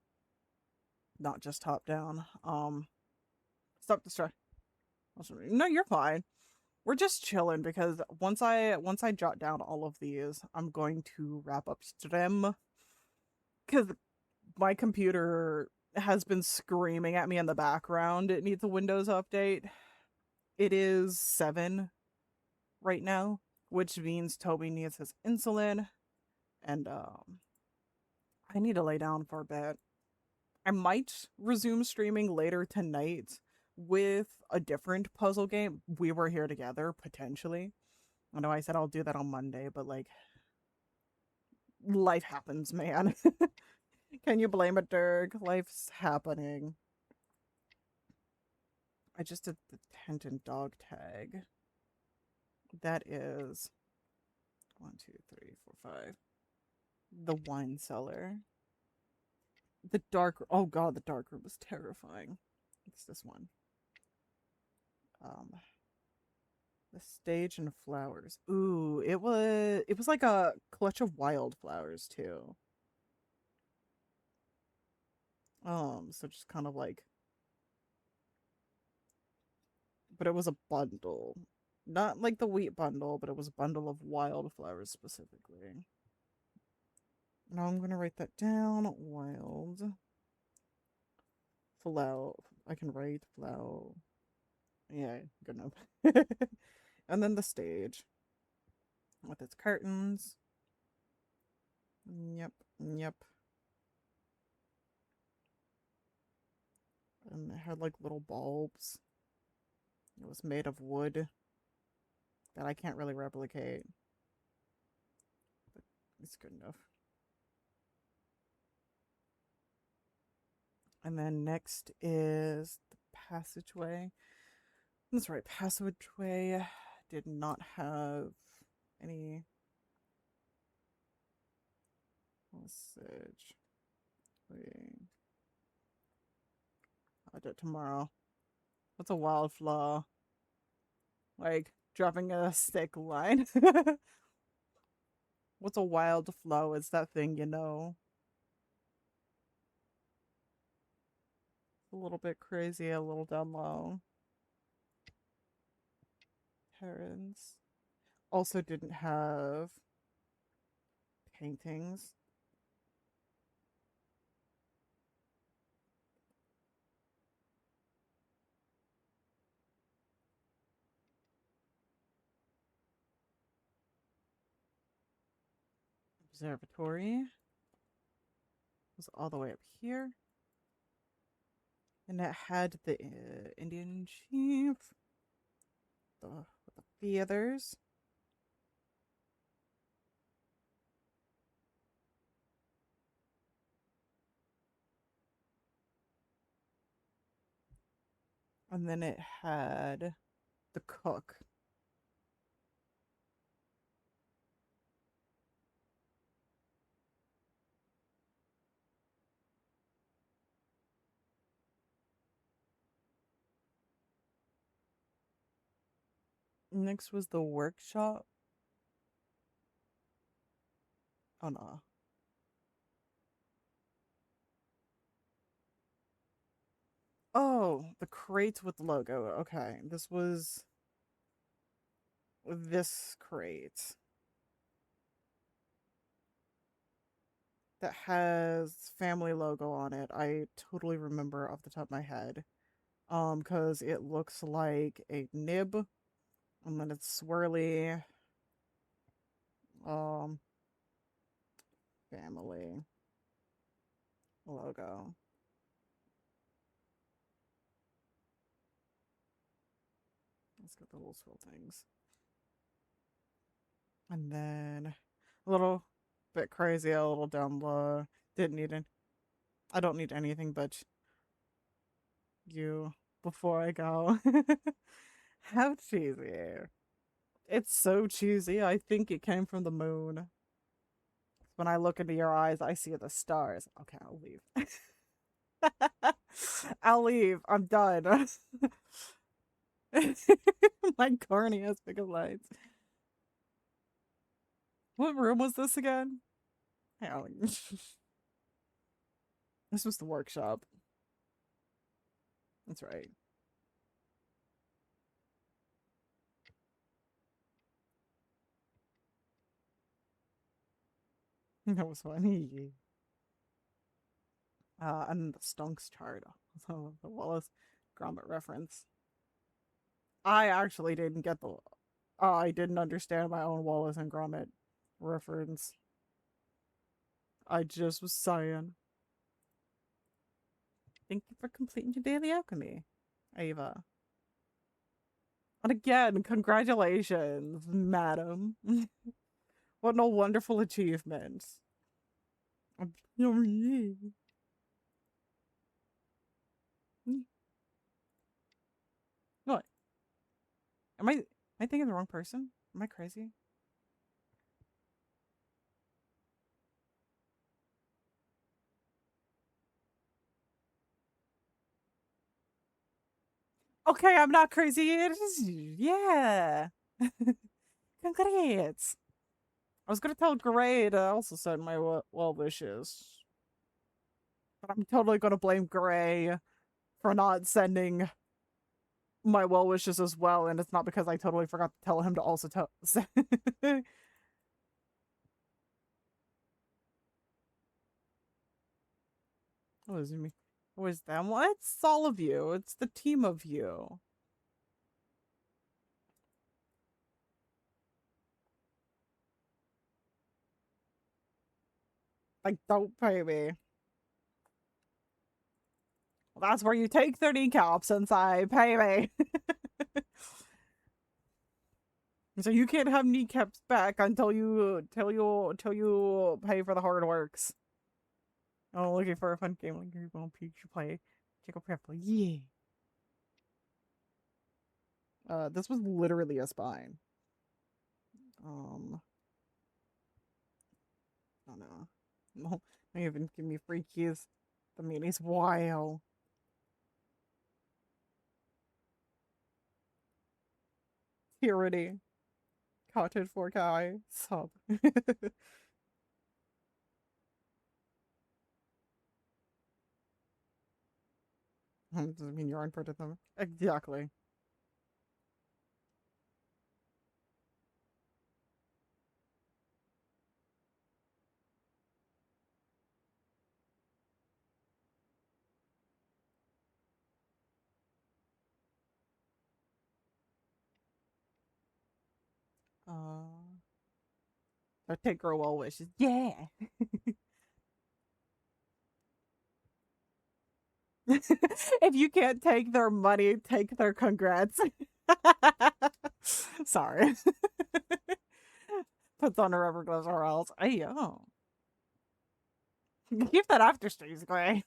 Not just top down. Stop distract. No, you're fine. We're just chilling because once I jot down all of these, I'm going to wrap up stream because my computer has been screaming at me in the background. It needs a Windows update. It is 7 right now, which means Toby needs his insulin, and I need to lay down for a bit. I might resume streaming later tonight with a different puzzle game. We Were Here Together, potentially. I know I said I'll do that on Monday, but like life happens, man. Can you blame it, Dirk? Life's happening. I just did the tent and dog tag. That is 1, 2, 3, 4, 5. The wine cellar. The dark. Oh god, the dark room was terrifying. It's this one. Um, the stage and flowers. Ooh, it was like a clutch of wildflowers too. So just kind of like, but it was a bundle. Not like the wheat bundle, but it was a bundle of wildflowers specifically. Now I'm gonna write that down. Wild flower. I can write flower. Yeah, good enough. And then the stage with its curtains. Yep, yep. And it had like little bulbs. It was made of wood that I can't really replicate, but it's good enough. And then next is the passageway. That's right, passageway did not have any message. I'll do it tomorrow. What's a wildflower? Like dropping a stick line. What's a wild flow? It's that thing, you know. A little bit crazy, a little down low. Herons. Also didn't have paintings. Observatory was all the way up here. And it had the Indian chief with the feathers. And then it had the cook. Next was the workshop. Oh no. Oh, the crates with the logo. Okay, this was this crate that has family logo on it. I totally remember off the top of my head. Because it looks like a nib, and then it's swirly. Um, family logo. Let's get the little swirl things. And then a little bit crazy, a little down low. Didn't need it. I don't need anything but you before I go. How cheesy. It's so cheesy. I think it came from the moon. When I look into your eyes, I see the stars. Okay, I'll leave. I'll leave. I'm done. My corny has bigger lights. What room was this again? This was the workshop. That's right. That was funny. And the Stonks chart. So the Wallace Gromit reference. I actually didn't get the. I didn't understand my own Wallace and Gromit reference. I just was saying. Thank you for completing your daily alchemy, Ava. And again, congratulations, madam. What a wonderful achievement. What? Am I thinking the wrong person? Am I crazy? Okay, I'm not crazy. It is, yeah. Congrats. I was gonna tell Gray to also send my well wishes, but I'm totally gonna blame Gray for not sending my well wishes as well, and it's not because I totally forgot to tell him to also tell. It was me. It was them. Well, it's all of you. It's the team of you. Like, don't pay me. Well, that's where you take their kneecaps and say, pay me. So you can't have kneecaps back until you pay for the hard works. Oh, looking for a fun game like you won't you play. Check out carefully. Yeah. This was literally a spine. Um, oh no. No, they even give me free keys. The meaning's wild. Tyranny. Cottage for guy. Sub. Doesn't mean you're unprinted them. Exactly. I take her well wishes. Yeah. If you can't take their money, take their congrats. Sorry. Puts on her rubber gloves or else. Hey, oh. Keep that after streams, Gray.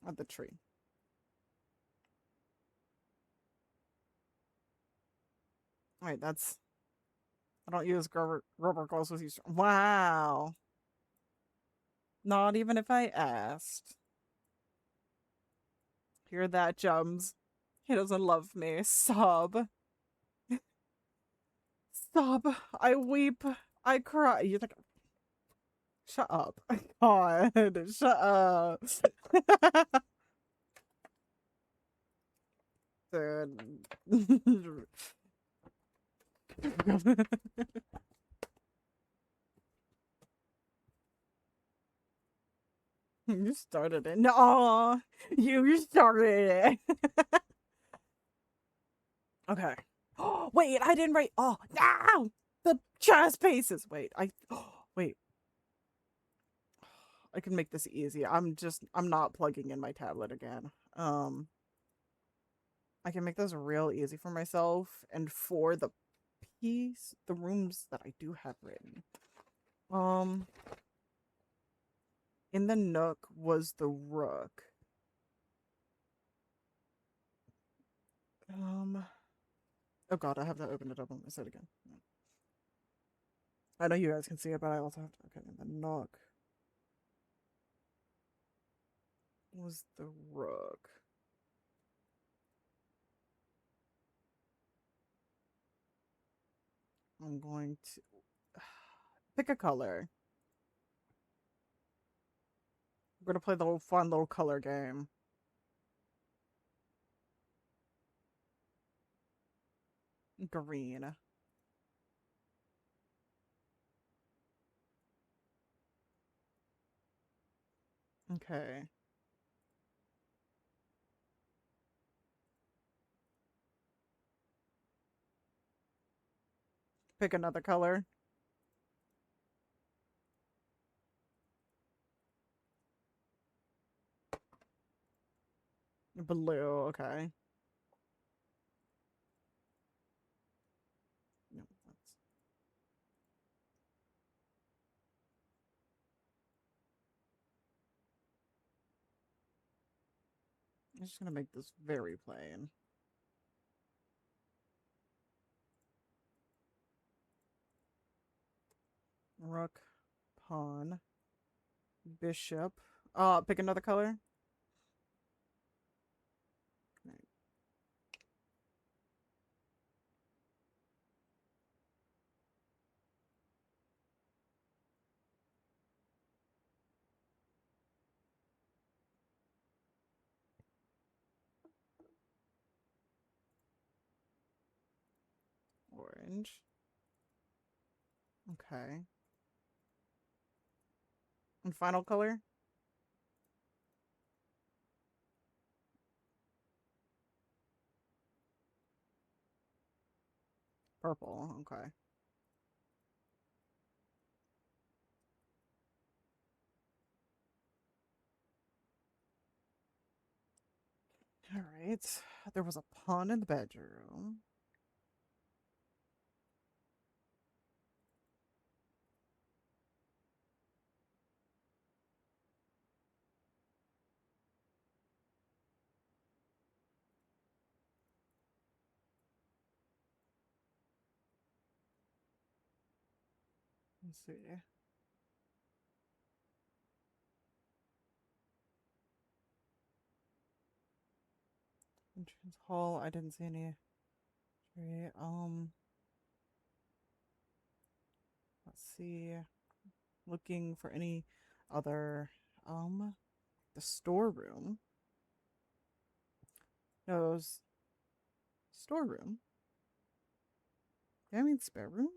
At the tree. Wait, that's. I don't use rubber gloves with you. Wow. Not even if I asked. Hear that, Jums? He doesn't love me. Sob. Sob. I weep. I cry. You're like, shut up. God, shut up. Dude. You started it. No, you started it. Okay. Wait, I didn't write. Oh, no! The chess pieces. Wait, wait. I can make this easy. I'm not plugging in my tablet again. I can make this real easy for myself and for the rooms that I do have written. In the nook was the rook. Oh god, I have to open it up on my side again. I know you guys can see it, but I also have to. Okay, the nook was the rook. I'm going to pick a color. We're gonna play the little fun little color game. Green. Okay. Pick another color. Blue, okay. No, I'm just gonna make this very plain. Rook, pawn, bishop. Pick another color. Right. Orange. Okay. And final color? Purple, okay. Alright. There was a pawn in the bedroom. Let's see. Entrance hall. I didn't see any. Let's see. Looking for any other. The storeroom. No, storeroom. Yeah, I mean spare room.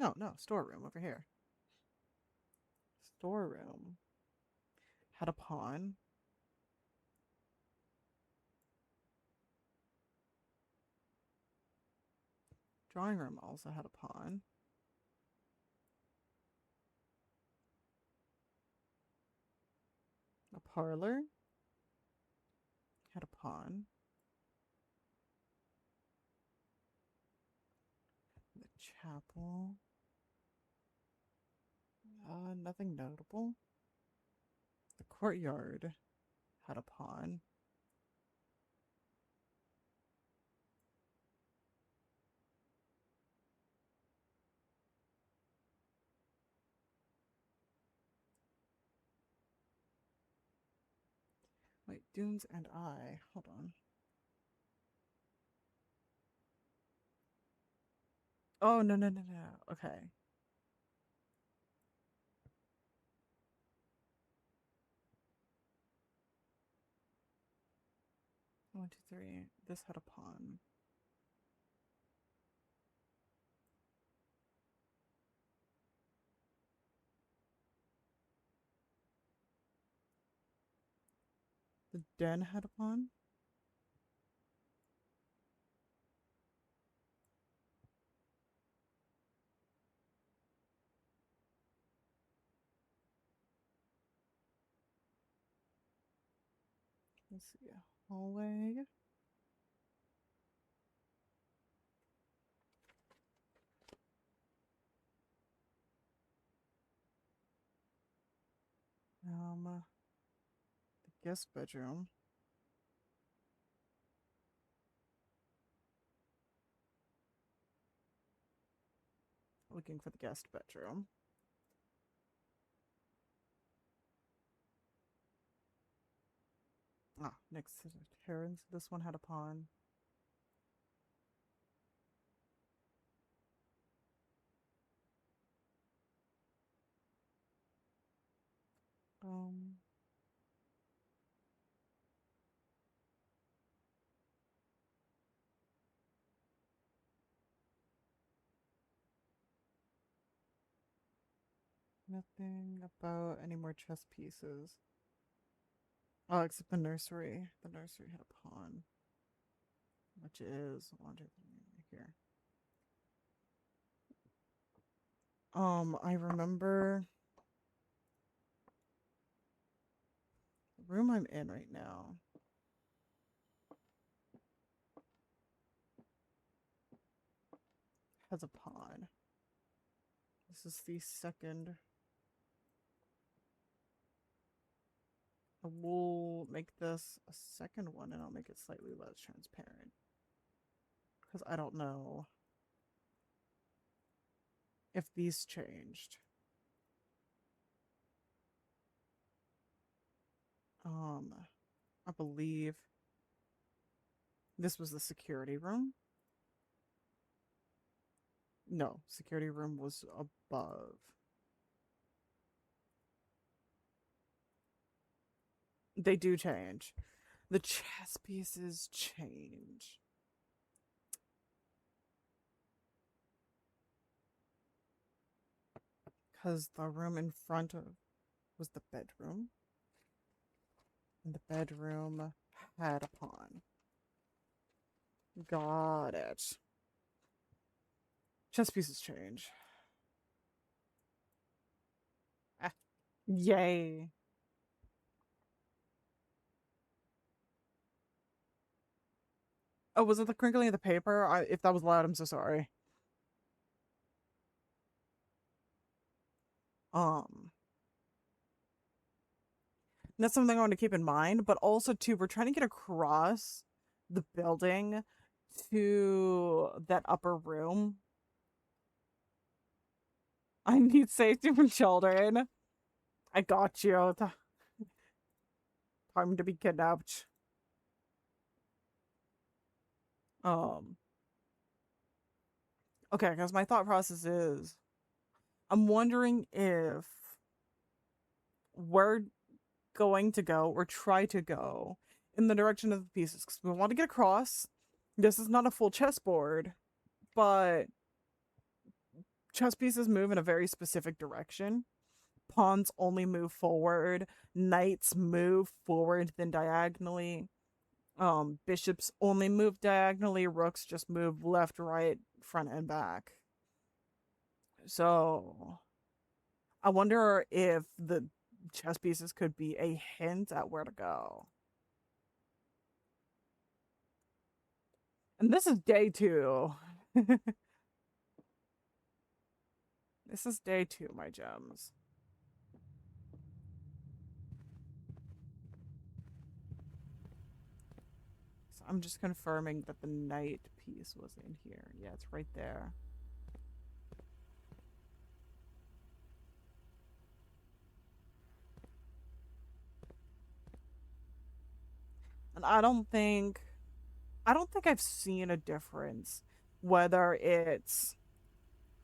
No, storeroom over here. Storeroom had a pawn. Drawing room also had a pawn. A parlor had a pawn. The chapel. Nothing notable. The courtyard had a pawn. Wait, Dunes and I. Hold on. Oh, no, no, no, no. Okay. 1, 2, 3. This had a pawn. The den had a pawn. Let's see. Hallway. The guest bedroom. Looking for the guest bedroom. Ah, next to the Terrans. This one had a pawn. Um, Nothing about any more chess pieces. Oh, except the nursery. The nursery had a pawn, which is here. I remember the room I'm in right now has a pawn. This is the second. I will make this a second one and I'll make it slightly less transparent. Because I don't know if these changed. I believe this was the security room. No, security room was above. They do change. The chess pieces change. Because the room in front of was the bedroom. And the bedroom had a pawn. Got it. Chess pieces change. Ah, yay. Oh, was it the crinkling of the paper? If that was loud, I'm so sorry. That's something I want to keep in mind, but also too, we're trying to get across the building to that upper room. I need safety from children. I got you. Time to be kidnapped. Okay, because my thought process is I'm wondering if we're going to go or try to go in the direction of the pieces because we want to get across. This is not a full chessboard, but chess pieces move in a very specific direction. Pawns only move forward. Knights move forward, then diagonally. Bishops only move diagonally. Rooks just move left, right, front, and back. So I wonder if the chess pieces could be a hint at where to go. And this is day 2. This is day 2, my gems. So I'm just confirming that the knight piece was in here. Yeah, it's right there. And I don't think I've seen a difference whether it's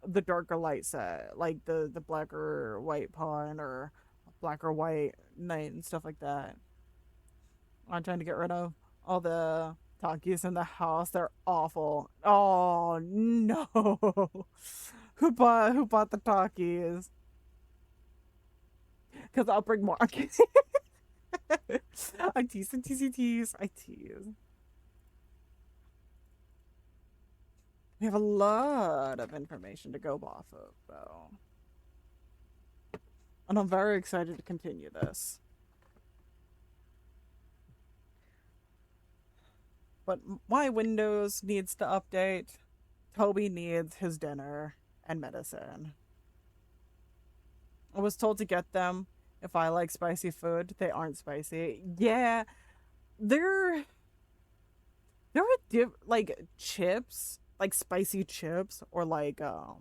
the darker light set, like the black or white pawn or black or white knight and stuff like that. I'm trying to get rid of all the talkies in the house. They're awful. Oh no. Who bought the talkies? Because I'll bring more. I tease and tease. I tease. We have a lot of information to go off of, though. And I'm very excited to continue this. But my Windows needs to update. Toby needs his dinner and medicine. I was told to get them if I like spicy food. They aren't spicy. Yeah, they're like chips, like spicy chips, or like are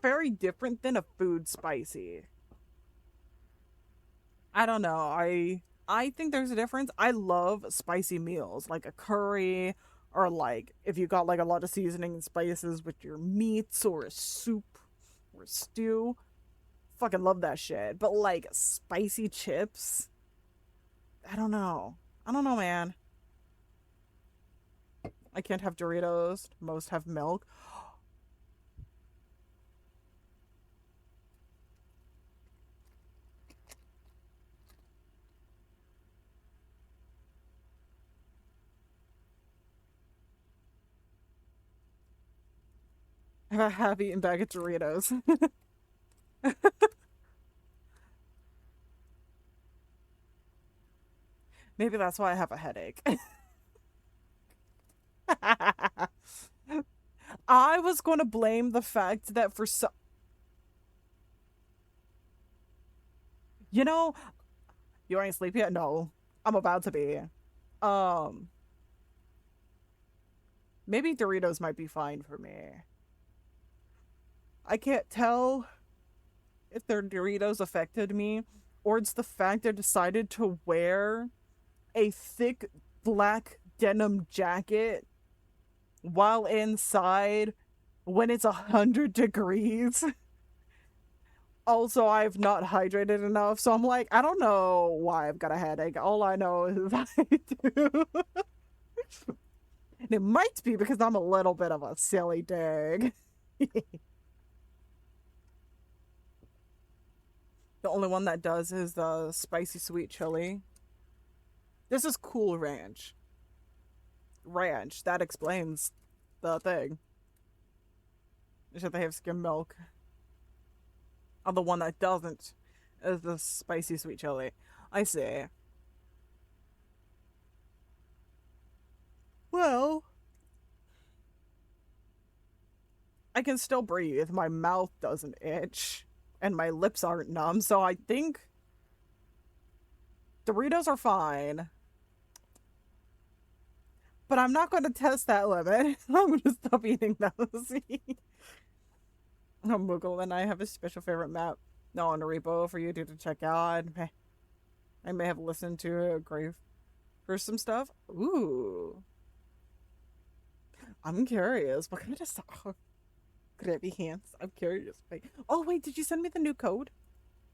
very different than a food spicy. I don't know. I think there's a difference. I love spicy meals, like a curry, or like if you got like a lot of seasoning and spices with your meats or a soup or a stew. Fucking love that shit. But like spicy chips, I don't know. I don't know, man. I can't have Doritos. Most have milk. I have a half-eaten bag of Doritos. Maybe that's why I have a headache. I was going to blame the fact that for some, you know, you ain't sleep yet. No, I'm about to be. Um, Maybe Doritos might be fine for me. I can't tell if their Doritos affected me, or it's the fact I decided to wear a thick black denim jacket while inside when it's 100 degrees. Also, I've not hydrated enough, so I'm like, I don't know why I've got a headache. All I know is I do. And it might be because I'm a little bit of a silly dig. The only one that does is the spicy sweet chili. This is Cool Ranch. Ranch. That explains the thing. Should they have skim milk? Oh, the one that doesn't is the spicy sweet chili. I see. Well, I can still breathe. My mouth doesn't itch. And my lips aren't numb, so I think Doritos are fine. But I'm not going to test that limit. I'm going to stop eating those. Moogle and I have a special favorite map. No, on a repo for you to check out. I may have listened to a grave for some stuff. Ooh. I'm curious. What kind of stuff? Could it be hands? I'm curious. Wait. Oh, wait, did you send me the new code?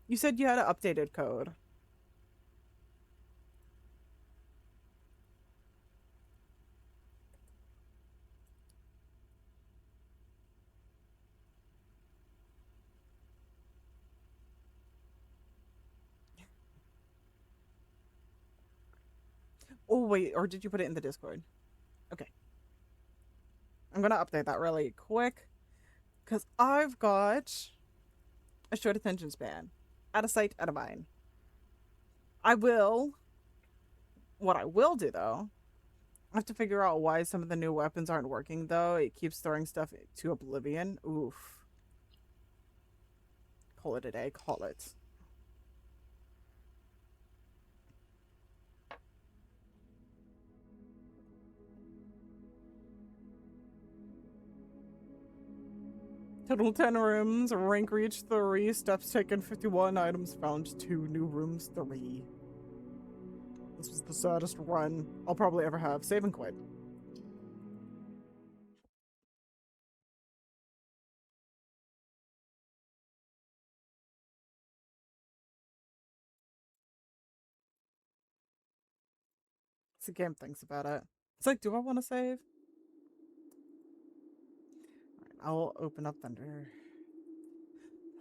You said you had an updated code. Oh, wait, or did you put it in the Discord? Okay. I'm gonna update that really quick. Because I've got a short attention span. Out of sight, out of mind. What I will do, though, I have to figure out why some of the new weapons aren't working, though. It keeps throwing stuff to oblivion. Oof. Call it a day. Call it. Total 10 rooms. Rank reach 3. Steps taken 51. Items found 2. New rooms 3. This was the saddest run I'll probably ever have. Save and quit. The game thinks about it. It's like, do I want to save? Right, I'll open up Thunder.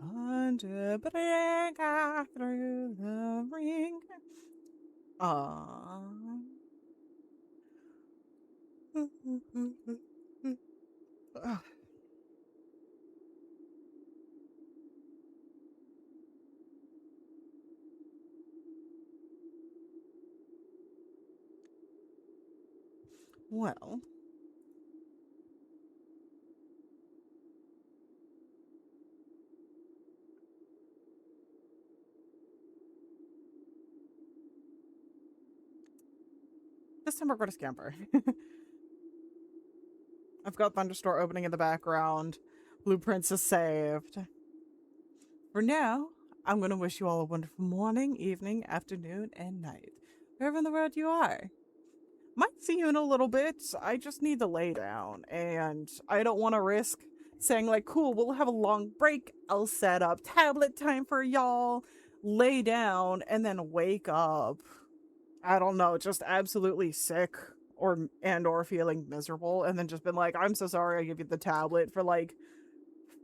Thunder break through the ring. Well, this time we're going to Scamper. I've got Thunderstore opening in the background. Blueprints is saved. For now, I'm going to wish you all a wonderful morning, evening, afternoon, and night. Wherever in the world you are. Might see you in a little bit. I just need to lay down. And I don't want to risk saying, like, cool, we'll have a long break. I'll set up tablet time for y'all. Lay down and then wake up. I don't know, just absolutely sick or feeling miserable, and then just been like, I'm so sorry I give you the tablet for like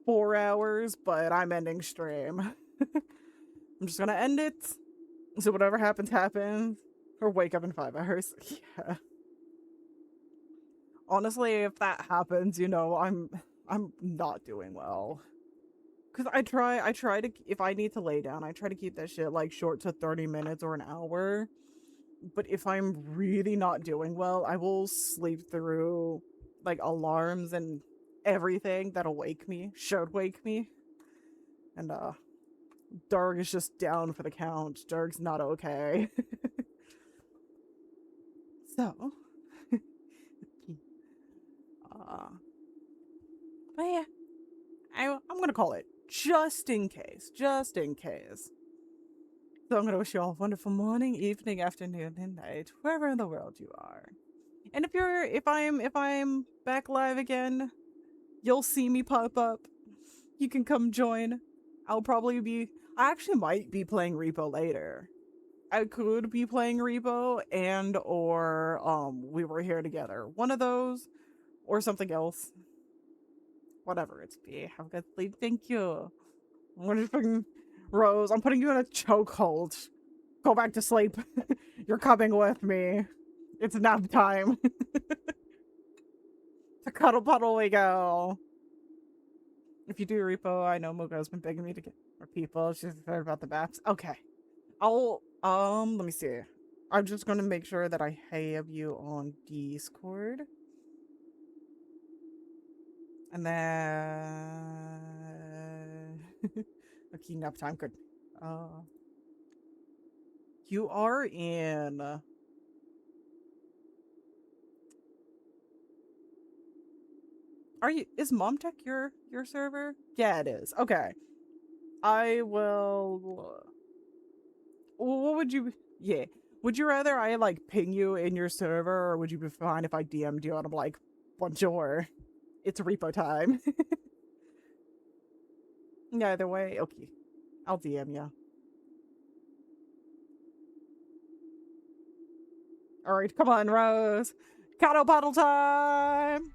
4 hours, but I'm ending stream. I'm just gonna end it. So whatever happens, happens. Or wake up in 5 hours. Yeah. Honestly, if that happens, you know, I'm not doing well. Cause I try to, if I need to lay down, I try to keep that shit like short to 30 minutes or an hour. But if I'm really not doing well, I will sleep through like alarms and everything that'll should wake me. And Darg is just down for the count. Darg's not okay. So but yeah, I'm gonna call it just in case. Just in case. So I'm gonna wish you all a wonderful morning, evening, afternoon, and night, wherever in the world you are. And if I'm back live again, you'll see me pop up. You can come join. I actually might be playing Repo later. I could be playing Repo and or We Were Here Together. One of those or something else. Whatever it's be. Have a good sleep. Thank you. What is fucking Rose? I'm putting you in a chokehold. Go back to sleep. You're coming with me. It's nap time. To Cuddle Puddle we go. If you do Repo, I know Mugo's been begging me to get more people. She's excited about the bats. Okay. Let me see. I'm just gonna make sure that I have you on Discord. And then okay, nap time, good. You are in is MomTech your server? Yeah, it is. Okay. I will what would you yeah. Would you rather I like ping you in your server, or would you be fine if I DM'd you and I'm like, bonjour, it's repo time? Either way, okay. I'll DM you. Alright, come on, Rose. Cuddle puddle time!